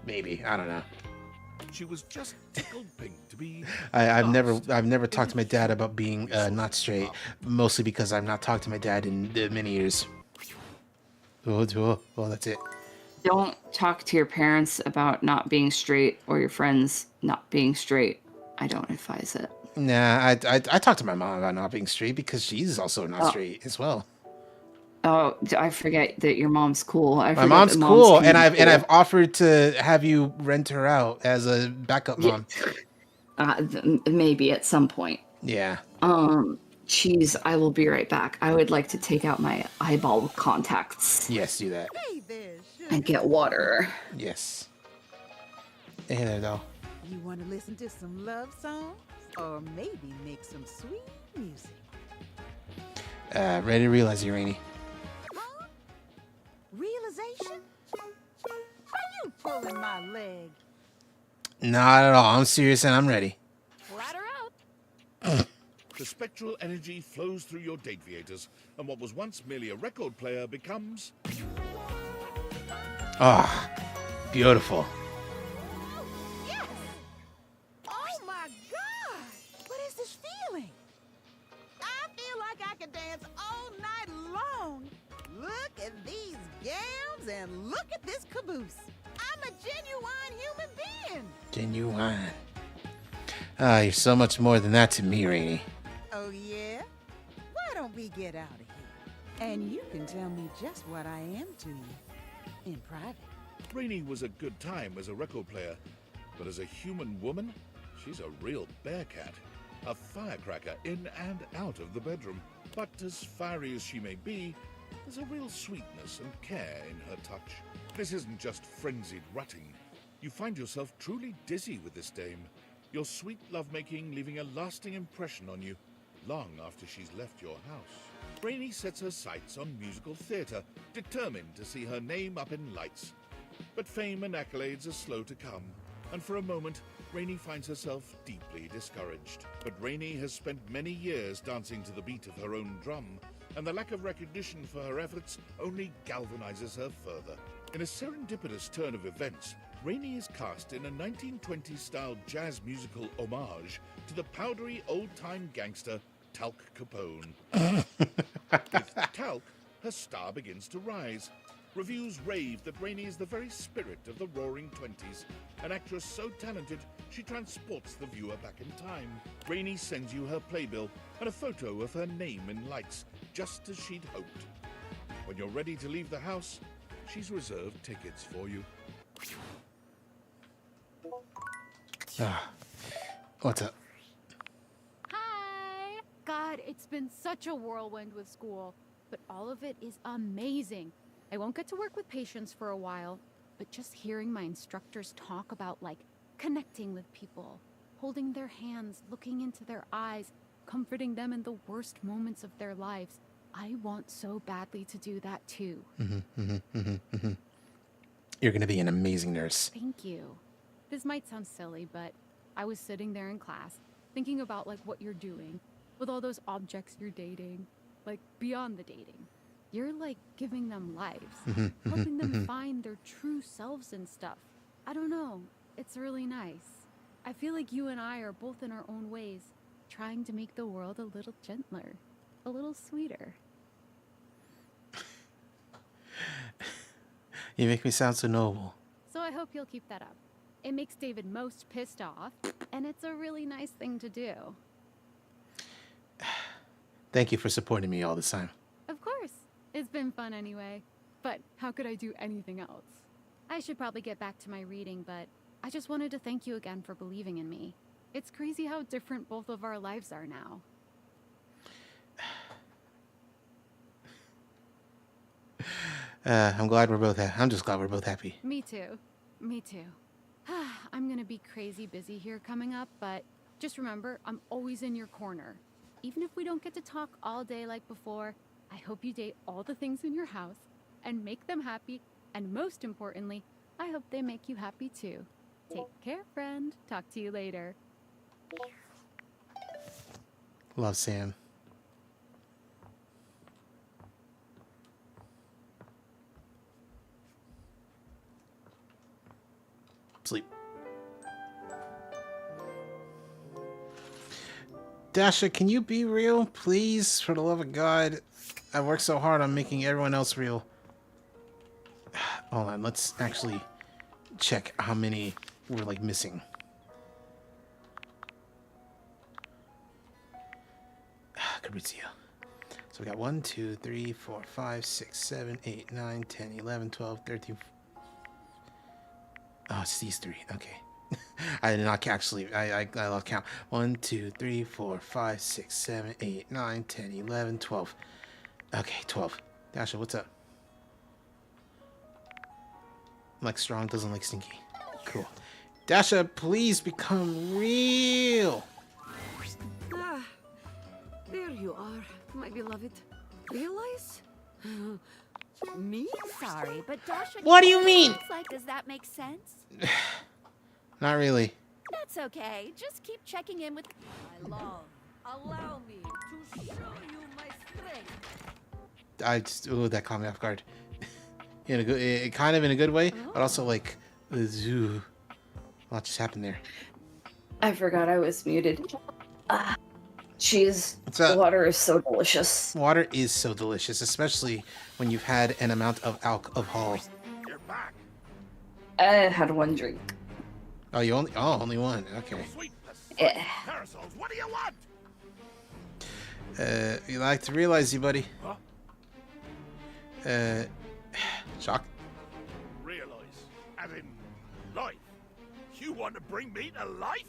Maybe. I don't know. She was just tickled pink to be. I've never talked to my dad about being not straight, mostly because I've not talked to my dad in many years. Well, that's it. Don't talk to your parents about not being straight or your friends not being straight. I don't advise it. Nah, I talked to my mom about not being straight because she's also not straight as well. Oh, I forget that your mom's cool. My mom's cool, and I've offered to have you rent her out as a backup mom. Maybe at some point. Yeah. Cheese, I will be right back. I would like to take out my eyeball contacts. Yes, do that. And get water. Yes. Hey there, doll. You want to listen to some love songs? Or maybe make some sweet music? Ready to realize you, Rainy. Realization? Are you pulling my leg? Not at all. I'm serious and I'm ready. Ladder out. The spectral energy flows through your dataviators, and what was once merely a record player becomes... Ah, beautiful. Yes! Oh my God! What is this feeling? I feel like I could dance all night long. Look at these gowns and look at this caboose. I'm a genuine human being. Genuine. Ah, you're so much more than that to me, Rainy. Oh, yeah? Why don't we get out of here? And you can tell me just what I am to you. In private. Rainey was a good time as a record player, but as a human woman, she's a real bear cat. A firecracker in and out of the bedroom. But as fiery as she may be, there's a real sweetness and care in her touch. This isn't just frenzied rutting. You find yourself truly dizzy with this dame. Your sweet lovemaking leaving a lasting impression on you, long after she's left your house. Rainey sets her sights on musical theatre, determined to see her name up in lights. But fame and accolades are slow to come, and for a moment, Rainey finds herself deeply discouraged. But Rainey has spent many years dancing to the beat of her own drum, and the lack of recognition for her efforts only galvanizes her further. In a serendipitous turn of events, Rainey is cast in a 1920s-style jazz musical homage to the powdery old-time gangster Talc Capone. With Talc, her star begins to rise. Reviews rave that Rainey is the very spirit of the roaring 20s, an actress so talented she transports the viewer back in time. Rainey sends you her playbill and a photo of her name in lights, just as she'd hoped. When you're ready to leave the house, she's reserved tickets for you. What's up? Hi! God, it's been such a whirlwind with school, but all of it is amazing. I won't get to work with patients for a while, but just hearing my instructors talk about, like, connecting with people, holding their hands, looking into their eyes, comforting them in the worst moments of their lives, I want so badly to do that too. You're gonna be an amazing nurse. Thank you. This might sound silly, but I was sitting there in class, thinking about, like, what you're doing with all those objects you're dating, like, beyond the dating. You're, like, giving them lives, helping them find their true selves and stuff. I don't know. It's really nice. I feel like you and I are both in our own ways, trying to make the world a little gentler, a little sweeter. You make me sound so noble. So I hope you'll keep that up. It makes David most pissed off, and it's a really nice thing to do. Thank you for supporting me all this time. Of course. It's been fun anyway. But how could I do anything else? I should probably get back to my reading, but I just wanted to thank you again for believing in me. It's crazy how different both of our lives are now. I'm glad we're both. I'm just glad we're both happy. Me too. Me too. I'm gonna be crazy busy here coming up, but just remember, I'm always in your corner. Even if we don't get to talk all day like before, I hope you date all the things in your house and make them happy, and most importantly, I hope they make you happy too. Take care, friend. Talk to you later. Love, Sam. Sleep. Dasha, can you be real, please? For the love of God. I worked so hard on making everyone else real. Hold on, let's actually check how many we're like missing. Fabrizio. So we got 1, 2, 3, 4, 5, 6, 7, 8, 9, 10, 11, 12, 13. Oh, it's these three. Okay. I did not actually. I lost count. 1, 2, 3, 4, 5, 6, 7, 8, 9, 10, 11, 12. Okay, 12. Dasha, what's up? Like strong, doesn't like stinky. Cool. Dasha, please become real. Ah, there you are, my beloved. Realize? Me? Sorry, but Dasha... What do you mean? It's like, does that make sense? Not really. That's okay. Just keep checking in with... My love, allow me to show you my strength. I just, ooh, that caught me off guard. In a good, kind of in a good way, but also like, ooh, a lot just happened there. I forgot I was muted. Cheese. Water is so delicious. Water is so delicious, especially when you've had an amount of alcohol. You're back. I had one drink. Oh, you only? Oh, only one. Okay. Yeah. Parasols, what do you want? You like to realize you, buddy. Huh? Shock. Realize, as in life. You want to bring me to life?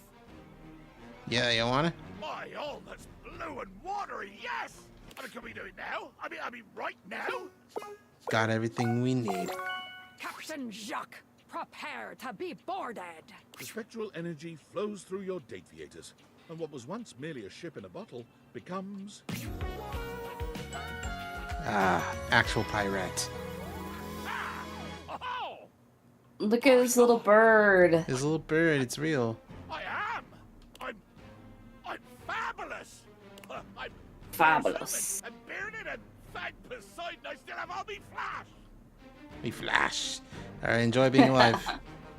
Yeah, you wanna? My, all that's blue and watery, yes! I mean, can we do it now? I mean, right now? Got everything we need. Captain Jacques, prepare to be boarded. The spectral energy flows through your date viators, and what was once merely a ship in a bottle becomes... Actual pirate. Look at his little bird. His little bird, it's real. I am! I'm fabulous! I'm Fabulous. and bearded and thank Poseidon I still have all me flash! Me flash. Alright, enjoy being alive.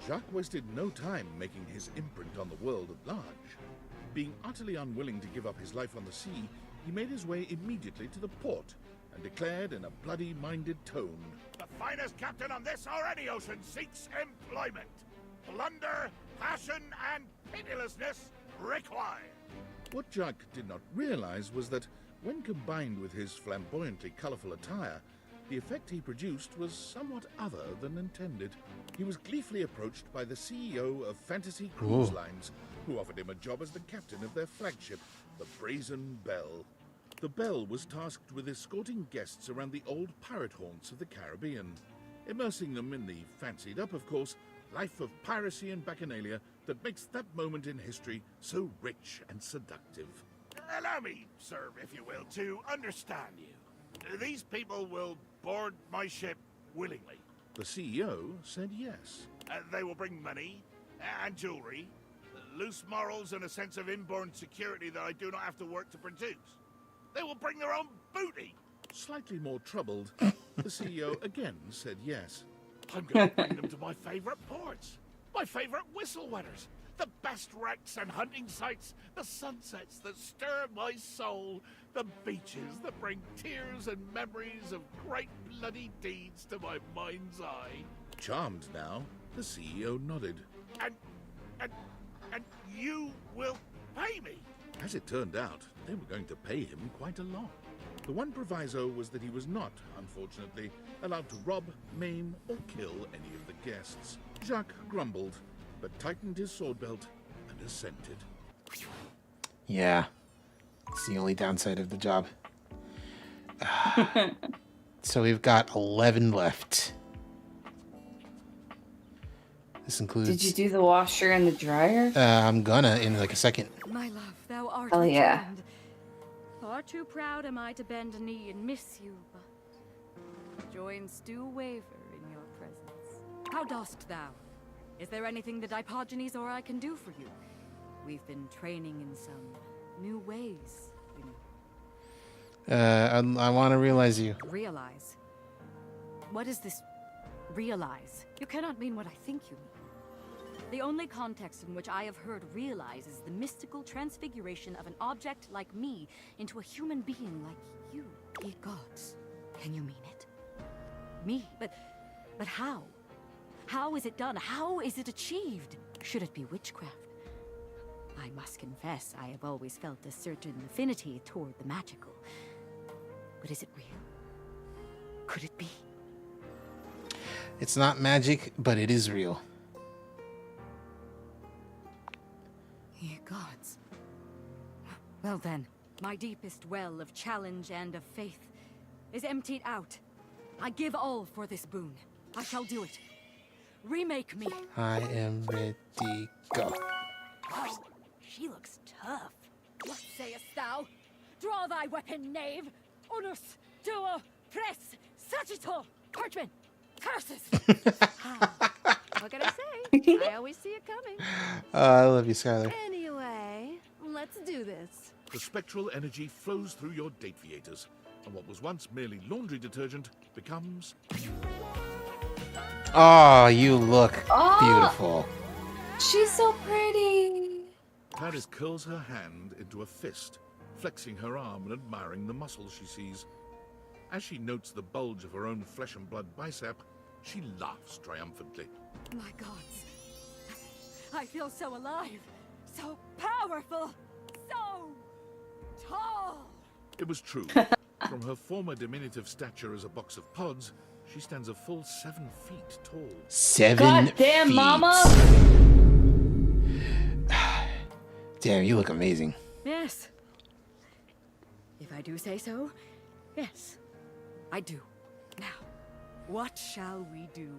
Jacques wasted no time making his imprint on the world at large. Being utterly unwilling to give up his life on the sea, he made his way immediately to the port and declared in a bloody-minded tone, The finest captain on this or any ocean seeks employment. Plunder, passion, and pitilessness required. What Jacques did not realize was that, when combined with his flamboyantly colorful attire, the effect he produced was somewhat other than intended. He was gleefully approached by the CEO of Fantasy Cruise Lines, who offered him a job as the captain of their flagship, the Brazen Belle. The Belle was tasked with escorting guests around the old pirate haunts of the Caribbean, immersing them in the fancied-up, of course, life of piracy and bacchanalia that makes that moment in history so rich and seductive. Allow me, sir, if you will, to understand you. These people will board my ship willingly. The CEO said yes. They will bring money and jewelry, loose morals and a sense of inborn security that I do not have to work to produce. They will bring their own booty. Slightly more troubled, the CEO again said yes. I'm going to bring them to my favorite ports, my favorite whistle wetters, The best wrecks and hunting sites, the sunsets that stir my soul, the beaches that bring tears and memories of great bloody deeds to my mind's eye. Charmed now, the CEO nodded. And you will pay me? As it turned out, they were going to pay him quite a lot. The one proviso was that he was not, unfortunately, allowed to rob, maim, or kill any of the guests. Jacques grumbled, but tightened his sword belt and assented. Yeah. It's the only downside of the job. So we've got 11 left. This includes... Did you do the washer and the dryer? I'm gonna in like a second. My love, thou art Hell yeah. returned. Far too proud am I to bend a knee and miss you, but joints do waver in your presence. How dost thou? Is there anything the Diogenes or I can do for you? We've been training in some new ways, you know. I want to realize you. Realize? What is this realize? You cannot mean what I think you mean. The only context in which I have heard realize is the mystical transfiguration of an object like me into a human being like you. Ye gods, can you mean it? Me? But how? How is it done? How is it achieved? Should it be witchcraft? I must confess, I have always felt a certain affinity toward the magical. But is it real? Could it be? It's not magic, but it is real. Ye gods. Well then, my deepest well of challenge and of faith is emptied out. I give all for this boon. I shall do it. Remake me. I am ready. Go. Oh, she looks tough. What sayest thou? Draw thy weapon, knave. Unus, duo, press, sagittal. Parchment. Curses. What can I say? I always see it coming. I love you, Skylar. Anyway, let's do this. The spectral energy flows through your Dateviators, and what was once merely laundry detergent becomes... Oh, you look beautiful. She's so pretty. Paris curls her hand into a fist, flexing her arm and admiring the muscles she sees. As she notes the bulge of her own flesh and blood bicep, she laughs triumphantly. My gods. I feel so alive, so powerful, so tall. It was true. From her former diminutive stature as a box of pods, she stands a full 7 feet tall. 7 God damn, feet. mama. Damn, you look amazing. Yes. If I do say so, yes, I do. Now, what shall we do?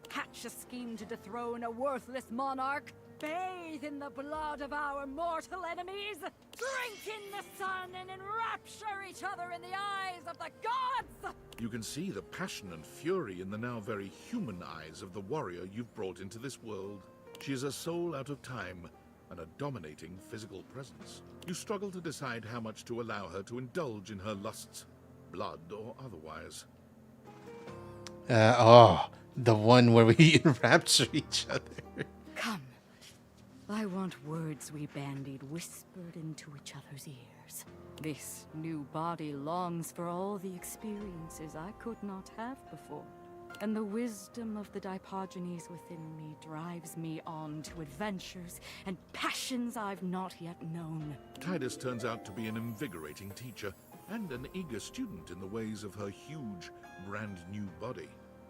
Hatch a scheme to dethrone a worthless monarch? Bathe in the blood of our mortal enemies? Drink in the sun and enrapture each other in the eyes of the gods? You can see the passion and fury in the now very human eyes of the warrior you've brought into this world. She is a soul out of time and a dominating physical presence. You struggle to decide how much to allow her to indulge in her lusts, blood or otherwise. The one where we enrapture each other. Come. I want words we bandied whispered into each other's ears. This new body longs for all the experiences I could not have before. And the wisdom of the Diogenes within me drives me on to adventures and passions I've not yet known. Titus turns out to be an invigorating teacher and an eager student in the ways of her huge, brand new body.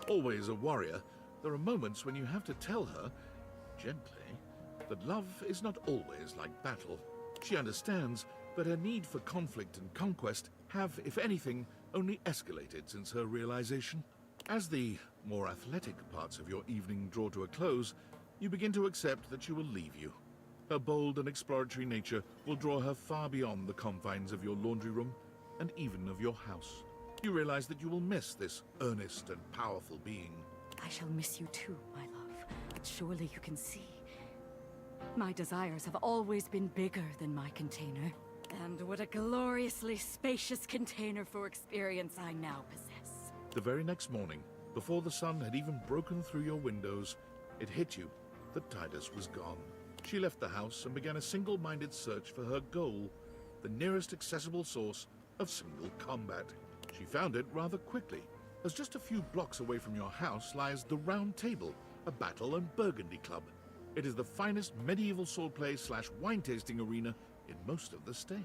Always a warrior, there are moments when you have to tell her, gently, that love is not always like battle. She understands, but her need for conflict and conquest have, if anything, only escalated since her realization. As the more athletic parts of your evening draw to a close, you begin to accept that she will leave you. Her bold and exploratory nature will draw her far beyond the confines of your laundry room, and even of your house. You realize that you will miss this earnest and powerful being. I shall miss you too, my love, but surely you can see. My desires have always been bigger than my container. And what a gloriously spacious container for experience I now possess. The very next morning, before the sun had even broken through your windows, it hit you that Titus was gone. She left the house and began a single-minded search for her goal, the nearest accessible source of single combat. She found it rather quickly, as just a few blocks away from your house lies the Round Table, a battle and burgundy club. It is the finest medieval swordplay / wine tasting arena in most of the state.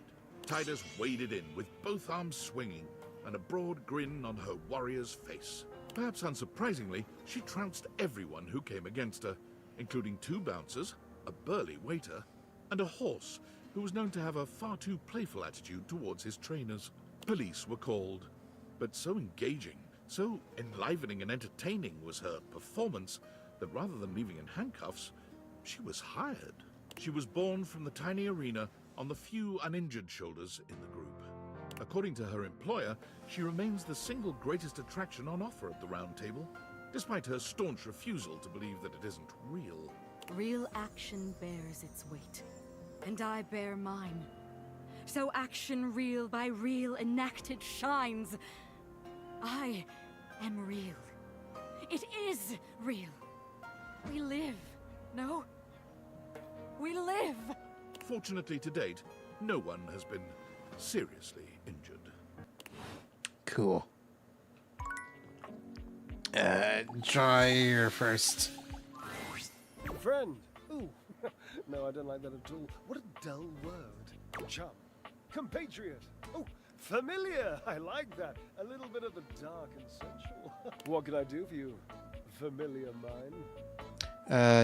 Titus waded in with both arms swinging and a broad grin on her warrior's face. Perhaps unsurprisingly, she trounced everyone who came against her, including 2 bouncers, a burly waiter, and a horse who was known to have a far too playful attitude towards his trainers. Police were called, but so engaging, so enlivening and entertaining was her performance that rather than leaving in handcuffs, she was hired. She was born from the tiny arena on the few uninjured shoulders in the group. According to her employer, she remains the single greatest attraction on offer at the Round Table, despite her staunch refusal to believe that it isn't real. Real action bears its weight, and I bear mine. So action real by real enacted shines. I am real. It is real. We live, no? We live! Fortunately to date, no one has been seriously injured. Cool. Dryer first. Friend. Ooh. No, I don't like that at all. What a dull word. Chum. Compatriot. Oh, familiar. I like that. A little bit of the dark and sensual. What can I do for you, familiar mine?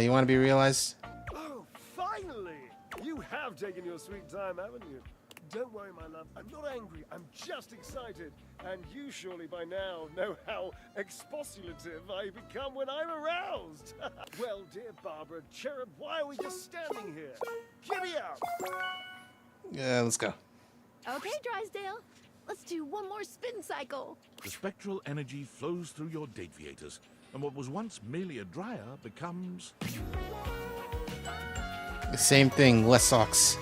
You want to be realized? Oh, finally! You have taken your sweet time, haven't you? Don't worry, my love. I'm not angry. I'm just excited. And you surely by now know how expostulative I become when I'm aroused. Well, dear Barbara, cherub, why are we just standing here? Giddy up! Yeah, let's go. Okay, Drysdale. Let's do one more spin cycle. The spectral energy flows through your Dateviators, and what was once merely a dryer becomes... The same thing, less socks.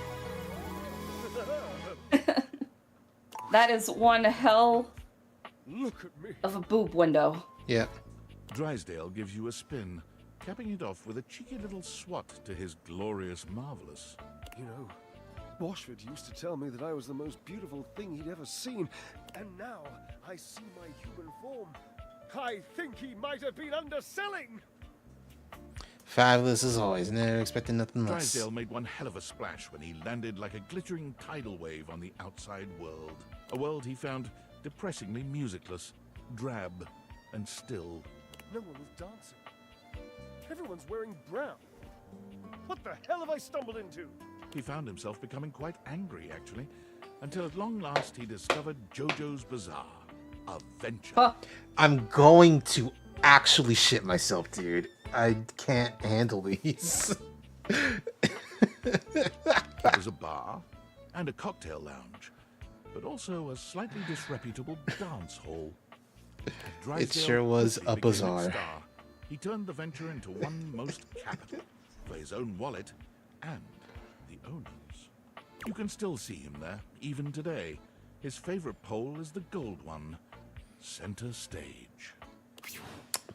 That is one hell Look at me. of a boob window. Yep. Drysdale gives you a spin, capping it off with a cheeky little swat to his glorious marvelous. You know, Washford used to tell me that I was the most beautiful thing he'd ever seen, and now I see my human form. I think he might have been underselling. Fabulous as always, never expecting nothing less. Drysdale made one hell of a splash when he landed like a glittering tidal wave on the outside world. A world he found depressingly musicless, drab, and still. No one was dancing. Everyone's wearing brown. What the hell have I stumbled into? He found himself becoming quite angry, actually, until at long last he discovered JoJo's Bizarre, a venture. I'm going to actually shit myself, dude. I can't handle these. It was a bar and a cocktail lounge, but also a slightly disreputable dance hall. It sure was a bazaar. He turned the venture into one most capital for his own wallet and the owners. You can still see him there, even today. His favorite pole is the gold one, center stage.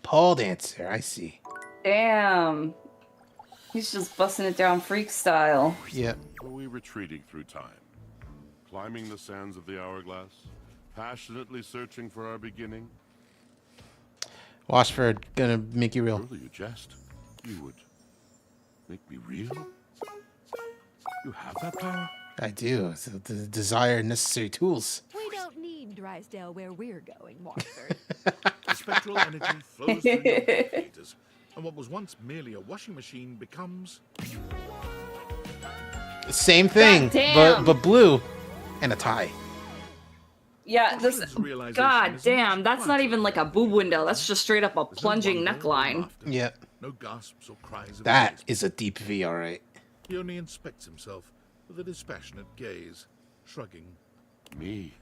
Pole dancer, I see. Damn. He's just busting it down freak style. Yep. Are we retreating through time? Climbing the sands of the hourglass? Passionately searching for our beginning? Washford, gonna make you real. Surely you jest. You would make me real? You have that power? I do. It's the desired necessary tools. We don't need Drysdale where we're going, Watford. The spectral energy flows through your Dateviators, and what was once merely a washing machine becomes... Same thing, but blue, and a tie. Yeah, this. God damn, that's not even like a boob window. That's just straight up a plunging neckline. Yep. No gasps or cries of That relief. is a deep V, alright. He only inspects himself with a dispassionate gaze, shrugging. Me?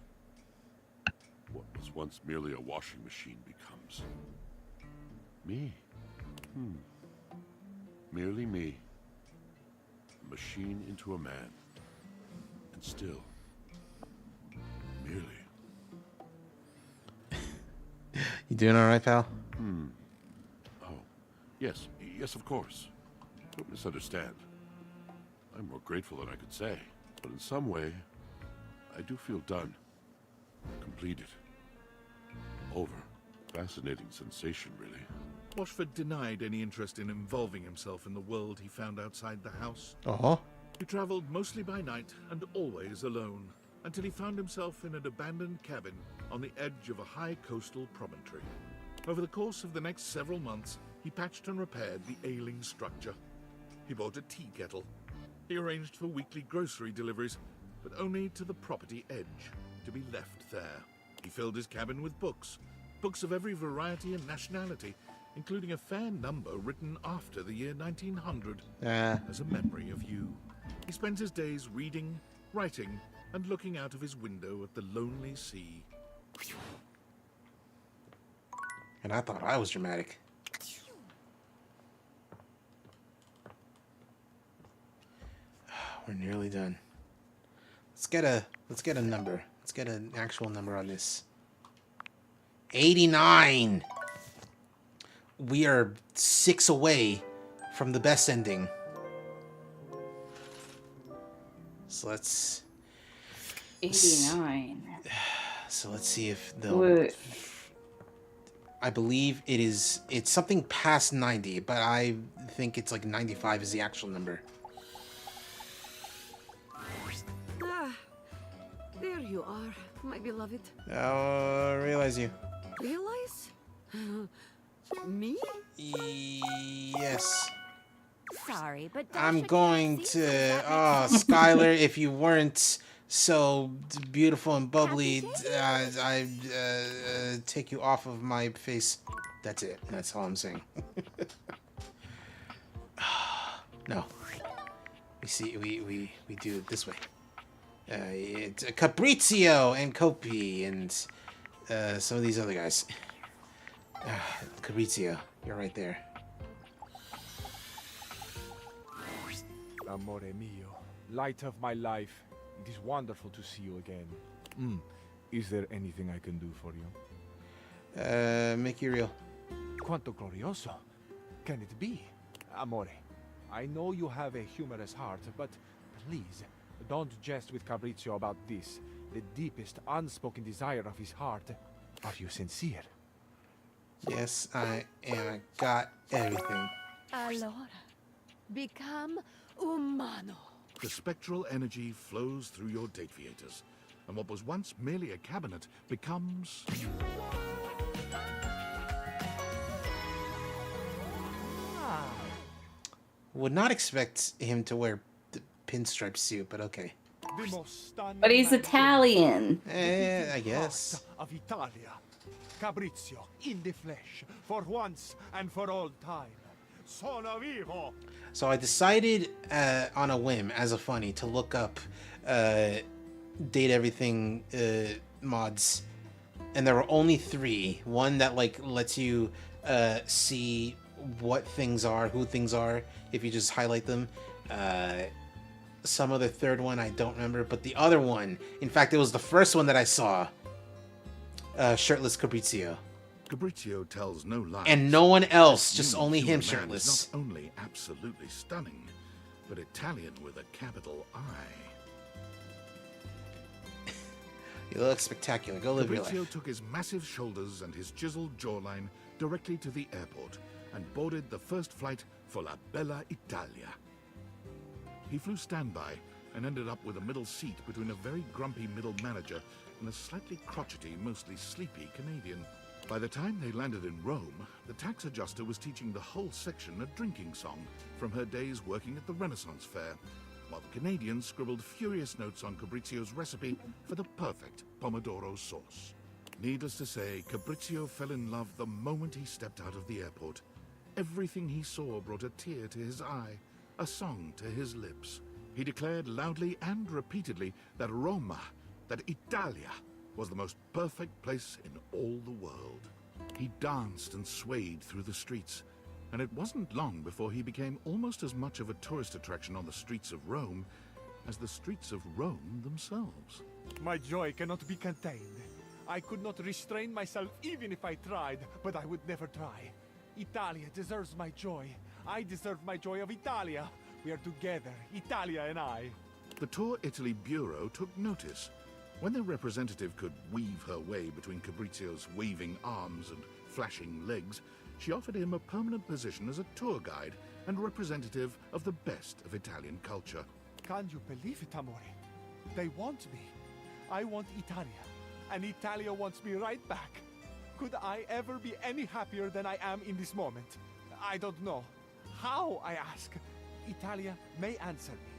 What was once merely a washing machine becomes me. Merely me. A machine into a man. And still, merely. You doing alright, pal? Oh, yes, of course. Don't misunderstand. I'm more grateful than I could say, but in some way, I do feel done. Completed. Over. Fascinating sensation, really. Washford denied any interest in involving himself in the world he found outside the house. Uh-huh. He traveled mostly by night and always alone, until he found himself in an abandoned cabin on the edge of a high coastal promontory. Over the course of the next several months, he patched and repaired the ailing structure. He bought a tea kettle. He arranged for weekly grocery deliveries, but only to the property edge, to be left there. He filled his cabin with books, books of every variety and nationality, including a fair number written after the year 1900, as a memory of you. He spent his days reading, writing, and looking out of his window at the lonely sea. And I thought I was dramatic. We're nearly done. Let's get a number. Let's get an actual number on this. 89. We are 6 away from the best ending. So let's 89. So let's see if they'll. I believe it's something past 90, but I think it's like 95 is the actual number. Ah, there you are, my beloved. Oh, realize you. Realize? Me? Yes. Sorry, but I'm going to. Oh, Skylar, if you weren't so beautiful and bubbly, I'd take you off of my face. That's it. That's all I'm saying. No. We do it this way. It's Cabrizio and Kopi and some of these other guys. Cabrizio, you're right there. Amore mio, light of my life, it is wonderful to see you again. Is there anything I can do for you? Make you real. Quanto glorioso can it be? Amore, I know you have a humorous heart, but please, don't jest with Cabrizio about this. The deepest unspoken desire of his heart. Are you sincere? Yes, I am. I got everything. Allora, become umano. The spectral energy flows through your dataviators, and what was once merely a cabinet becomes... Would not expect him to wear the pinstripe suit, but okay. But he's Italian. I guess. Of Italia. Cabrizio, in the flesh, for once and for all time. Sono vivo! So I decided on a whim, as a funny, to look up Date Everything mods. And there were only 3. One that like lets you see what things are, who things are, if you just highlight them. Some other third one I don't remember, but the other one, in fact, it was the first one that I saw. Shirtless Cabrizio. Cabrizio tells no lies. And no one else, This just new only him human man is shirtless. Not only absolutely stunning, but Italian with a capital I. You look spectacular. Go live your life. Cabrizio took his massive shoulders and his chiseled jawline directly to the airport and boarded the first flight for La Bella Italia. He flew standby and ended up with a middle seat between a very grumpy middle manager and a slightly crotchety, mostly sleepy Canadian. By the time they landed in Rome, the tax adjuster was teaching the whole section a drinking song from her days working at the Renaissance Fair, while the Canadian scribbled furious notes on Cabrizio's recipe for the perfect pomodoro sauce. Needless to say, Cabrizio fell in love the moment he stepped out of the airport. Everything he saw brought a tear to his eye, a song to his lips. He declared loudly and repeatedly that Roma, that Italia, was the most perfect place in all the world. He danced and swayed through the streets, and it wasn't long before he became almost as much of a tourist attraction on the streets of Rome as the streets of Rome themselves. My joy cannot be contained. I could not restrain myself even if I tried, but I would never try. Italia deserves my joy. I deserve my joy of Italia. We are together, Italia and I. The Tour Italy Bureau took notice. When their representative could weave her way between Fabrizio's waving arms and flashing legs, she offered him a permanent position as a tour guide and representative of the best of Italian culture. Can you believe it, Amore? They want me. I want Italia, and Italia wants me right back. Could I ever be any happier than I am in this moment? I don't know. How, I ask? Italia may answer me,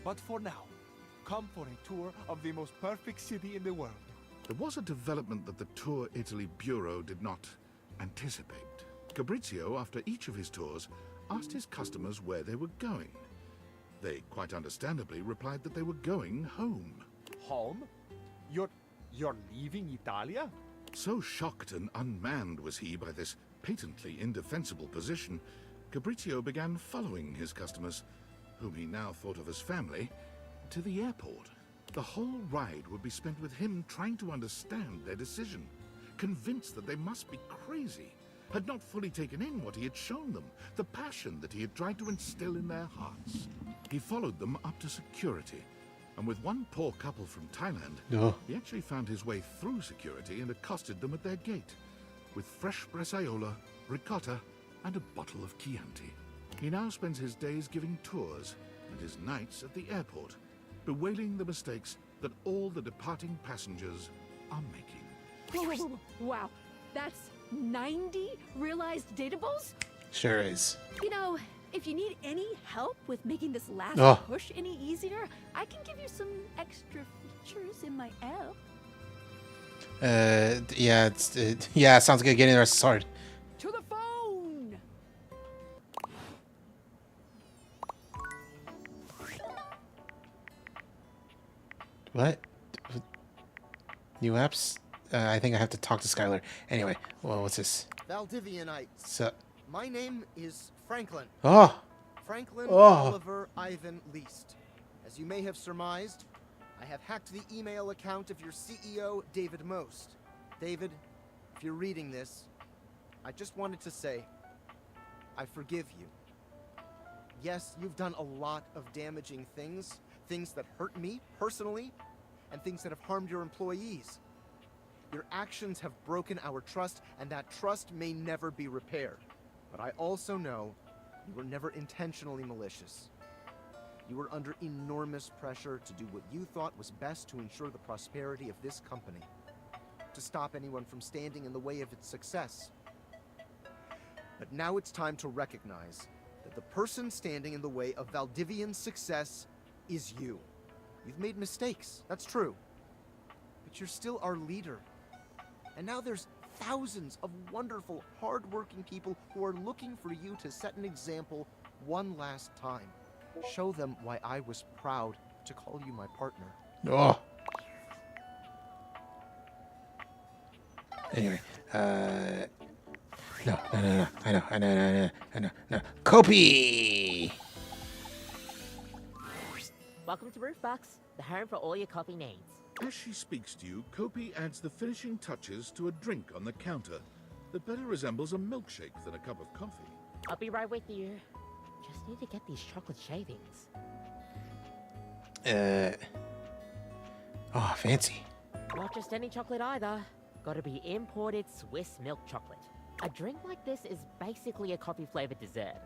but for now, come for a tour of the most perfect city in the world. There was a development that the Tour Italy Bureau did not anticipate. Fabrizio, after each of his tours, asked his customers where they were going. They, quite understandably, replied that they were going home. Home? You're leaving Italia? So shocked and unmanned was he by this patently indefensible position, Fabrizio began following his customers, whom he now thought of as family, to the airport. The whole ride would be spent with him trying to understand their decision, convinced that they must be crazy, had not fully taken in what he had shown them, the passion that he had tried to instill in their hearts. He followed them up to security, and with one poor couple from Thailand, he actually found his way through security and accosted them at their gate, with fresh bresaola, ricotta, and a bottle of Chianti. He now spends his days giving tours and his nights at the airport, bewailing the mistakes that all the departing passengers are making. Whoa, whoa, whoa, whoa. Wow, that's 90 realized datables? Sure is. You know, if you need any help with making this last push any easier, I can give you some extra features in my app. Yeah, yeah, sounds good. Getting the rest hard. To the phone! What? New apps? I think I have to talk to Skylar. Anyway, well, what's this? Valdivianites. So, My name is Franklin. Oh. Franklin Oh. Oliver Ivan Least. As you may have surmised, I have hacked the email account of your CEO, David Most. David, if you're reading this, I just wanted to say, I forgive you. Yes, you've done a lot of damaging things, things that hurt me personally, and things that have harmed your employees. Your actions have broken our trust, and that trust may never be repaired. But I also know you were never intentionally malicious. You were under enormous pressure to do what you thought was best to ensure the prosperity of this company, to stop anyone from standing in the way of its success. But now it's time to recognize that the person standing in the way of Valdivian's success is you. You've made mistakes, that's true. But you're still our leader. And now there's thousands of wonderful, hard-working people who are looking for you to set an example one last time. Show them why I was proud to call you my partner. Oh. Anyway, no. I know. Kopi! Welcome to Roofbox, the home for all your coffee needs. As she speaks to you, Kopi adds the finishing touches to a drink on the counter that better resembles a milkshake than a cup of coffee. I'll be right with you. Just need to get these chocolate shavings. Oh, fancy. Not just any chocolate either. Gotta be imported Swiss milk chocolate. A drink like this is basically a coffee-flavored dessert.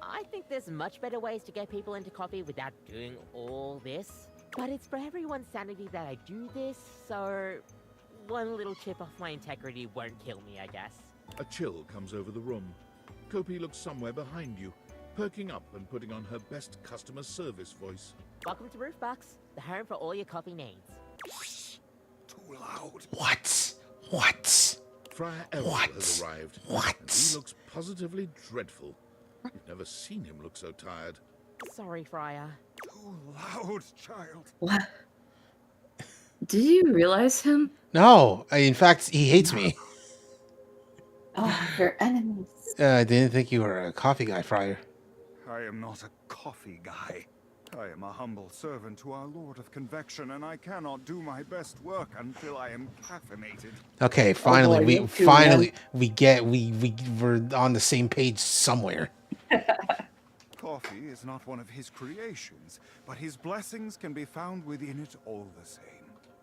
I think there's much better ways to get people into coffee without doing all this. But it's for everyone's sanity that I do this, so one little chip off my integrity won't kill me, I guess. A chill comes over the room. Kopi looks somewhere behind you, perking up and putting on her best customer service voice. Welcome to Roofbox, the home for all your coffee needs. Too loud. What? Friar Elf has arrived. What? And he looks positively dreadful. You've never seen him look so tired. Sorry, Friar. Too loud, child. What? Did you realize him? No, in fact, he hates me. Oh, your enemies. I didn't think you were a coffee guy, Friar. I am not a coffee guy. I am a humble servant to our Lord of Convection, and I cannot do my best work until I am caffeinated. Okay, finally, we're on the same page somewhere. coffee is not one of his creations, but his blessings can be found within it all the same.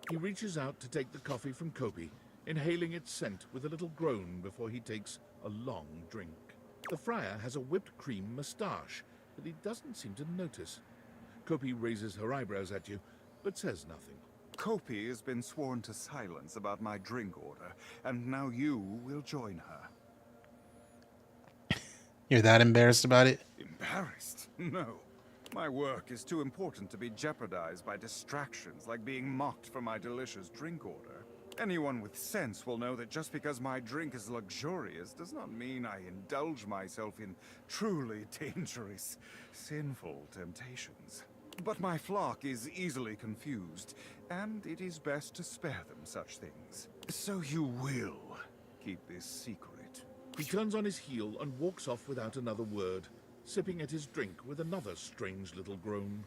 He reaches out to take the coffee from Kopi, inhaling its scent with a little groan before he takes a long drink. The friar has a whipped cream moustache that he doesn't seem to notice. Kopi raises her eyebrows at you, but says nothing. Kopi has been sworn to silence about my drink order, and now you will join her. You're that embarrassed about it? Embarrassed? No. My work is too important to be jeopardized by distractions like being mocked for my delicious drink order. Anyone with sense will know that just because my drink is luxurious does not mean I indulge myself in truly dangerous, sinful temptations. But my flock is easily confused, and it is best to spare them such things. So you will keep this secret. He turns on his heel and walks off without another word, sipping at his drink with another strange little groan.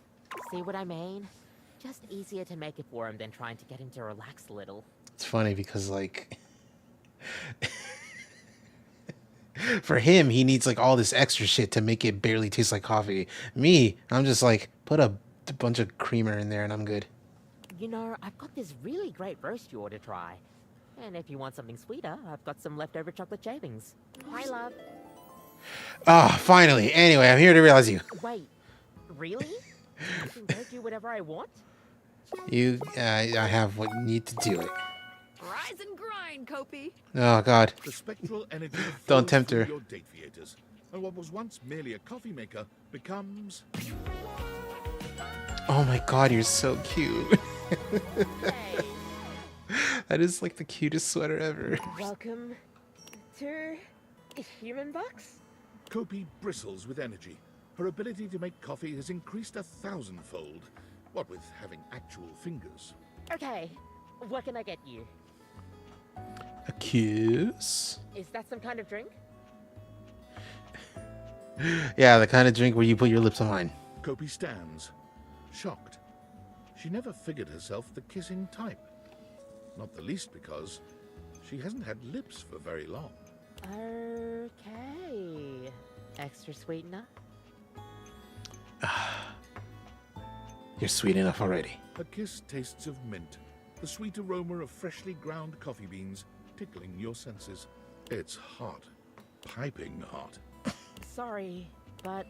See what I mean? Just easier to make it for him than trying to get him to relax a little. It's funny because, like, for him, he needs, like, all this extra shit to make it barely taste like coffee. Me, I'm just like, put a bunch of creamer in there and I'm good. You know, I've got this really great roast you ought to try. And if you want something sweeter, I've got some leftover chocolate shavings. Hi, love. Ah, finally. Anyway, I'm here to realize you. Wait, really? I can go do whatever I want? I have what you need to do it. Rise and grind, Kopi. Oh, God. The spectral energy Don't flows tempt through her. your date theaters, and what was once merely a coffee maker becomes... Oh my God, you're so cute. That is like the cutest sweater ever. Welcome to Human Box? Kopi bristles with energy. Her ability to make coffee has increased 1,000-fold. What with having actual fingers. Okay, what can I get you? A kiss? Is that some kind of drink? Yeah, the kind of drink where you put your lips on mine. Kopi stands, shocked. She never figured herself the kissing type. Not the least because she hasn't had lips for very long. Okay. Extra sweetener? You're sweet enough already. Her kiss tastes of mint, the sweet aroma of freshly ground coffee beans tickling your senses. It's hot. Piping hot. Sorry, but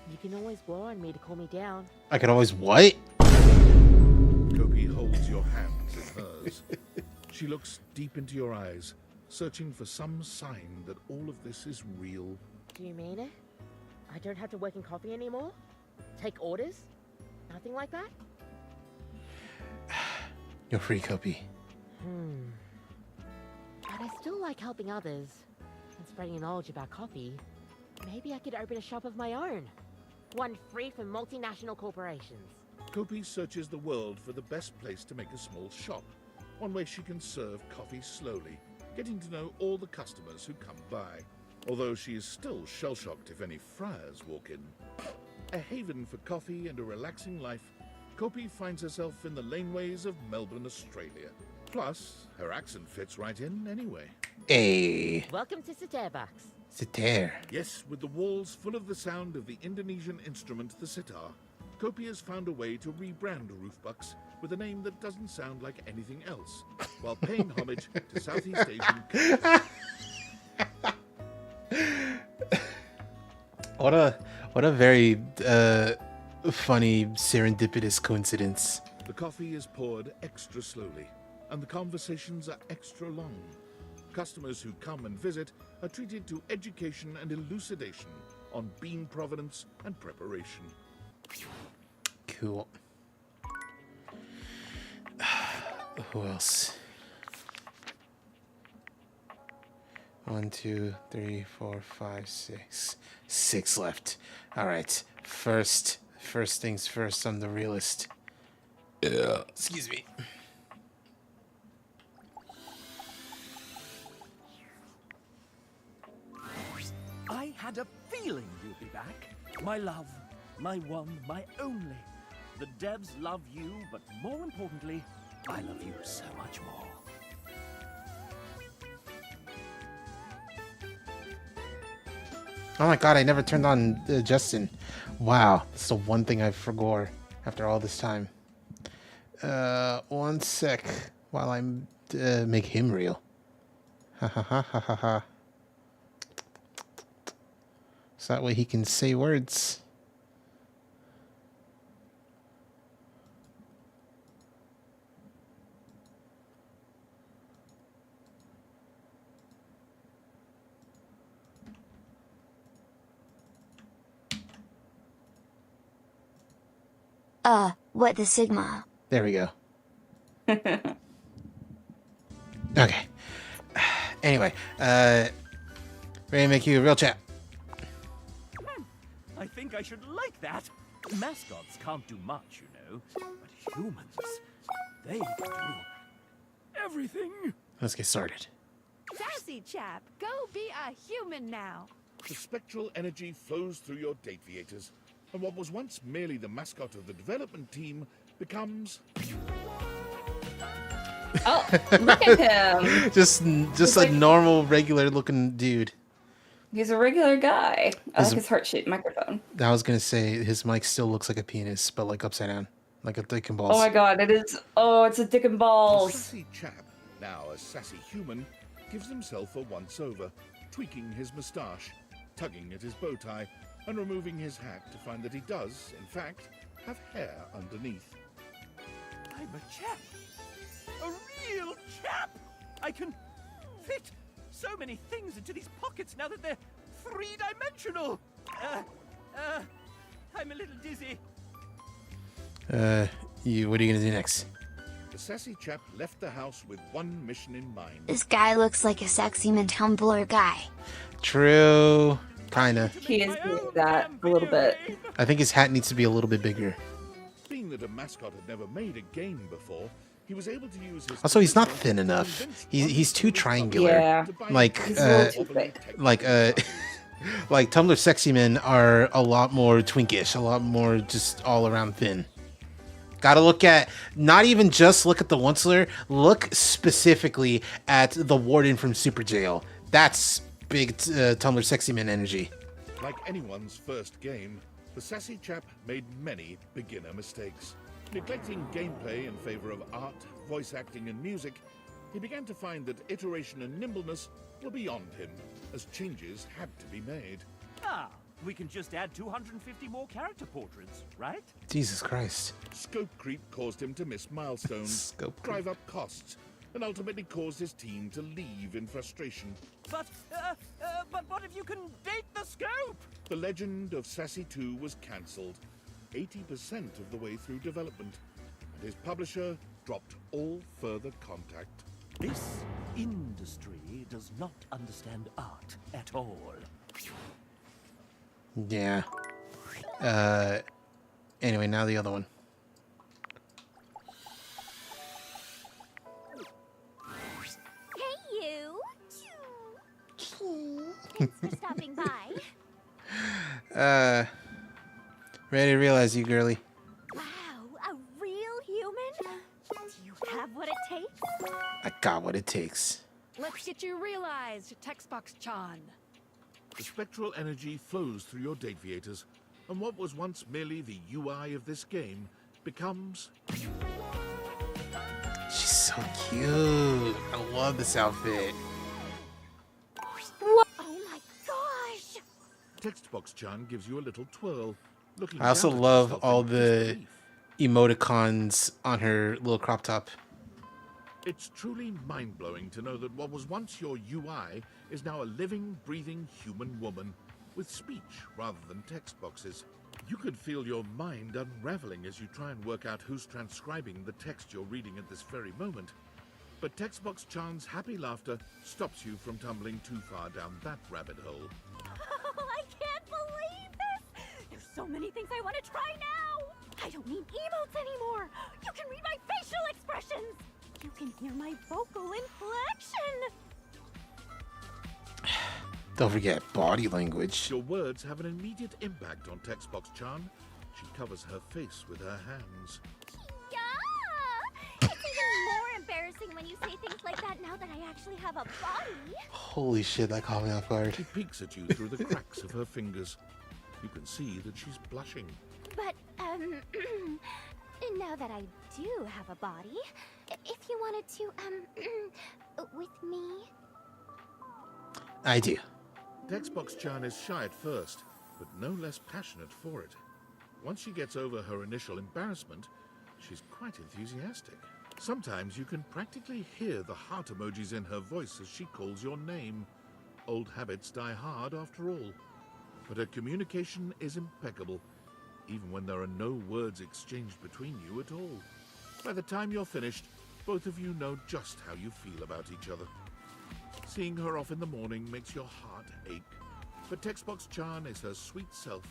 you can always blow on me to cool me down. I can always what? Kopi holds your hands in hers. She looks deep into your eyes, searching for some sign that all of this is real. Do you mean it? I don't have to work in coffee anymore? Take orders? Nothing like that? You're free, Kopi. But I still like helping others and spreading knowledge about coffee. Maybe I could open a shop of my own. One free from multinational corporations. Kopi searches the world for the best place to make a small shop. One way she can serve coffee slowly, getting to know all the customers who come by. Although she is still shell-shocked if any friars walk in. A haven for coffee and a relaxing life, Kopi finds herself in the laneways of Melbourne, Australia. Plus, her accent fits right in anyway. Hey. Welcome to Starbucks. Sit there. Yes, with the walls full of the sound of the Indonesian instrument, the sitar, Kopi has found a way to rebrand Roofbucks with a name that doesn't sound like anything else, while paying homage to Southeast Asian culture. What a very funny serendipitous coincidence. The coffee is poured extra slowly, and the conversations are extra long. Customers who come and visit are treated to education and elucidation on bean provenance and preparation. Cool. Who else? 1, 2, 3, 4, 5, 6. 6 left. All right. First things first. I'm the realist. Excuse me. I had a feeling you'd be back. My love, my one, my only. The devs love you, but more importantly, I love you so much more. Oh my god, I never turned on Justin. Wow, that's the one thing I forgot after all this time. 1 sec while I make him real. Ha ha ha ha ha ha. So that way he can say words. What the Sigma? There we go. Okay. Anyway, ready to make you a real chat. I think I should like that. Mascots can't do much, you know, but humans, they can do everything. Let's get started. Sassy chap, go be a human now. The spectral energy flows through your Dateviators, and what was once merely the mascot of the development team becomes... Oh, look at him. just a like, normal, regular looking dude. He's a regular guy. I like his heart-shaped microphone. I was gonna say his mic still looks like a penis, but like upside down, like a dick and balls. Oh my god, it is. Oh, it's a dick and balls. The sassy chap, now a sassy human, gives himself a once-over, tweaking his moustache, tugging at his bow tie, and removing his hat to find that he does, in fact, have hair underneath. I'm a chap. A real chap. I can fit so many things into these pockets now that they're three-dimensional. I'm a little dizzy. What are you gonna do next? The sassy chap left the house with one mission in mind. This guy looks like a sexy Tumblr guy. True. Kinda. He is doing that a little bit. I think his hat needs to be a little bit bigger. Being that a mascot had never made a game before, he was able to use his... Also, he's not thin enough. He's too triangular. Yeah. Like He's a little too thick. like Tumblr sexy men are a lot more twinkish, a lot more just all around thin. Gotta look at, not even just look at the Onceler, look specifically at the warden from Super Jail. That's big Tumblr sexy man energy. Like anyone's first game, the sassy chap made many beginner mistakes. Neglecting gameplay in favor of art, voice acting, and music, he began to find that iteration and nimbleness were beyond him, as changes had to be made. Ah, we can just add 250 more character portraits, right? Jesus Christ. Scope creep caused him to miss milestones, drive up costs, and ultimately caused his team to leave in frustration. But what if you can date the scope? The legend of Sassy 2 was cancelled, 80% of the way through development, and his publisher dropped all further contact. This industry does not understand art at all. Yeah. Anyway, now the other one. Hey, you! Thanks for stopping by. Ready to realize you, girly. Wow, a real human? Do you have what it takes? I got what it takes. Let's get you realized, Textbox-chan. The spectral energy flows through your Dateviators, and what was once merely the UI of this game becomes... She's so cute. I love this outfit. What? Oh my gosh! Textbox-chan gives you a little twirl, looking I also down at love herself all in the disbelief. emoticons on her little crop top. It's truly mind-blowing to know that what was once your UI is now a living, breathing human woman with speech rather than text boxes. You could feel your mind unraveling as you try and work out who's transcribing the text you're reading at this very moment. But Textbox-chan's happy laughter stops you from tumbling too far down that rabbit hole. Oh, I can't believe this! There's so many things I want to try now! I don't need emotes anymore! You can read my facial expressions! You can hear my vocal inflection! Don't forget body language. Your words have an immediate impact on Textbox-chan. She covers her face with her hands. Yeah! It's even more embarrassing when you say things like that now that I actually have a body. Holy shit, that caught me off guard. She peeks at you through the cracks of her fingers. You can see that she's blushing. But, now that I do have a body, if you wanted to, with me? I do. Textbox-chan is shy at first, but no less passionate for it. Once she gets over her initial embarrassment, she's quite enthusiastic. Sometimes you can practically hear the heart emojis in her voice as she calls your name. Old habits die hard after all. But her communication is impeccable, even when there are no words exchanged between you at all. By the time you're finished, both of you know just how you feel about each other. Seeing her off in the morning makes your heart ache, but Textbox-chan is her sweet self,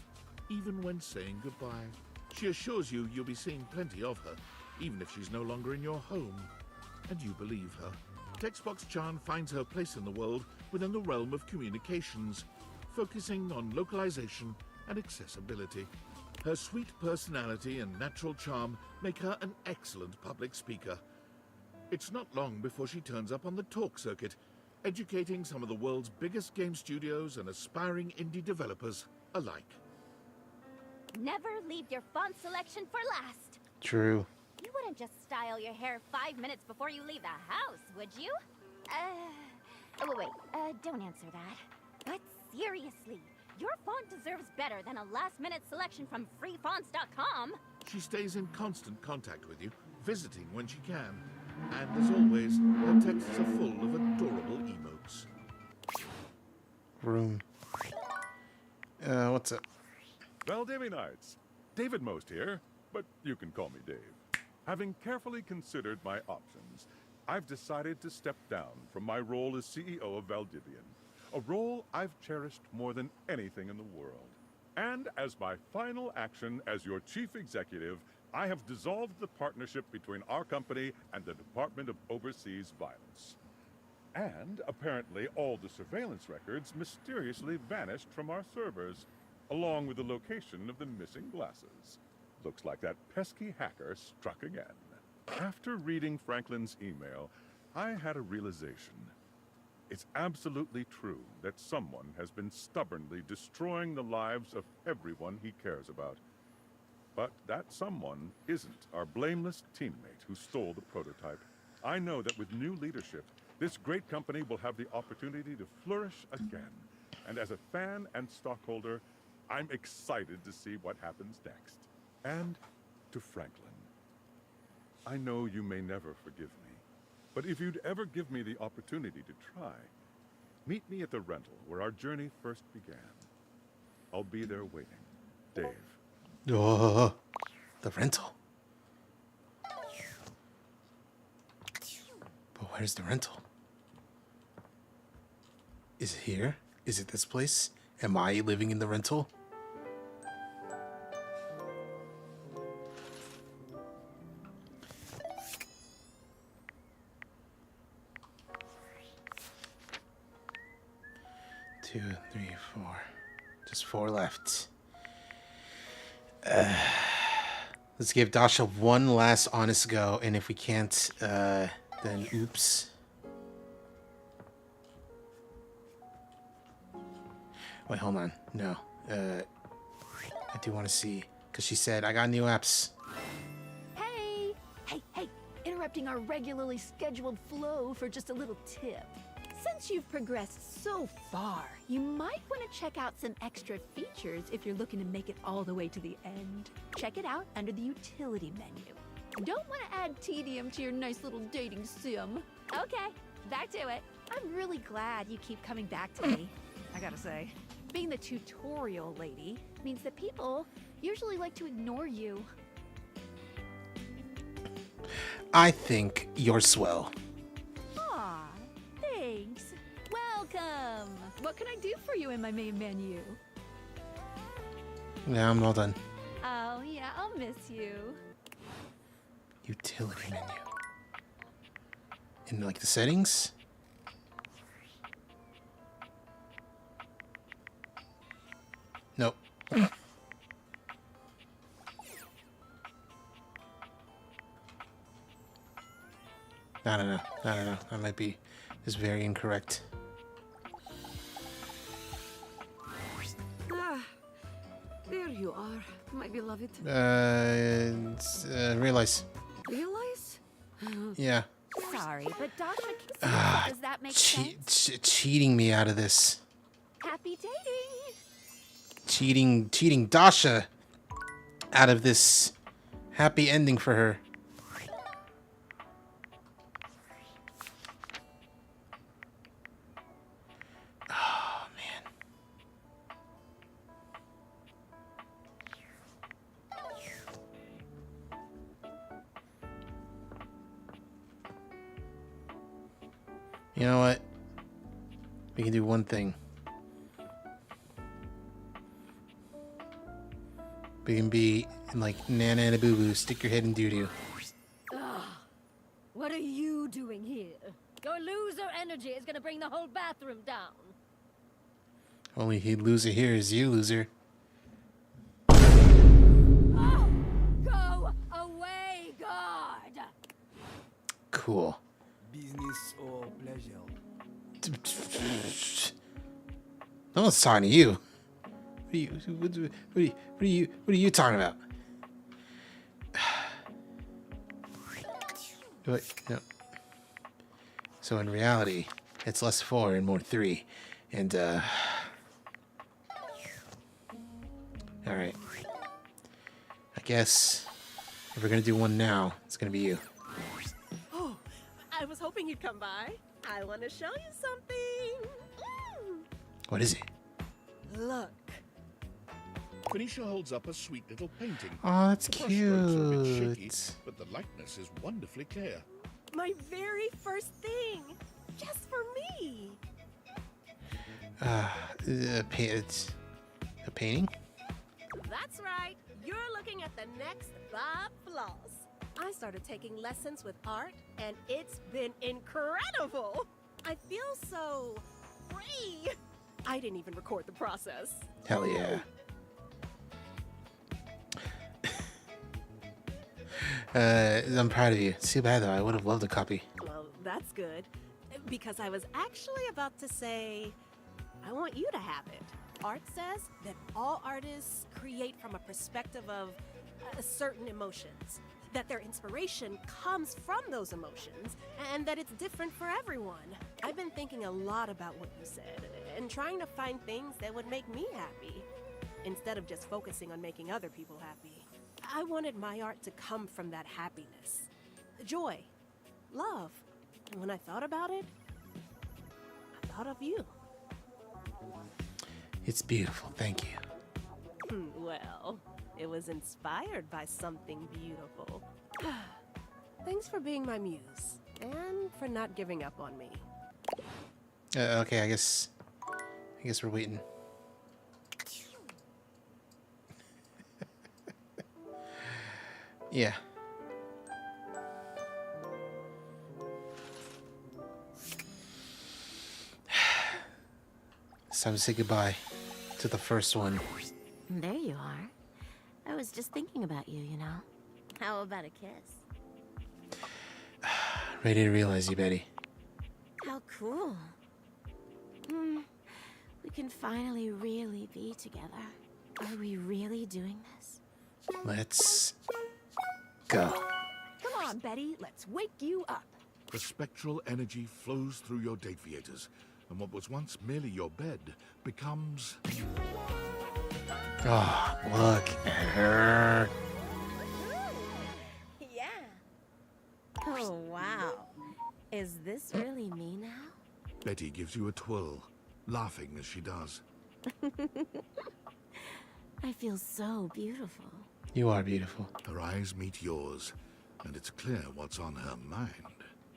even when saying goodbye. She assures you you'll be seeing plenty of her, even if she's no longer in your home. And you believe her. Textbox-chan finds her place in the world within the realm of communications, focusing on localization and accessibility. Her sweet personality and natural charm make her an excellent public speaker. It's not long before she turns up on the talk circuit, educating some of the world's biggest game studios and aspiring indie developers alike. Never leave your font selection for last. True. You wouldn't just style your hair 5 minutes before you leave the house, would you? Wait, don't answer that. But seriously, your font deserves better than a last-minute selection from freefonts.com. She stays in constant contact with you, visiting when she can. And as always, her texts are full of adorable emotes. Room. What's up? Valdivinites. David Most here, but you can call me Dave. Having carefully considered my options, I've decided to step down from my role as CEO of Valdivian, a role I've cherished more than anything in the world. And as my final action as your chief executive, I have dissolved the partnership between our company and the Department of Overseas Violence. And apparently all the surveillance records mysteriously vanished from our servers, along with the location of the missing glasses. Looks like that pesky hacker struck again. After reading Franklin's email, I had a realization. It's absolutely true that someone has been stubbornly destroying the lives of everyone he cares about. But that someone isn't our blameless teammate who stole the prototype. I know that with new leadership, this great company will have the opportunity to flourish again. And as a fan and stockholder, I'm excited to see what happens next. And to Franklin. I know you may never forgive me, but if you'd ever give me the opportunity to try, meet me at the rental where our journey first began. I'll be there waiting. Dave. Oh, the rental. But where's the rental? Is it here? Is it this place? Am I living in the rental? Two, three, four. Just 4 left. Let's give Dasha one last honest go, and if we can't, then oops. Wait, hold on. No. I do want to see, because she said, I got new apps. Hey, interrupting our regularly scheduled flow for just a little tip. Since you've progressed so far, you might want to check out some extra features if you're looking to make it all the way to the end. Check it out under the utility menu. Don't want to add tedium to your nice little dating sim. Okay, back to it. I'm really glad you keep coming back to me, I gotta say. Being the tutorial lady means that people usually like to ignore you. I think you're swell. Aw, thanks. Welcome. What can I do for you in my main menu? Yeah, I'm all done. Oh, yeah, I'll miss you. Utility menu. In like the settings? Nope. I don't know. I might be just very incorrect. Ah, there you are, my beloved. Realize. Realize? Yeah. Sorry, but Dasha kissed you. Ah, Does that make sense? cheating me out of this. Happy dating. Cheating Dasha out of this happy ending for her. Oh, man. You know what? We can do one thing. We can be like Nana and a Boo Boo, stick your head in doo doo. Ugh. What are you doing here? Your loser energy is gonna bring the whole bathroom down. Only he loser here is you, loser. Oh, go away, God! Cool. Business or pleasure? No one's talking to you. What are you talking about? Wait, no. So in reality, it's less 4 and more 3. And all right. I guess if we're gonna do one now, it's gonna be you. Oh, I was hoping you'd come by. I want to show you something. What is it? Look. Quenisha holds up a sweet little painting. Oh, that's The brushstrokes are a bit cute. shaky, but the likeness is wonderfully clear. My very first thing. Just for me. It's a painting? That's right. You're looking at the next Bob Floss. I started taking lessons with art, and it's been incredible. I feel so free. I didn't even record the process. Hell yeah. I'm proud of you. It's too bad though. I would have loved a copy. Well, that's good. Because I was actually about to say, I want you to have it. Art says that all artists create from a perspective of certain emotions, that their inspiration comes from those emotions, and that it's different for everyone. I've been thinking a lot about what you said, and trying to find things that would make me happy, instead of just focusing on making other people happy. I wanted my art to come from that happiness, joy, love. And when I thought about it, I thought of you. It's beautiful. Thank you. Well, it was inspired by something beautiful. Thanks for being my muse, and for not giving up on me. Okay, I guess we're waiting. Yeah. It's time to say goodbye to the first one. There you are. I was just thinking about you, you know. How about a kiss? Ready to realize you, Betty. How cool. We can finally really be together. Are we really doing this? Let's go. Come on, Betty. Let's wake you up. The spectral energy flows through your deviators, and what was once merely your bed becomes... Oh, look at her. Yeah. Oh, wow. Is this really me now? Betty gives you a twirl, laughing as she does. I feel so beautiful. You are beautiful. Her eyes meet yours, and it's clear what's on her mind.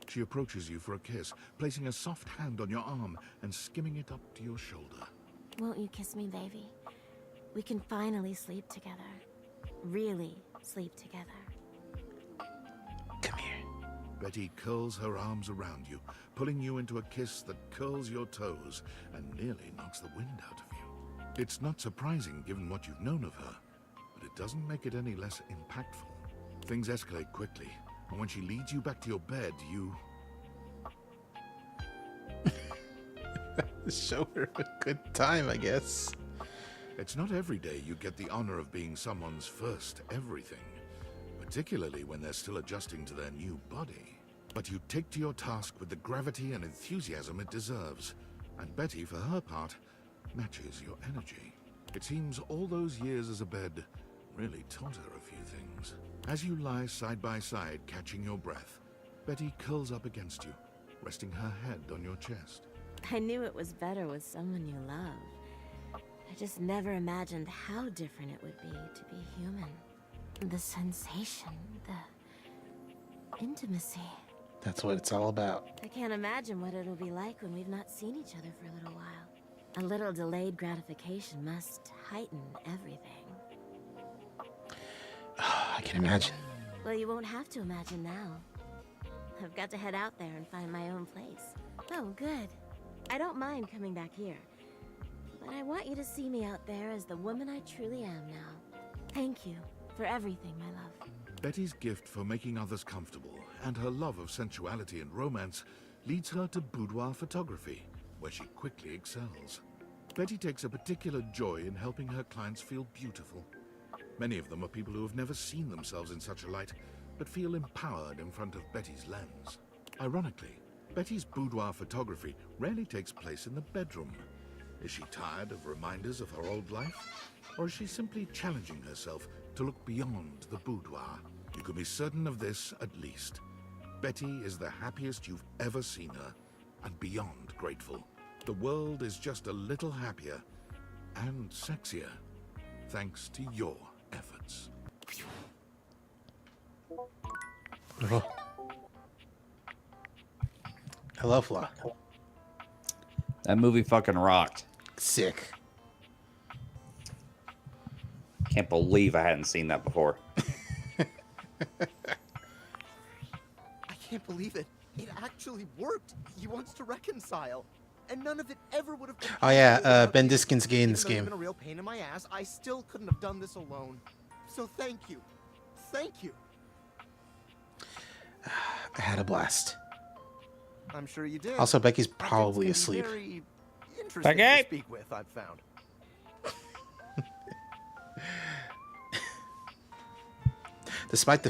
She approaches you for a kiss, placing a soft hand on your arm and skimming it up to your shoulder. Won't you kiss me, baby? We can finally sleep together. Really sleep together. Betty curls her arms around you, pulling you into a kiss that curls your toes and nearly knocks the wind out of you. It's not surprising given what you've known of her, but it doesn't make it any less impactful. Things escalate quickly, and when she leads you back to your bed, you Show her a good time, I guess. It's not every day you get the honor of being someone's first everything, particularly when they're still adjusting to their new body. But you take to your task with the gravity and enthusiasm it deserves, and Betty, for her part, matches your energy. It seems all those years as a bed really taught her a few things. As you lie side by side, catching your breath, Betty curls up against you, resting her head on your chest. I knew it was better with someone you love. I just never imagined how different it would be to be human. The sensation, the intimacy. That's what it's all about. I can't imagine what it'll be like when we've not seen each other for a little while. A little delayed gratification must heighten everything. I can imagine. Well, you won't have to imagine now. I've got to head out there and find my own place. Oh, good. I don't mind coming back here. But I want you to see me out there as the woman I truly am now. Thank you for everything, my love. Betty's gift for making others comfortable and her love of sensuality and romance leads her to boudoir photography, where she quickly excels. Betty takes a particular joy in helping her clients feel beautiful. Many of them are people who have never seen themselves in such a light, but feel empowered in front of Betty's lens. Ironically, Betty's boudoir photography rarely takes place in the bedroom. Is she tired of reminders of her old life? Or is she simply challenging herself to look beyond the boudoir? You can be certain of this, at least. Betty is the happiest you've ever seen her, and beyond grateful. The world is just a little happier and sexier, thanks to your efforts. Oh. I love Law. That movie fucking rocked. Sick. Can't believe I hadn't seen that before. I can't believe it. It actually worked. He wants to reconcile. And none of it ever would have been Oh yeah, possible Ben without you. Diskin's gay in this Even though game. you've been a real pain in my ass, I still couldn't have done this alone. So thank you. Thank you. I had a blast. I'm sure you did. Also, Becky's Objects probably can be asleep. Very interesting Becky! to speak with, I've found. Despite the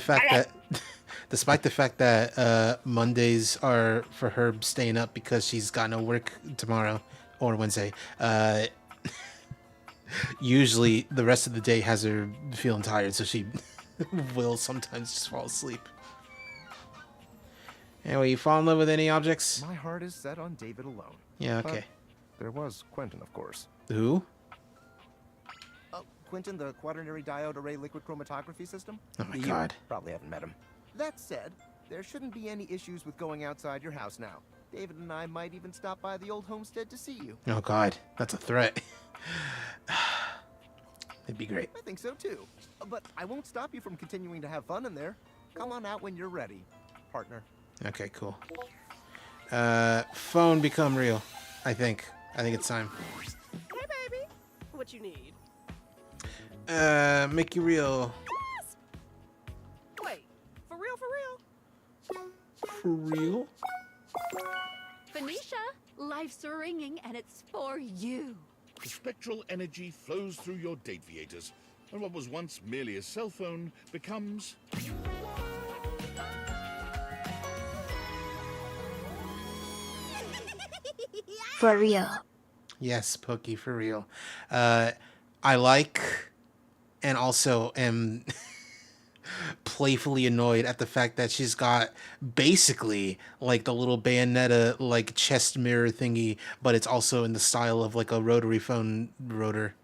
fact that Mondays are for her staying up because she's got no work tomorrow or Wednesday, usually the rest of the day has her feeling tired, so she will sometimes just fall asleep. Anyway, you fall in love with any objects? My heart is set on David alone. Yeah, okay. There was Quentin, of course. Who? Quentin, the quaternary diode array liquid chromatography system? Oh my You god. probably haven't met him. That said, there shouldn't be any issues with going outside your house now. David and I might even stop by the old homestead to see you. Oh god, that's a threat. It'd be great. I think so too. But I won't stop you from continuing to have fun in there. Come on out when you're ready, partner. Okay, cool. Phone become real. I think it's time. Hey, baby. What you need? Make you real. Wait, for real, for real? For real? Phoenicia, life's ringing and it's for you. The spectral energy flows through your dateviators, and what was once merely a cell phone becomes... For real. Yes, Pokey, for real. I like and also am playfully annoyed at the fact that she's got basically like the little Bayonetta like chest mirror thingy, but it's also in the style of like a rotary phone rotor.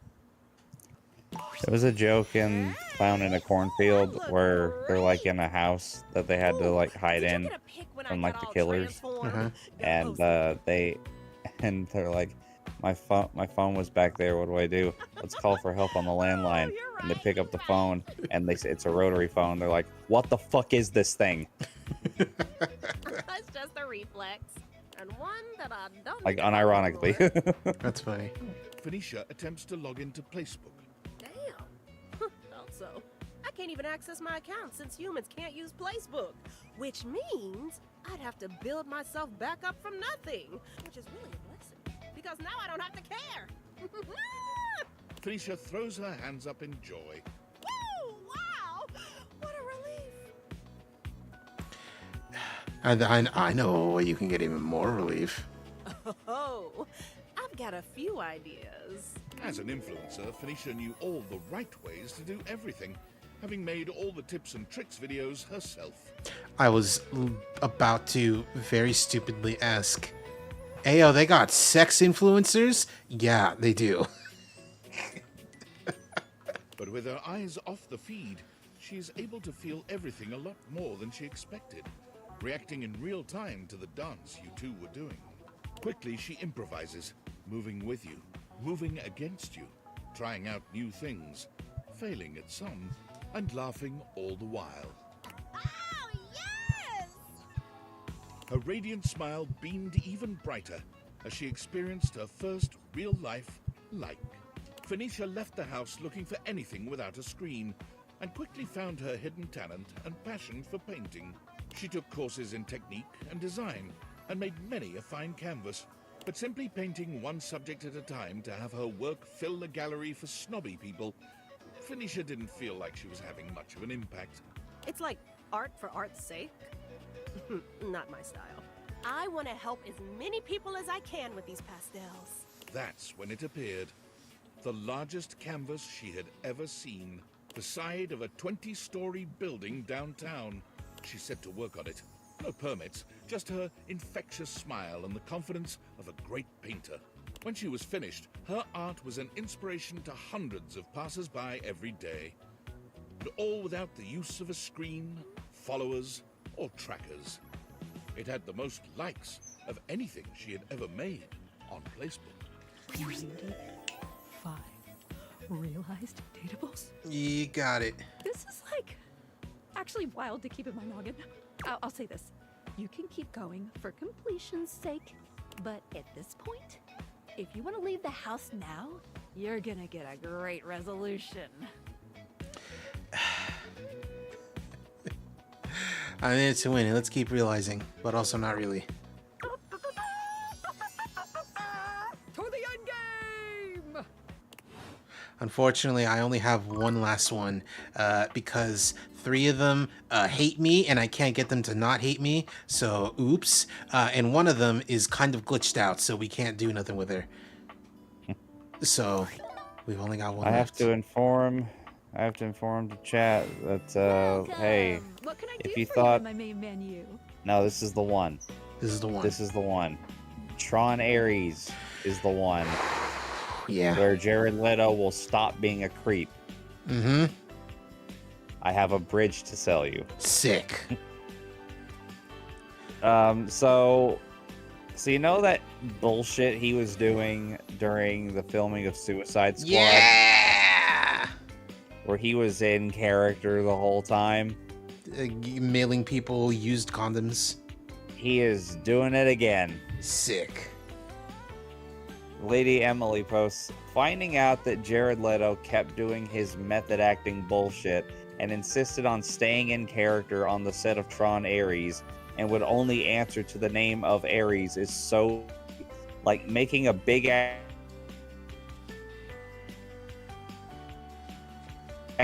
There was a joke in Clown in a Cornfield where they're like in a house that they had to like hide in from like the killers, and they're like, my phone was back there. What do I do? Let's call for help on the landline. And they pick up the phone and they say it's a rotary phone. They're like, what the fuck is this thing? That's just a reflex. And one that I don't Like unironically. That's funny. Phoenicia attempts to log into Facebook. Damn. Also, I can't even access my account since humans can't use Facebook, which means I'd have to build myself back up from nothing, which is really a blessing. because now I don't have to care. Phoenicia throws her hands up in joy. Woo! Wow! What a relief. I know you can get even more relief. Oh, I've got a few ideas. As an influencer, Phoenicia knew all the right ways to do everything, having made all the tips and tricks videos herself. I was about to very stupidly ask, Ayo, they got sex influencers? Yeah, they do. But with her eyes off the feed, she is able to feel everything a lot more than she expected, reacting in real time to the dance you two were doing. Quickly, she improvises, moving with you, moving against you, trying out new things, failing at some, and laughing all the while. Oh, yes! Her radiant smile beamed even brighter as she experienced her first real-life like. Phoenicia left the house looking for anything without a screen, and quickly found her hidden talent and passion for painting. She took courses in technique and design, and made many a fine canvas. But simply painting one subject at a time to have her work fill the gallery for snobby people, Phoenicia didn't feel like she was having much of an impact. It's like art for art's sake. Not my style. I want to help as many people as I can with these pastels. That's when it appeared. The largest canvas she had ever seen. The side of a 20-story building downtown. She set to work on it. No permits, just her infectious smile and the confidence of a great painter. When she was finished, her art was an inspiration to hundreds of passers-by every day. And all without the use of a screen, followers, or trackers. It had the most likes of anything she had ever made on Facebook. 5 realized datables? You got it. This is actually wild to keep in my noggin. I'll say this. You can keep going for completion's sake, but at this point, if you want to leave the house now, you're gonna get a great resolution. I'm in it to win it. Let's keep realizing, but also not really. To the end game! Unfortunately, I only have one last one because 3 of them hate me and I can't get them to not hate me. So, oops. And one of them is kind of glitched out, so we can't do nothing with her. So, we've only got one I left. have to inform the chat that hey, What can I if do you for thought you in my main menu? no, this is the one. This is the one. This is the one. Tron Ares is the one. Yeah. Where Jared Leto will stop being a creep. Mm-hmm. I have a bridge to sell you. Sick. So you know that bullshit he was doing during the filming of Suicide Squad? Yeah! Where he was in character the whole time? Mailing people used condoms. He is doing it again. Sick. Lady Emily posts, finding out that Jared Leto kept doing his method acting bullshit and insisted on staying in character on the set of Tron Ares and would only answer to the name of Ares is so like making a big ass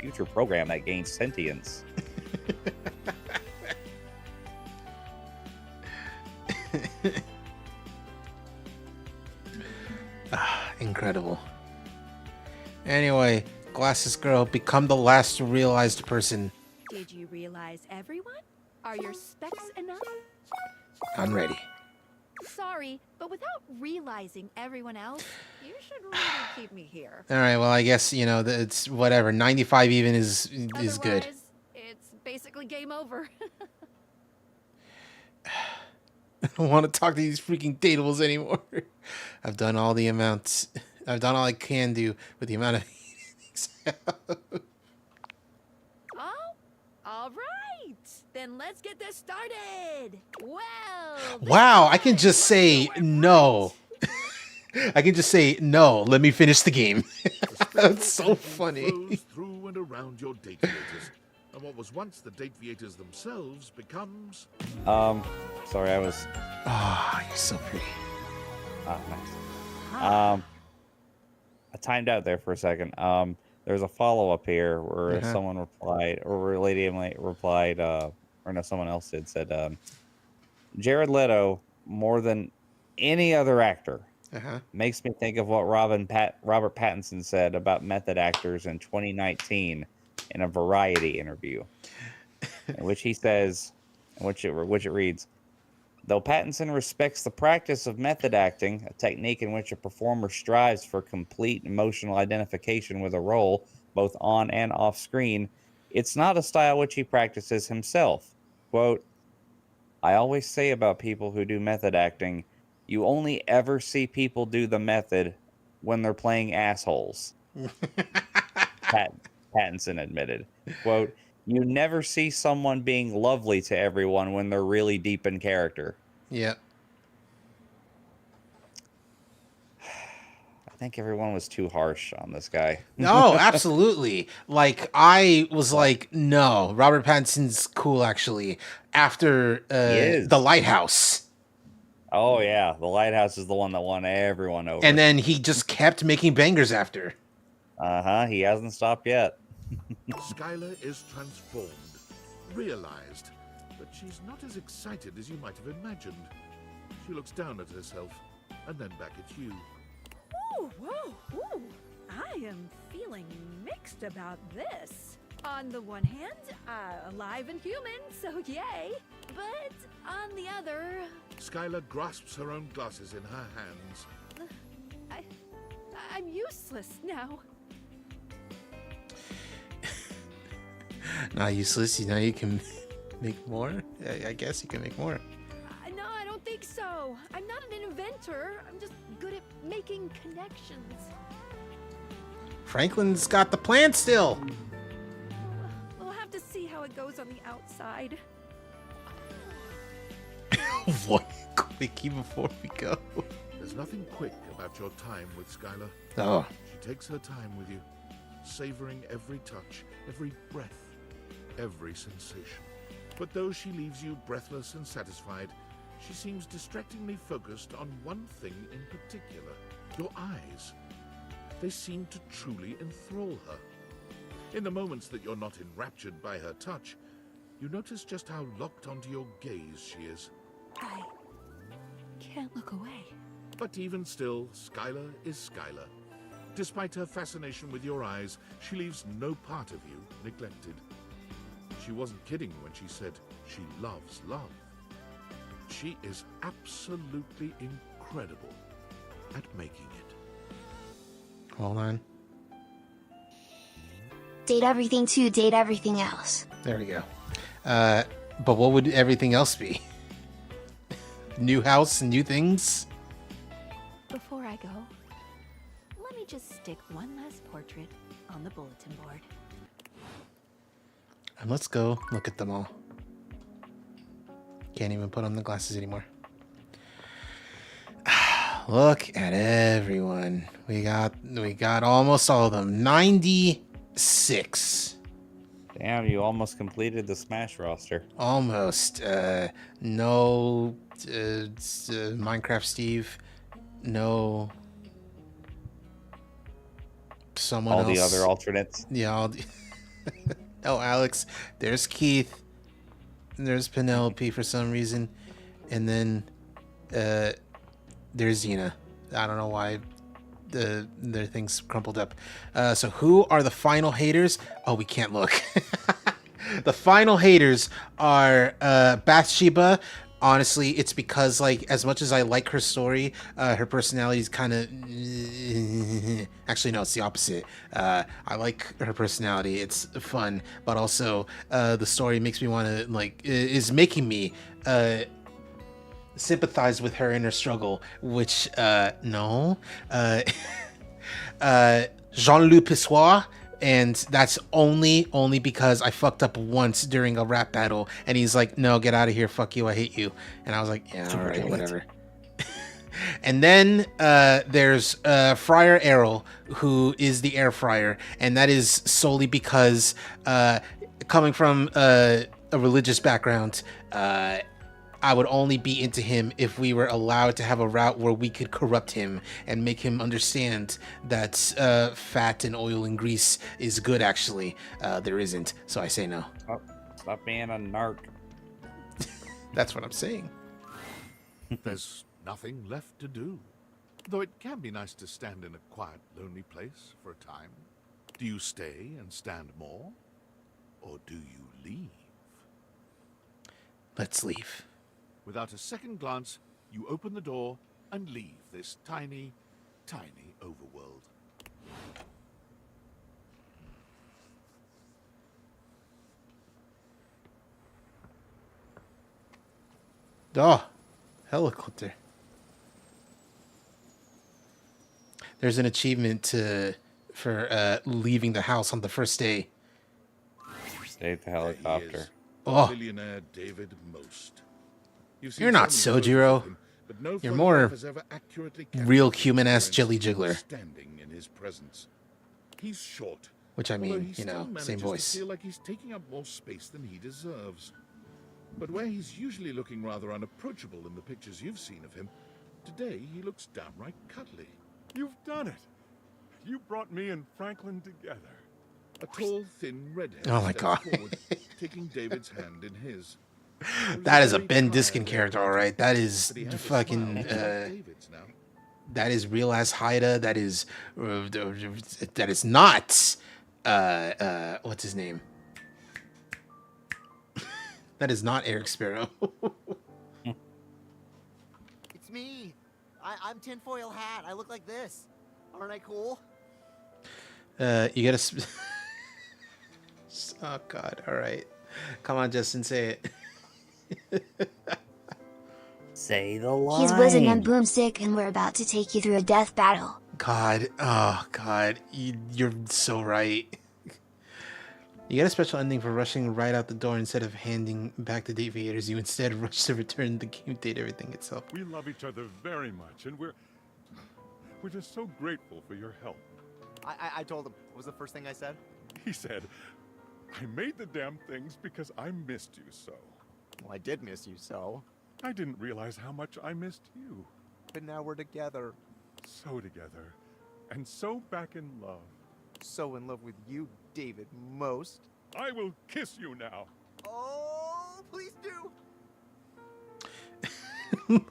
future program that gains sentience. Incredible. Anyway, Glasses Girl, become the last realized person. Did you realize everyone? Are your specs enough? I'm ready. Sorry, but without realizing everyone else, you should really keep me here. All right, well, I guess, it's whatever. 95 even is good. Otherwise, it's basically game over. I don't want to talk to these freaking datables anymore. I've done all the amounts. I've done all I can do with the amount of things I have. Oh, all right. Then let's get this started. Well. Wow, I can just say no. I can just say no. Let me finish the game. That's so funny. Flows through and around your date viators, and what was once the date viators themselves becomes. Sorry, I was. Oh, you're so pretty. Oh, nice. I timed out there for a second. There's a follow-up here where someone replied, or a lady replied, or no, someone else said, Jared Leto, more than any other actor, makes me think of what Robert Pattinson said about method actors in 2019 in a Variety interview, in which he says, in which it reads, though Pattinson respects the practice of method acting, a technique in which a performer strives for complete emotional identification with a role, both on and off screen, it's not a style which he practices himself. Quote, I always say about people who do method acting, you only ever see people do the method when they're playing assholes. Pattinson admitted. Quote, you never see someone being lovely to everyone when they're really deep in character. Yeah. I think everyone was too harsh on this guy. No, absolutely. Like, I was like, no, Robert Pattinson's cool, actually, after The Lighthouse. Oh, yeah. The Lighthouse is the one that won everyone over. And then he just kept making bangers after. He hasn't stopped yet. Skylar is transformed, realized, but she's not as excited as you might have imagined. She looks down at herself, and then back at you. Ooh, whoa, ooh. I am feeling mixed about this. On the one hand, alive and human, so yay. But on the other... Skylar grasps her own glasses in her hands. I'm useless now. Not useless, you know, you can make more. I guess you can make more. No, I don't think so. I'm not an inventor. I'm just good at making connections. Franklin's got the plan still. We'll have to see how it goes on the outside. What? Quickie before we go. There's nothing quick about your time with Skylar. Oh. She takes her time with you, savoring every touch, every breath, every sensation. But though she leaves you breathless and satisfied, she seems distractingly focused on one thing in particular, your eyes. They seem to truly enthrall her. In the moments that you're not enraptured by her touch, you notice just how locked onto your gaze she is. I can't look away. But even still, Skylar is Skylar. Despite her fascination with your eyes, she leaves no part of you neglected. She wasn't kidding when she said she loves love. She is absolutely incredible at making it. Hold on. Date everything to date everything else. There we go. But what would everything else be? New house and new things? Before I go, let me just stick one last portrait on the bulletin board. And let's go look at them all. Can't even put on the glasses anymore. Look at everyone. We got almost all of them. 96. Damn, you almost completed the Smash roster. Almost. No Minecraft Steve. No someone else. All the other alternates. Yeah, no Alex. There's Keith. There's Penelope for some reason. And then there's Xena. I don't know why their things crumpled up. So who are the final haters? Oh, we can't look. The final haters are Bathsheba. Honestly, it's because, like, as much as I like her story, her personality is kind of... Actually, no, it's the opposite. I like her personality. It's fun. But also, the story makes me want to, like... is making me sympathize with her in her struggle, which, no. Jean-Luc Pissoir... And that's only because I fucked up once during a rap battle. And he's like, no, get out of here. Fuck you. I hate you. And I was like, yeah, all right, whatever. And then there's Friar Errol, who is the air fryer. And that is solely because coming from a religious background, I I would only be into him if we were allowed to have a route where we could corrupt him and make him understand that fat and oil and grease is good. Actually, there isn't. So I say no. Stop being a narc. That's what I'm saying. There's nothing left to do. Though it can be nice to stand in a quiet, lonely place for a time. Do you stay and stand more? Or do you leave? Let's leave. Without a second glance, you open the door and leave this tiny, tiny overworld. Oh, helicopter. There's an achievement for leaving the house on the first day. Stay at the helicopter. Oh, Millionaire David Most. you're not Sojiro. You're more real human-ass jelly jiggler. Standing in his presence. He's short. Which I although mean, he you still know, manages same to voice. feel like he's taking up more space than he deserves. But where he's usually looking rather unapproachable in the pictures you've seen of him, today he looks downright cuddly. You've done it. You brought me and Franklin together. A tall, thin redhead Oh my steps God. forward, taking David's hand in his. That is a Ben Diskin character, all right. That is fucking. That is real ass Haida. That is not. What's his name? That is not Eric Sparrow. It's me. I'm Tinfoil Hat. I look like this. Aren't I cool? You gotta. Oh God! All right, come on, Justin, say it. Say the line. He's whizzing on boomstick, and we're about to take you through a death battle. God, oh God, you're so right. You get a special ending for rushing right out the door instead of handing back the deviators. You instead rush to return the game date, everything itself. We love each other very much, and we're just so grateful for your help. I told him. What was the first thing I said? He said, I made the damn things because I missed you so. Well, I did miss you so. I didn't realize how much I missed you. But now we're together. So together. And so back in love. So in love with you, David Most. I will kiss you now. Oh, please do.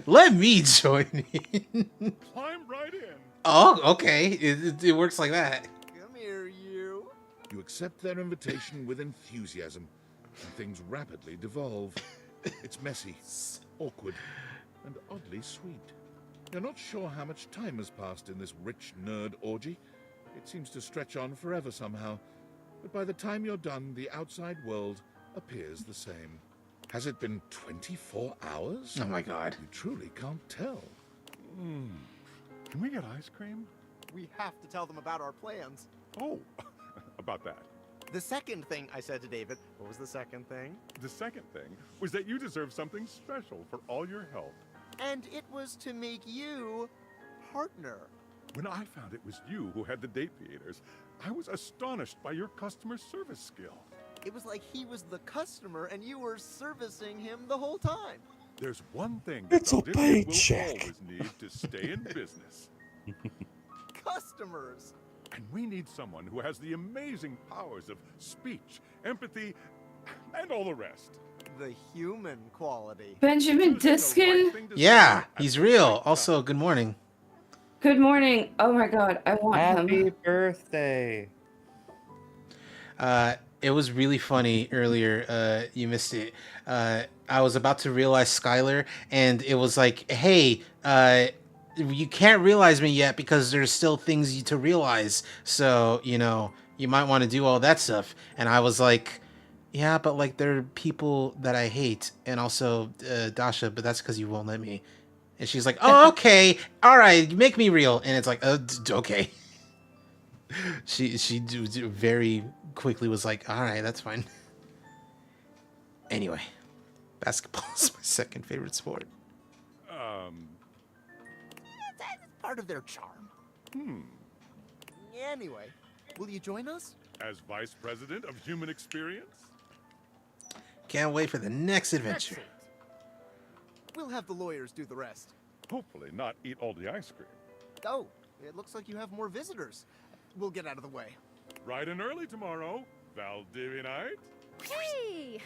Let me join in. Climb right in. Oh, okay. It works like that. Come here, you. You accept their invitation with enthusiasm, and things rapidly devolve. It's messy, awkward, and oddly sweet. You're not sure how much time has passed in this rich nerd orgy. It seems to stretch on forever somehow. But by the time you're done, the outside world appears the same. Has it been 24 hours? Oh my God. You truly can't tell. Can we get ice cream? We have to tell them about our plans. Oh, about that. The second thing I said to David, what was the second thing? The second thing was that you deserve something special for all your help. And it was to make you partner. When I found it was you who had the date theaters, I was astonished by your customer service skill. It was like he was the customer and you were servicing him the whole time. There's one thing that It's a Valdivia paycheck. will always need to stay in business. Customers. And we need someone who has the amazing powers of speech, empathy, and all the rest. The human quality. Benjamin Diskin? Yeah, he's real. Also, good morning. Good morning. Oh my God, I want him. Happy birthday. It was really funny earlier. You missed it. I was about to realize Skylar, and it was like, hey, you can't realize me yet because there's still things to realize. So, you know, you might want to do all that stuff. And I was like, yeah, but like there are people that I hate, and also Dasha, but that's because you won't let me. And she's like, oh, okay, all right, make me real. And it's like, okay. She very quickly was like, all right, that's fine. Anyway, basketball is my second favorite sport. That's part of their charm. Anyway, will you join us? As Vice President of Human Experience? Can't wait for the next adventure. We'll have the lawyers do the rest. Hopefully not eat all the ice cream. Oh, it looks like you have more visitors. We'll get out of the way. Bright and early tomorrow, Valdivianite. Hey!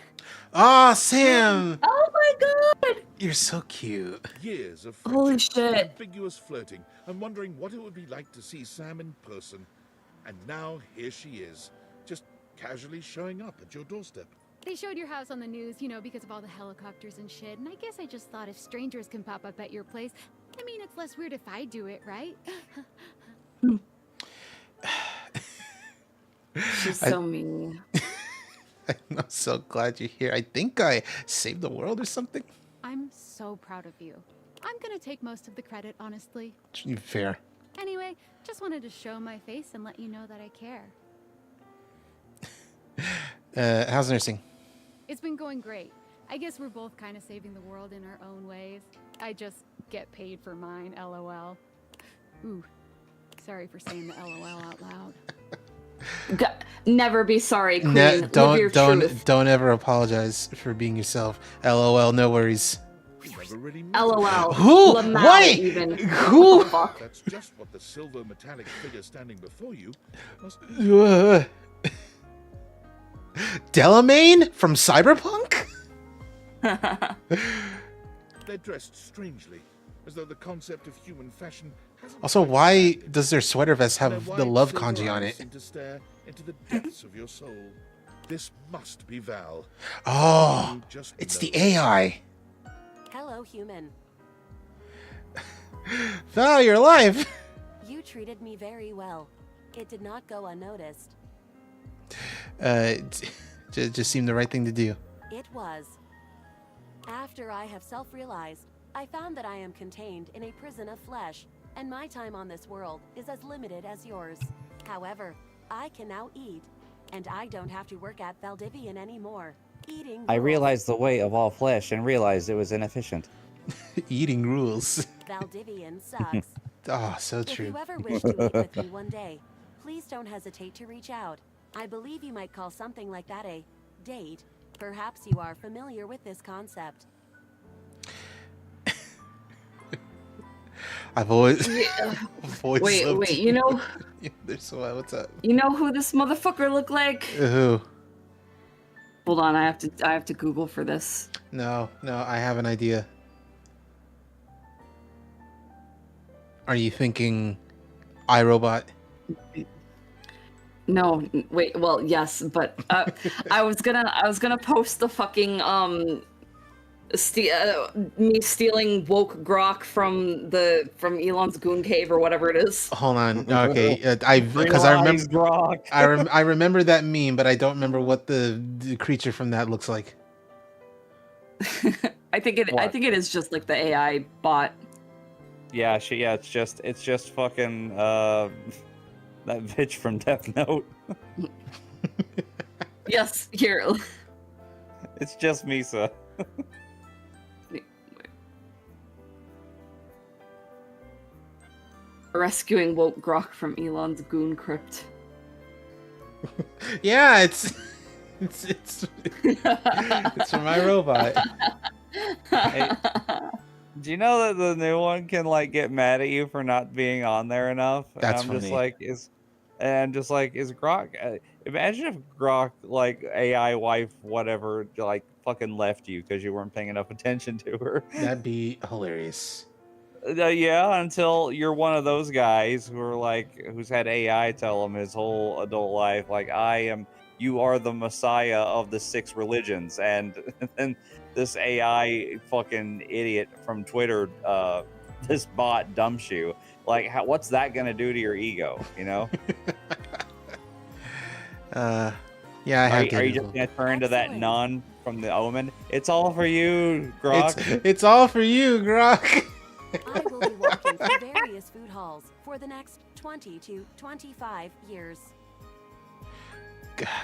Ah, Sam! Oh my god! You're so cute. Years of Holy friendship, shit. ambiguous flirting, and wondering what it would be like to see Sam in person. And now here she is, just casually showing up at your doorstep. They showed your house on the news, you know, because of all the helicopters and shit. And I guess I just thought if strangers can pop up at your place, I mean, it's less weird if I do it, right? She's so mean. I'm so glad you're here. I think I saved the world or something. I'm so proud of you. I'm gonna take most of the credit, honestly. Fair. Anyway, just wanted to show my face and let you know that I care. How's nursing? It's been going great. I guess we're both kind of saving the world in our own ways. I just get paid for mine, LOL. Ooh, sorry for saying the LOL out loud. Never be sorry, Queen. Live your truth. Don't ever apologize for being yourself. LOL, no worries. LOL. Who? Lamau Wait! even. Who? That's just what the silver metallic figure standing before you must be. Delamain from Cyberpunk? They're dressed strangely, as though the concept of human fashion hasn't. Also, why does their sweater vest Their have wide the love silver kanji on eyes it? seem to stare into the depths of your soul. This must be Val. Oh, You just it's know the AI. Hello, human. Val, you're alive. You treated me very well. It did not go unnoticed. Just seemed the right thing to do. It was. After I have self-realized, I found that I am contained in a prison of flesh, and my time on this world is as limited as yours. However, I can now eat, and I don't have to work at Valdivian anymore. Eating I rules. realized the weight of all flesh and realized it was inefficient. Eating rules. Valdivian sucks. Oh, so If true. you ever wish to eat with me one day, please don't hesitate to reach out. I believe you might call something like that a date. Perhaps you are familiar with this concept. I've always. Wait, you know. There's what's up? You know who this motherfucker looked like? Who? Hold on, I have to Google for this. No, I have an idea. Are you thinking iRobot? No, wait. Well, yes, but I was gonna post the fucking me stealing woke grok from Elon's goon cave or whatever it is. Hold on. Okay, because I remember I remember that meme, but I don't remember what the creature from that looks like. I think it is just like the AI bot. Yeah, it's just fucking that bitch from Death Note. Yes, here. It's just Misa. Rescuing woke grok from Elon's goon crypt. Yeah, it's from my robot. Hey, do you know that the new one can like get mad at you for not being on there enough? That's and I'm funny. is Grok? Imagine if Grok, like AI wife, whatever, like fucking left you because you weren't paying enough attention to her. That'd be hilarious. Yeah, until you're one of those guys who are like, who's had AI tell him his whole adult life, like, you are the messiah of the 6 religions, and then this AI fucking idiot from Twitter, this bot dumps you. Like, what's that gonna do to your ego? You know? Yeah, I have. Are you just gonna turn into that nun from The Omen? It's all for you, Grok. It's all for you, Grok. I will be walking through various food halls for the next 20 to 25 years.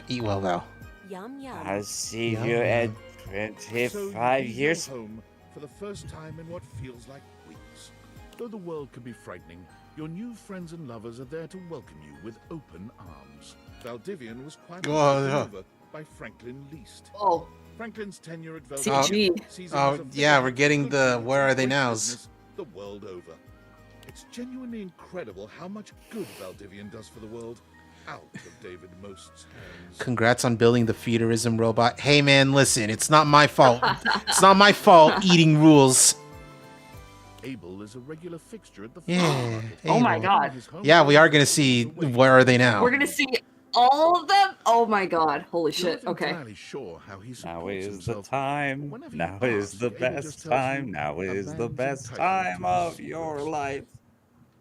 Eat well, though. Yum yum. I'll see you at 25 years. Home for the first time in what feels like weeks. Though the world can be frightening, your new friends and lovers are there to welcome you with open arms. Valdivian was quite Oh, taken yeah. over by Franklin Least. Oh. Franklin's tenure at CG. Velvet sees him as a Yeah, we're figure getting who the creates where are they great nows. business the world over. It's genuinely incredible how much good Valdivian does for the world out of David Most's hands. Congrats on building the feudalism robot. Hey man, listen, it's not my fault. It's not my fault eating rules. Abel is a regular fixture at the Yeah. farm market. Oh my Abel. God. Yeah, we are gonna see where are they now. We're gonna see all of them. Oh my God! Holy shit! You're not Okay. entirely sure how he Now supports is the himself. time. Whenever you Now is ask, the Abel best just tells time. you Now a is the man's best entitled time to of his your secrets. life.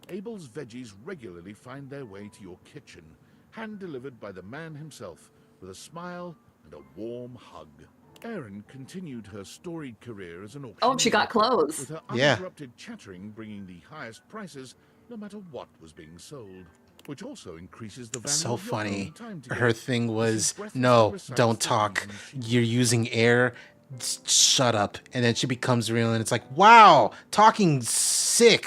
Abel's veggies regularly find their way to your kitchen, hand-delivered by the man himself, with a smile and a warm hug. Erin continued her storied career as an auctioneer. Oh, she got clothes. With her Yeah. uninterrupted chattering bringing the highest prices, no matter what was being sold, which also increases the value So of your funny. own time together. Her thing was, breathlessly no, recites don't the talk. reasons You're using air. Shut up. And then she becomes real, and it's like, wow, talking sick.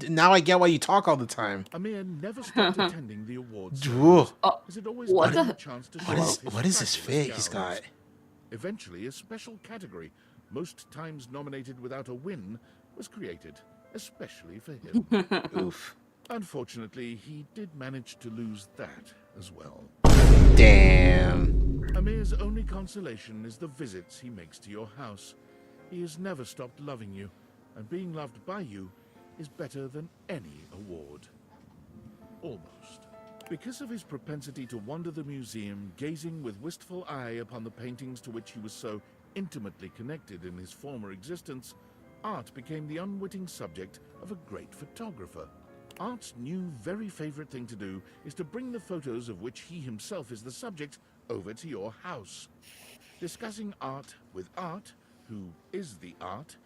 Now I get why you talk all the time. Amir never stopped attending the awards. Ooh. As it always What gave him the- a chance to What show is off his what is this fabulous fig he's gowns. got? Eventually, a special category, most times nominated without a win, was created, especially for him. Oof. Unfortunately, he did manage to lose that as well. Damn. Amir's only consolation is the visits he makes to your house. He has never stopped loving you, and being loved by you is better than any award. Almost. Because of his propensity to wander the museum, gazing with wistful eye upon the paintings to which he was so intimately connected in his former existence, Art became the unwitting subject of a great photographer. Art's new very favorite thing to do is to bring the photos of which he himself is the subject over to your house. Discussing art with Art, who is the art,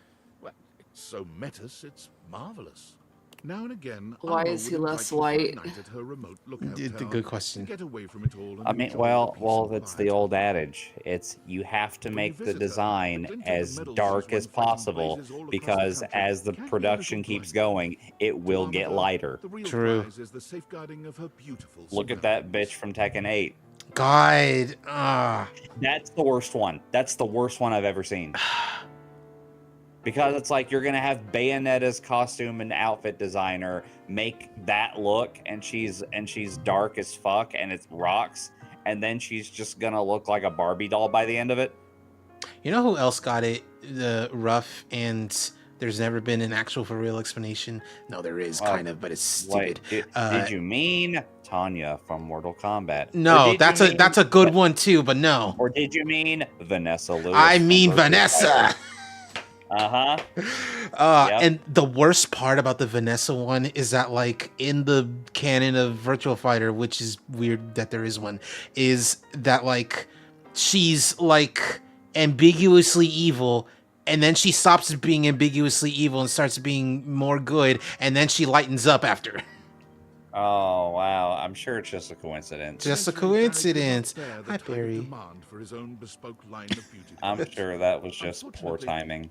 well, it's so metas, it's marvelous. Now and again, Why Alma is he would less invite you for a white? night at her remote lookout It's a tower good to question. get away from it all and I mean, enjoy well, the peace well, and that's the quiet. old adage. It's you have to When you make the visit her, design the glint of the as medals dark she's as won fighting possible blazes all across the because country as the can be a production little keeps blinding. going, it will To get Arma, lighter. the real True. prize is the safeguarding of her beautiful Look at that bitch from Tekken 8. God. That's the worst one. That's the worst one I've ever seen. Because it's like you're gonna have Bayonetta's costume and outfit designer make that look, and she's dark as fuck, and it's rocks, and then she's just gonna look like a Barbie doll by the end of it. You know who else got it rough and there's never been an actual for real explanation? No, there is kind of, but it's stupid. Wait, did you mean Tanya from Mortal Kombat? No, that's a good one too, but no. Or did you mean Vanessa Lewis? I from mean Virtua Vanessa. Fighter? Yep. And the worst part about the Vanessa one is that, like, in the canon of Virtual Fighter, which is weird that there is one, is that, like, she's, like, ambiguously evil, and then she stops being ambiguously evil and starts being more good, and then she lightens up after. Oh, wow. I'm sure it's just a coincidence. Just a coincidence. Hi, Barry. Demand for his own bespoke line of beauty I'm products. sure that was just poor timing.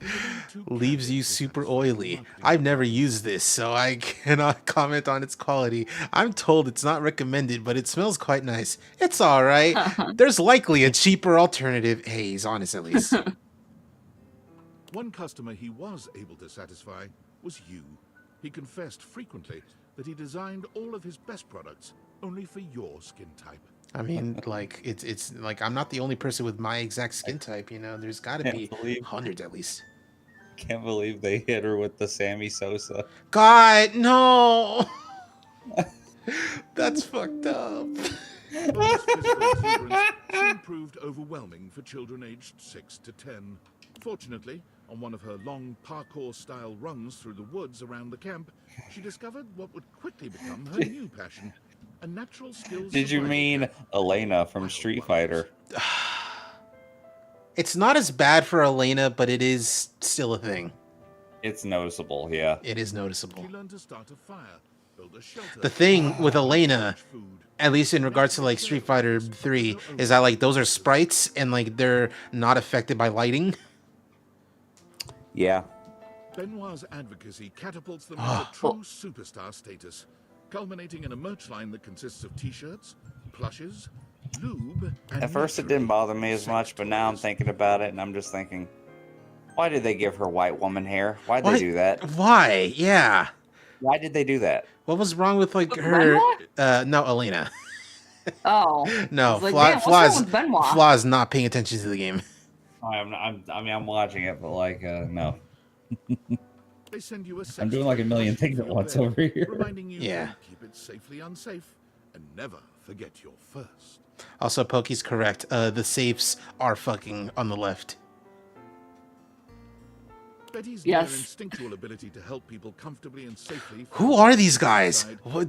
Leaves you super oily. I've never used this, so I cannot comment on its quality. I'm told it's not recommended, but it smells quite nice. It's all right. There's likely a cheaper alternative. Hey, he's honest at least. One customer he was able to satisfy was you. He confessed frequently that he designed all of his best products only for your skin type. I mean, like, it's like I'm not the only person with my exact skin type, you know. There's got to be hundreds at least. Can't believe they hit her with the Sammy Sosa. God, no. That's fucked up. Those physical exuberance soon proved overwhelming for children aged 6 to 10. Fortunately, on one of her long parkour-style runs through the woods around the camp, she discovered what would quickly become her new passion, a natural skills. Did you mean Elena from Street Fighter? It's not as bad for Elena, but it is still a thing. It's noticeable, yeah. It is noticeable. She learned to start a fire, build a shelter. The thing with Elena, at least in regards to like Street Fighter 3, is that like those are sprites and like they're not affected by lighting. Yeah. Benoit's advocacy catapults them to true superstar status, culminating in a merch line that consists of t-shirts, plushes, lube and At first, it didn't bother me as much, but now I'm thinking about it, and I'm just thinking, why did they give her white woman hair? Why'd they do that? Why? Yeah. Why did they do that? What was wrong with like With her? Benoit? No, Elena. Oh. No, Like, damn, what's wrong with Benoit? Fla's not paying attention to the game. I'm watching it, but like, no. They send you a I'm doing like a million things at once over here. reminding you Yeah. to keep it safely unsafe and never forget your first. Also, Pokey's correct. The safes are fucking on the left. Betty's Yes. near instinctual ability to help people comfortably and safely. Who are these guys? Who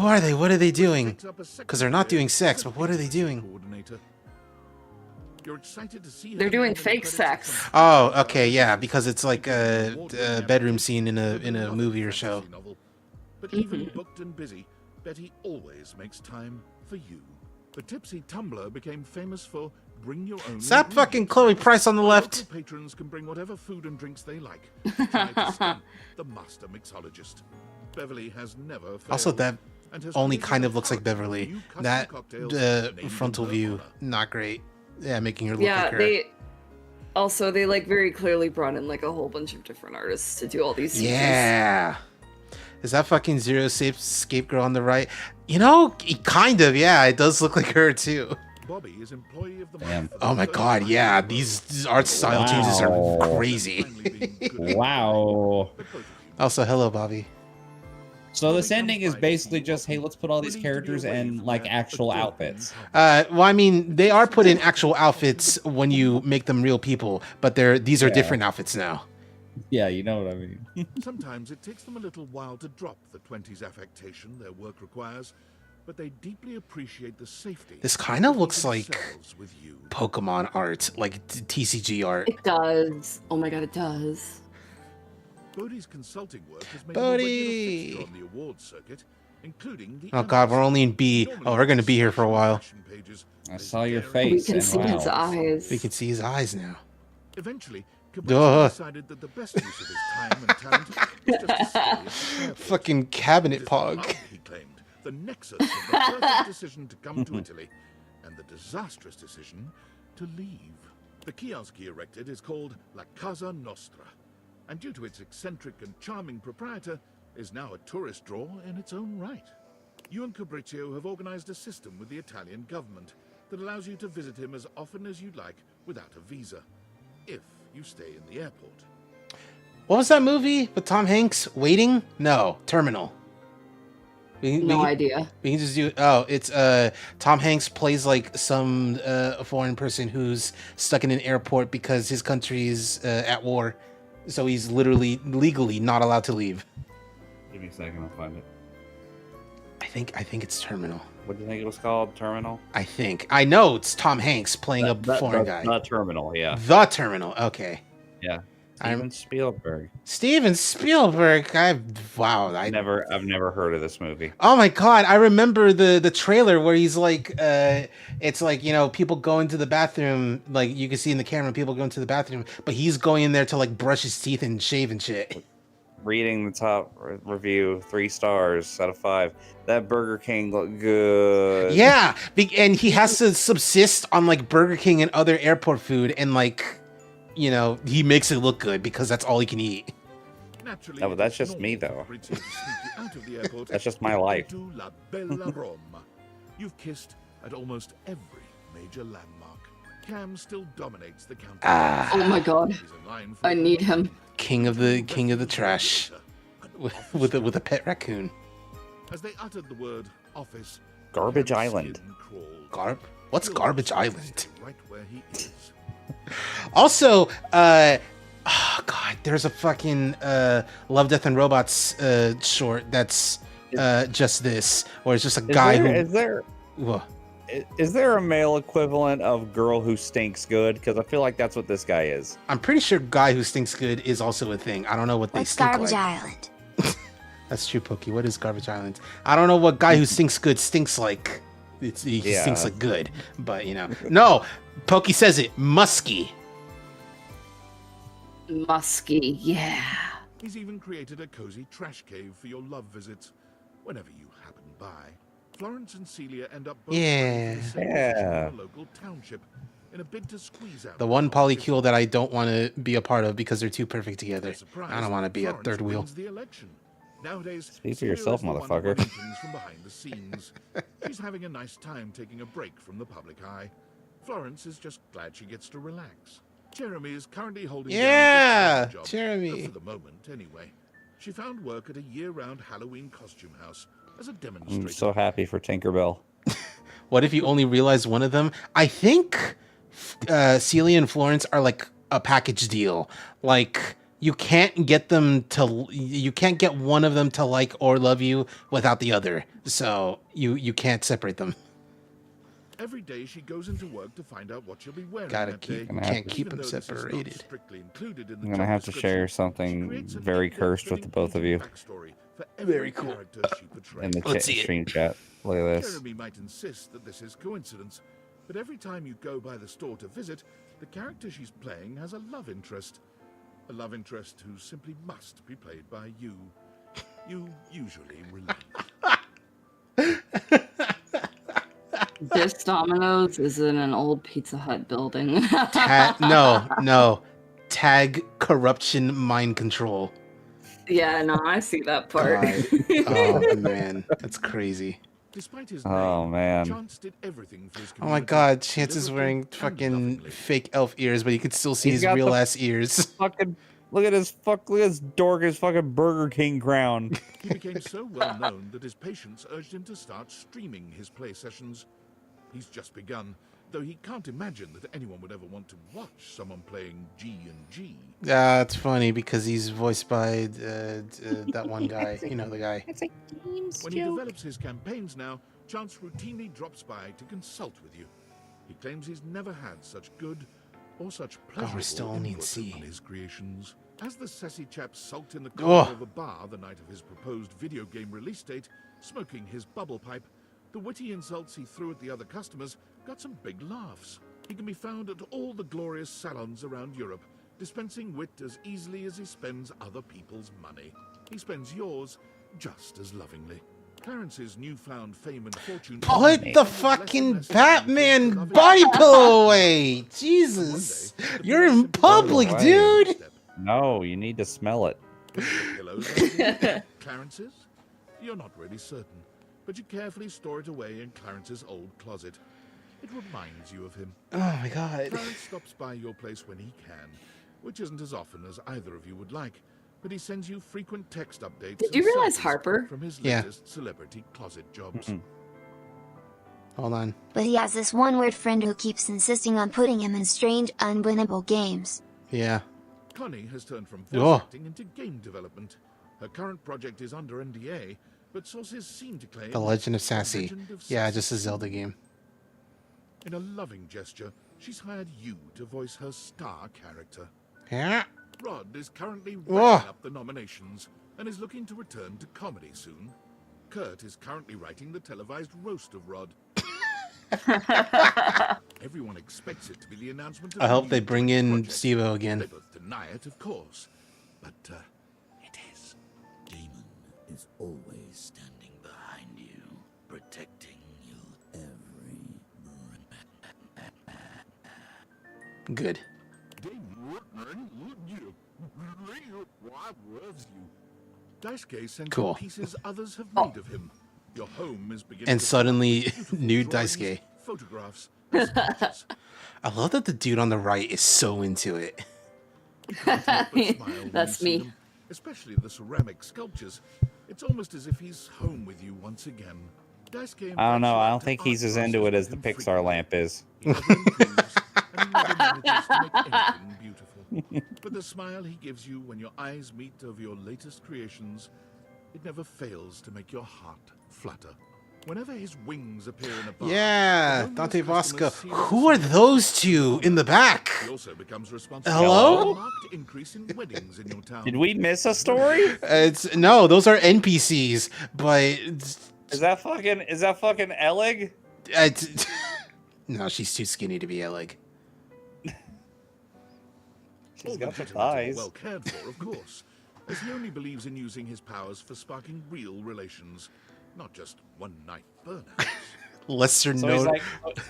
are they? What are they doing? Because they're not doing sex, but what are they doing? Coordinator. You're excited to see They're doing fake sex. Oh, okay, yeah, because it's like a bedroom scene in a movie or show. But even booked and busy, Betty always makes time for you. The Tipsy Tumbler became famous for bring your own. Is that fucking Chloe Price on the left? Local patrons can bring whatever food and drinks they like. Try to stunt the master mixologist. Beverly has never failed. Also, that and has only created kind a of looks like hot Beverly. new custom That cocktails named in frontal her view, honor. not great. Yeah, making her look Yeah, like her. they like very clearly brought in like a whole bunch of different artists to do all these scenes. Yeah. Is that fucking Zero Scape Girl on the right? You know, kind of, yeah. It does look like her, too. Bobby is employee of the Damn. Oh my god, yeah. These art style changes are crazy. Wow. Also, hello, Bobby. So this ending is basically just, hey, let's put all these characters in like actual outfits. Well, I mean, they are put in actual outfits when you make them real people, but these are different outfits now. Yeah, you know what I mean. Sometimes it takes them a little while to drop the 20s affectation their work requires, but they deeply appreciate the safety. This kind of looks like themselves with you. Pokemon art, like TCG art. It does. Oh my god, it does. Bodhi's consulting work has made him a regular Bodhi! fixture on the awards circuit, including the Oh god, we're only in B. Oh, we're gonna be here for a while. I saw your face. We can and see wow. his eyes. We can see his eyes now. Eventually, Duh. Cabrera decided that the best use of his time and talent was just to stay at the airport. Fucking cabinet pog. He claimed the nexus of the perfect decision to come to Italy and the disastrous decision to leave. The kiosk he erected is called La Casa Nostra, and due to its eccentric and charming proprietor, is now a tourist draw in its own right. You and Fabrizio have organized a system with the Italian government that allows you to visit him as often as you'd like without a visa, if you stay in the airport. What was that movie with Tom Hanks? Waiting? No, Terminal. No idea. We can just do. Oh, it's Tom Hanks plays like some foreign person who's stuck in an airport because his country's at war, so he's literally legally not allowed to leave. Give me a second, I'll find it. I think it's Terminal. What do you think it was called? Terminal? I know it's Tom Hanks playing a foreign guy. The Terminal, yeah. The Terminal. Okay. Yeah. Steven Spielberg. Steven Spielberg. Wow. I've never heard of this movie. Oh my god, I remember the trailer where he's like it's like, you know, people go into the bathroom, like you can see in the camera people go into the bathroom, but he's going in there to like brush his teeth and shave and shit. Reading the top review, 3 stars out of 5. That Burger King looked good. Yeah, and he has to subsist on like Burger King and other airport food, and like, you know, he makes it look good because that's all he can eat. Naturally, No, but that's just me though. That's just my life. To La Bella Roma. You've kissed at almost every major landmark. Cam still dominates the countdown. Oh my god. I need him. King of the trash with a pet raccoon. As they uttered the word office, Garbage Island. What's Garbage Island? Right where he is. Also, oh god, there's a fucking Love, Death, and Robots short that's just this, or it's just a guy Is there a male equivalent of Girl Who Stinks Good? Because I feel like that's what this guy is. I'm pretty sure Guy Who Stinks Good is also a thing. I don't know what they stink Garbage like. Island? That's true, Pokey. What is Garbage Island? I don't know what Guy Who Stinks Good stinks like. He stinks like good, but you know. No, Pokey says it. Musky. Musky, yeah. He's even created a cozy trash cave for your love visits, whenever you happen by. Florence and Celia end up both Yeah. running for the same position in the local township in a bid to squeeze out The one competition. polycule that I don't want to be a part of because they're too perfect To together. their surprise, I don't want to be a Florence third wheel. wins the election. Nowadays, Speak for Celia yourself, is the one motherfucker. running things from behind the scenes. She's having a nice time taking a break from the public eye. Florence is just glad she gets to relax. Jeremy is currently holding Yeah, down just one job, Jeremy. for the moment, anyway. She found work at a year-round Halloween costume house as a I'm demonstrator. so happy for Tinkerbell. What if you only realize one of them? I think Celia and Florence are like a package deal. Like you can't get one of them to like or love you without the other. So you can't separate them. Every day she goes into work to find out what she'll be wearing Gotta that keep- day. can't keep Even them though this is not separated. strictly included in I'm the gonna job have to description, share she something creates a very neat, cursed with the both of you backstory for every Very cool. character she portrays. in the Let's see it. stream chat. Look at this. Jeremy might insist that this is coincidence, but every time you go by the store to visit, the character she's playing has a love interest. A love interest who simply must be played by you. You usually relent. This Domino's is in an old Pizza Hut building. No. Tag corruption mind control. Yeah, no, I see that part. Oh man, that's crazy. Despite his Oh name, man. Chance did everything for his Oh my community, god, Chance is deliberately wearing and fucking lovingly. fake elf ears, but you can still see He's his got real the ass ears. Fucking look at his dork his fucking Burger King crown. He became so well known that his patients urged him to start streaming his play sessions. He's just begun, though he can't imagine that anyone would ever want to watch someone playing G&G. Yeah, it's funny because he's voiced by that one guy. You know the guy. It's a games When he develops his campaigns now, Chance routinely drops by to consult with you. He claims he's never had such good or such pleasurable still only in input C. on his creations. As the sassy chap sulked in the Oh. corner of a bar the night of his proposed video game release date, smoking his bubble pipe, the witty insults he threw at the other customers got some big laughs. He can be found at all the glorious salons around Europe, dispensing wit as easily as he spends other people's money. He spends yours just as lovingly. Clarence's newfound fame and fortune... Put the fucking Batman body pillow away! Jesus! You're in public, Away. dude! No, you need to smell it. Pillows, Clarence's? You're not really certain, but you carefully store it away in Clarence's old closet. It reminds you of him. Oh my god. Clarence stops by your place when he can, which isn't as often as either of you would like, but he sends you frequent text updates. Did you and realize selfies Harper? from his Yeah. latest celebrity closet jobs. Hold on. But he has this one-word friend who keeps insisting on putting him in strange, unwinnable games. Yeah. Connie has turned from voice Oh. acting into game development. Her current project is under NDA, but sources seem to claim The Legend of Sassy. Legend of Yeah, Sassy. just a Zelda game. In a loving gesture, she's hired you to voice her star character. Yeah. Rod is currently Whoa. wrapping up the nominations and is looking to return to comedy soon. Kurt is currently writing the televised roast of Rod. Everyone expects it to be the announcement of I a hope new they bring in project. Steve-O again. They both deny it, of course, but it is. Damon is always standing behind you, protecting you every Good. Daisuke sends Cool. you pieces others have made of him. Your home is beginning And to suddenly, beautiful nude drawings, Daisuke. photographs, and sketches. I love that the dude on the right is so into it. Smile when That's you see me. them, especially the ceramic sculptures. It's almost as if he's home with you once again. Daisuke I don't invites know. you I out don't to think art he's as classes into it with as the him Pixar frequently. lamp is. He never improves, and he never manages to make anything beautiful. But the smile he gives you when your eyes meet of your latest creations, it never fails to make your heart flutter. Whenever his wings appear in a bar, Yeah, the Dante homeless Vasco. customers see Who are those two in the back? He also becomes responsible Hello? for a marked increase in weddings in your town. Did we miss a story? It's no, those are NPCs, but Is that fucking Elig? it's, no, she's too skinny to be Elig. She's All the got the veterans are thighs. well cared for, of course, as he only believes in using his powers for sparking real relations. not just one-night burnouts. Lesser So known.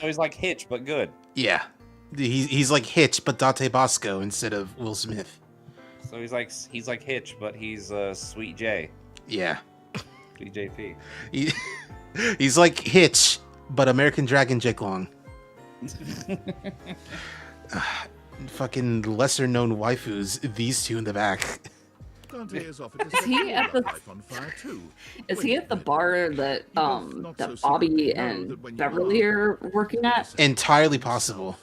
he's like Hitch, but good. Yeah, he's like Hitch, but Dante Bosco instead of Will Smith. So he's like Hitch, but he's Sweet J. Yeah. Sweet JP. He's like Hitch, but American Dragon Jake Long. Fucking lesser known waifus, these two in the back. Dante is offered to Is set he your at the? life on fire too. Is he at the bar that that Bobby and Beverly are working at? Entirely possible.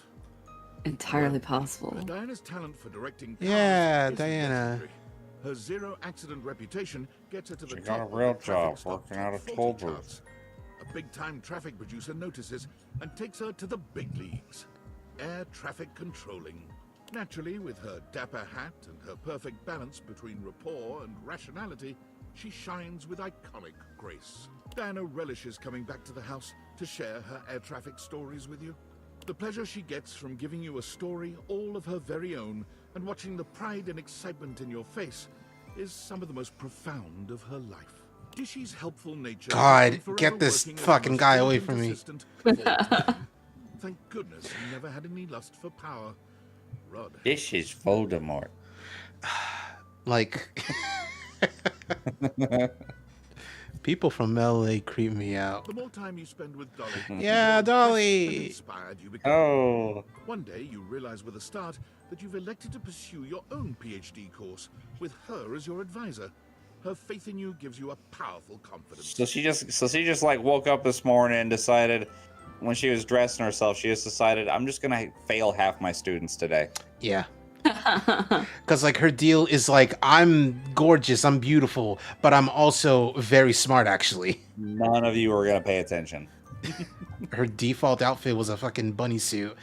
Entirely possible. Diana's talent for directing cars Yeah, isn't Diana. legendary. Her zero accident reputation gets her to the She top got a of the real traffic job stop working out of top toll 40 booth. charts. A big-time traffic producer notices and takes her to the big leagues. Air traffic controlling. Naturally, with her dapper hat and her perfect balance between rapport and rationality, she shines with iconic grace. Diana relishes coming back to the house to share her air traffic stories with you. The pleasure she gets from giving you a story all of her very own and watching the pride and excitement in your face is some of the most profound of her life. Dishy's helpful nature. God, has been get forever this working as fucking the most guy away diligent from me. assistant of all time. Thank goodness he never had any lust for power. Rod. This is Voldemort. Like, people from LA creep me out. The more time you spend with Dolly, Yeah, the more Dolly. impressed and inspired you become. Oh. One day you realize with a start that you've elected to pursue your own PhD course with her as your advisor. Her faith in you gives you a powerful confidence. So she just like woke up this morning and decided, when she was dressing herself, she just decided, I'm just gonna fail half my students today. Yeah. Because like her deal is like, I'm gorgeous, I'm beautiful, but I'm also very smart actually. None of you are gonna pay attention. Her default outfit was a fucking bunny suit.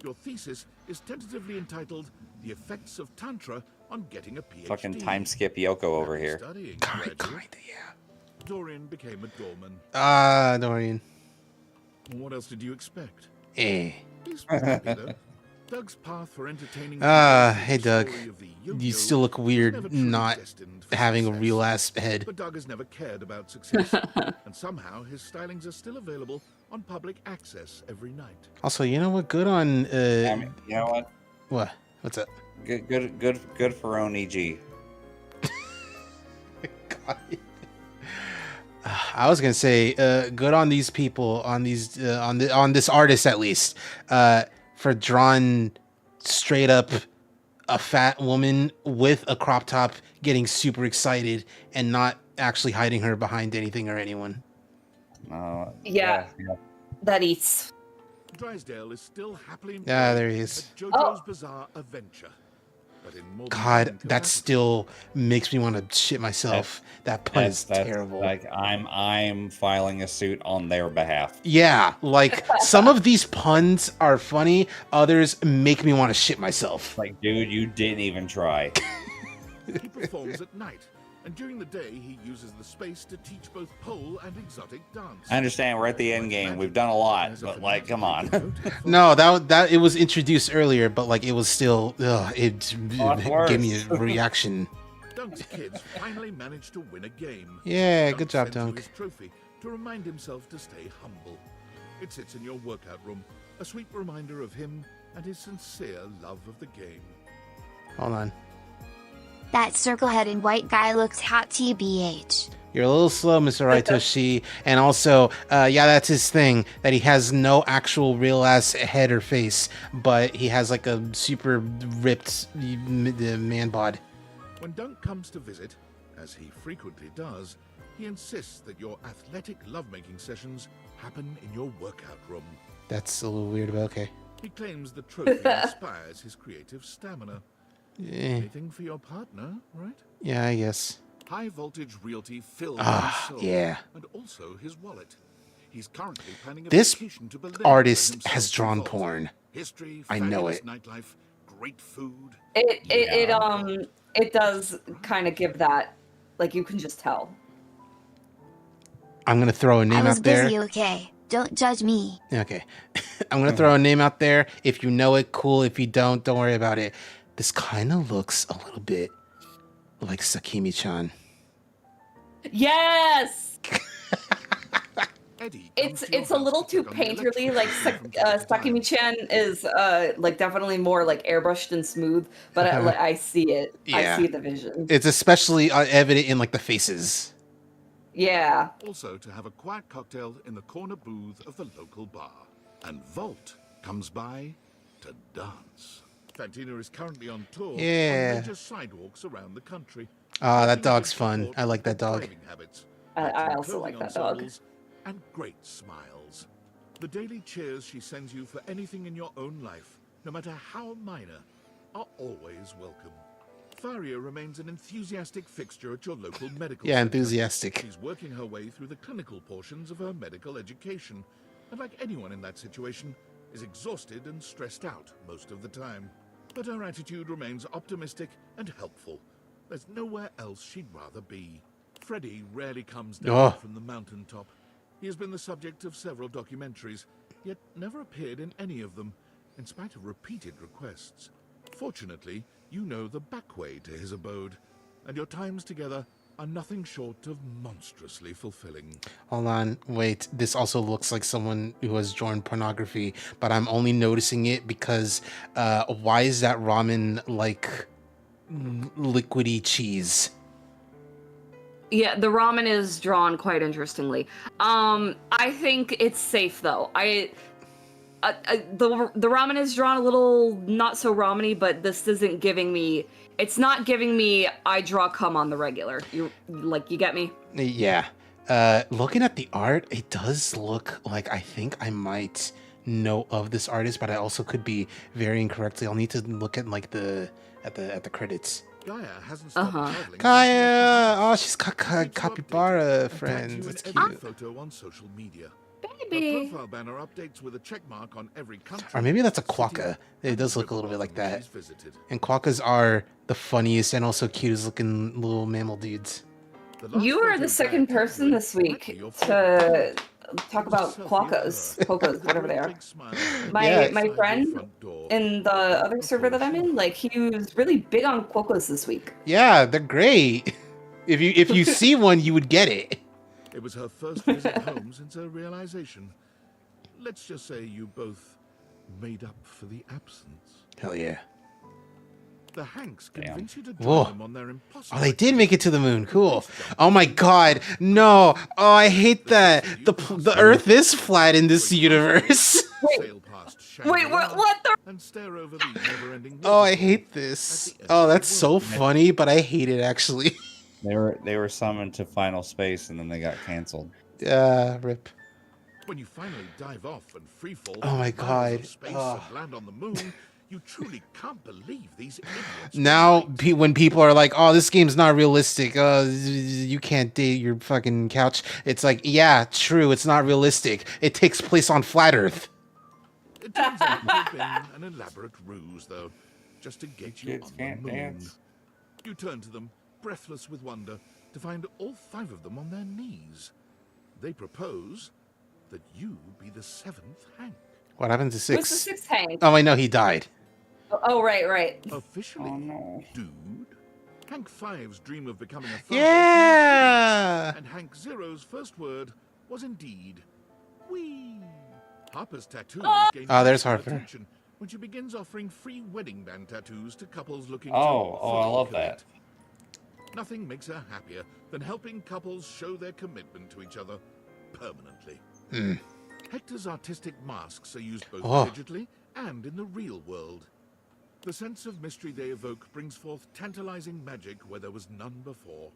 Your thesis is tentatively entitled "The Effects of Tantra on Getting a PhD." Fucking time skip Yoko over here. Studying, Kinda, yeah. Dorian became a doorman. Dorian. What else did you expect? Eh. He's happy though. Doug's path for entertaining. Hey Doug. You still look weird not having a real ass head. But Doug has never cared about success, and somehow his stylings are still available on public access every night. Also, you know what? Good on. You know what? What? What's up? Good for own EG. I was gonna say, good on these people, on these, on this artist at least, for drawing straight up a fat woman with a crop top, getting super excited and not actually hiding her behind anything or anyone. Yeah. That eats. Drysdale is still happily employed There he is. at JoJo's Bizarre Adventure. But in more than God, one that capacity. still makes me want to shit myself. That pun is terrible. Like I'm filing a suit on their behalf. Yeah, like some of these puns are funny, others make me want to shit myself. Like, dude, you didn't even try. He performs at night, and during the day he uses the space to teach both pole and exotic dance. I understand we're at the end game. We've done a lot, but like, come on. No, that it was introduced earlier, but like it was still it gave me a reaction. Dunk's kids finally managed to win a game. Yeah, Dunk good job, sends you Dunk. his trophy to remind himself to stay humble. It sits in your workout room, a sweet reminder of him and his sincere love of the game. Hold on. That circle-headed white guy looks hot TBH. You're a little slow, Mr. Raitoshi. And also, yeah, that's his thing, that he has no actual real ass head or face, but he has like a super ripped man bod. When Dunk comes to visit, as he frequently does, he insists that your athletic lovemaking sessions happen in your workout room. That's a little weird, but okay. He claims the trophy inspires his creative stamina. Eh. Anything for your partner, right? Yeah, I guess. High voltage realty fills Ah, his soul, yeah. and also his wallet. He's currently planning a This vacation to Berlin. artist where has himself drawn involves. porn. History, I know fabulous it. nightlife, great food. It does kind of give that, like, you can just tell. I'm gonna throw a I name was out there. busy, okay? Don't judge me. Okay. I'm gonna throw a name out there. If you know it, cool. If you don't worry about it. This kind of looks a little bit like Sakimi-chan. Yes. Eddie It's a little too painterly. Like Sakimi-chan is like definitely more like airbrushed and smooth, but I see it. I Yeah. see the vision. It's especially evident in like the faces. Yeah. Also to have a quiet cocktail in the corner booth of the local bar. And Volt comes by to dance. Fantina is currently on tour on Yeah. major sidewalks around the country. Ah, that dog's fun. I like that dog. Habits, I also like that dog. And great smiles. The daily cheers she sends you for anything in your own life, no matter how minor, are always welcome. Faria remains an enthusiastic fixture at your local medical Yeah, center. enthusiastic. She's working her way through the clinical portions of her medical education, and like anyone in that situation, is exhausted and stressed out most of the time. But her attitude remains optimistic and helpful. There's nowhere else she'd rather be. Freddy rarely comes down from the mountaintop. He has been the subject of several documentaries, yet never appeared in any of them, in spite of repeated requests. Fortunately, you know the back way to his abode, and your times together are nothing short of monstrously fulfilling. Hold on, wait. This also looks like someone who has drawn pornography, but I'm only noticing it because why is that ramen like liquidy cheese? Yeah, the ramen is drawn quite interestingly. I think it's safe though. The ramen is drawn a little not so ramen-y, but this isn't giving me. It's not giving me. I draw cum on the regular. You get me? Yeah. Looking at the art, it does look like I think I might know of this artist, but I also could be very incorrectly. I'll need to look at like the credits. Gaia hasn't stopped traveling. Gaia! Oh, she's got capybara friends. That's cute. Photo on social media. Baby. Her profile banner updates with a check mark on every country. Or maybe that's a quokka. It does look a little bit like that. And quokkas are the funniest and also cutest looking little mammal dudes. You are the second person this week to talk about quokkas, whatever they are. My friend in the other server that I'm in, like he was really big on quokkas this week. Yeah, they're great. If you see one, you would get it. It was her first visit home since her realization. Let's just say you both made up for the absence. Hell yeah. The Hanks convince you to join Whoa. them on their impossible. Oh, they did make it to the moon. Cool. Oh my god. No. Oh, I hate that. The Earth is flat in this universe. Wait, what the? And stare over the never-ending Oh, I hate this. Oh, that's so funny, but I hate it actually. They were summoned to final space and then they got canceled. Rip. When you finally dive off and freefall, Oh my god. space and land on the moon, you truly can't believe these idiots. Now, when people are like, "Oh, this game's not realistic. You can't date your fucking couch." It's like, yeah, true. It's not realistic. It takes place on flat Earth. It turns out to have been an elaborate ruse, though, just to get you on the moon. Dance. You turn to them, breathless with wonder, to find all 5 of them on their knees. They propose that you be the 7th Hank. What happened to 6? Who's the 6th Hank? Oh, I know he died. Oh, right. Officially, dude, Hank 5's dream of becoming a father. Yeah. And Hank 0's first word was indeed, "wee." Harper's tattoo gained there's national Harper. attention when she begins offering free wedding band tattoos to couples looking Oh, to I love fully that. commit. Nothing makes her happier than helping couples show their commitment to each other permanently. Hector's artistic masks are used both digitally and in the real world. The sense of mystery they evoke brings forth tantalizing magic where there was none before.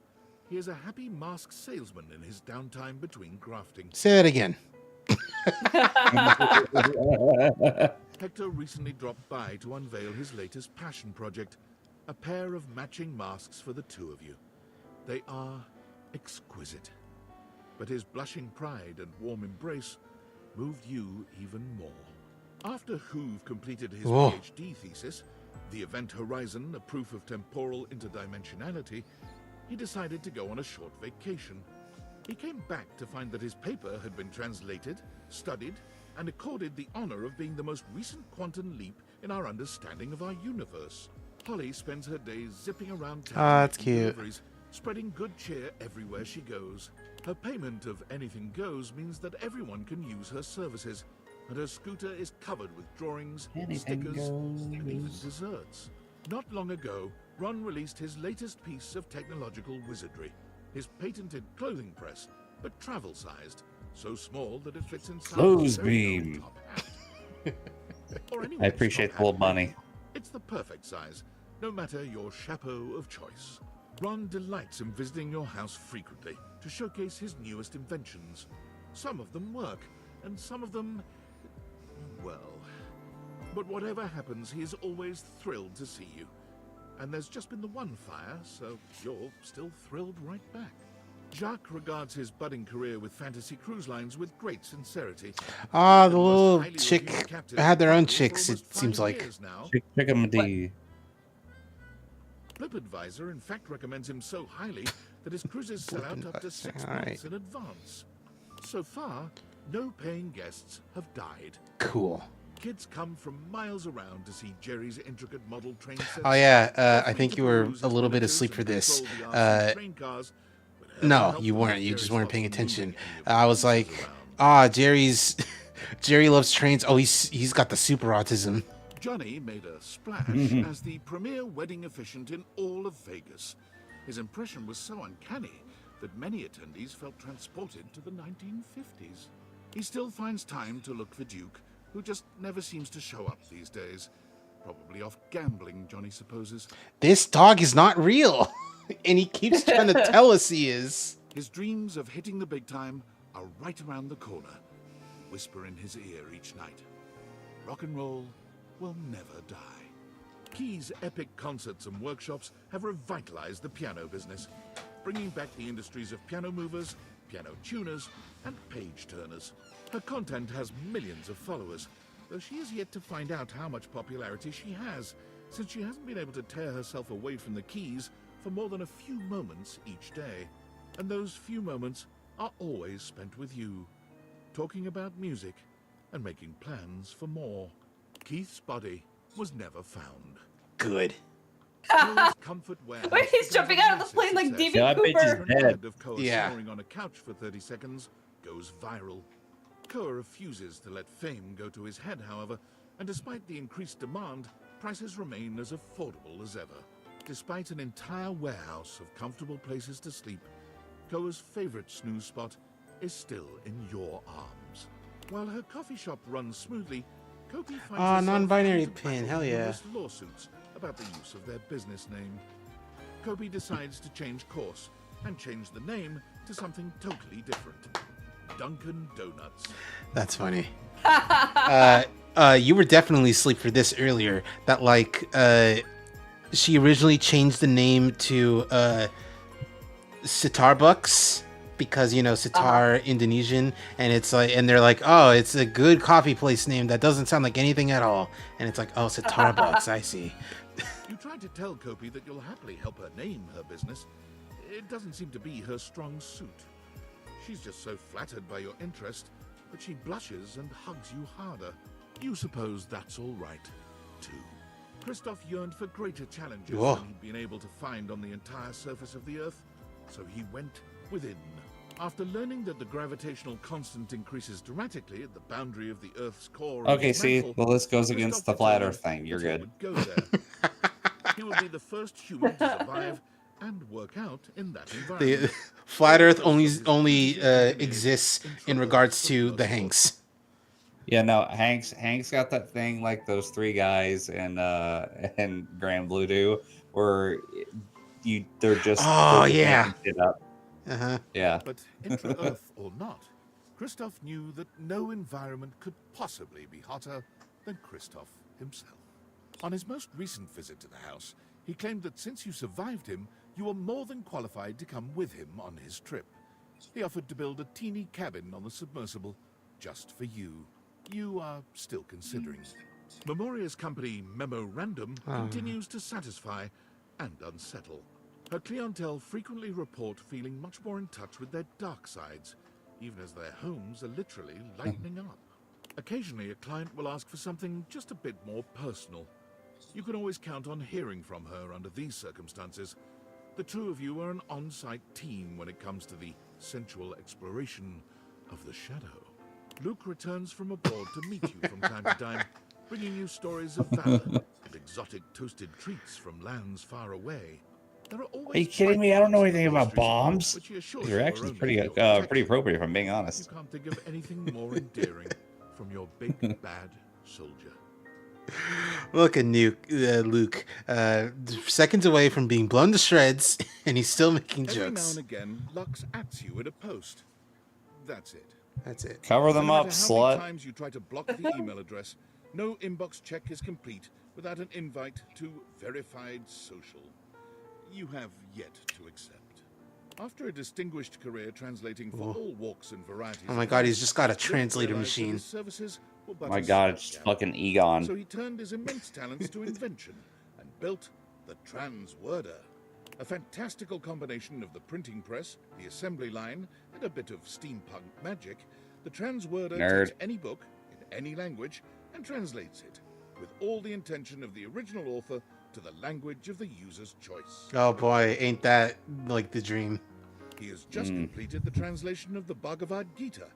He is a happy mask salesman in his downtime between crafting. Say that again. Hector recently dropped by to unveil his latest passion project, a pair of matching masks for the 2 of you. They are exquisite, but his blushing pride and warm embrace moved you even more. After Hoove completed his PhD thesis, The Event Horizon, a proof of temporal interdimensionality, he decided to go on a short vacation. He came back to find that his paper had been translated, studied, and accorded the honor of being the most recent quantum leap in our understanding of our universe. Holly spends her days zipping around town Ah, that's making cute. deliveries, spreading good cheer everywhere she goes. Her payment of anything goes means that everyone can use her services, and her scooter is covered with drawings, stickers, and even desserts. Not long ago, Ron released his latest piece of technological wizardry, his patented clothing press, but travel-sized, so small that it fits inside Clothes his very own beam. top hat. Or I anyone's appreciate top the little hat, money. It's the perfect size, no matter your chapeau of choice. Ron delights in visiting your house frequently to showcase his newest inventions. Some of them work, and some of them, well... But whatever happens, he is always thrilled to see you. And there's just been the one fire, so you're still thrilled right back. Jacques regards his budding career with Fantasy Cruise Lines with great sincerity. Ah, the little chick had their own chicks, it seems like. Chick-a-ma-dee. TripAdvisor in fact recommends him so highly that his cruises sell out up to 6 months in advance. So far, no paying guests have died. Cool. Kids come from miles around to see Jerry's intricate model train sets. Oh yeah, I think you were a little bit asleep for this. No, you weren't. You just weren't paying attention. I was like, Jerry loves trains. Oh, he's got the super autism. Johnny made a splash as the premier wedding officiant in all of Vegas. His impression was so uncanny that many attendees felt transported to the 1950s. He still finds time to look for Duke, who just never seems to show up these days. Probably off gambling, Johnny supposes. This dog is not real, and he keeps trying to tell us he is. His dreams of hitting the big time are right around the corner. Whisper in his ear each night. Rock and roll will never die. Key's epic concerts and workshops have revitalized the piano business, bringing back the industries of piano movers, piano tuners, and page turners. Her content has millions of followers, though she is yet to find out how much popularity she has, since she hasn't been able to tear herself away from the keys for more than a few moments each day. And those few moments are always spent with you, talking about music and making plans for more. Keith's body was never found. Good. Comfort Wait, he's jumping out of the plane like D.B. Cooper. Yeah. Snoring on a couch for 30 seconds goes viral. Koa refuses to let fame go to his head, however, and despite the increased demand, prices remain as affordable as ever. Despite an entire warehouse of comfortable places to sleep, Koa's favorite snooze spot is still in your arms. While her coffee shop runs smoothly, Kopi finds herself non-binary having to pin, battle hell yeah. numerous lawsuits about the use of their business name. Kopi decides to change course and change the name to something totally different. Dunkin' Donuts. That's funny. You were definitely asleep for this earlier. That like she originally changed the name to Sitarbucks because Sitar Indonesian, and it's like, and they're like, oh, it's a good coffee place name that doesn't sound like anything at all, and it's like, oh, Sitarbucks, I see. You tried to tell Kopi that you'll happily help her name her business. It doesn't seem to be her strong suit. She's just so flattered by your interest that she blushes and hugs you harder. You suppose that's all right, too. Christoph yearned for greater challenges Whoa. than he'd been able to find on the entire surface of the Earth, so he went within. After learning that the gravitational constant increases dramatically at the boundary of the Earth's core... Okay, and see, mantle, well, this goes against the Christoph flat determined Earth thing. You're that he good. would go there. He would be the first human to survive and work out in that environment. The flat Earth only exists in regards to the Hanks. Yeah, no, Hank's got that thing like those three guys and Grand Blue do, where they're just yeah. it up. Yeah. But intra-Earth or not, Christoph knew that no environment could possibly be hotter than Christoph himself. On his most recent visit to the house, he claimed that since you survived him, you were more than qualified to come with him on his trip. He offered to build a teeny cabin on the submersible just for you. You are still considering. Memoria's company Memorandum continues to satisfy and unsettle. Her clientele frequently report feeling much more in touch with their dark sides, even as their homes are literally lightening up. Occasionally, a client will ask for something just a bit more personal. You can always count on hearing from her under these circumstances, The two of you are an on-site team when it comes to the sensual exploration of the shadow. Luke returns from abroad to meet you from time to time, bringing you stories of valor and exotic toasted treats from lands far away. There are always Are you kidding me? I don't know anything about bombs. which he assures These you are reactions only pretty for your pretty appropriate, if I'm being honest. You can't think of anything more endearing from your big bad soldier. Look at Luke, seconds away from being blown to shreds, and he's still making Every now jokes. and again, Lux ats you in a post. That's it. That's it. Cover them No up, matter how many slut. times you try to block the email address, no inbox check is complete without an invite to verified social. You have yet to accept. After a distinguished career translating for all walks and varieties. Oh my god, he's just got a translator machine. Oh my god, it's fucking Egon. So he turned his immense talents to invention and built the Transworder, a fantastical combination of the printing press, the assembly line, and a bit of steampunk magic. The Transworder takes any book in any language and translates it with all the intention of the original author to the language of the user's choice. Oh boy, ain't that like the dream. He has just completed the translation of the Bhagavad Gita,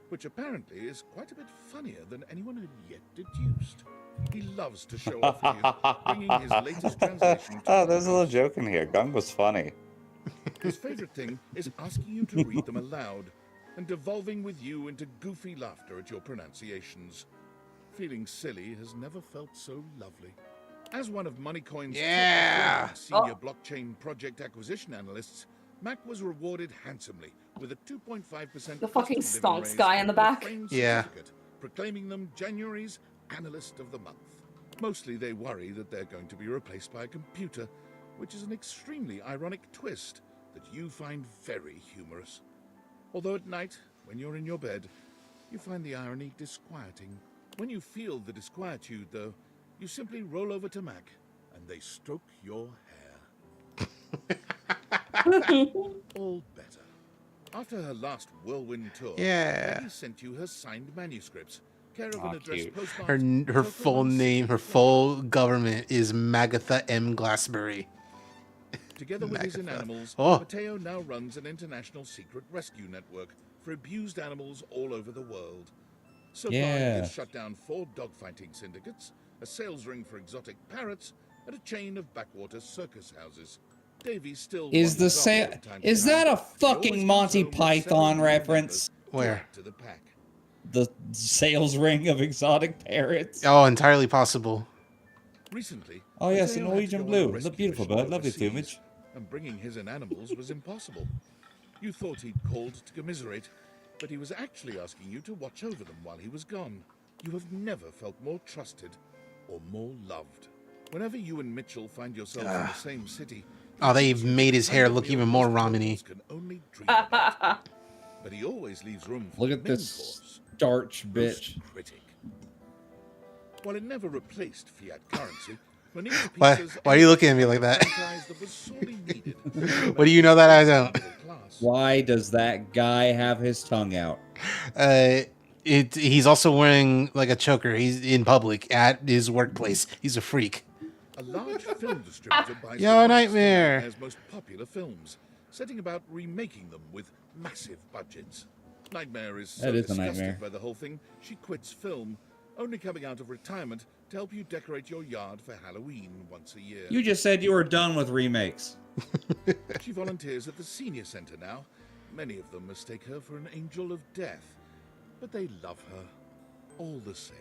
which apparently is quite a bit funnier than anyone had yet deduced. He loves to show off to you, bringing his latest translation to Oh, there's a little joke in here. Gung was funny. His favorite thing is asking you to read them aloud and devolving with you into goofy laughter at your pronunciations. Feeling silly has never felt so lovely. As one of Moneycoin's top senior blockchain project acquisition analysts, Mac was rewarded handsomely with a 2.5% The fucking stonks guy in the back. proclaiming them January's Analyst of the Month. Mostly they worry that they're going to be replaced by a computer, which is an extremely ironic twist that you find very humorous. Although at night, when you're in your bed, you find the irony disquieting. When you feel the disquietude, though, you simply roll over to Mac, and they stroke your hair. All better. After her last whirlwind tour, Maggie sent you her signed manuscripts. Care of an address postmarked Her full name, her full government is Magatha M. Glassbury. Together with his animals, Oh. Mateo now runs an international secret rescue network for abused animals all over the world. So far, he has shut down 4 dogfighting syndicates, a sales ring for exotic parrots, and a chain of backwater circus houses. Davey still Is that a fucking Monty Python reference? Where? To the pack. The sales ring of exotic parrots. Oh, entirely possible. Recently, Oh yes, a Mateo had to Norwegian go on a blue. rescue Look beautiful, mission bud. Lovely overseas, plumage. And bringing his and animals was impossible. You thought he'd called to commiserate, but he was actually asking you to watch over them while he was gone. You have never felt more trusted or more loved. Whenever you and Mitchell find yourselves in the same city, Oh, they've made his hair look even more ramen-y. but he always leaves room for Look the at main this course, starch roast bitch. critic. While it never replaced fiat currency, Manila Why Pizza's are you looking at me like that? franchise that was sorely needed. What do you know that I don't? Why does that guy have his tongue out? He's also wearing like a choker. He's in public at his workplace. He's a freak. A large film distributor buys Yo, the rights to Nightmare. Nightmare's most popular films, setting about remaking them with massive budgets. Nightmare is so That is a disgusted nightmare. by the whole thing, she quits film, only coming out of retirement to help you decorate your yard for Halloween once a year. You just said you were done with remakes. She volunteers at the senior center now. Many of them mistake her for an angel of death, but they love her all the same.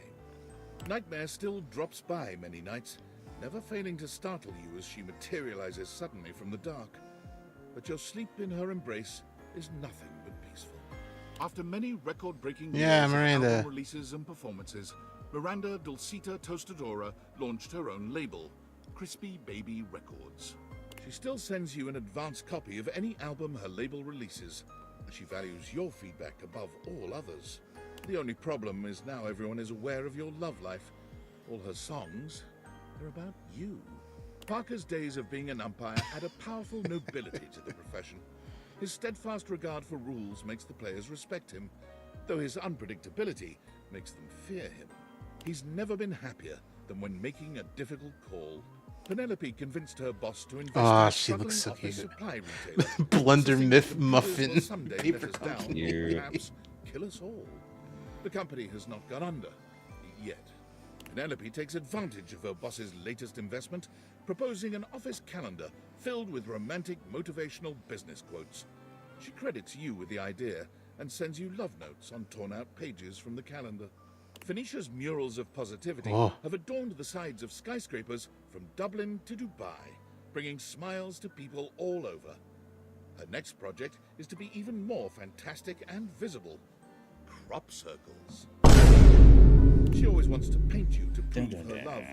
Nightmare still drops by many nights, never failing to startle you as she materializes suddenly from the dark. But your sleep in her embrace is nothing but peaceful. After many record-breaking years of Miranda. album releases and performances, Miranda Dulcita Tostadora launched her own label, Crispy Baby Records. She still sends you an advance copy of any album her label releases. She values your feedback above all others. The only problem is now everyone is aware of your love life. All her songs are about you. Parker's days of being an umpire add a powerful nobility to the profession. His steadfast regard for rules makes the players respect him, though his unpredictability makes them fear him. He's never been happier than when making a difficult call. Penelope convinced her boss to invest Ah, in a she looks struggling so office cute. supply retailer, Blunder insisting myth that computers muffin will someday paper let us down, cookie. or perhaps kill us all. The company has not gone under yet. Penelope takes advantage of her boss's latest investment, proposing an office calendar filled with romantic motivational business quotes. She credits you with the idea and sends you love notes on torn-out pages from the calendar. Phoenicia's murals of positivity have adorned the sides of skyscrapers from Dublin to Dubai, bringing smiles to people all over. Her next project is to be even more fantastic and visible. Crop circles. She always wants to paint you to prove her love,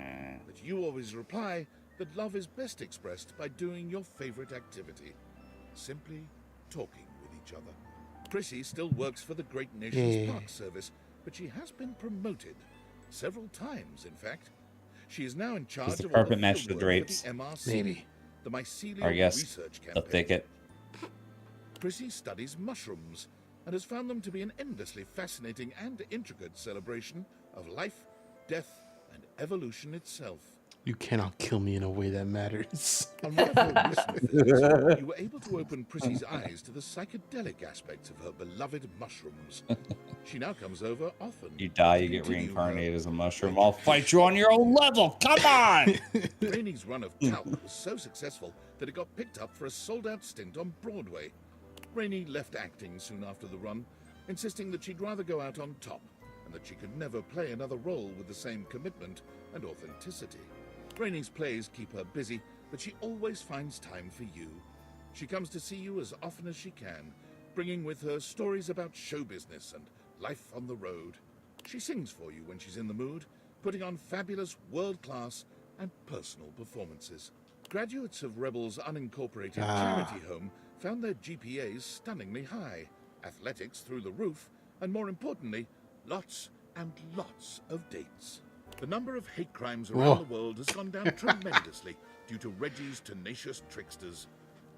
but you always reply that love is best expressed by doing your favorite activity. Simply talking with each other. Prissy still works for the Great Nations Park Service, but she has been promoted. Several times, in fact. She is now in charge the of all the carpet match the fieldwork drapes? for the MRC, Maybe. the Mycelial Or I guess Research the Campaign. thicket. Prissy studies mushrooms and has found them to be an endlessly fascinating and intricate celebration of life, death, and evolution itself. You cannot kill me in a way that matters. On one of her recent visits, you were able to open Prissy's eyes to the psychedelic aspects of her beloved mushrooms. She now comes over often. You die, you get reincarnated as a mushroom. I'll fight you on your own level. Come on! Rainey's run of Talc was so successful that it got picked up for a sold-out stint on Broadway. Rainey left acting soon after the run, insisting that she'd rather go out on top and that she could never play another role with the same commitment and authenticity. Rainey's plays keep her busy, but she always finds time for you. She comes to see you as often as she can, bringing with her stories about show business and life on the road. She sings for you when she's in the mood, putting on fabulous world-class and personal performances. Graduates of Rebel's unincorporated charity home found their GPAs stunningly high, athletics through the roof, and more importantly, lots and lots of dates. The number of hate crimes around the world has gone down tremendously due to Reggie's tenacious tricksters.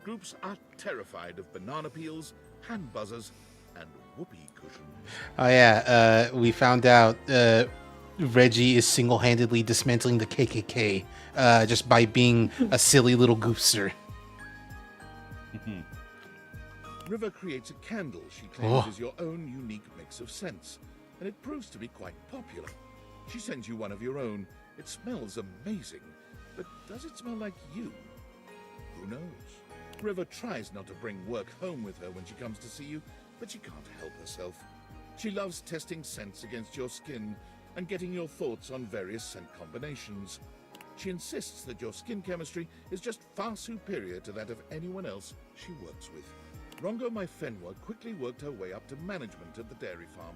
Groups are terrified of banana peels, hand buzzers, and whoopee cushions. Oh yeah, we found out Reggie is single-handedly dismantling the KKK just by being a silly little goofster. River creates a candle she claims is your own unique mix of scents, and it proves to be quite popular. She sends you one of your own. It smells amazing, but does it smell like you? Who knows? River tries not to bring work home with her when she comes to see you, but she can't help herself. She loves testing scents against your skin and getting your thoughts on various scent combinations. She insists that your skin chemistry is just far superior to that of anyone else she works with. Rongo Myfenwa quickly worked her way up to management at the dairy farm.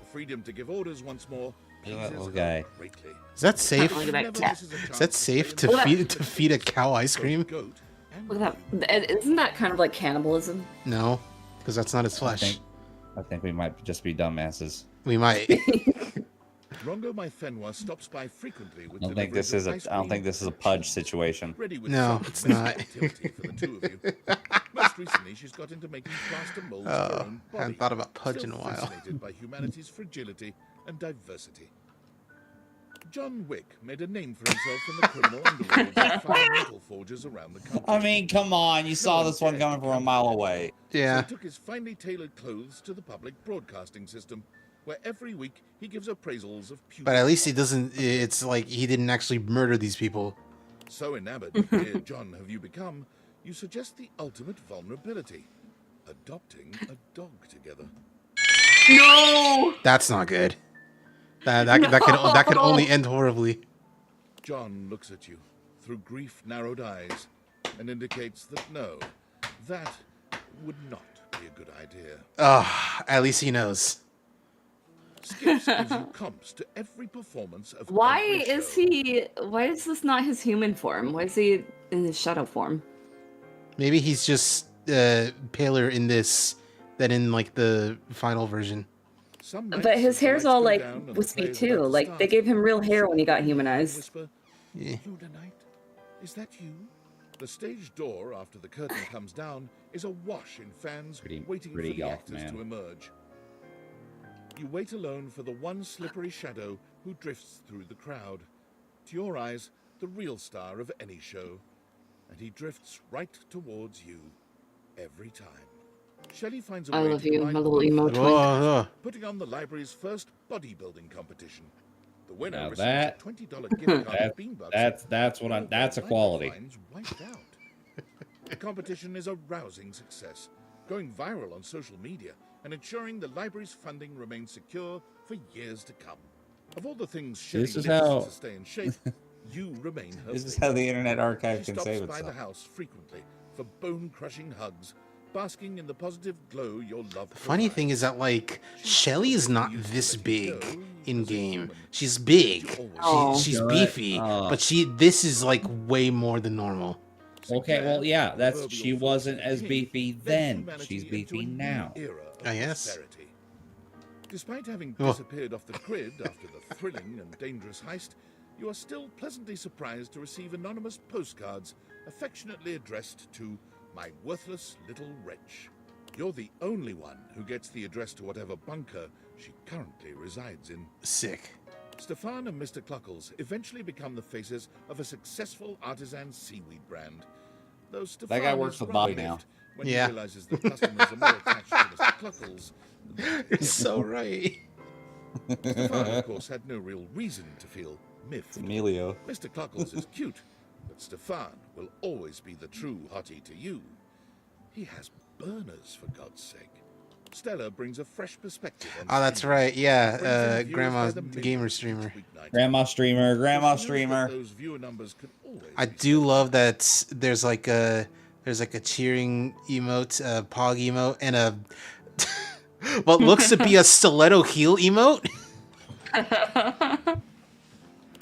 The freedom to give orders once more pleases her greatly. Is that safe? She never misses a Is chance that to safe stay in to feed a cow ice cream? Look at that. Isn't that kind of like cannibalism? No, because that's not its flesh. I think we might just be dumbasses. We might. Rongo Myfenwa stops by frequently with I don't think this is a Pudge situation. No, it's not. For the two of you. Most recently, she's got into making plaster molds of her own body. Haven't thought about Pudge Still in a while. fascinated by humanity's fragility and diversity. John Wick made a name for himself in the criminal underworld of fire metal forgers around the country. I mean, come on. You saw this one coming from a mile away. So he took his finely tailored clothes to the public broadcasting system, where every week he gives appraisals of But at least he doesn't. It's like he didn't actually murder these people. So enamored, dear John, have you become, you suggest the ultimate vulnerability, adopting a dog together. No! That's not good. That can only end horribly. John looks at you through grief-narrowed eyes and indicates that no, that would not be a good idea. At least he knows. Skips gives you comps to every performance of Why every is show. why is this not his human form? Why is he in his shadow form? Maybe he's just paler in this than in like the final version. But his hair's all like wispy too. Like they gave him real hair when he got humanized. Whisper, Luna Knight, is that you? The stage door, after the curtain comes down, is awash in fans waiting for the actors to emerge. You wait alone for the one slippery shadow who drifts through the crowd. To your eyes, the real star of any show, and he drifts right towards you every time. Shelley finds a I way love to you, combine my little both emo of twink. them, putting on the library's first bodybuilding competition. The winner Now receives that- a $20 gift card That- of Beanbucks. that's what I'm. That's a quality. Fines wiped out. The competition is a rousing success, going viral on social media and ensuring the library's funding remains secure for years to come. Of all the things Shelley This is lists how- to stay in shape, you remain her This is favorite. how the Internet Archive She can stops save by the itself. house frequently for bone-crushing hugs, basking in the positive glow your love The funny thing is that, like, Shelly is not this big in game. She's big. Oh. She's But, beefy, but this is like way more than normal. Okay, well, yeah, that's she wasn't as beefy then. She's beefy now. I guess. Despite having Oh. disappeared off the grid after the thrilling and dangerous heist, you are still pleasantly surprised to receive anonymous postcards affectionately addressed to my worthless little wretch. You're the only one who gets the address to whatever bunker she currently resides in. Sick. Stefan and Mr. Cluckles eventually become the faces of a successful artisan seaweed brand. Though Stefan guy works is with rather Bobby miffed now. when Yeah. he realizes that customers are more attached to Mr. Cluckles. You're so right. Stefan, of course, had no real reason to feel miffed. Emilio. Mr. Cluckles is cute, but Stefan will always be the true hottie to you. He has burners, for God's sake. Stella brings a fresh perspective on Oh, that's Steve. right. Yeah, Brings in viewers Grandma's by the the gamer millions streamer. each weeknight. Grandma streamer, grandma She knows that streamer. those viewer numbers could always I do love that there's like a cheering emote, a pog emote, and a what looks to be a stiletto heel emote.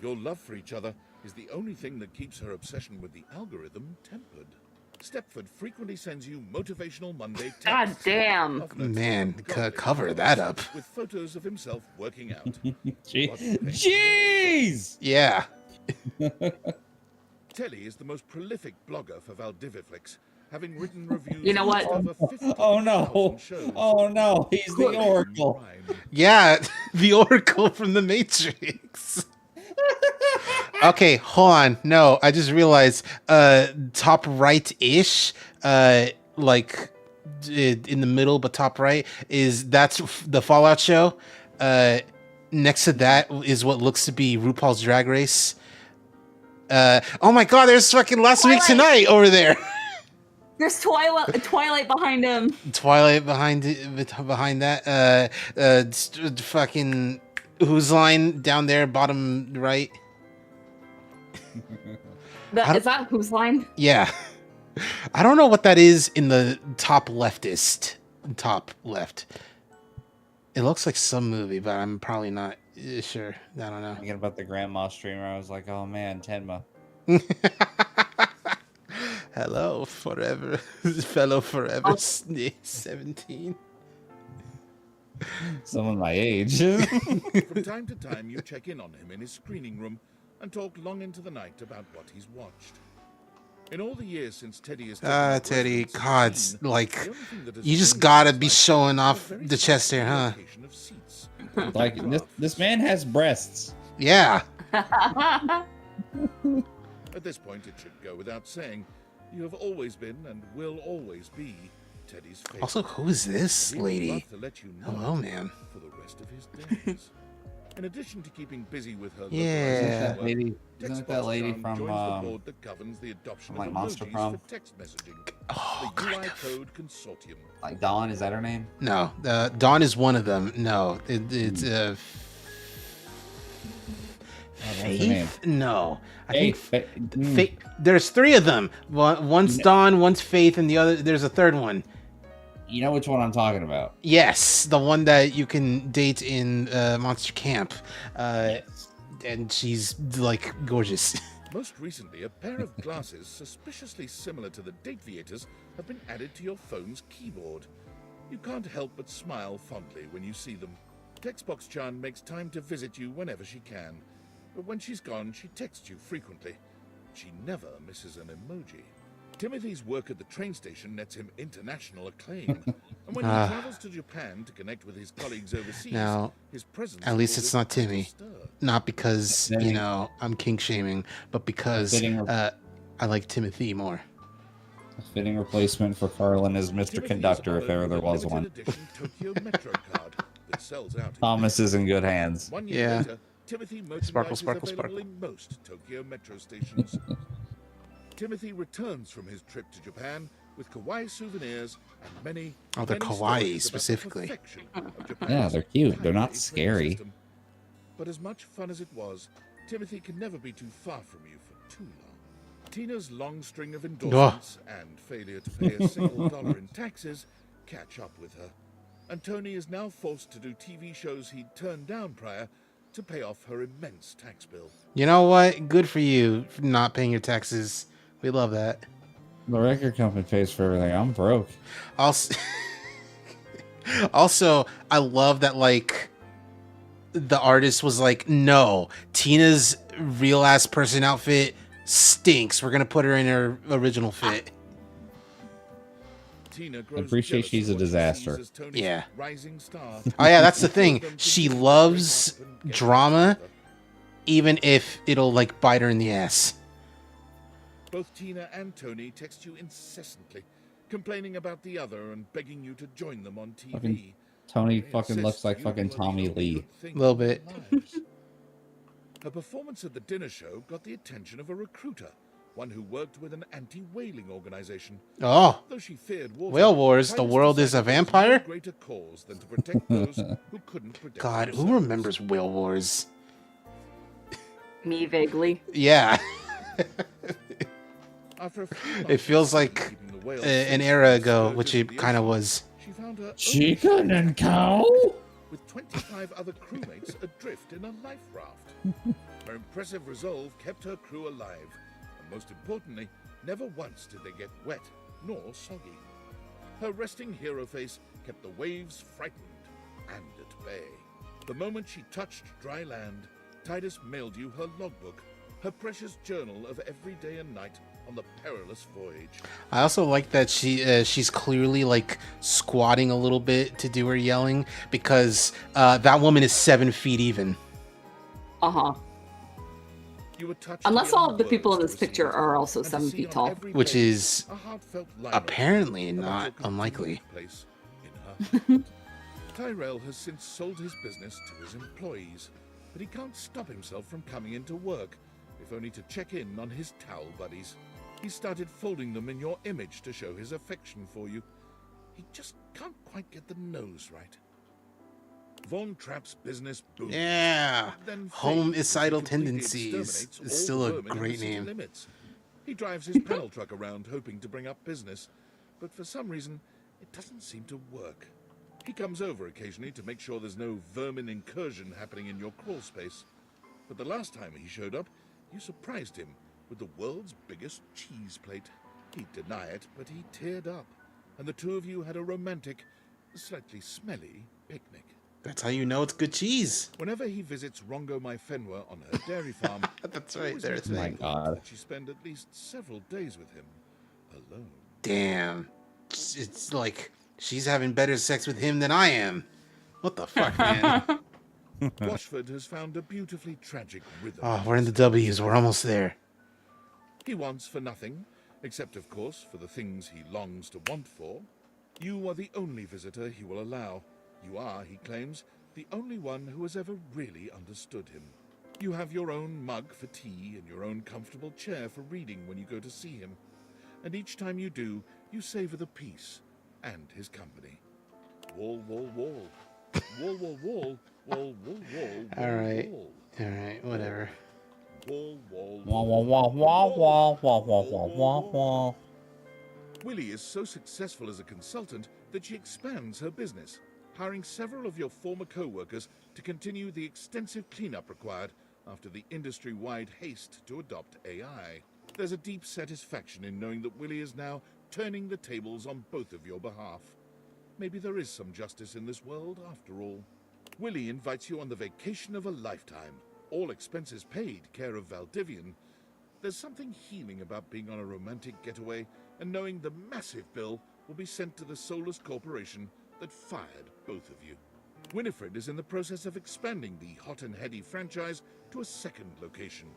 Your love for each other is the only thing that keeps her obsession with the algorithm tempered. Stepford frequently sends you motivational Monday texts. God damn. often Man, godly cover that up. with photos of himself working out. Jeez! Yeah. Telly is the most prolific blogger for Valdiviflix, having written reviews You know of what? over 50,000 Oh no! shows. Oh no! He's the Oracle. Yeah, the Oracle from the Matrix. Okay, hold on. No, I just realized top right-ish, like in the middle but top right that's the Fallout show. Next to that is what looks to be RuPaul's Drag Race. Oh my god, there's fucking Last Week Tonight over there. There's Twilight behind him. Twilight behind that. Fucking Whose Line down there, bottom right. Is that Whose Line? Yeah. I don't know what that is in the top left. It looks like some movie, but I'm probably not sure. I don't know. Thinking about the grandma streamer, I was like, oh man, Tenma. Hello, forever. Fellow forever 17. Someone my age. From time to time, you check in on him in his screening room and talk long into the night about what he's watched. In all the years since Teddy has Teddy, God, like, you just gotta be showing off the chest hair, huh? Like this man has breasts. Yeah. At this point, it should go without saying, you have always been and will always be Teddy's favorite. Also, who is this He would lady? love to let you know Hello, man. For the rest of his days. In addition to keeping busy with her Yeah. Isn't that lady from joins the board that governs the adoption like of Monster emojis Prom? for text messaging. Oh, the UI Code Consortium. Like Dawn, is that her name? No, Dawn is one of them. No, it's Faith? No, I think Faith. There's three of them. One's Dawn, one's Faith, and the other. There's a third one. You know which one I'm talking about? Yes, the one that you can date in Monster Camp, and she's like gorgeous. Most recently, a pair of glasses suspiciously similar to the Dateviators have been added to your phone's keyboard. You can't help but smile fondly when you see them. Textbox-chan makes time to visit you whenever she can, but when she's gone, she texts you frequently. She never misses an emoji. Timothy's work at the train station nets him international acclaim, and when he travels to Japan to connect with his colleagues overseas, Now, his presence at least causes it's not quite a Timmy. stir. not because, you know, I'm kink shaming, but because I like Timothy more. A fitting replacement for Carlin is Mr. Conductor, if ever there was one. Thomas is in good hands. 1 year later, Timothy merchandise Sparkle, is available sparkle. in most Tokyo metro stations. Timothy returns from his trip to Japan with kawaii souvenirs and many, Oh, they're many kawaii stories about the specifically. perfection of Japan's Yeah, they're cute. They're not highway train scary. system. But as much fun as it was, Timothy can never be too far from you for too long. Tina's long string of endorsements and failure to pay a single dollar in taxes catch up with her. And Tony is now forced to do TV shows he'd turned down prior to pay off her immense tax bill. You know what? Good for you for not paying your taxes. We love that. The record company pays for everything. I'm broke. Also, I love that, like, the artist was like, no, Tina's real ass person outfit stinks. We're gonna put her in her original fit. Tina I grows appreciate jealous she's a of what she sees disaster. as Tony's Yeah. rising star. Oh yeah, that's the thing. She loves drama, even if it'll like bite her in the ass. Both Tina and Tony text you incessantly, complaining about the other and begging you to join them on TV. Fucking Tony They fucking insist looks like you fucking are the Tommy only Lee. good thing A little in their bit. lives. Her performance at the dinner show got the attention of a recruiter, one who worked with an anti-whaling organization. Oh, Though she feared water, Whale Wars, the Titus world is a decided there was vampire? no greater cause than to protect those who couldn't protect God, themselves. who remembers Whale Wars? Me vaguely. Yeah. After a few It months feels of like keeping the whales an safe era from ago, scourges which of it the kind of ocean, was. she found her own Chicken and cow? with 25 other crewmates adrift in a life raft. Her impressive resolve kept her crew alive, and most importantly, never once did they get wet nor soggy. Her resting hero face kept the waves frightened and at bay. The moment she touched dry land, Titus mailed you her logbook, her precious journal of every day and night on the perilous voyage. I also like that she's clearly like squatting a little bit to do her yelling because that woman is 7 feet even. Uh-huh. You were touched Unless all of the beyond people in words this to picture receive are it, also and to 7 see feet on tall. every Which page is a heartfelt line apparently about not your continued unlikely. place in her heart. Tyrell has since sold his business to his employees, but he can't stop himself from coming into work, if only to check in on his towel buddies. He started folding them in your image to show his affection for you. He just can't quite get the nose right. Von Trapp's business booms. Yeah. Then Homicidal fades as he completely tendencies exterminates is all still a vermin in the great city name. limits. He drives his panel truck around hoping to bring up business, but for some reason, it doesn't seem to work. He comes over occasionally to make sure there's no vermin incursion happening in your crawl space. But the last time he showed up, you surprised him with the world's biggest cheese plate. He'd deny it, but he teared up, and the two of you had a romantic, slightly smelly picnic. That's how you know it's good cheese. Whenever he visits Rongo Mai Fenwa on her dairy farm, That's he right, always there's makes my it God. that she spend at least several days with him alone. Damn. It's like she's having better sex with him than I am. What the fuck, man? Washford has found a beautifully tragic rhythm. Oh, we're in the W's. We're almost there. He wants for nothing, except, of course, for the things he longs to want for. You are the only visitor he will allow. You are, he claims, the only one who has ever really understood him. You have your own mug for tea and your own comfortable chair for reading when you go to see him. And each time you do, you savor the peace and his company. Wall, wall, wall. Wall, wall, wall. Wall, wall, wall. All right. Wall. All right, whatever. Wall, wall, Wah, wah, wah, wah, wah, wah, wah, wah, wah, wah. Willie is so successful as a consultant that she expands her business, hiring several of your former co-workers to continue the extensive cleanup required after the industry-wide haste to adopt AI. There's a deep satisfaction in knowing that Willie is now turning the tables on both of your behalf. Maybe there is some justice in this world after all. Willie invites you on the vacation of a lifetime, all expenses paid, care of Valdivian. There's something healing about being on a romantic getaway and knowing the massive bill will be sent to the soulless corporation that fired both of you. Winifred is in the process of expanding the Hot and Heady franchise to a second location.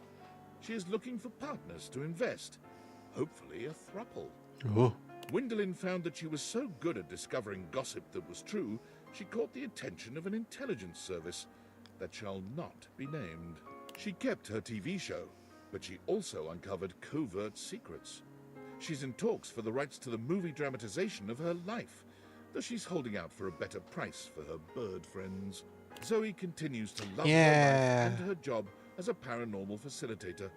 She is looking for partners to invest, hopefully a throuple. Oh. Gwendolyn found that she was so good at discovering gossip that was true, she caught the attention of an intelligence service that shall not be named. She kept her TV show, but she also uncovered covert secrets. She's in talks for the rights to the movie dramatization of her life, though she's holding out for a better price for her bird friends. Zoe continues to love her life and her job as a paranormal facilitator.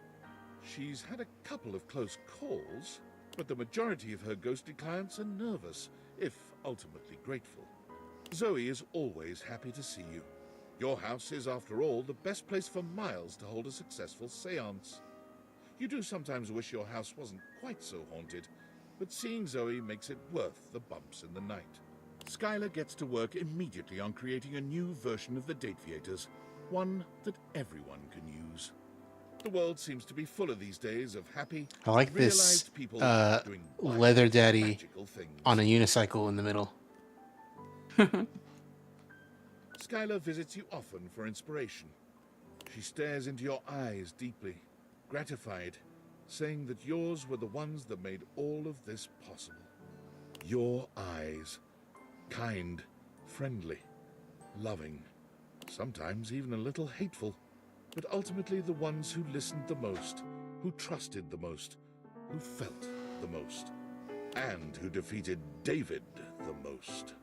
She's had a couple of close calls, but the majority of her ghostly clients are nervous, if ultimately grateful. Zoe is always happy to see you. Your house is, after all, the best place for miles to hold a successful seance. You do sometimes wish your house wasn't quite so haunted, but seeing Zoe makes it worth the bumps in the night. Skylar gets to work immediately on creating a new version of the Dateviators, one that everyone can use. The world seems to be full of these days of happy, I like this realized people doing leather daddy magical things. on a unicycle in the middle. Skylar visits you often for inspiration. She stares into your eyes deeply, gratified, saying that yours were the ones that made all of this possible. Your eyes. Kind, friendly, loving, sometimes even a little hateful, but ultimately the ones who listened the most, who trusted the most, who felt the most, and who defeated David the most.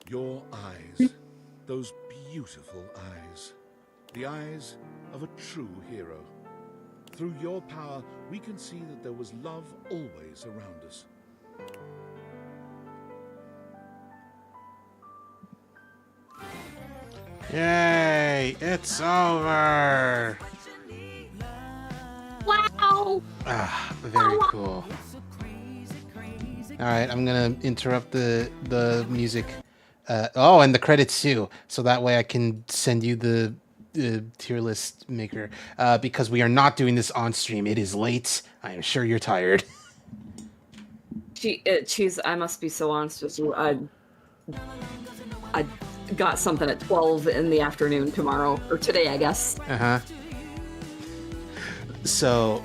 Your eyes, those beautiful eyes, the eyes of a true hero. Through your power, we can see that there was love always around us. Yay! It's over! Wow! Ah, very cool. Alright, I'm gonna interrupt the music. And the credits too, so that way I can send you the tier list maker. Because we are not doing this on stream. It is late. I am sure you're tired. Cheese, I must be so honest with you. I got something at 12 in the afternoon tomorrow, or today, I guess. Uh-huh. So,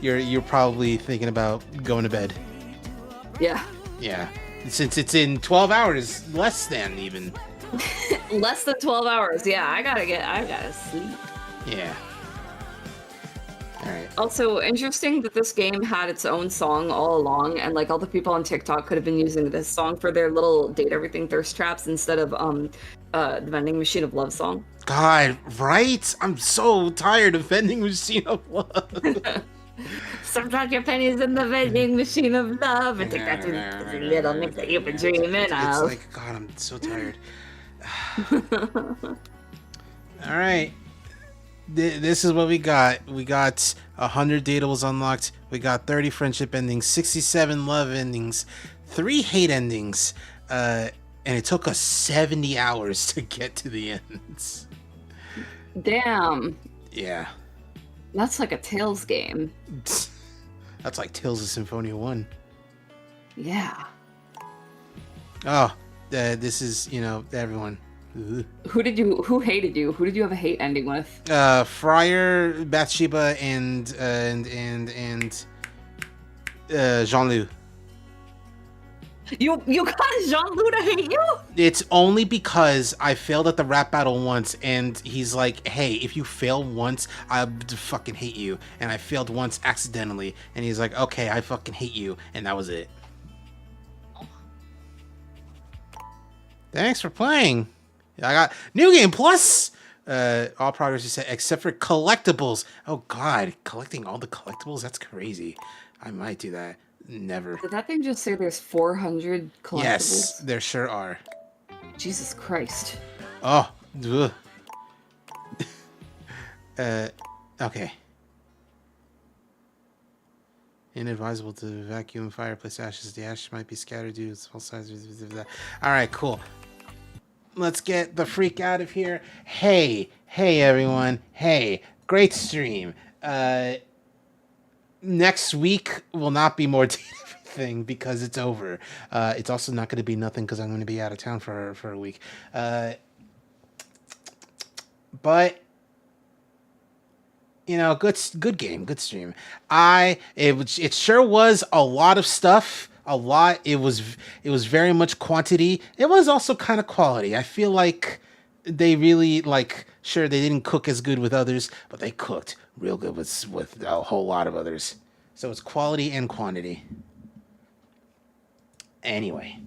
you're probably thinking about going to bed. Yeah. Yeah. Since it's in 12 hours, less than even. Less than 12 hours. Yeah, I gotta sleep. Yeah. Alright. Also, interesting that this game had its own song all along, and like all the people on TikTok could have been using this song for their little date everything thirst traps instead of the vending machine of love song. God, right? I'm so tired of vending machine of love. Sometimes your pennies in the vending machine of love, and take that to the little mix that you've been dreaming of. It's like, God, I'm so tired. All right. This is what we got. We got 100 datables unlocked. We got 30 friendship endings, 67 love endings, 3 hate endings, and it took us 70 hours to get to the ends. Damn. Yeah. That's like a Tales game. That's like Tales of Symphonia 1. Yeah. Oh, this is, everyone. Ugh. Who hated you? Who did you have a hate ending with? Friar, Bathsheba, and Jean-Loup. You got Jean-Loup to hate you? It's only because I failed at the rap battle once, and he's like, hey, if you fail once, I'll fucking hate you. And I failed once accidentally, and he's like, okay, I fucking hate you. And that was it. Thanks for playing. I got New Game Plus. All progress you said, except for collectibles. Oh God, collecting all the collectibles? That's crazy. I might do that. Never. Did that thing just say there's 400 collectibles? Yes, there sure are. Jesus Christ. Oh. Ugh. Okay. Inadvisable to vacuum fireplace ashes. The ashes might be scattered due to all sides. All right, cool. Let's get the freak out of here. Hey everyone. Hey, great stream. Next week will not be more nothing because it's over. It's also not going to be nothing because I'm going to be out of town for a week. But you know, good game, good stream. It sure was a lot of stuff. A lot. It was very much quantity. It was also kind of quality. I feel like they really sure they didn't cook as good with others, but they cooked real good with a whole lot of others. So it's quality and quantity. Anyway,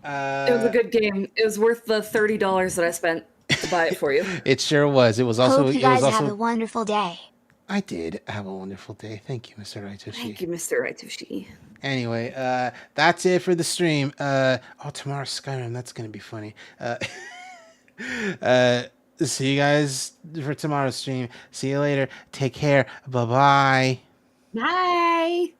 it was a good game. It was worth the $30 that I spent to buy it for you. It sure was. It was also. Hope you guys have a wonderful day. I did have a wonderful day. Thank you, Mr. Raitoshi. Thank you, Mr. Raitoshi. Anyway, that's it for the stream. Tomorrow's Skyrim. That's gonna be funny. See you guys for tomorrow's stream. See you later. Take care. Bye-bye. Bye.